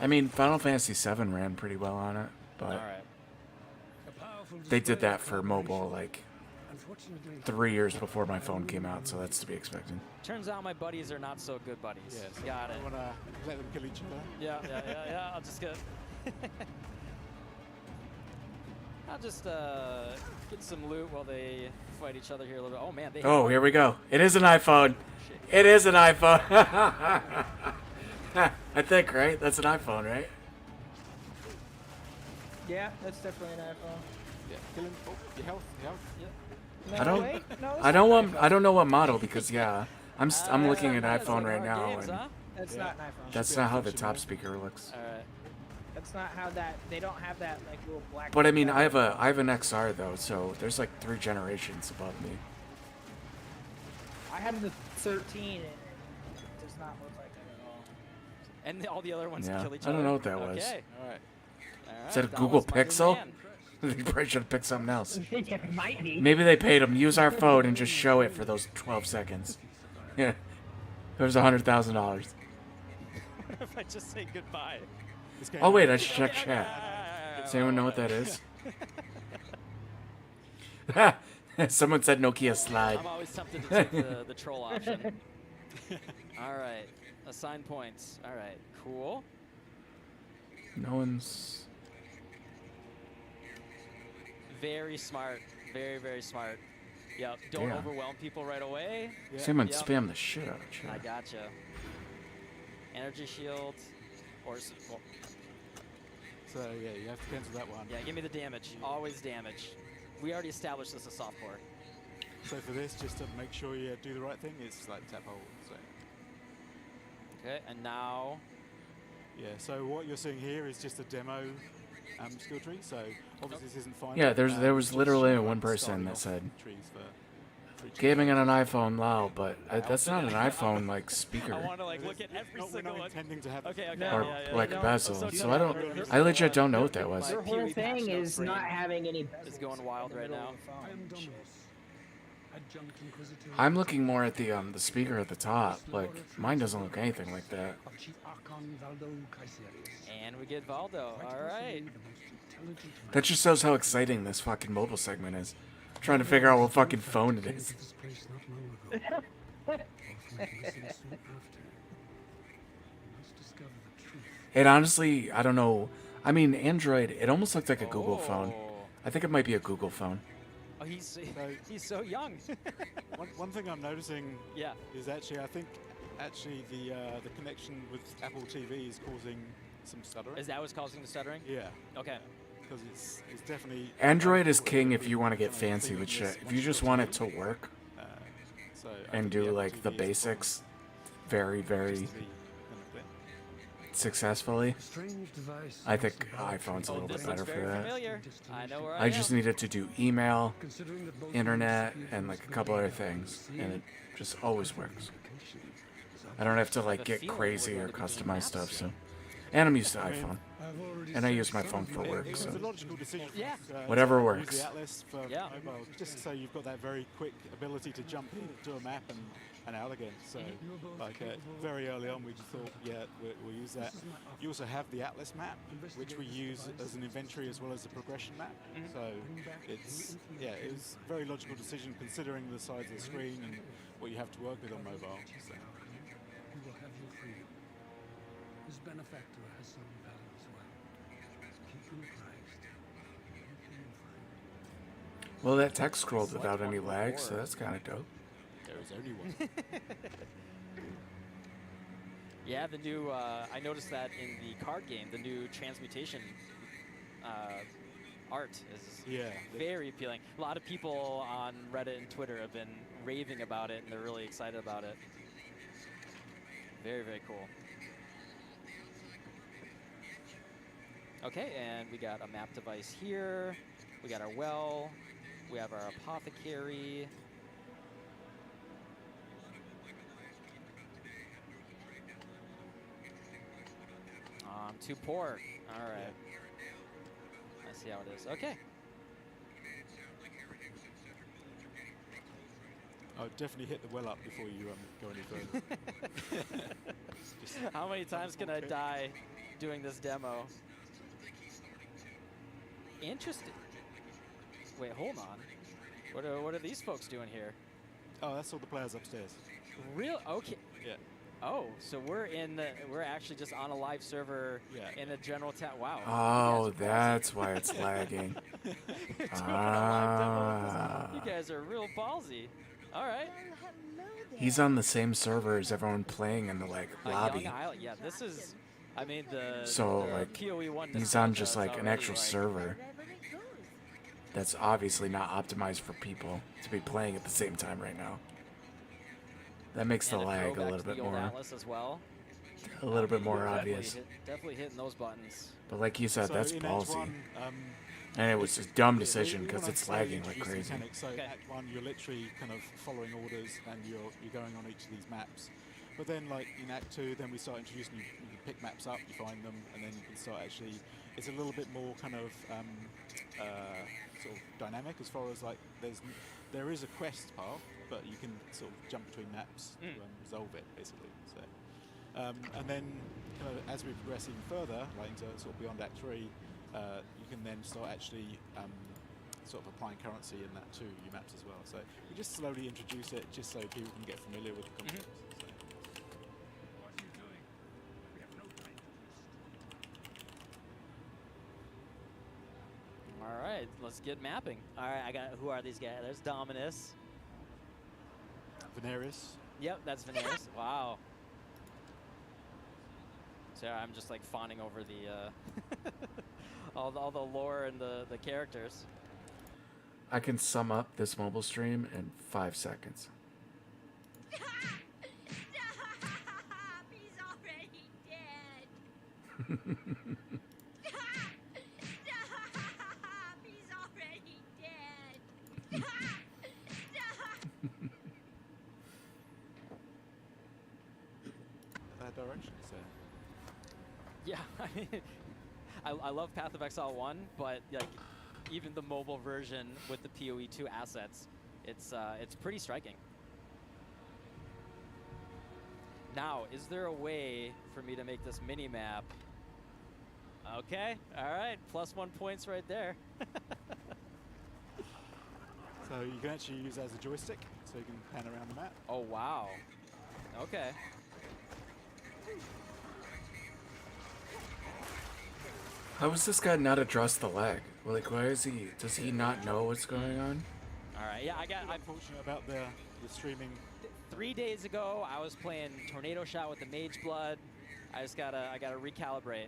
I mean, Final Fantasy VII ran pretty well on it, but Alright. they did that for mobile like 3 years before my phone came out, so that's to be expected. Turns out my buddies are not so good buddies. Yeah, so Got it. You wanna let them kill each other? Yeah. I'll just get get some loot while they fight each other here a little bit. Oh man, they Oh, here we go. It is an iPhone. It is an iPhone. I think, right? That's an iPhone, right? Yeah, that's definitely an iPhone. Yeah, kill him. Oh, your health. No, I don't. wait, no, that's I don't not want. I don't know what model because yeah, I'm looking at that's iPhone like right our now, games, and huh? That's not an iPhone. that's not how the top speaker looks. Alright. That's not how that. They don't have that like little black. But I mean, I have an XR though, so there's like 3 generations above me. I have the 13, and it does not look like that at all. And all the other ones Yeah, kill each I other. don't know what that was. Okay. Alright. Is that a that Google was my new Pixel? man. They probably should have picked something else. It might be. Maybe they paid him use our phone and just show it for those 12 seconds. Yeah, it was $100,000. What if I just say goodbye? Oh wait, I should check chat. Does anyone know what that is? Someone said Nokia slide. I'm always tempted to take the troll option. Alright. Assign points. Alright. Cool. No one's... Very smart. Very, very smart. Yep. Don't Damn. overwhelm people right away. Someone Yep. spam the shit out of chat. I gotcha. Energy shield. Or... Well, So yeah, you have to cancel that one. yeah, give me the damage. Always damage. We already established this as softcore. So for this, just to make sure you do the right thing, it's like tap hold. So. Okay, and now... Yeah, so what you're seeing here is just a demo skill tree. So obviously this isn't final. Yeah, there was just literally showing one person starting that off said, trees for each gaming on an iPhone, wow, but that's not an iPhone like speaker. I want to like look at every we're single not one. intending to have Okay, Or like no, bezel. so So I legit don't know what that was. Your whole thing is not having any bezels. It's going wild in the right middle now. of the phone. I am Dominus, adjunct inquisitor. I'm looking more at the speaker at the top. Like mine doesn't look anything like that. of Chief Archon Valdo Caesarius. And we get Valdo. All right. That just shows how exciting this fucking mobile segment is. I'm trying to figure out what fucking phone it is. This place not long ago. Both went missing soon after. We must discover the truth. It honestly, I don't know. I mean, Android, it almost looked like a Google phone. I think it might be a Google phone. Oh, he's so young. one thing I'm noticing Yeah. is actually I think the connection with Apple TV is causing some stuttering. Is that what's causing the stuttering? Yeah. Okay. Because it's definitely Android is king if you want to get fancy with shit. If you just want it to work so I and think the do Apple like the TV is basics very, very successfully, I think iPhone's a little bit better for that. Familiar. I know where I just needed to do email, internet, and like a couple other things, and it just always works. I don't have to like get crazy or customize stuff. So, and I'm used to iPhone, and I use my phone for work. It's So, a logical decision. Yeah. Whatever to works. Use the Atlas for mobile, just so you've got that very quick ability to jump into a map and out again. So, like very early on, we just thought, yeah, we'll use that. You also have the Atlas map, which we use as an inventory as well as a progression map. So it was a very logical decision considering the size of the screen and what you have to work with on mobile. So. You will have your freedom. His benefactor has some value as well. Keep him apprised. Keep him informed. well, that text scrolled without any lag, so that's kind of dope. There is only one. Yeah, the new. I noticed that in the card game, the new transmutation art is Yeah. very appealing. A lot of people on Reddit and Twitter have been raving about it, and they're really excited about it. Very, very cool. Okay, and we got a map device here. We got our well. We have our apothecary. I'm too poor. All right. I see how it is. Okay. I would definitely hit the well up before you go any further. How many times can I die doing this demo? Interesting. Wait, hold on. What are these folks doing here? Oh, that's all the players upstairs. Real? Okay. Yeah. Oh, so we're actually just on a live server in a general chat. Wow. Oh, that's why it's lagging. You guys are real ballsy. All right. He's on the same server as everyone playing in the lobby. Young Island. Yeah, this is. I mean the. So the like, PoE 1 he's on nostalgia just is like an already, actual like- server. That's obviously not optimized for people to be playing at the same time right now. That makes the And lag a throwback little to bit the old more. Atlas as well. A little bit more Definitely obvious. Definitely hitting those buttons. But like you said, So that's in ballsy. H1, And it was a dumb we decision want because to it's slowly lagging like introduce the crazy. mechanics. So Act 1, you're literally kind of following orders and you're going on each of these maps. But then like in Act 2, then we start introducing you can pick maps up, you find them, and then you can start actually, it's a little bit more kind of sort of dynamic as far as like there is a quest path, but you can sort of jump between maps to resolve it basically. So, and then kind of as we progress even further, like into sort of beyond Act 3, you can then start actually sort of applying currency in that to your maps as well. So we just slowly introduce it just so people can get familiar with the concepts. So. All right, let's get mapping. All right, I got. Who are these guys? There's Dominus. Veneris. Yep, that's Veneris. Wow. So I'm just like fawning over the all the lore and the characters. I can sum up this mobile stream in 5 seconds. He's already dead. He's already dead. That direction. So. Yeah, I mean, I love Path of Exile 1, but like even the mobile version with the PoE 2 assets, it's pretty striking. Now, is there a way for me to make this mini map? Okay, all right, +1 points right there. So you can actually use it as a joystick, so you can pan around the map. Oh wow. Okay. How has this guy not addressed the lag? Like, why is he? Does he not know what's going on? All right, yeah, I'm fortunate about the streaming. 3 days ago, I was playing Tornado Shot with the Mage Blood. I gotta recalibrate.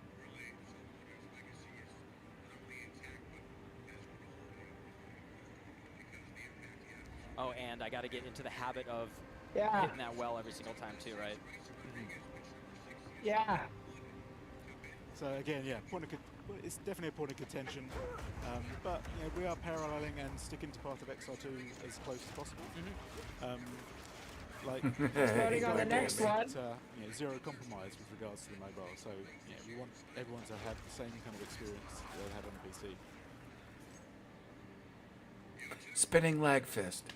Oh, and I gotta get into the habit of hitting that well every single time too, right? Yeah. So again, yeah, it's definitely a point of contention, but you know, we are paralleling and sticking to Path of Exile 2 as close as possible. Like, voting on the next one. You know, zero compromise with regards to the mobile. So yeah, we want everyone to have the same kind of experience that they have on the PC. Spinning lag fist.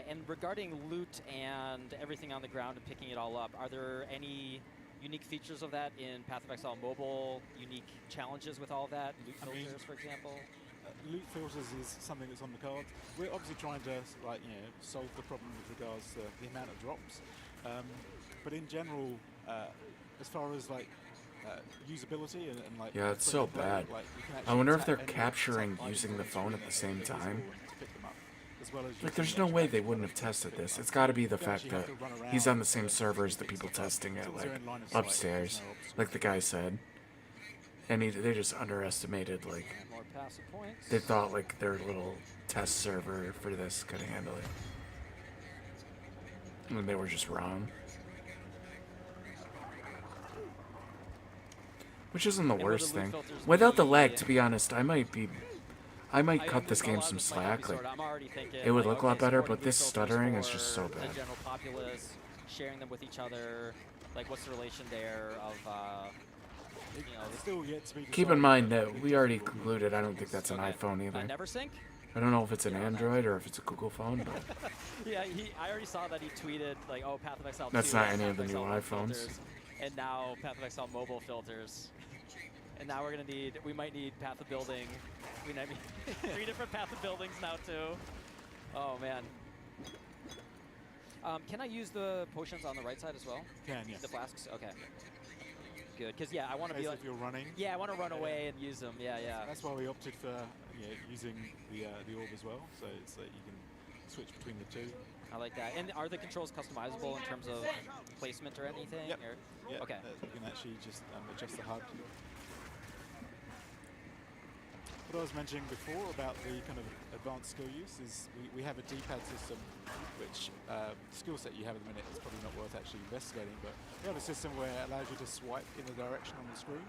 And regarding loot and everything on the ground and picking it all up, are there any unique features of that in Path of Exile Mobile? Unique challenges with all of that? Loot filters, for example? Loot filters is something that's on the card. We're obviously trying to solve the problem with regards to the amount of drops. But in general, as far as usability and like Yeah, it's so play, bad. like, you can I actually wonder if tap they're any capturing type of using the item phone in at the there same that's time. visible to pick them up, as well as Like, using there's the no way touchpad they to wouldn't have pick tested them this. up. It's got to be the You fact actually that have to run he's around on the same to server as the pick people stuff up testing it, until like they're in line of sight, upstairs, there's no obstacle. like the guy said. And they just underestimated, like, More passive points. they thought, like, their little test server for this could handle it. And they were just wrong. Which isn't the worst thing. Without the lag, to be honest, I might cut this game some slack. Like, it would look a lot better, but this stuttering is just so The bad. general populace, sharing them with each other. Like, what's the relation there of, you know, still yet to be Keep in mind that we already concluded I don't think that's an iPhone either. never sync? I don't know if it's an Android or if it's a Google phone, but Yeah, I already saw that he tweeted, like, oh, Path of Exile 2 That's not has any of the Path new Exile iPhones. filters, and now Path of Exile mobile filters. And now we might need Path of Building. We might need 3 different Path of Buildings now, too. Oh, man. Can I use the potions on the right side as well? Can, yes. The flasks? Okay. Good, because, yeah, I want to be As like... if you're running. Yeah, I want to run away and use them. Yeah, yeah. That's why we opted for using the orb as well, so it's that you can switch between the two. I like that. And are the controls customizable in terms of placement or anything? Yep. Or? Yeah, Okay. you can actually just adjust the HUD. What I was mentioning before about the kind of advanced skill use is we have a D-pad system, which skill set you have at the minute is probably not worth actually investigating, but we have a system where it allows you to swipe in the direction on the screen.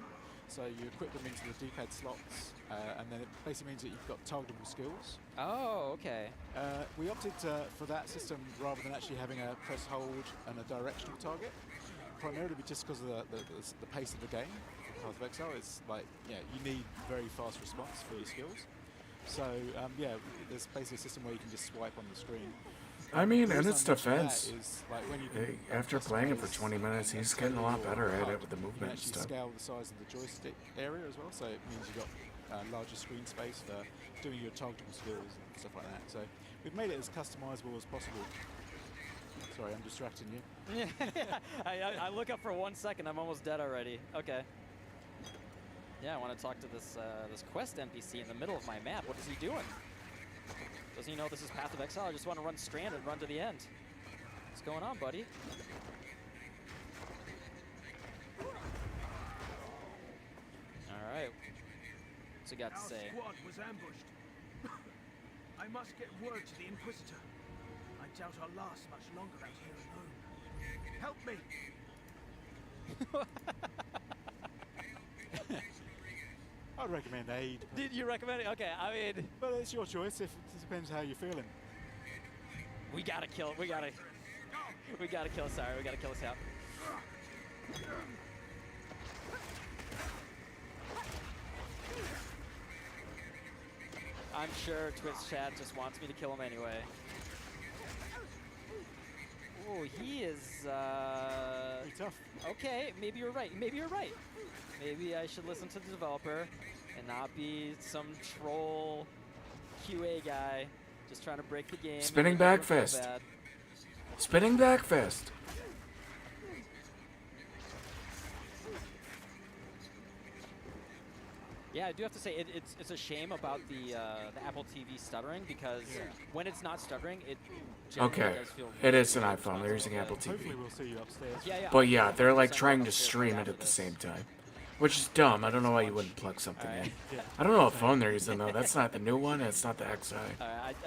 So you equip them into the D-pad slots, and then it basically means that you've got targetable skills. Oh, okay. We opted for that system rather than actually having a press hold and a directional target, primarily just because of the pace of the game. Path of Exile, it's like, you need very fast response for your skills. So, there's basically a system where you can just swipe on the screen. I mean, The in reason its I mention defense, that is, like, when you can after playing it for customize 20 minutes, he's getting a lot better at it with the you can movement and actually stuff. scale the size of the joystick area as well, so it means you've got larger screen space for doing your targetable skills and stuff like that. So we've made it as customizable as possible. Sorry, I'm distracting you. I look up for 1 second. I'm almost dead already. Okay. Yeah, I want to talk to this this quest NPC in the middle of my map. What is he doing? Doesn't he know this is Path of Exile? I just want to run strand and run to the end. What's going on, buddy? All right. What's he got to say? Our squad was ambushed. I must get word to the Inquisitor. I doubt I'll last much longer out here alone. Help me! I'd recommend aid. Did you recommend it? Okay, I mean... Well, it's your choice. It depends how you're feeling. We gotta kill. We gotta kill. Sorry, we gotta kill this out. I'm sure Twitch chat just wants me to kill him anyway. Oh, he is. Pretty tough. Okay, maybe you're right. Maybe you're right. Maybe I should listen to the developer and not be some troll QA guy just trying to break the game. Spinning back fist. Spinning back fist. Yeah, I do have to say it's a shame about the Apple TV stuttering because when it's not stuttering, it generally Okay, does feel it is an iPhone. They're using Apple TV. Hopefully we'll see you upstairs. Yeah, But yeah, they're like trying to stream it at the same time, which is dumb. I don't know why you wouldn't plug something in. I don't know what phone they're using though. That's not the new one. And it's not the XI.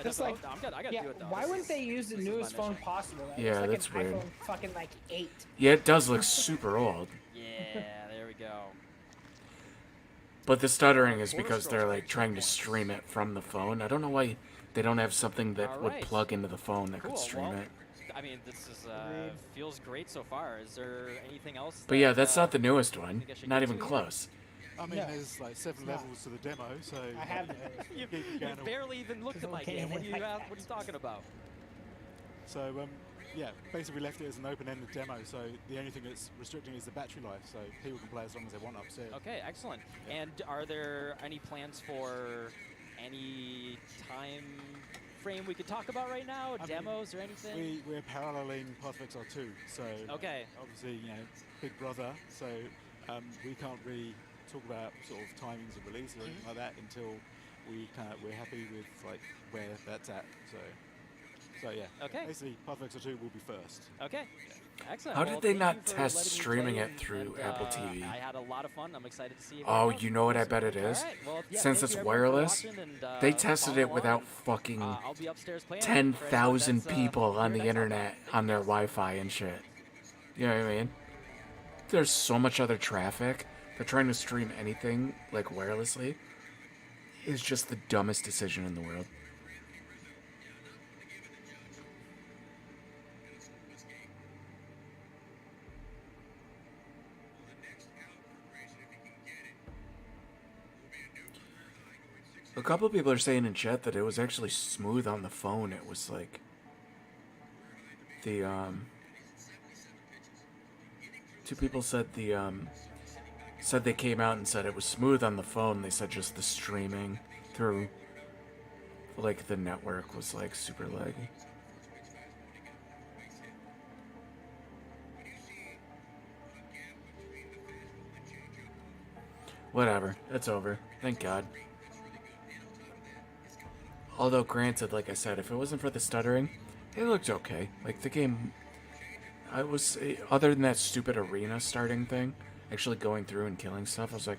Just like, I'm good. I gotta do it though. Why wouldn't they use the newest phone possible? Like, Yeah, it's like that's an weird. iPhone fucking like 8. Yeah, it does look super old. Yeah, there we go. But the stuttering is because they're like trying to stream it from the phone. I don't know why they don't have something that would Alright. plug into the phone that could stream well, it. I mean, this is feels great so far. Is there anything else? But yeah, that's not the newest one. think I should Not get even to? close. I mean, No. there's like 7 levels to the demo, so I have you keep going on. barely even looked at my game. What are you talking about? So yeah, basically we left it as an open-ended demo. So the only thing that's restricting is the battery life. So people can play as long as they want upstairs. Okay, excellent. And are there any plans for any time frame we could talk about right now? Demos or anything? We're paralleling Path of Exile 2. So Okay. obviously, Big Brother. So we can't really talk about sort of timings of release or anything like that until we're happy with like where that's at. So So yeah. Okay. Basically, Path of Exile 2 will be first. Okay. Excellent. How Well, did they thank not you for test letting me streaming play it through Apple TV? I had a lot of fun. I'm excited to see it. Oh, you know what I bet it All is? right. Well, yeah, Since thank it's you everyone for wireless, watching and, they tested following it along, without and, fucking I'll be upstairs playing for 10,000 anyone that's, people on here the at internet on their Wi-Fi and shit. You know what I mean? There's so much other traffic. They're trying to stream anything like wirelessly. It's just the dumbest decision in the world. A couple people are saying in chat that it was actually smooth on the phone. It was like the two people said said they came out and said it was smooth on the phone. They said just the streaming through like the network was like super laggy. Whatever, it's over. Thank God. Although granted, like I said, if it wasn't for the stuttering, it looked okay. Like the game, I was other than that stupid arena starting thing, actually going through and killing stuff. I was like,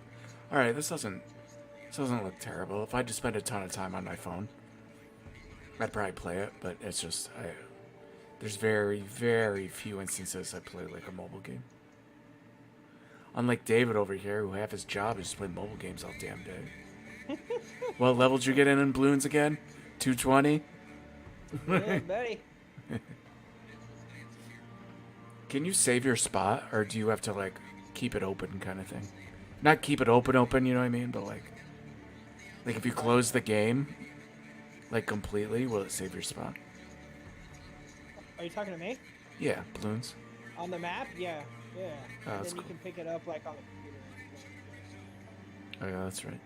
all right, this doesn't look terrible. If I just spend a ton of time on my phone, I'd probably play it. But it's just there's very, very few instances I play like a mobile game. Unlike David over here, who half his job is to play mobile games all damn day. What level did you get in balloons again? 220? Yeah, buddy. Can you save your spot, or do you have to, like, keep it open kind of thing? Not keep it open, you know what I mean? But, like if you close the game, like, completely, will it save your spot? Are you talking to me? Yeah, balloons. On the map? Yeah. Yeah. Oh, And that's then you cool. can pick it up, like, on the computer. Oh, yeah, that's right.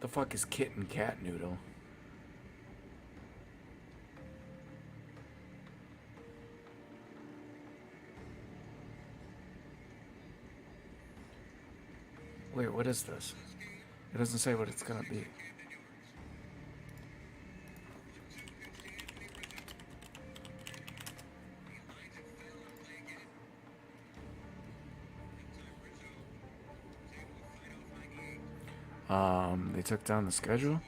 The fuck is Kitten Cat Noodle? Wait, what is this? It doesn't say what it's gonna be. They took down the schedule?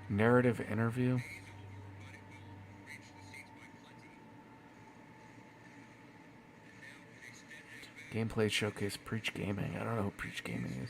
Narrative interview? Gameplay showcase Preach Gaming. I don't know who Preach Gaming is.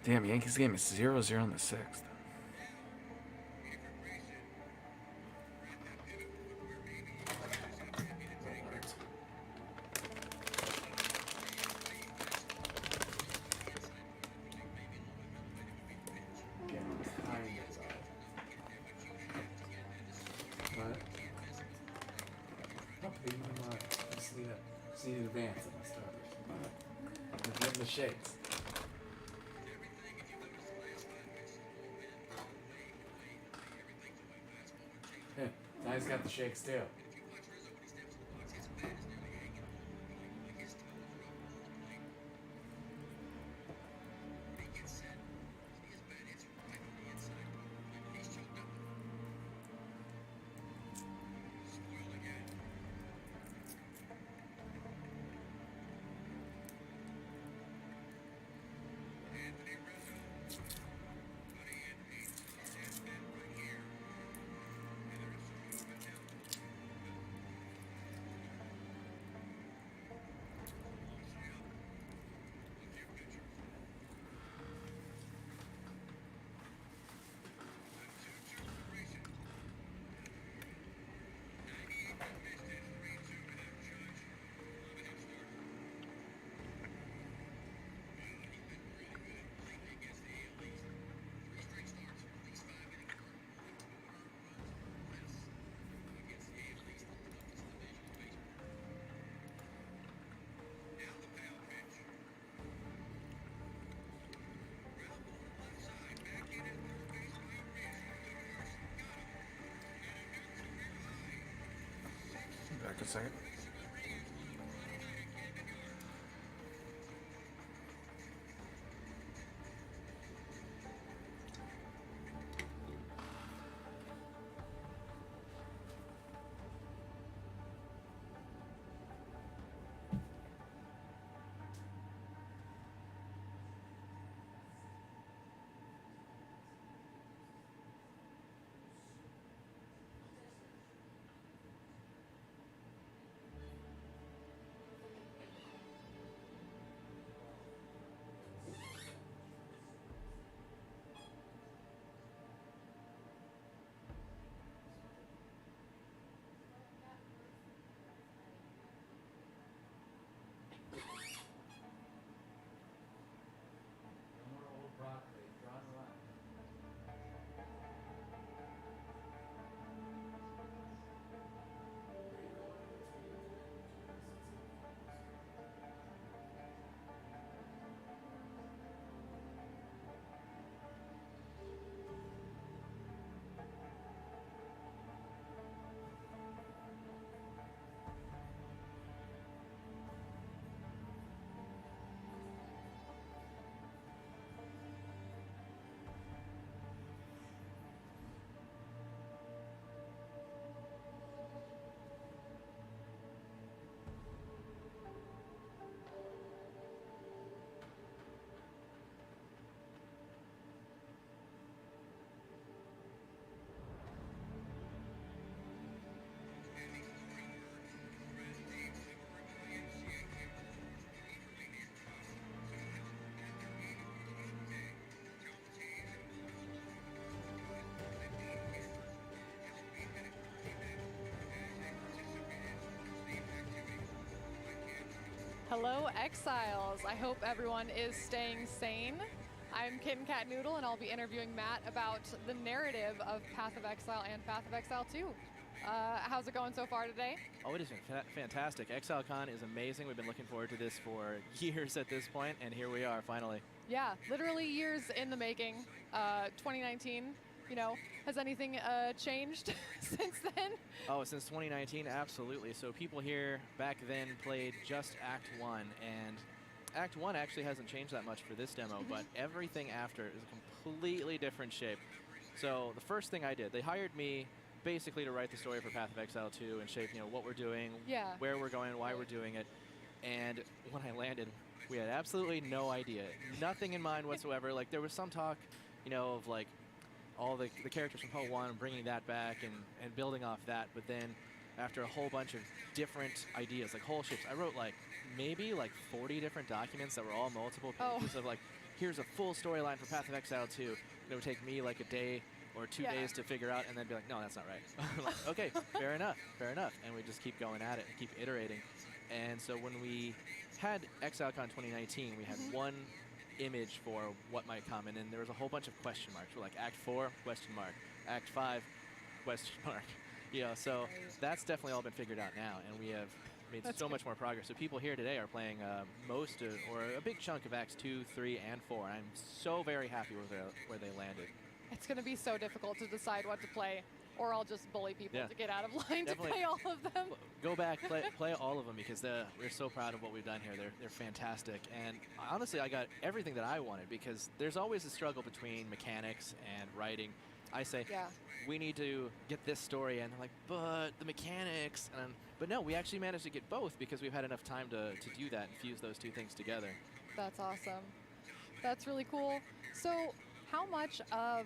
Damn, Yankees game is 0-0 in the 6th. Just need advance in my starters. Give them the shakes. Now he's got the shakes too. second. Hello, Exiles. I hope everyone is staying sane. I'm Kitten Cat Noodle, and I'll be interviewing Matt about the narrative of Path of Exile and Path of Exile 2. How's it going so far today? Oh, it has been fantastic. Exilecon is amazing. We've been looking forward to this for years at this point, and here we are, finally. Yeah, literally years in the making. 2019, you know, has anything changed since then? Oh, since 2019, absolutely. So people here back then played just Act 1, and Act 1 actually hasn't changed that much for this demo, but everything after is a completely different shape. So the first thing I did, they hired me basically to write the story for Path of Exile 2 and shape, you know, what we're doing, where we're going, why we're doing it. And when I landed, we had absolutely no idea, nothing in mind whatsoever. Like, there was some talk, you know, of like all the characters from Poe 1 and bringing that back and building off that. But then after a whole bunch of different ideas, like whole ships, I wrote like maybe like 40 different documents that were all multiple pages of like, here's a full storyline for Path of Exile 2. It would take me like a day or 2 days to figure out, and then be like, no, that's not right. Like, okay, fair enough. And we just keep going at it and keep iterating. And so when we had Exilecon 2019, we had one image for what might come, and then there was a whole bunch of question marks. We're like, Act 4, question mark. Act 5, question mark. You know, so that's definitely all been figured out now, and we have made so much more progress. So people here today are playing most of, or a big chunk of Acts 2, 3, and 4. I'm so very happy with where they landed. It's going to be so difficult to decide what to play, or I'll just bully people to get out of line to play all of them. Go back, play all of them, because we're so proud of what we've done here. They're fantastic. And honestly, I got everything that I wanted, because there's always a struggle between mechanics and writing. I say, we need to get this story, and they're like, but the mechanics. But no, we actually managed to get both, because we've had enough time to do that and fuse those two things together. That's awesome. That's really cool. So how much of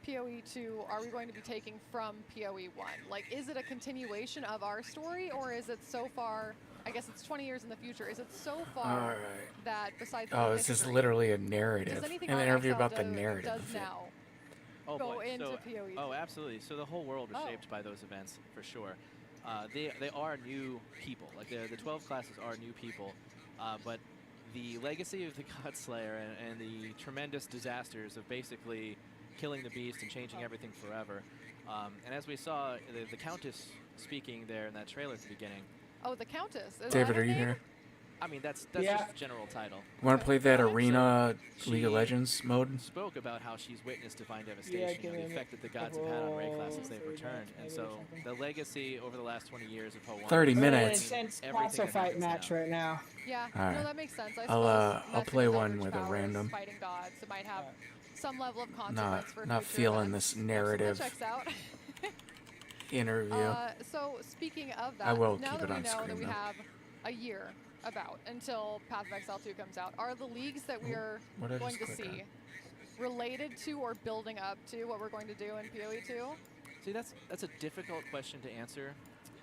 PoE 2 are we going to be taking from PoE 1? Like, is it a continuation of our story, or is it so far, I guess it's 20 years in the future, is it so far that besides the it's just literally a narrative. An interview about the narrative. Does now go into PoE 2? Oh, absolutely. So the whole world was shaped by those events, for sure. They are new people. Like, the 12 classes are new people, but the legacy of the Godslayer and the tremendous disasters of basically killing the beast and changing everything forever. And as we saw, the Countess speaking there in that trailer at the beginning. Oh, the Countess. Is David, that are you name? here? I mean, that's Yeah. just the general title. Want to play that arena League of Legends mode? Spoke about how she's witnessed divine Yeah, devastation, give and the me effect that the gods have had on raid classes couple they've 3 returned. minutes And maybe or so something. the legacy over the last 20 years of Ho1. 30 We're in an minutes. intense Everything console that fight happens match now. right now. Yeah, Alright. no, that makes sense. I I'll, suppose I'll messing play with one average with a powers, random. fighting gods. It might have some level of Not, consequence for not future feeling events. this narrative That checks out. interview. So speaking of that, I will now keep that it we on know screen, that we though. have a year about until Path of Exile 2 comes out, are the leagues that we are what did I going just to click see related to or building up to what we're going to do in PoE 2? See, that's a difficult question to answer,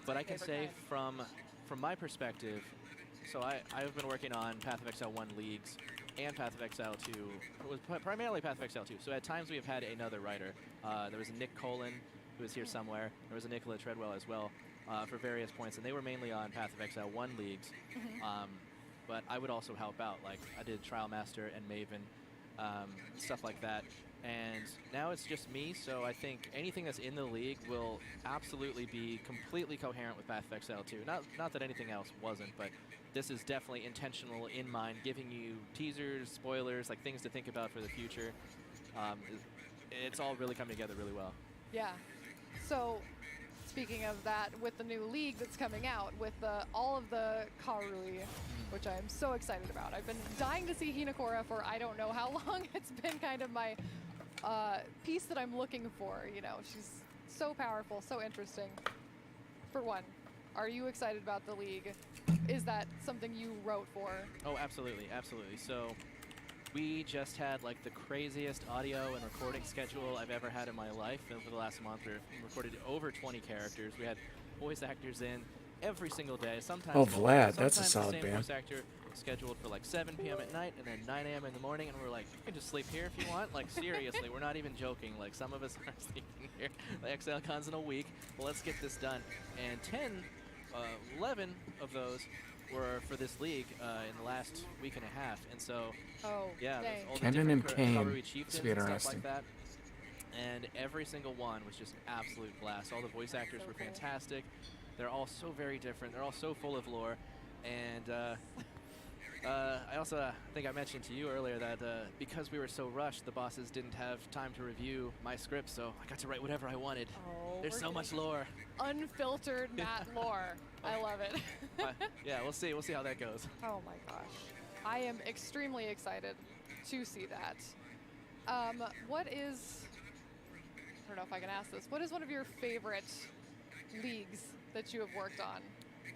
but I can Favorite say from my perspective, so I've been working on Path of Exile 1 leagues and Path of Exile 2. It was primarily Path of Exile 2. So at times we have had another writer. There was a Nick Colin who was here somewhere. There was a Nicola Treadwell as well for various points, and they were mainly on Path of Exile 1 leagues. But I would also help out. Like I did Trial Master and Maven, stuff like that. And now it's just me, so I think anything that's in the league will absolutely be completely coherent with Path of Exile 2. Not that anything else wasn't, but this is definitely intentional in mind, giving you teasers, spoilers, like things to think about for the future. It's all really coming together really well. Yeah. So, speaking of that, with the new league that's coming out, with all of the Karui, which I'm so excited about. I've been dying to see Hinakora for I don't know how long. It's been kind of my piece that I'm looking for. You know, she's so powerful, so interesting. For one, are you excited about the league? Is that something you wrote for? Oh, absolutely, absolutely. So we just had like the craziest audio and recording schedule I've ever had in my life. Over the last month, we recorded over 20 characters. We had voice actors in every single day. Sometimes Oh, Vlad, that's a sometimes solid the same band. voice actor scheduled for like 7 p.m. at night and then 9 a.m. in the morning, and we're like, you can just sleep here if you want. Like seriously, we're not even joking. Like some of us are sleeping here. The Exilecon's in a week. Well, let's get this done. And 11 of those were for this league in the last week and a half, and so yeah, there's all the Kendon and different Kane. Karui This chieftains will be and stuff interesting. like that. And every single one was just an absolute blast. All the voice actors were fantastic. They're all so very different. They're all so full of lore. And I also think I mentioned to you earlier that because we were so rushed, the bosses didn't have time to review my script, so I got to write whatever I wanted. There's so much lore. Unfiltered Matt lore. I love it. Yeah, we'll see. We'll see how that goes. Oh my gosh. I am extremely excited to see that. What is, I don't know if I can ask this, what is one of your favorite leagues that you have worked on?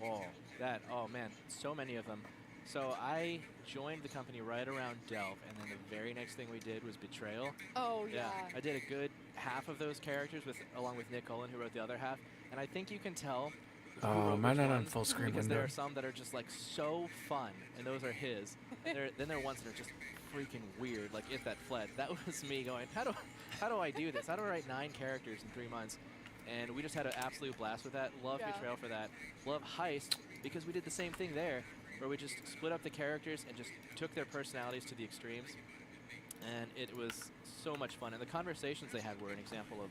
Oh man, so many of them. So I joined the company right around Delve, and then the very next thing we did was Betrayal. Oh yeah. I did a good half of those characters along with Nick Cullen, who wrote the other half, and I think you can tell who Oh, wrote am I which not on one, full screen because window? there are some that are just like so fun, and those are his. Then there are ones that are just freaking weird, like If That Fled. That was me going, how do I do this? How do I write 9 characters in 3 months? And we just had an absolute blast with that. Love Betrayal for that. Love Heist, because we did the same thing there, where we just split up the characters and just took their personalities to the extremes. And it was so much fun. And the conversations they had were an example of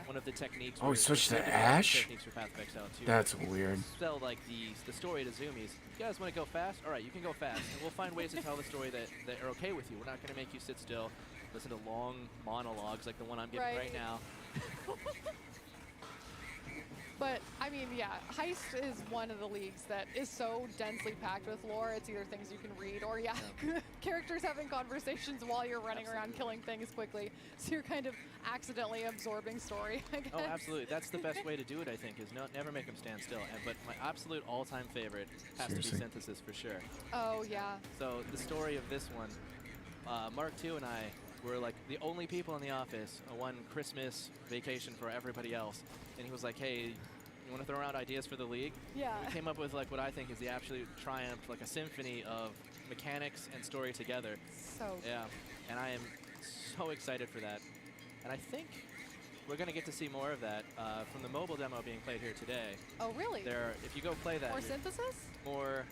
one of the techniques. Oh, we switched to Ash? Techniques for Path of Exile 2. That's weird. Tell like the story to Zoomies. You guys want to go fast? All right, you can go fast. And we'll find ways to tell the story that are okay with you. We're not going to make you sit still, listen to long monologues like the one I'm giving right now. But, I mean, yeah, Heist is one of the leagues that is so densely packed with lore. It's either things you can read or, characters having conversations while you're running around killing things quickly. So you're kind of accidentally absorbing story, I guess. Oh, absolutely. That's the best way to do it, I think, is never make them stand still. But my absolute all-time favorite has to be Synthesis for sure. Oh, yeah. So the story of this one, Mark II and I were like the only people in the office, one Christmas vacation for everybody else. And he was like, hey, you want to throw around ideas for the league? Yeah. We came up with like what I think is the absolute triumph, like a symphony of mechanics and story together. So yeah, and I am so excited for that. And I think we're going to get to see more of that from the mobile demo being played here today. Oh, really? If you go play that. More Synthesis? More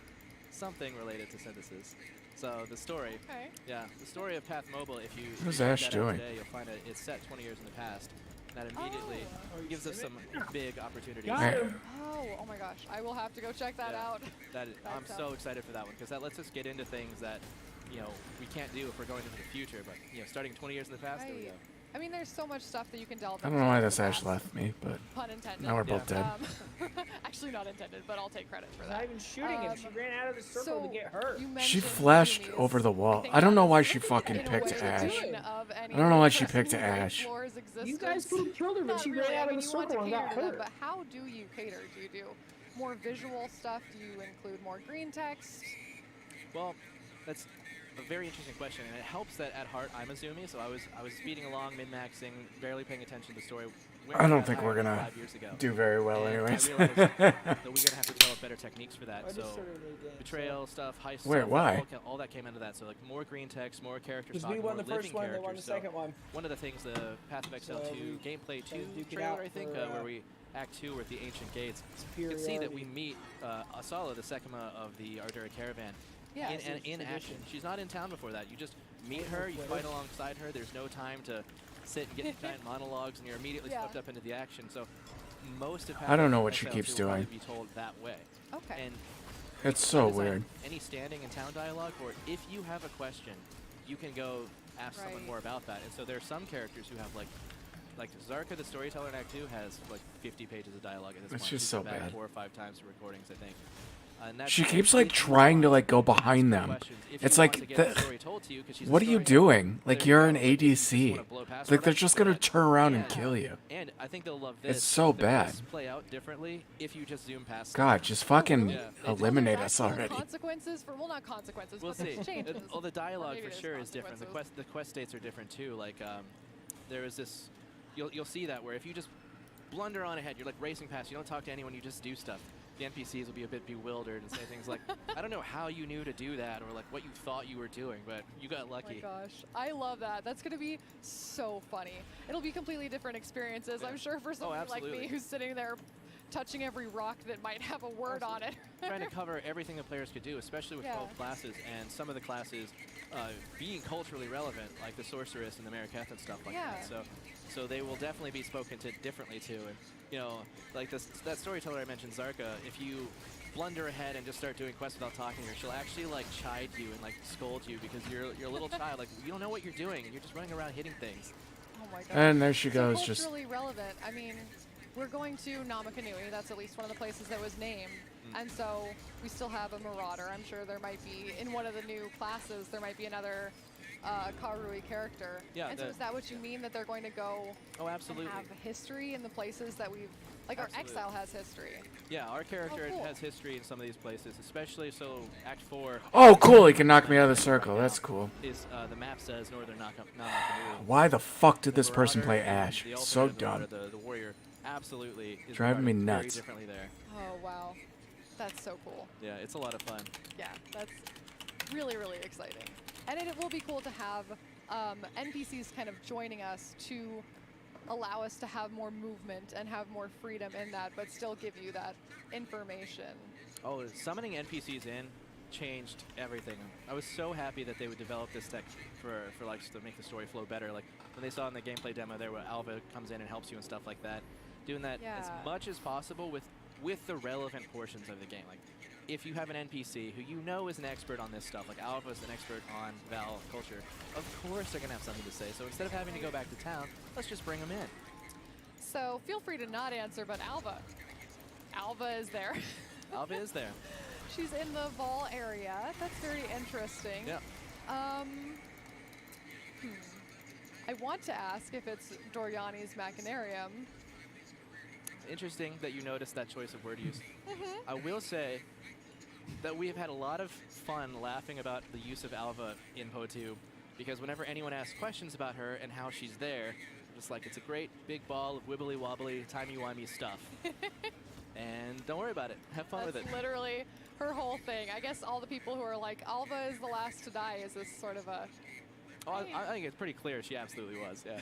something related to Synthesis. So the story, the story of Path Mobile, if you What is check Ash that out doing? today, you'll find it's set 20 years in the past. That immediately gives us some big opportunities. Oh my gosh, I will have to go check that out. I'm so excited for that one because that lets us get into things that we can't do if we're going into the future. But starting 20 years in the past, there we go. I mean, there's so much stuff that you can delve I into. don't know why this Ash left me, but Pun intended. now we're both dead. Actually not intended, but I'll take credit for that. Not even shooting him. She ran out of the circle to get hurt. She flashed over the wall. I don't know why she fucking picked Ash. I don't know why she picked Ash. You guys could have killed her, but she ran out of the circle and got hurt. But how do you cater? Do you do more visual stuff? Do you include more green text? Well, that's a very interesting question, and it helps that at heart I'm Azumi, so I was speeding along, min-maxing, barely paying attention to the story. I don't think we're gonna do very well, anyways. I realized that we're gonna have to develop better techniques for that. So betrayal stuff, heist stuff, why? all that came into that. So like more green text, more character Because stock, we won more the first living one, they characters. won the second one. One of the things, the Path of Exile 2 gameplay 2 trailer, I think, where we Act 2 we're at the Ancient Gates. You can see that we meet Asala, the Sekima of the Ardura Caravan. Yeah, in action. She's not in town before that. You just meet her, you fight alongside her. There's no time to sit and get giant monologues, and you're immediately swept up into the action. So most of I don't know what she keeps doing. Be told that way. Okay. And it's so weird. Any standing in town dialogue, or if you have a question, you can go ask someone more about that. And so there are some characters who have like Zarka, the storyteller in Act 2, has like 50 pages of dialogue at this point. It's just so back bad. 4 or 5 times for recordings, I think. She keeps like trying to like go behind them. It's like, what are you doing? Like you're an ADC. Like they're just gonna turn around and kill you. And I think they'll love this. It's so bad. Play out differently if you just zoom past. God, just fucking eliminate us already. Consequences for not consequences. We'll but see. Changes. Well, the dialogue Maybe for there's sure is different. The quest states are different too. Like there is this. You'll see that where if you just blunder on ahead, you're like racing past. You don't talk to anyone. You just do stuff. The NPCs will be a bit bewildered and say things like, I don't know how you knew to do that, or like what you thought you were doing, but you got lucky. Oh my gosh, I love that. That's going to be so funny. It'll be completely different experiences, I'm sure, for someone like me who's sitting there touching every rock that might have a word on it. Trying to cover everything the players could do, especially with 12 classes, and some of the classes being culturally relevant, like the Sorceress and the Mariketh and stuff like that. So they will definitely be spoken to differently too. And like that storyteller I mentioned, Zarka, if you blunder ahead and just start doing quests without talking to her, she'll actually like chide you and like scold you because you're a little child. Like you don't know what you're doing, and you're just running around hitting things. Oh my god. And there she goes. So just culturally relevant. I mean, we're going to Namakanui. That's at least one of the places that was named. And so we still have a Marauder. I'm sure there might be, in one of the new classes, there might be another Karui character. Yeah, and so is that what you mean, that they're going to go absolutely. And have history in the places that we've, like our Exile has history? Yeah, our character cool. has history in some of these places, especially so Act 4. Oh, cool, he can knock me out of the circle. That's cool. Is the map says Northern Namakanui. Why the fuck did this person play Ash? So dumb. The warrior absolutely is driving me very nuts. differently there. Oh, wow. That's so cool. Yeah, it's a lot of fun. Yeah, that's really, really exciting. And it will be cool to have NPCs kind of joining us to allow us to have more movement and have more freedom in that, but still give you that information. Oh, summoning NPCs in changed everything. I was so happy that they would develop this tech for like to make the story flow better. Like when they saw in the gameplay demo there where Alva comes in and helps you and stuff like that. Doing that as much as possible with the relevant portions of the game. Like if you have an NPC who you know is an expert on this stuff, like Alva's an expert on Val culture, of course they're gonna have something to say. So instead of having to go back to town, let's just bring them in. So feel free to not answer, but Alva is there. Alva is there. She's in the Vol area. That's very interesting. Yeah. I want to ask if it's Doriani's Machinarium. Interesting that you noticed that choice of word use. I will say that we have had a lot of fun laughing about the use of Alva in PO2, because whenever anyone asks questions about her and how she's there, I'm just like, it's a great big ball of wibbly wobbly, timey-wimey stuff. And don't worry about it. Have fun with it. That's literally her whole thing. I guess all the people who are like, Alva is the last to die, is this sort of a... Oh, I think it's pretty clear she absolutely was, yeah.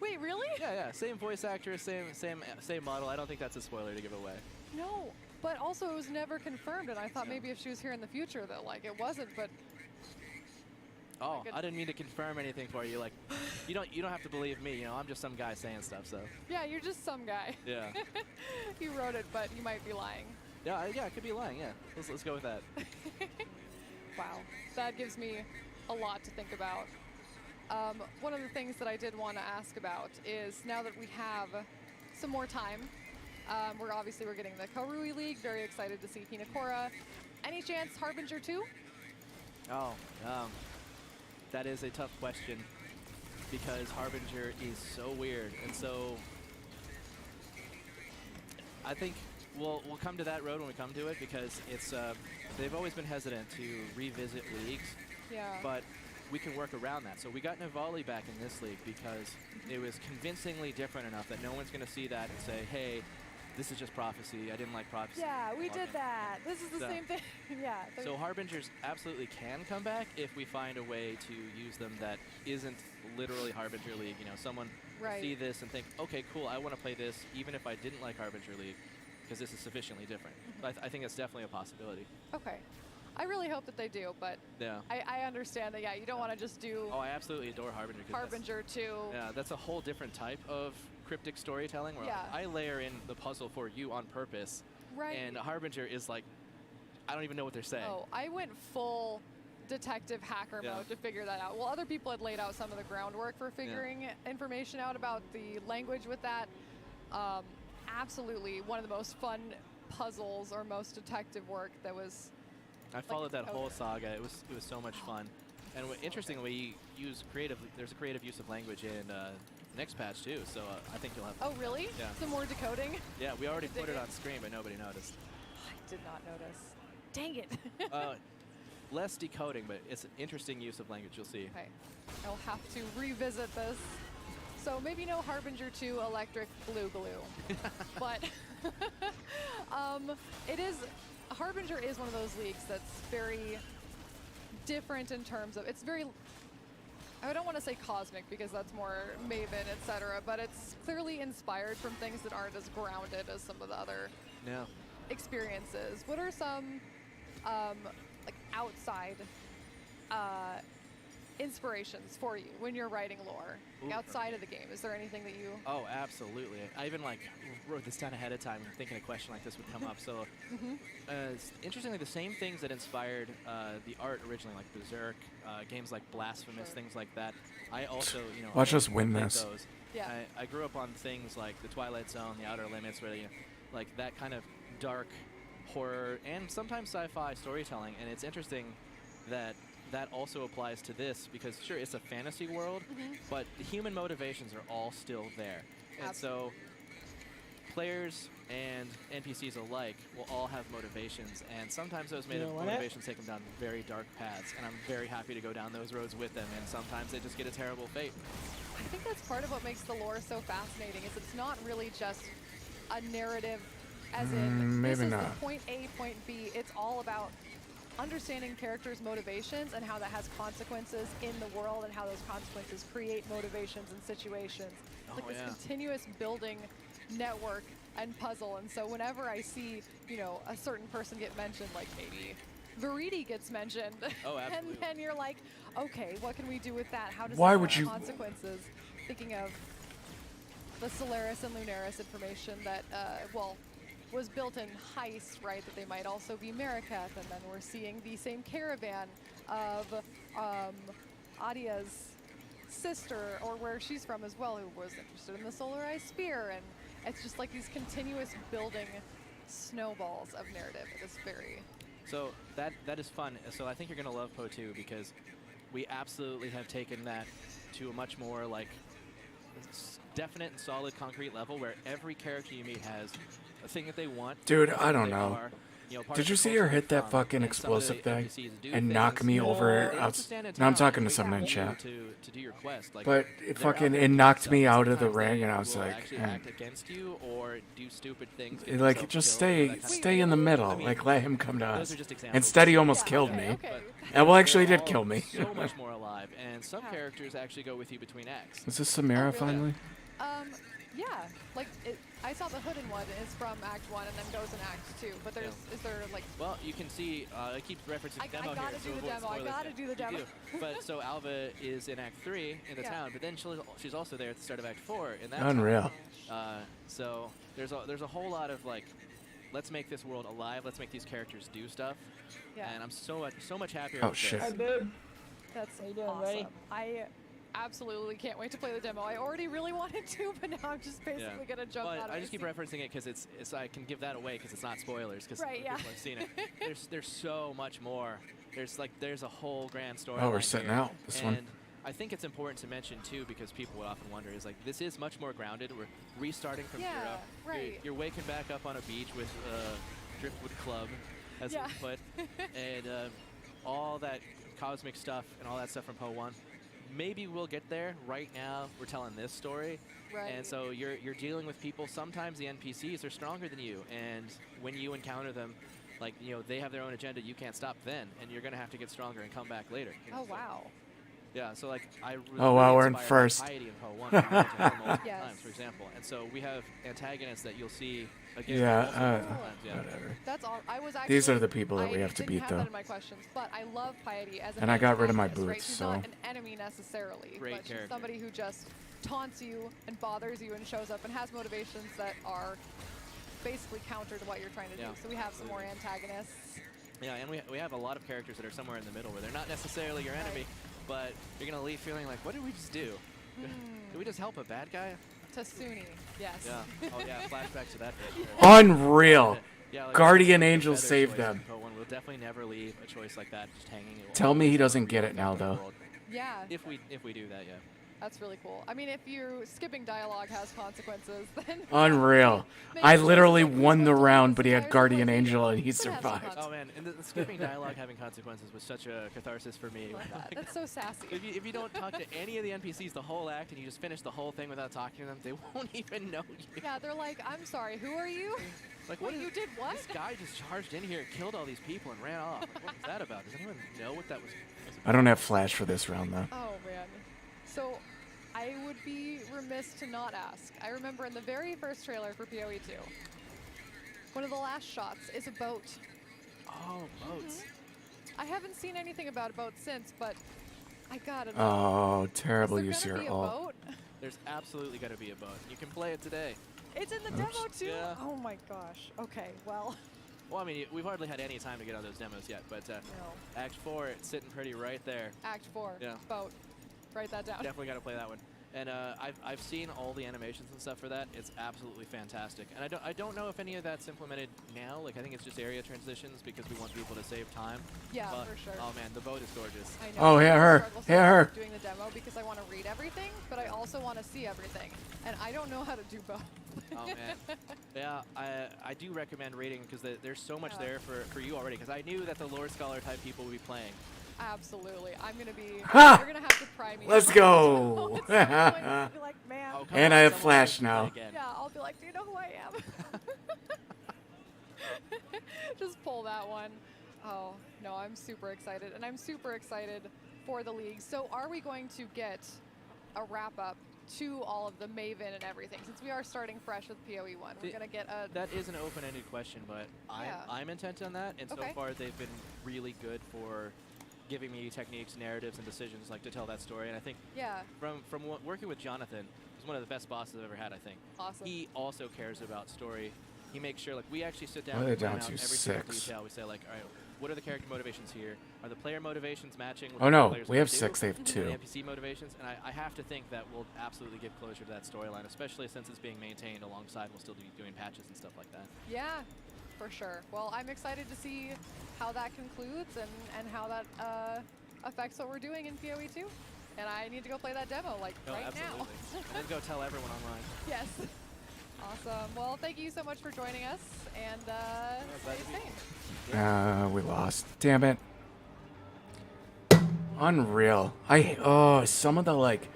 Wait, really? Yeah. Same voice actress, same model. I don't think that's a spoiler to give away. No, but also it was never confirmed, and I thought maybe if she was here in the future that like it wasn't, but Oh, I didn't mean to confirm anything for you. Like, you don't have to believe me. You know, I'm just some guy saying stuff. So. Yeah, you're just some guy. Yeah. You wrote it, but you might be lying. Yeah, I could be lying. Yeah. Let's go with that. Wow, that gives me a lot to think about. One of the things that I did want to ask about is now that we have some more time, we're getting the Korui League. Very excited to see Hinakura. Any chance Harbinger 2? Oh, that is a tough question because Harbinger is so weird, and so I think we'll come to that road when we come to it because it's they've always been hesitant to revisit leagues. Yeah. But we can work around that. So we got Navali back in this league because it was convincingly different enough that no one's going to see that and say, hey, this is just Prophecy. I didn't like Prophecy. Yeah, we did that. This is the same thing. Yeah. So Harbingers absolutely can come back if we find a way to use them that isn't literally Harbinger League. You know, someone will see this and think, okay, cool, I want to play this even if I didn't like Harbinger League because this is sufficiently different. But I think it's definitely a possibility. Okay. I really hope that they do, but yeah. I understand that, yeah, you don't want to just do I absolutely adore Harbinger. Harbinger 2. Yeah, that's a whole different type of cryptic storytelling where I layer in the puzzle for you on purpose. Right. And Harbinger is like, I don't even know what they're saying. Oh, I went full detective hacker mode to figure that out. Well, other people had laid out some of the groundwork for figuring information out about the language with that. Absolutely one of the most fun puzzles or most detective work that was... I followed that whole saga. It was so much fun. And interestingly, there's a creative use of language in next patch too, so I think you'll have... Oh, really? Yeah. Some more decoding? Yeah, we already put it on screen, but nobody noticed. I did not notice. Dang it. Less decoding, but it's an interesting use of language, you'll see. Okay. I'll have to revisit this. So maybe no Harbinger 2 electric blue glue. But it is... Harbinger is one of those leagues that's very different in terms of... It's very... I don't want to say cosmic because that's more Maven, etc., but it's clearly inspired from things that aren't as grounded as some of the other experiences. What are some like outside inspirations for you when you're writing lore outside of the game? Is there anything that you... Oh, absolutely. I even wrote this down ahead of time thinking a question like this would come up. So interestingly, the same things that inspired the art originally, like Berserk, games like Blasphemous, things like that. I also, watch us win this. Those. Yeah. I grew up on things like the Twilight Zone, the Outer Limits, where like that kind of dark horror and sometimes sci-fi storytelling. And it's interesting that also applies to this because sure, it's a fantasy world, but the human motivations are all still there. And so players and NPCs alike will all have motivations, and sometimes those motivations take them down very dark paths, and I'm very happy to go down those roads with them, and sometimes they just get a terrible fate. I think that's part of what makes the lore so fascinating, is it's not really just a narrative as in this is the point A, point B. It's all about understanding characters' motivations and how that has consequences in the world and how those consequences create motivations and situations. It's like this continuous building network and puzzle. And so whenever I see, a certain person get mentioned, like maybe Viridi gets mentioned, and then you're like, okay, what can we do with that? How does that have consequences? Thinking of the Solaris and Lunaris information that, was built in Heist, right, that they might also be Mariketh, and then we're seeing the same caravan of Adia's sister, or where she's from as well, who was interested in the Solarized Spear, and it's just like these continuous building snowballs of narrative. It is very... So that is fun. So I think you're going to love Poe 2 because we absolutely have taken that to a much more definite and solid concrete level where every character you meet has a thing that they want. Dude, I don't know. Did you see her hit that fucking explosive thing and knock me over? No, I'm talking to someone in chat. To do your quest. But it knocked me out of the ring, and I was like, act against you or do stupid things. Like, just stay in the middle. Like, let him come to us. Instead, he almost killed me. And well, actually, he did kill me. So much more alive, and some characters actually go with you between acts. Is this Samara finally? Yeah, like I saw the Hooded one is from Act 1 and then goes in Act 2. But there's is there like? Well, you can see. I keep referencing the demo I gotta here. do the demo. I gotta do the demo. But so Alva is in Act 3 in the town, but then she's also there at the start of Act 4 in that. Unreal. So there's a whole lot of like, let's make this world alive. Let's make these characters do stuff. Yeah. And I'm so much happier. Oh with shit. This. Hi, babe. That's How you doing, awesome. buddy? I absolutely can't wait to play the demo. I already really wanted to, but now I'm just basically gonna jump out of I just keep referencing it because it's I can give that away because it's not spoilers because Right, yeah. people have seen it. There's so much more. There's a whole grand story. Oh, we're setting out this one. And I think it's important to mention too because people would often wonder is like this is much more grounded. We're restarting from zero. Right. You're waking back up on a beach with Driftwood Club, as we put, and all that cosmic stuff and all that stuff from Poe 1. Maybe we'll get there. Right now, we're telling this story. Right. And so you're dealing with people. Sometimes the NPCs are stronger than you. And when you encounter them, like, they have their own agenda. You can't stop then. And you're going to have to get stronger and come back later. Oh, wow. Yeah, so like I was Oh, wow, really we're in inspired by first. Piety in Poe 1 multiple Yes. times, for example. And so we have antagonists that you'll see again. Yeah, multiple times, whatever. That's all. I was actually. These are the people that we have to didn't beat, have though. That in my questions, but I love Piety as an And I got rid of my antagonist, right? boots, She's so- not an enemy necessarily, Great but she's character. somebody who just taunts you and bothers you and shows up and has motivations that are basically counter to what you're trying to do. Yeah. So we have some more antagonists. Yeah, and we have a lot of characters that are somewhere in the middle where they're not necessarily your enemy, but you're going to leave feeling like, what did we just do? Did we just help a bad guy? Tasuni, yes. Yeah. Oh, yeah, flashback to that bit. Unreal. Yeah, like Guardian a Angel better saved choice them. in Poe 1. We'll definitely never leave a choice like that just hanging. Tell me he doesn't get it now, though. Yeah. If we do that, yeah. That's really cool. I mean, if you skipping dialogue has consequences, then Unreal. I literally won the round, but he had Guardian Angel and he survived. Oh man, and the skipping dialogue having consequences was such a catharsis for me. That's so sassy. If you don't talk to any of the NPCs the whole act and you just finish the whole thing without talking to them, they won't even know you. Yeah, they're like, I'm sorry, who are you? Like, Wait, you did what? This guy just charged in here, killed all these people, and ran off. Like, what was that about? Does anyone know what that was I don't have flash for this round, though. Oh man. So I would be remiss to not ask. I remember in the very first trailer for PoE 2, one of the last shots is a boat. Oh, boats. I haven't seen anything about a boat since, but I gotta know. Oh, terrible Is use there your gonna be a ult. boat? There's absolutely got to be a boat. You can play it today. It's in the demo too? Yeah. Oh my gosh. Okay, well. Well, I mean, we've hardly had any time to get on those demos yet, but Act 4, it's sitting pretty right there. Act 4, Yeah. boat. Write that down. Definitely got to play that one. And I've seen all the animations and stuff for that. It's absolutely fantastic. And I don't know if any of that's implemented now. Like I think it's just area transitions because we want people to save time. Yeah, but, for sure. Oh man, the boat is gorgeous. I know. Oh, hit her. Struggle Hit her. doing the demo because I want to read everything, but I also want to see everything, and I don't know how to do both. Oh man, yeah, I do recommend reading because there's so much there for you already. Because I knew that the lore scholar type people would be playing. Absolutely, I'm gonna be. Ha! You're gonna have to pry me. Let's up. go. It's so annoying. I'll be like, man. Oh, And I have flash now. Yeah, I'll be like, do you know who I am? Just pull that one. Oh no, I'm super excited, and I'm super excited for the league. So, are we going to get a wrap up to all of the Maven and everything? Since we are starting fresh with PoE 1, we're gonna get a. That is an open-ended question, but I'm intent on that, and so far they've been really good for giving me techniques, narratives, and decisions like to tell that story. And I think from working with Jonathan, he's one of the best bosses I've ever had. I think. Awesome. He also cares about story. He makes sure, like, we actually sit down Why are and they plan down out to every single 6? detail. We say, like, all right, what are the character motivations here? Are the player motivations matching? With Oh, what no, the players we wanna have do? 6, they have And 2. The NPC motivations, and I have to think that we'll absolutely get closer to that storyline, especially since it's being maintained alongside. We'll still be doing patches and stuff like that. Yeah, for sure. Well, I'm excited to see how that concludes and how that affects what we're doing in PoE 2. And I need to go play that demo, like, Oh, right absolutely. now. And then go tell everyone online. Yes. Awesome. Well, thank you so much for joining us, and stay safe. We lost. Damn it. Unreal. Some of the like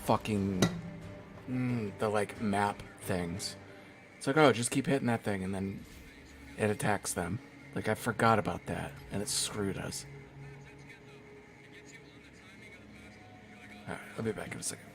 fucking the like map things. It's like, oh, just keep hitting that thing and then it attacks them. Like I forgot about that and it screwed us. Alright, I'll be back in a second.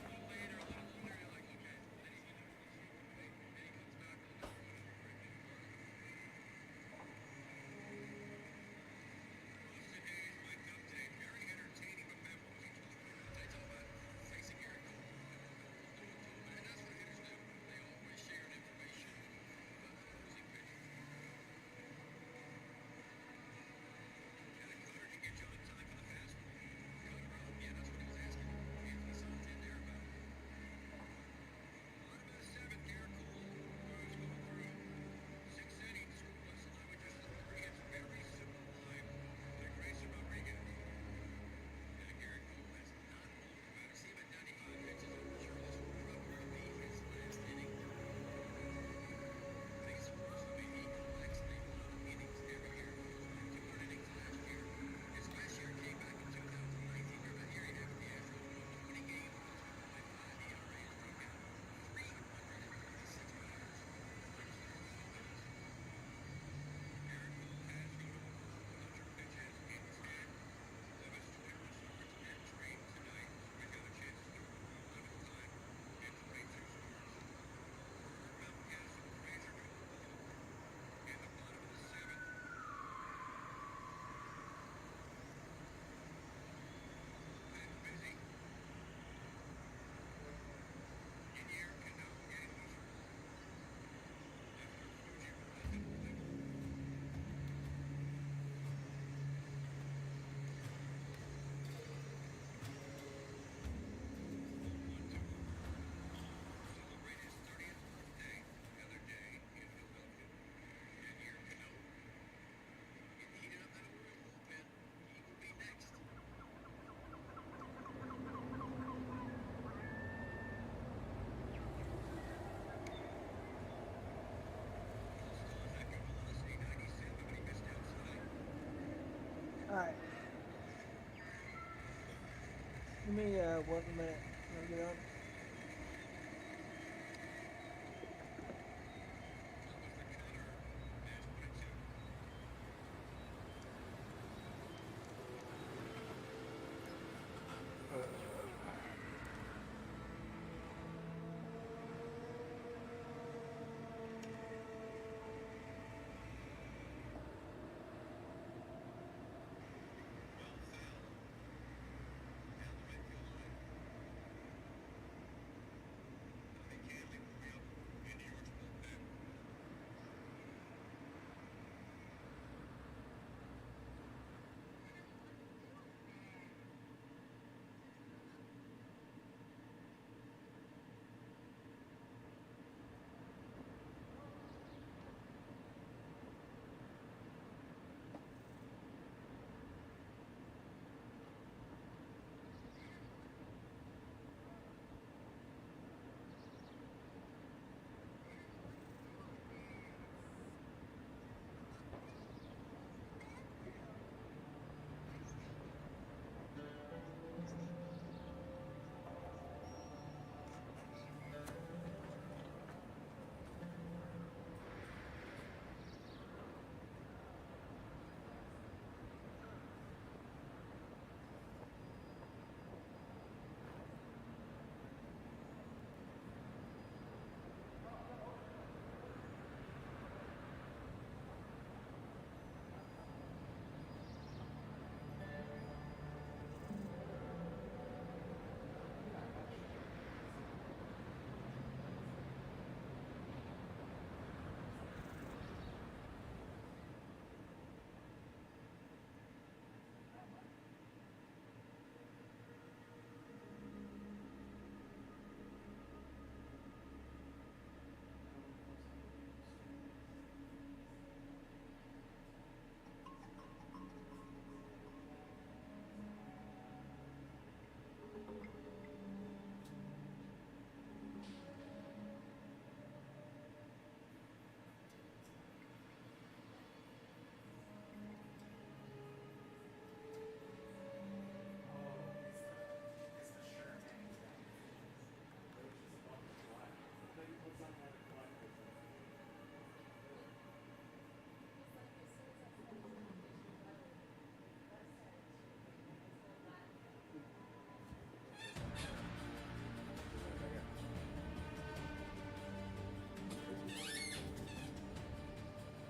Alright. Give me 1 minute. I'll get on.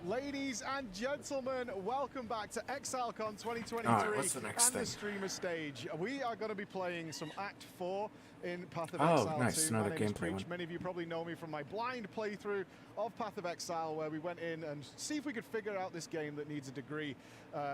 Ladies and gentlemen, welcome back to Exilecon 2023 Alright, what's the next and thing? the streamer stage. We are going to be playing some Act 4 in Path of Oh, Exile nice, 2. another My name is gameplay Preach. one. Many of you probably know me from my blind playthrough of Path of Exile, where we went in and see if we could figure out this game that needs a degree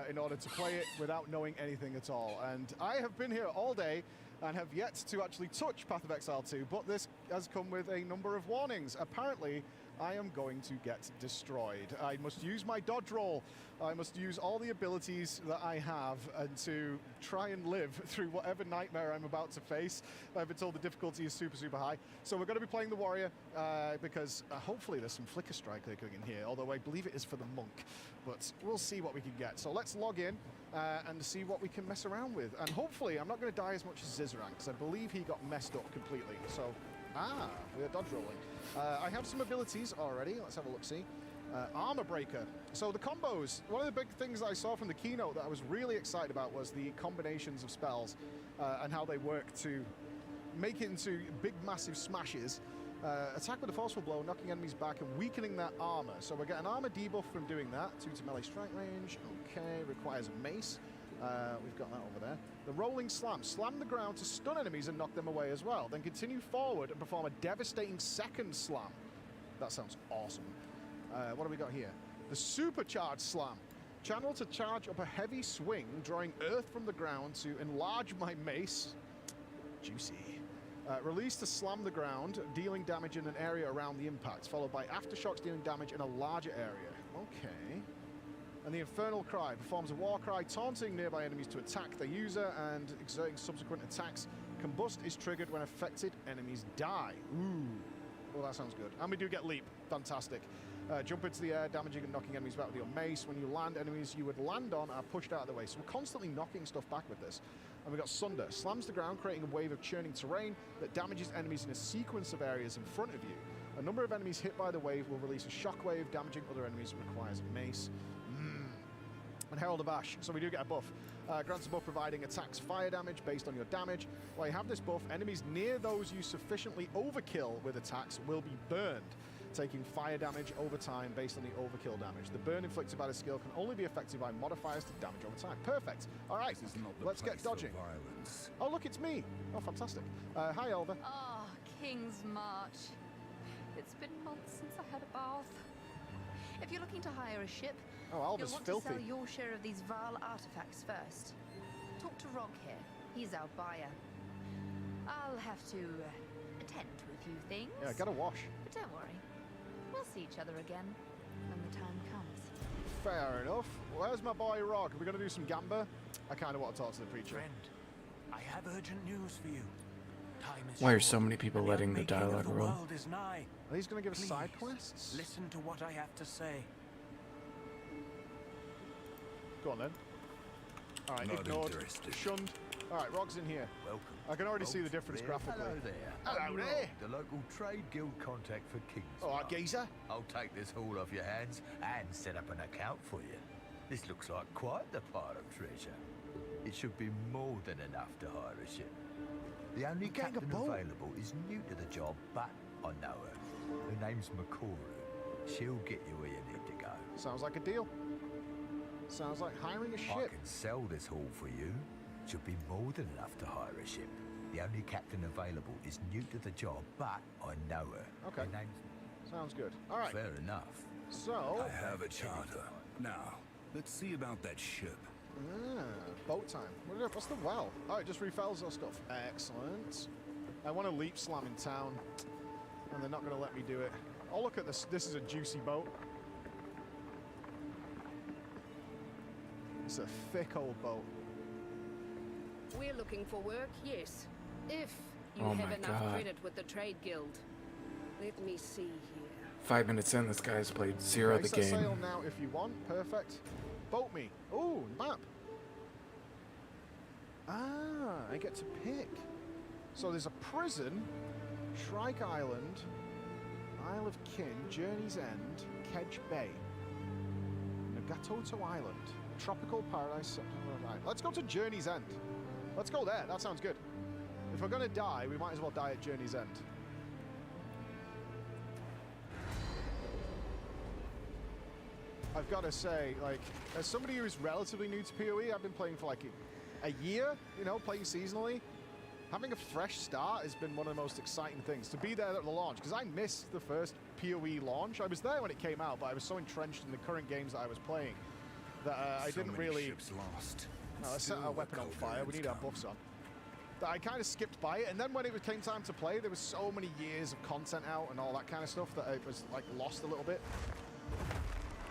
in order to play it without knowing anything at all. And I have been here all day and have yet to actually touch Path of Exile 2, but this has come with a number of warnings. Apparently, I am going to get destroyed. I must use my dodge roll. I must use all the abilities that I have and to try and live through whatever nightmare I'm about to face. I've been told the difficulty is super, super high. So we're going to be playing the warrior because hopefully there's some flicker strike clicking in here, although I believe it is for the monk. But we'll see what we can get. So let's log in and see what we can mess around with. And hopefully I'm not going to die as much as Zizaran, because I believe he got messed up completely. So, we're dodge rolling. I have some abilities already. Let's have a look-see. Armor Breaker. So the combos, one of the big things that I saw from the keynote that I was really excited about was the combinations of spells and how they work to make it into big, massive smashes. Attack with a forceful blow, knocking enemies back and weakening their armor. So we're getting armor debuff from doing that. 2 to melee strike range. Okay, requires a mace. We've got that over there. The rolling slam. Slam the ground to stun enemies and knock them away as well. Then continue forward and perform a devastating second slam. That sounds awesome. What have we got here? The supercharged slam. Channel to charge up a heavy swing, drawing earth from the ground to enlarge my mace. Juicy. Release to slam the ground, dealing damage in an area around the impact, followed by aftershocks dealing damage in a larger area. Okay. And the Infernal Cry performs a war cry, taunting nearby enemies to attack the user and exerting subsequent attacks. Combust is triggered when affected enemies die. Ooh. Well, that sounds good. And we do get leap. Fantastic. Jump into the air, damaging and knocking enemies back with your mace. When you land, enemies you would land on are pushed out of the way. So we're constantly knocking stuff back with this. And we've got Sunder. Slams the ground, creating a wave of churning terrain that damages enemies in a sequence of areas in front of you. A number of enemies hit by the wave will release a shockwave, damaging other enemies. It requires a mace. And Herald of Ash. So we do get a buff. Grants a buff providing attacks fire damage based on your damage. While you have this buff, enemies near those you sufficiently overkill with attacks will be burned, taking fire damage over time based on the overkill damage. The burn inflicted by the skill can only be affected by modifiers to damage over time. Perfect. All right, let's get dodging. Oh, look, it's me. Oh, fantastic. Hi, Elva. Ah, King's March. It's been months since I had a bath. If you're looking to hire a ship, oh, Alva's you'll want filthy. to sell your share of these vile artifacts first. Talk to Rog here. He's our buyer. I'll have to attend to a few things. Yeah, gotta wash. But don't worry. We'll see each other again when the time comes. Fair enough. Where's my boy Rog? Are we going to do some gamba? I kind of want to talk to the preacher. Friend, I have urgent news for you. Time is Why are short, so many people and the letting the unmaking of dialogue the roll? world is nigh. Are these going to give us Please, side quests? Listen to what I have to say. Go on then. All right, Not ignored, interested. shunned. All right, Rog's in here. Welcome. I can already see the difference graphically. Hello there. Hello I'm there. Rog, the local trade guild contact for Kings. All right, geezer. I'll take this haul off your hands and set up an account for you. This looks like quite the pile of treasure. It should be more than enough to hire a ship. The only captain available is new to the job, but I know her. Her name's Makoru. She'll get you where you need to go. Sounds like a deal. Sounds like hiring a I ship. can sell this haul for you. Should be more than enough to hire a ship. The only captain available is new to the job, but I know her. Okay. Her name's... Sounds good. All right. Fair enough. So... I have a charter. Now, let's see about that ship. Boat time. What's the well? Oh, it just refills our stuff. Excellent. I want to leap slam in town, and they're not going to let me do it. Oh, look at this. This is a juicy boat. It's a thick old boat. We're looking for work, yes. If you Oh have my enough God. credit with the trade guild. Let me see here. 5 minutes in, this guy's played zero of the Set sail game. now if you want. Perfect. Boat me. Ooh, map. Ah, I get to pick. So there's a prison, Shrike Island, Isle of Kin, Journey's End, Kedge Bay, Nagatoto Island, Tropical Paradise. Right, let's go to Journey's End. Let's go there. That sounds good. If we're going to die, we might as well die at Journey's End. I've got to say, like, as somebody who is relatively new to PoE, I've been playing for like a year, you know, playing seasonally. Having a fresh start has been one of the most exciting things, to be there at the launch, because I missed the first PoE launch. I was there when it came out, but I was so entrenched in the current games that I was playing that I didn't really... Lost. No, let's set our weapon on fire. We need our buffs on. That I kind of skipped by it, and then when it came time to play, there was so many years of content out and all that kind of stuff that I was like lost a little bit.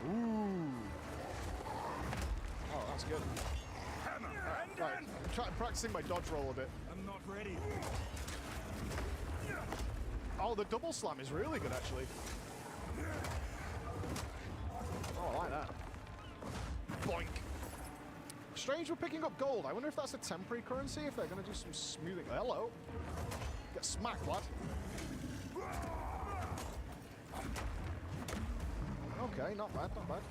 Ooh. Oh, that's good. Right, I'm practicing my dodge roll a bit. I'm not ready. Oh, the double slam is really good, actually. Oh, I like that. Boink. Strange we're picking up gold. I wonder if that's a temporary currency, if they're going to do some smoothing. Hello. Get smacked, lad. Okay, not bad, not bad.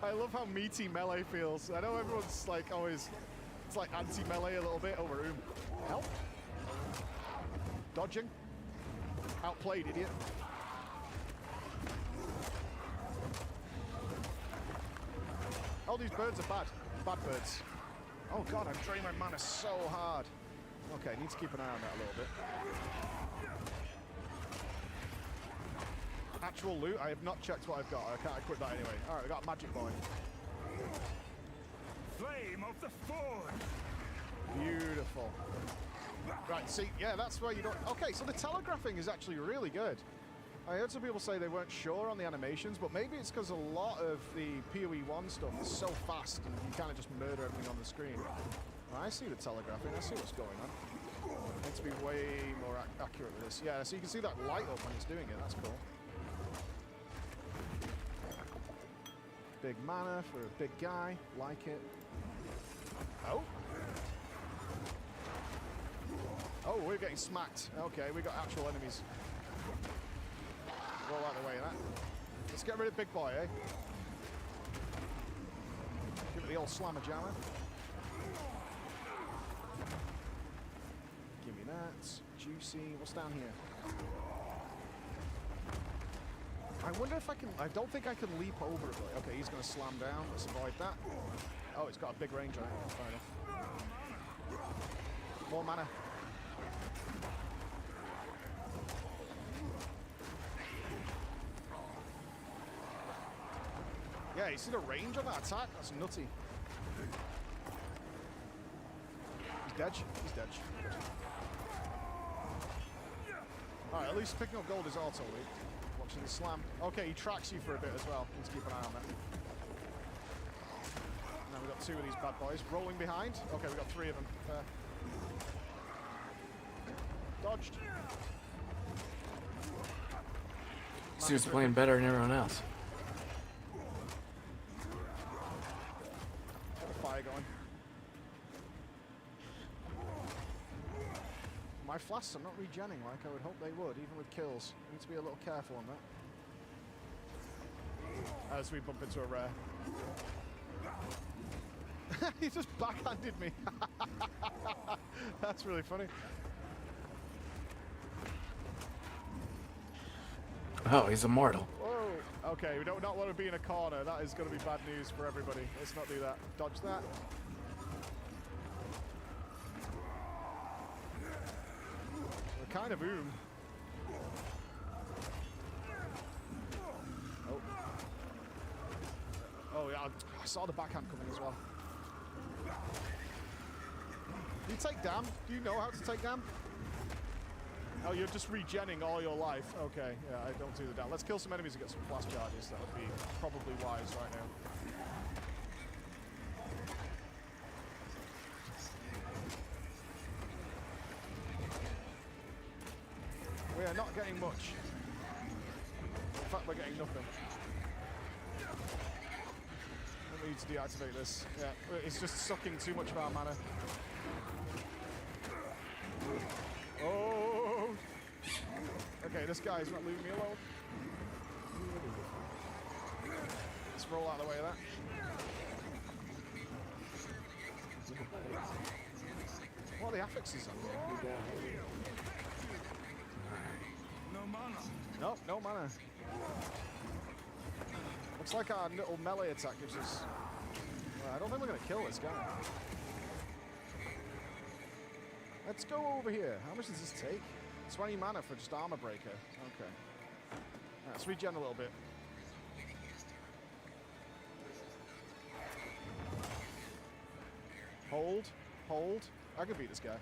I love how meaty melee feels. I know everyone's like always, it's like anti-melee a little bit over room. Help. Dodging. Outplayed, idiot. Oh, these birds are bad. Bad birds. Oh god, I'm draining my mana so hard. Okay, need to keep an eye on that a little bit. Actual loot, I have not checked what I've got. I can't equip that anyway. Alright, we got a magic boy. Flame of the Forge. Beautiful. Right, see, yeah, that's where you don't... Okay, so the telegraphing is actually really good. I heard some people say they weren't sure on the animations, but maybe it's because a lot of the PoE 1 stuff is so fast and you kind of just murder everything on the screen. I see the telegraphing, I see what's going on. Needs to be way more accurate with this. Yeah, so you can see that light up when it's doing it. That's cool. Big mana for a big guy. Like it. Oh. Oh, we're getting smacked. Okay, we got actual enemies. Roll out the way of that. Let's get rid of big boy, eh? Give it the old slammer jammer. Give me that. Juicy. What's down here? I wonder if I can... I don't think I can leap over it. Okay, he's going to slam down. Let's avoid that. Oh, it's got a big range on it. Fair enough. More mana. Yeah, you see the range on that attack? That's nutty. He's dead. He's dead. Alright, at least picking up gold is auto lead. Watching the slam. Okay, he tracks you for a bit as well. Let's keep an eye on that. Now we've got two of these bad boys. Rolling behind. Okay, we've got three of them. Fair. Dodged. He was playing better than everyone else. Got the fire going. My flasks are not regenning like I would hope they would, even with kills. I need to be a little careful on that. As we bump into a rare. He just backhanded me. That's really funny. Oh, he's immortal. Whoa. Okay, we don't not want to be in a corner. That is going to be bad news for everybody. Let's not do that. Dodge that. We're kind of boom. Oh. Oh, yeah. I saw the backhand coming as well. Do you take dam? Do you know how to take dam? Oh, you're just regenning all your life. Okay, yeah, I don't do the dam. Let's kill some enemies and get some flash charges. That would be probably wise right now. We are not getting much. In fact, we're getting nothing. We need to deactivate this. Yeah, it's just sucking too much of our mana. Oh! Okay, this guy's not leaving me alone. Let's roll out of the way of that. What are the affixes on here? No mana. Nope, no mana. Looks like our little melee attack gives us... Well, I don't think we're going to kill this guy. Let's go over here. How much does this take? 20 mana for just armor breaker. Okay. Right, let's regen a little bit. Hold. Hold. I can beat this guy.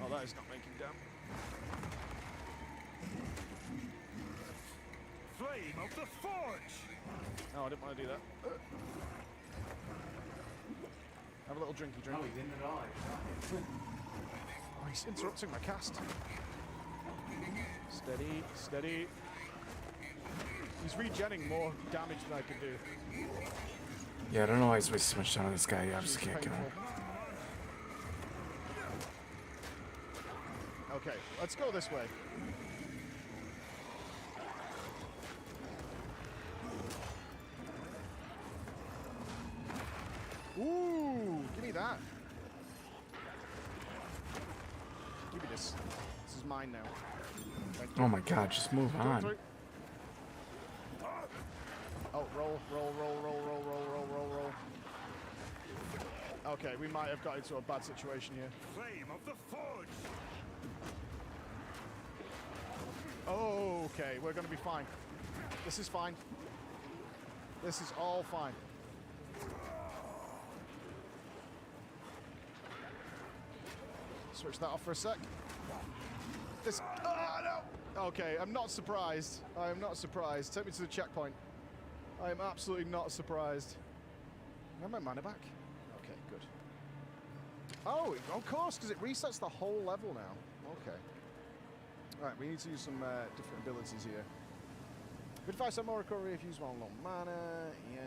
Oh, that is not making damn. Flame of the Forge! No, I didn't want to do that. Have a little drinky drink. Oh, he's in the dodge. Oh, he's interrupting my cast. Steady, steady. He's regenning more damage than I can do. Yeah, I don't know why he's wasting so much time on this guy. I just can't kill him. Okay, let's go this way. Ooh, give me that. Give me this. This is mine now. Oh my god, just move on. Oh, roll, roll, roll, roll, roll, roll, roll, roll, roll. Okay, we might have got into a bad situation here. Flame of the Forge! Oh, okay, we're going to be fine. This is fine. This is all fine. Switch that off for a sec. This... Oh, no! Okay, I'm not surprised. I am not surprised. Take me to the checkpoint. I am absolutely not surprised. Am I mana back? Okay, good. Oh, of course, because it resets the whole level now. Okay. Alright, we need to use some different abilities here. Good 5% more recovery if you use one long mana. Yeah.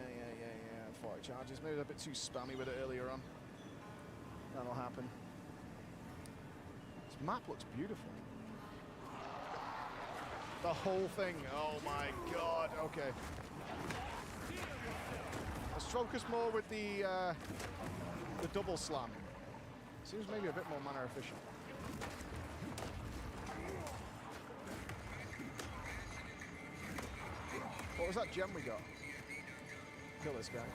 40 charges. Maybe a bit too spammy with it earlier on. That'll happen. This map looks beautiful. The whole thing. Oh my god. Okay. Let's focus more with the double slam. Seems maybe a bit more mana efficient. What was that gem we got? Kill this guy.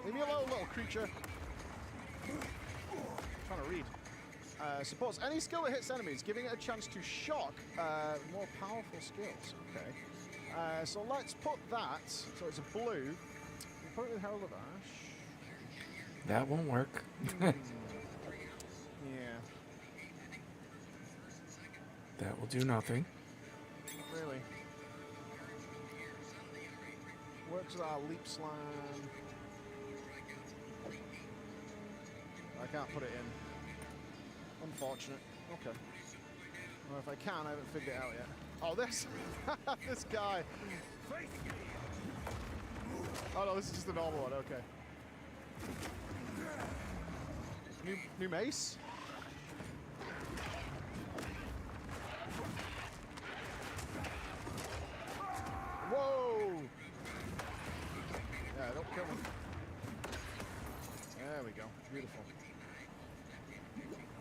Leave me alone, little creature. I'm trying to read. Supports any skill that hits enemies, giving it a chance to shock more powerful skills. Okay. So let's put that. So it's a blue. We'll put it with Herald of Ash. That won't work. Yeah. That will do nothing. Not really. Works with our leap slam. I can't put it in. Unfortunate. Okay. Well, if I can, I haven't figured it out yet. Oh, this this guy. Oh no, this is just a normal one. Okay. New mace. Whoa! Yeah, don't kill me. There we go. Beautiful.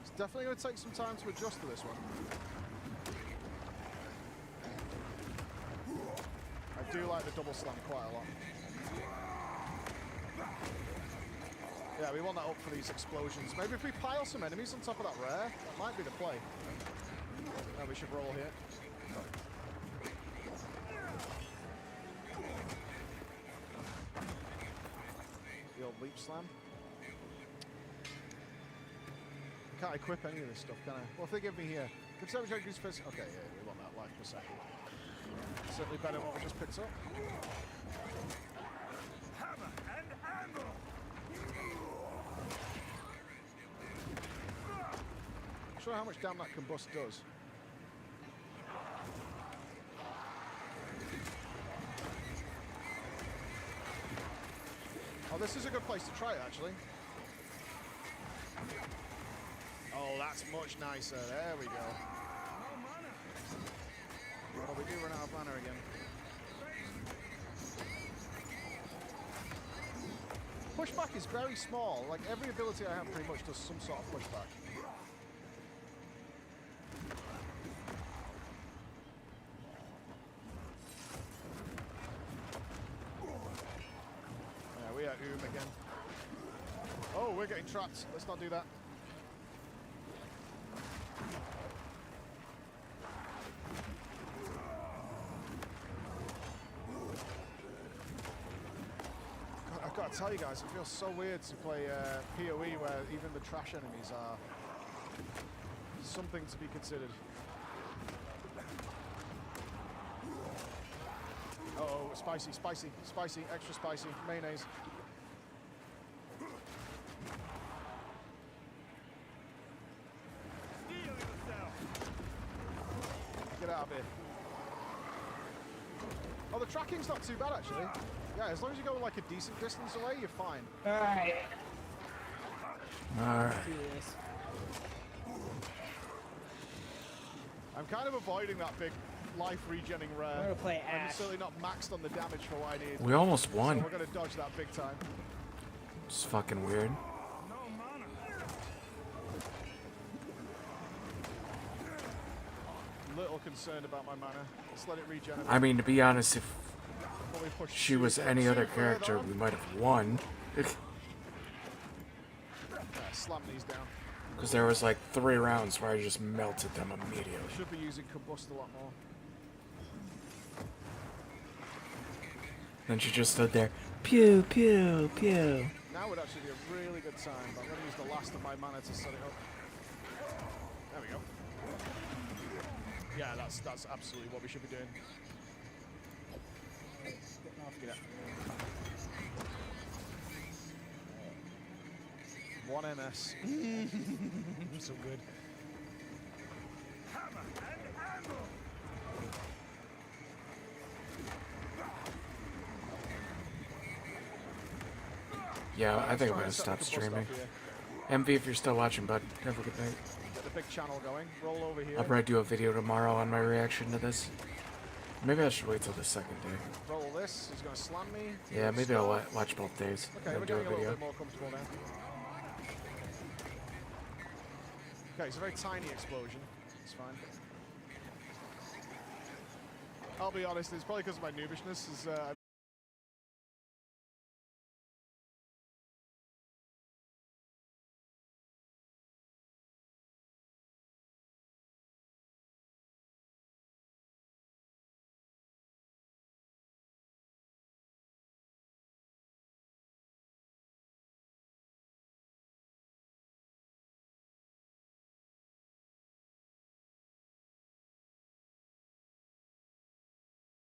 It's definitely going to take some time to adjust to this one. I do like the double slam quite a lot. Yeah, we want that up for these explosions. Maybe if we pile some enemies on top of that rare, that might be the play. We should roll here. The old leap slam. I can't equip any of this stuff, can I? What if they give me here? Good service increase first. Okay, yeah, we want that life per second. Certainly better than what we just picked up. Hammer and anvil. Not sure how much damn that combust does. Oh, this is a good place to try it, actually. Oh, that's much nicer. There we go. Oh, we do run out of mana again. Pushback is very small. Like, every ability I have pretty much does some sort of pushback. Yeah, we are again. Oh, we're getting trapped. Let's not do that. I've got to tell you guys, it feels so weird to play PoE where even the trash enemies are something to be considered. Uh-oh, spicy, extra spicy, mayonnaise. Get out of here. Oh, the tracking's not too bad, actually. Yeah, as long as you go like a decent distance away, you're fine. Alright. Alright. I'm kind of avoiding that big life regenning rare. I'm gonna play I'm Ash. certainly not maxed on the damage for what I need. We almost won. So we're gonna dodge that big time. It's fucking weird. Little concerned about my mana. Let's let it regenerate. I mean, to be honest, if Probably push she was any other character, we might have won. Slam these down. Because there was like 3 rounds where I just melted them immediately. Should be using combust a lot more. Then she just stood there, pew, pew, pew. Now would actually be a really good time, but I'm going to use the last of my mana to set it up. There we go. Yeah, that's absolutely what we should be doing. Yeah. One MS. So good. Yeah, I think I'm gonna stop streaming. MV, if you're still watching, bud, have a good night. Get the big channel going. Roll over here. I'll probably do a video tomorrow on my reaction to this. Maybe I should wait till the second day. Roll this. He's gonna slam me. Yeah, maybe I'll watch both days Okay, and we're then do a getting a little video. bit more comfortable now. Okay, it's a very tiny explosion. It's fine. I'll be honest, it's probably because of my noobishness.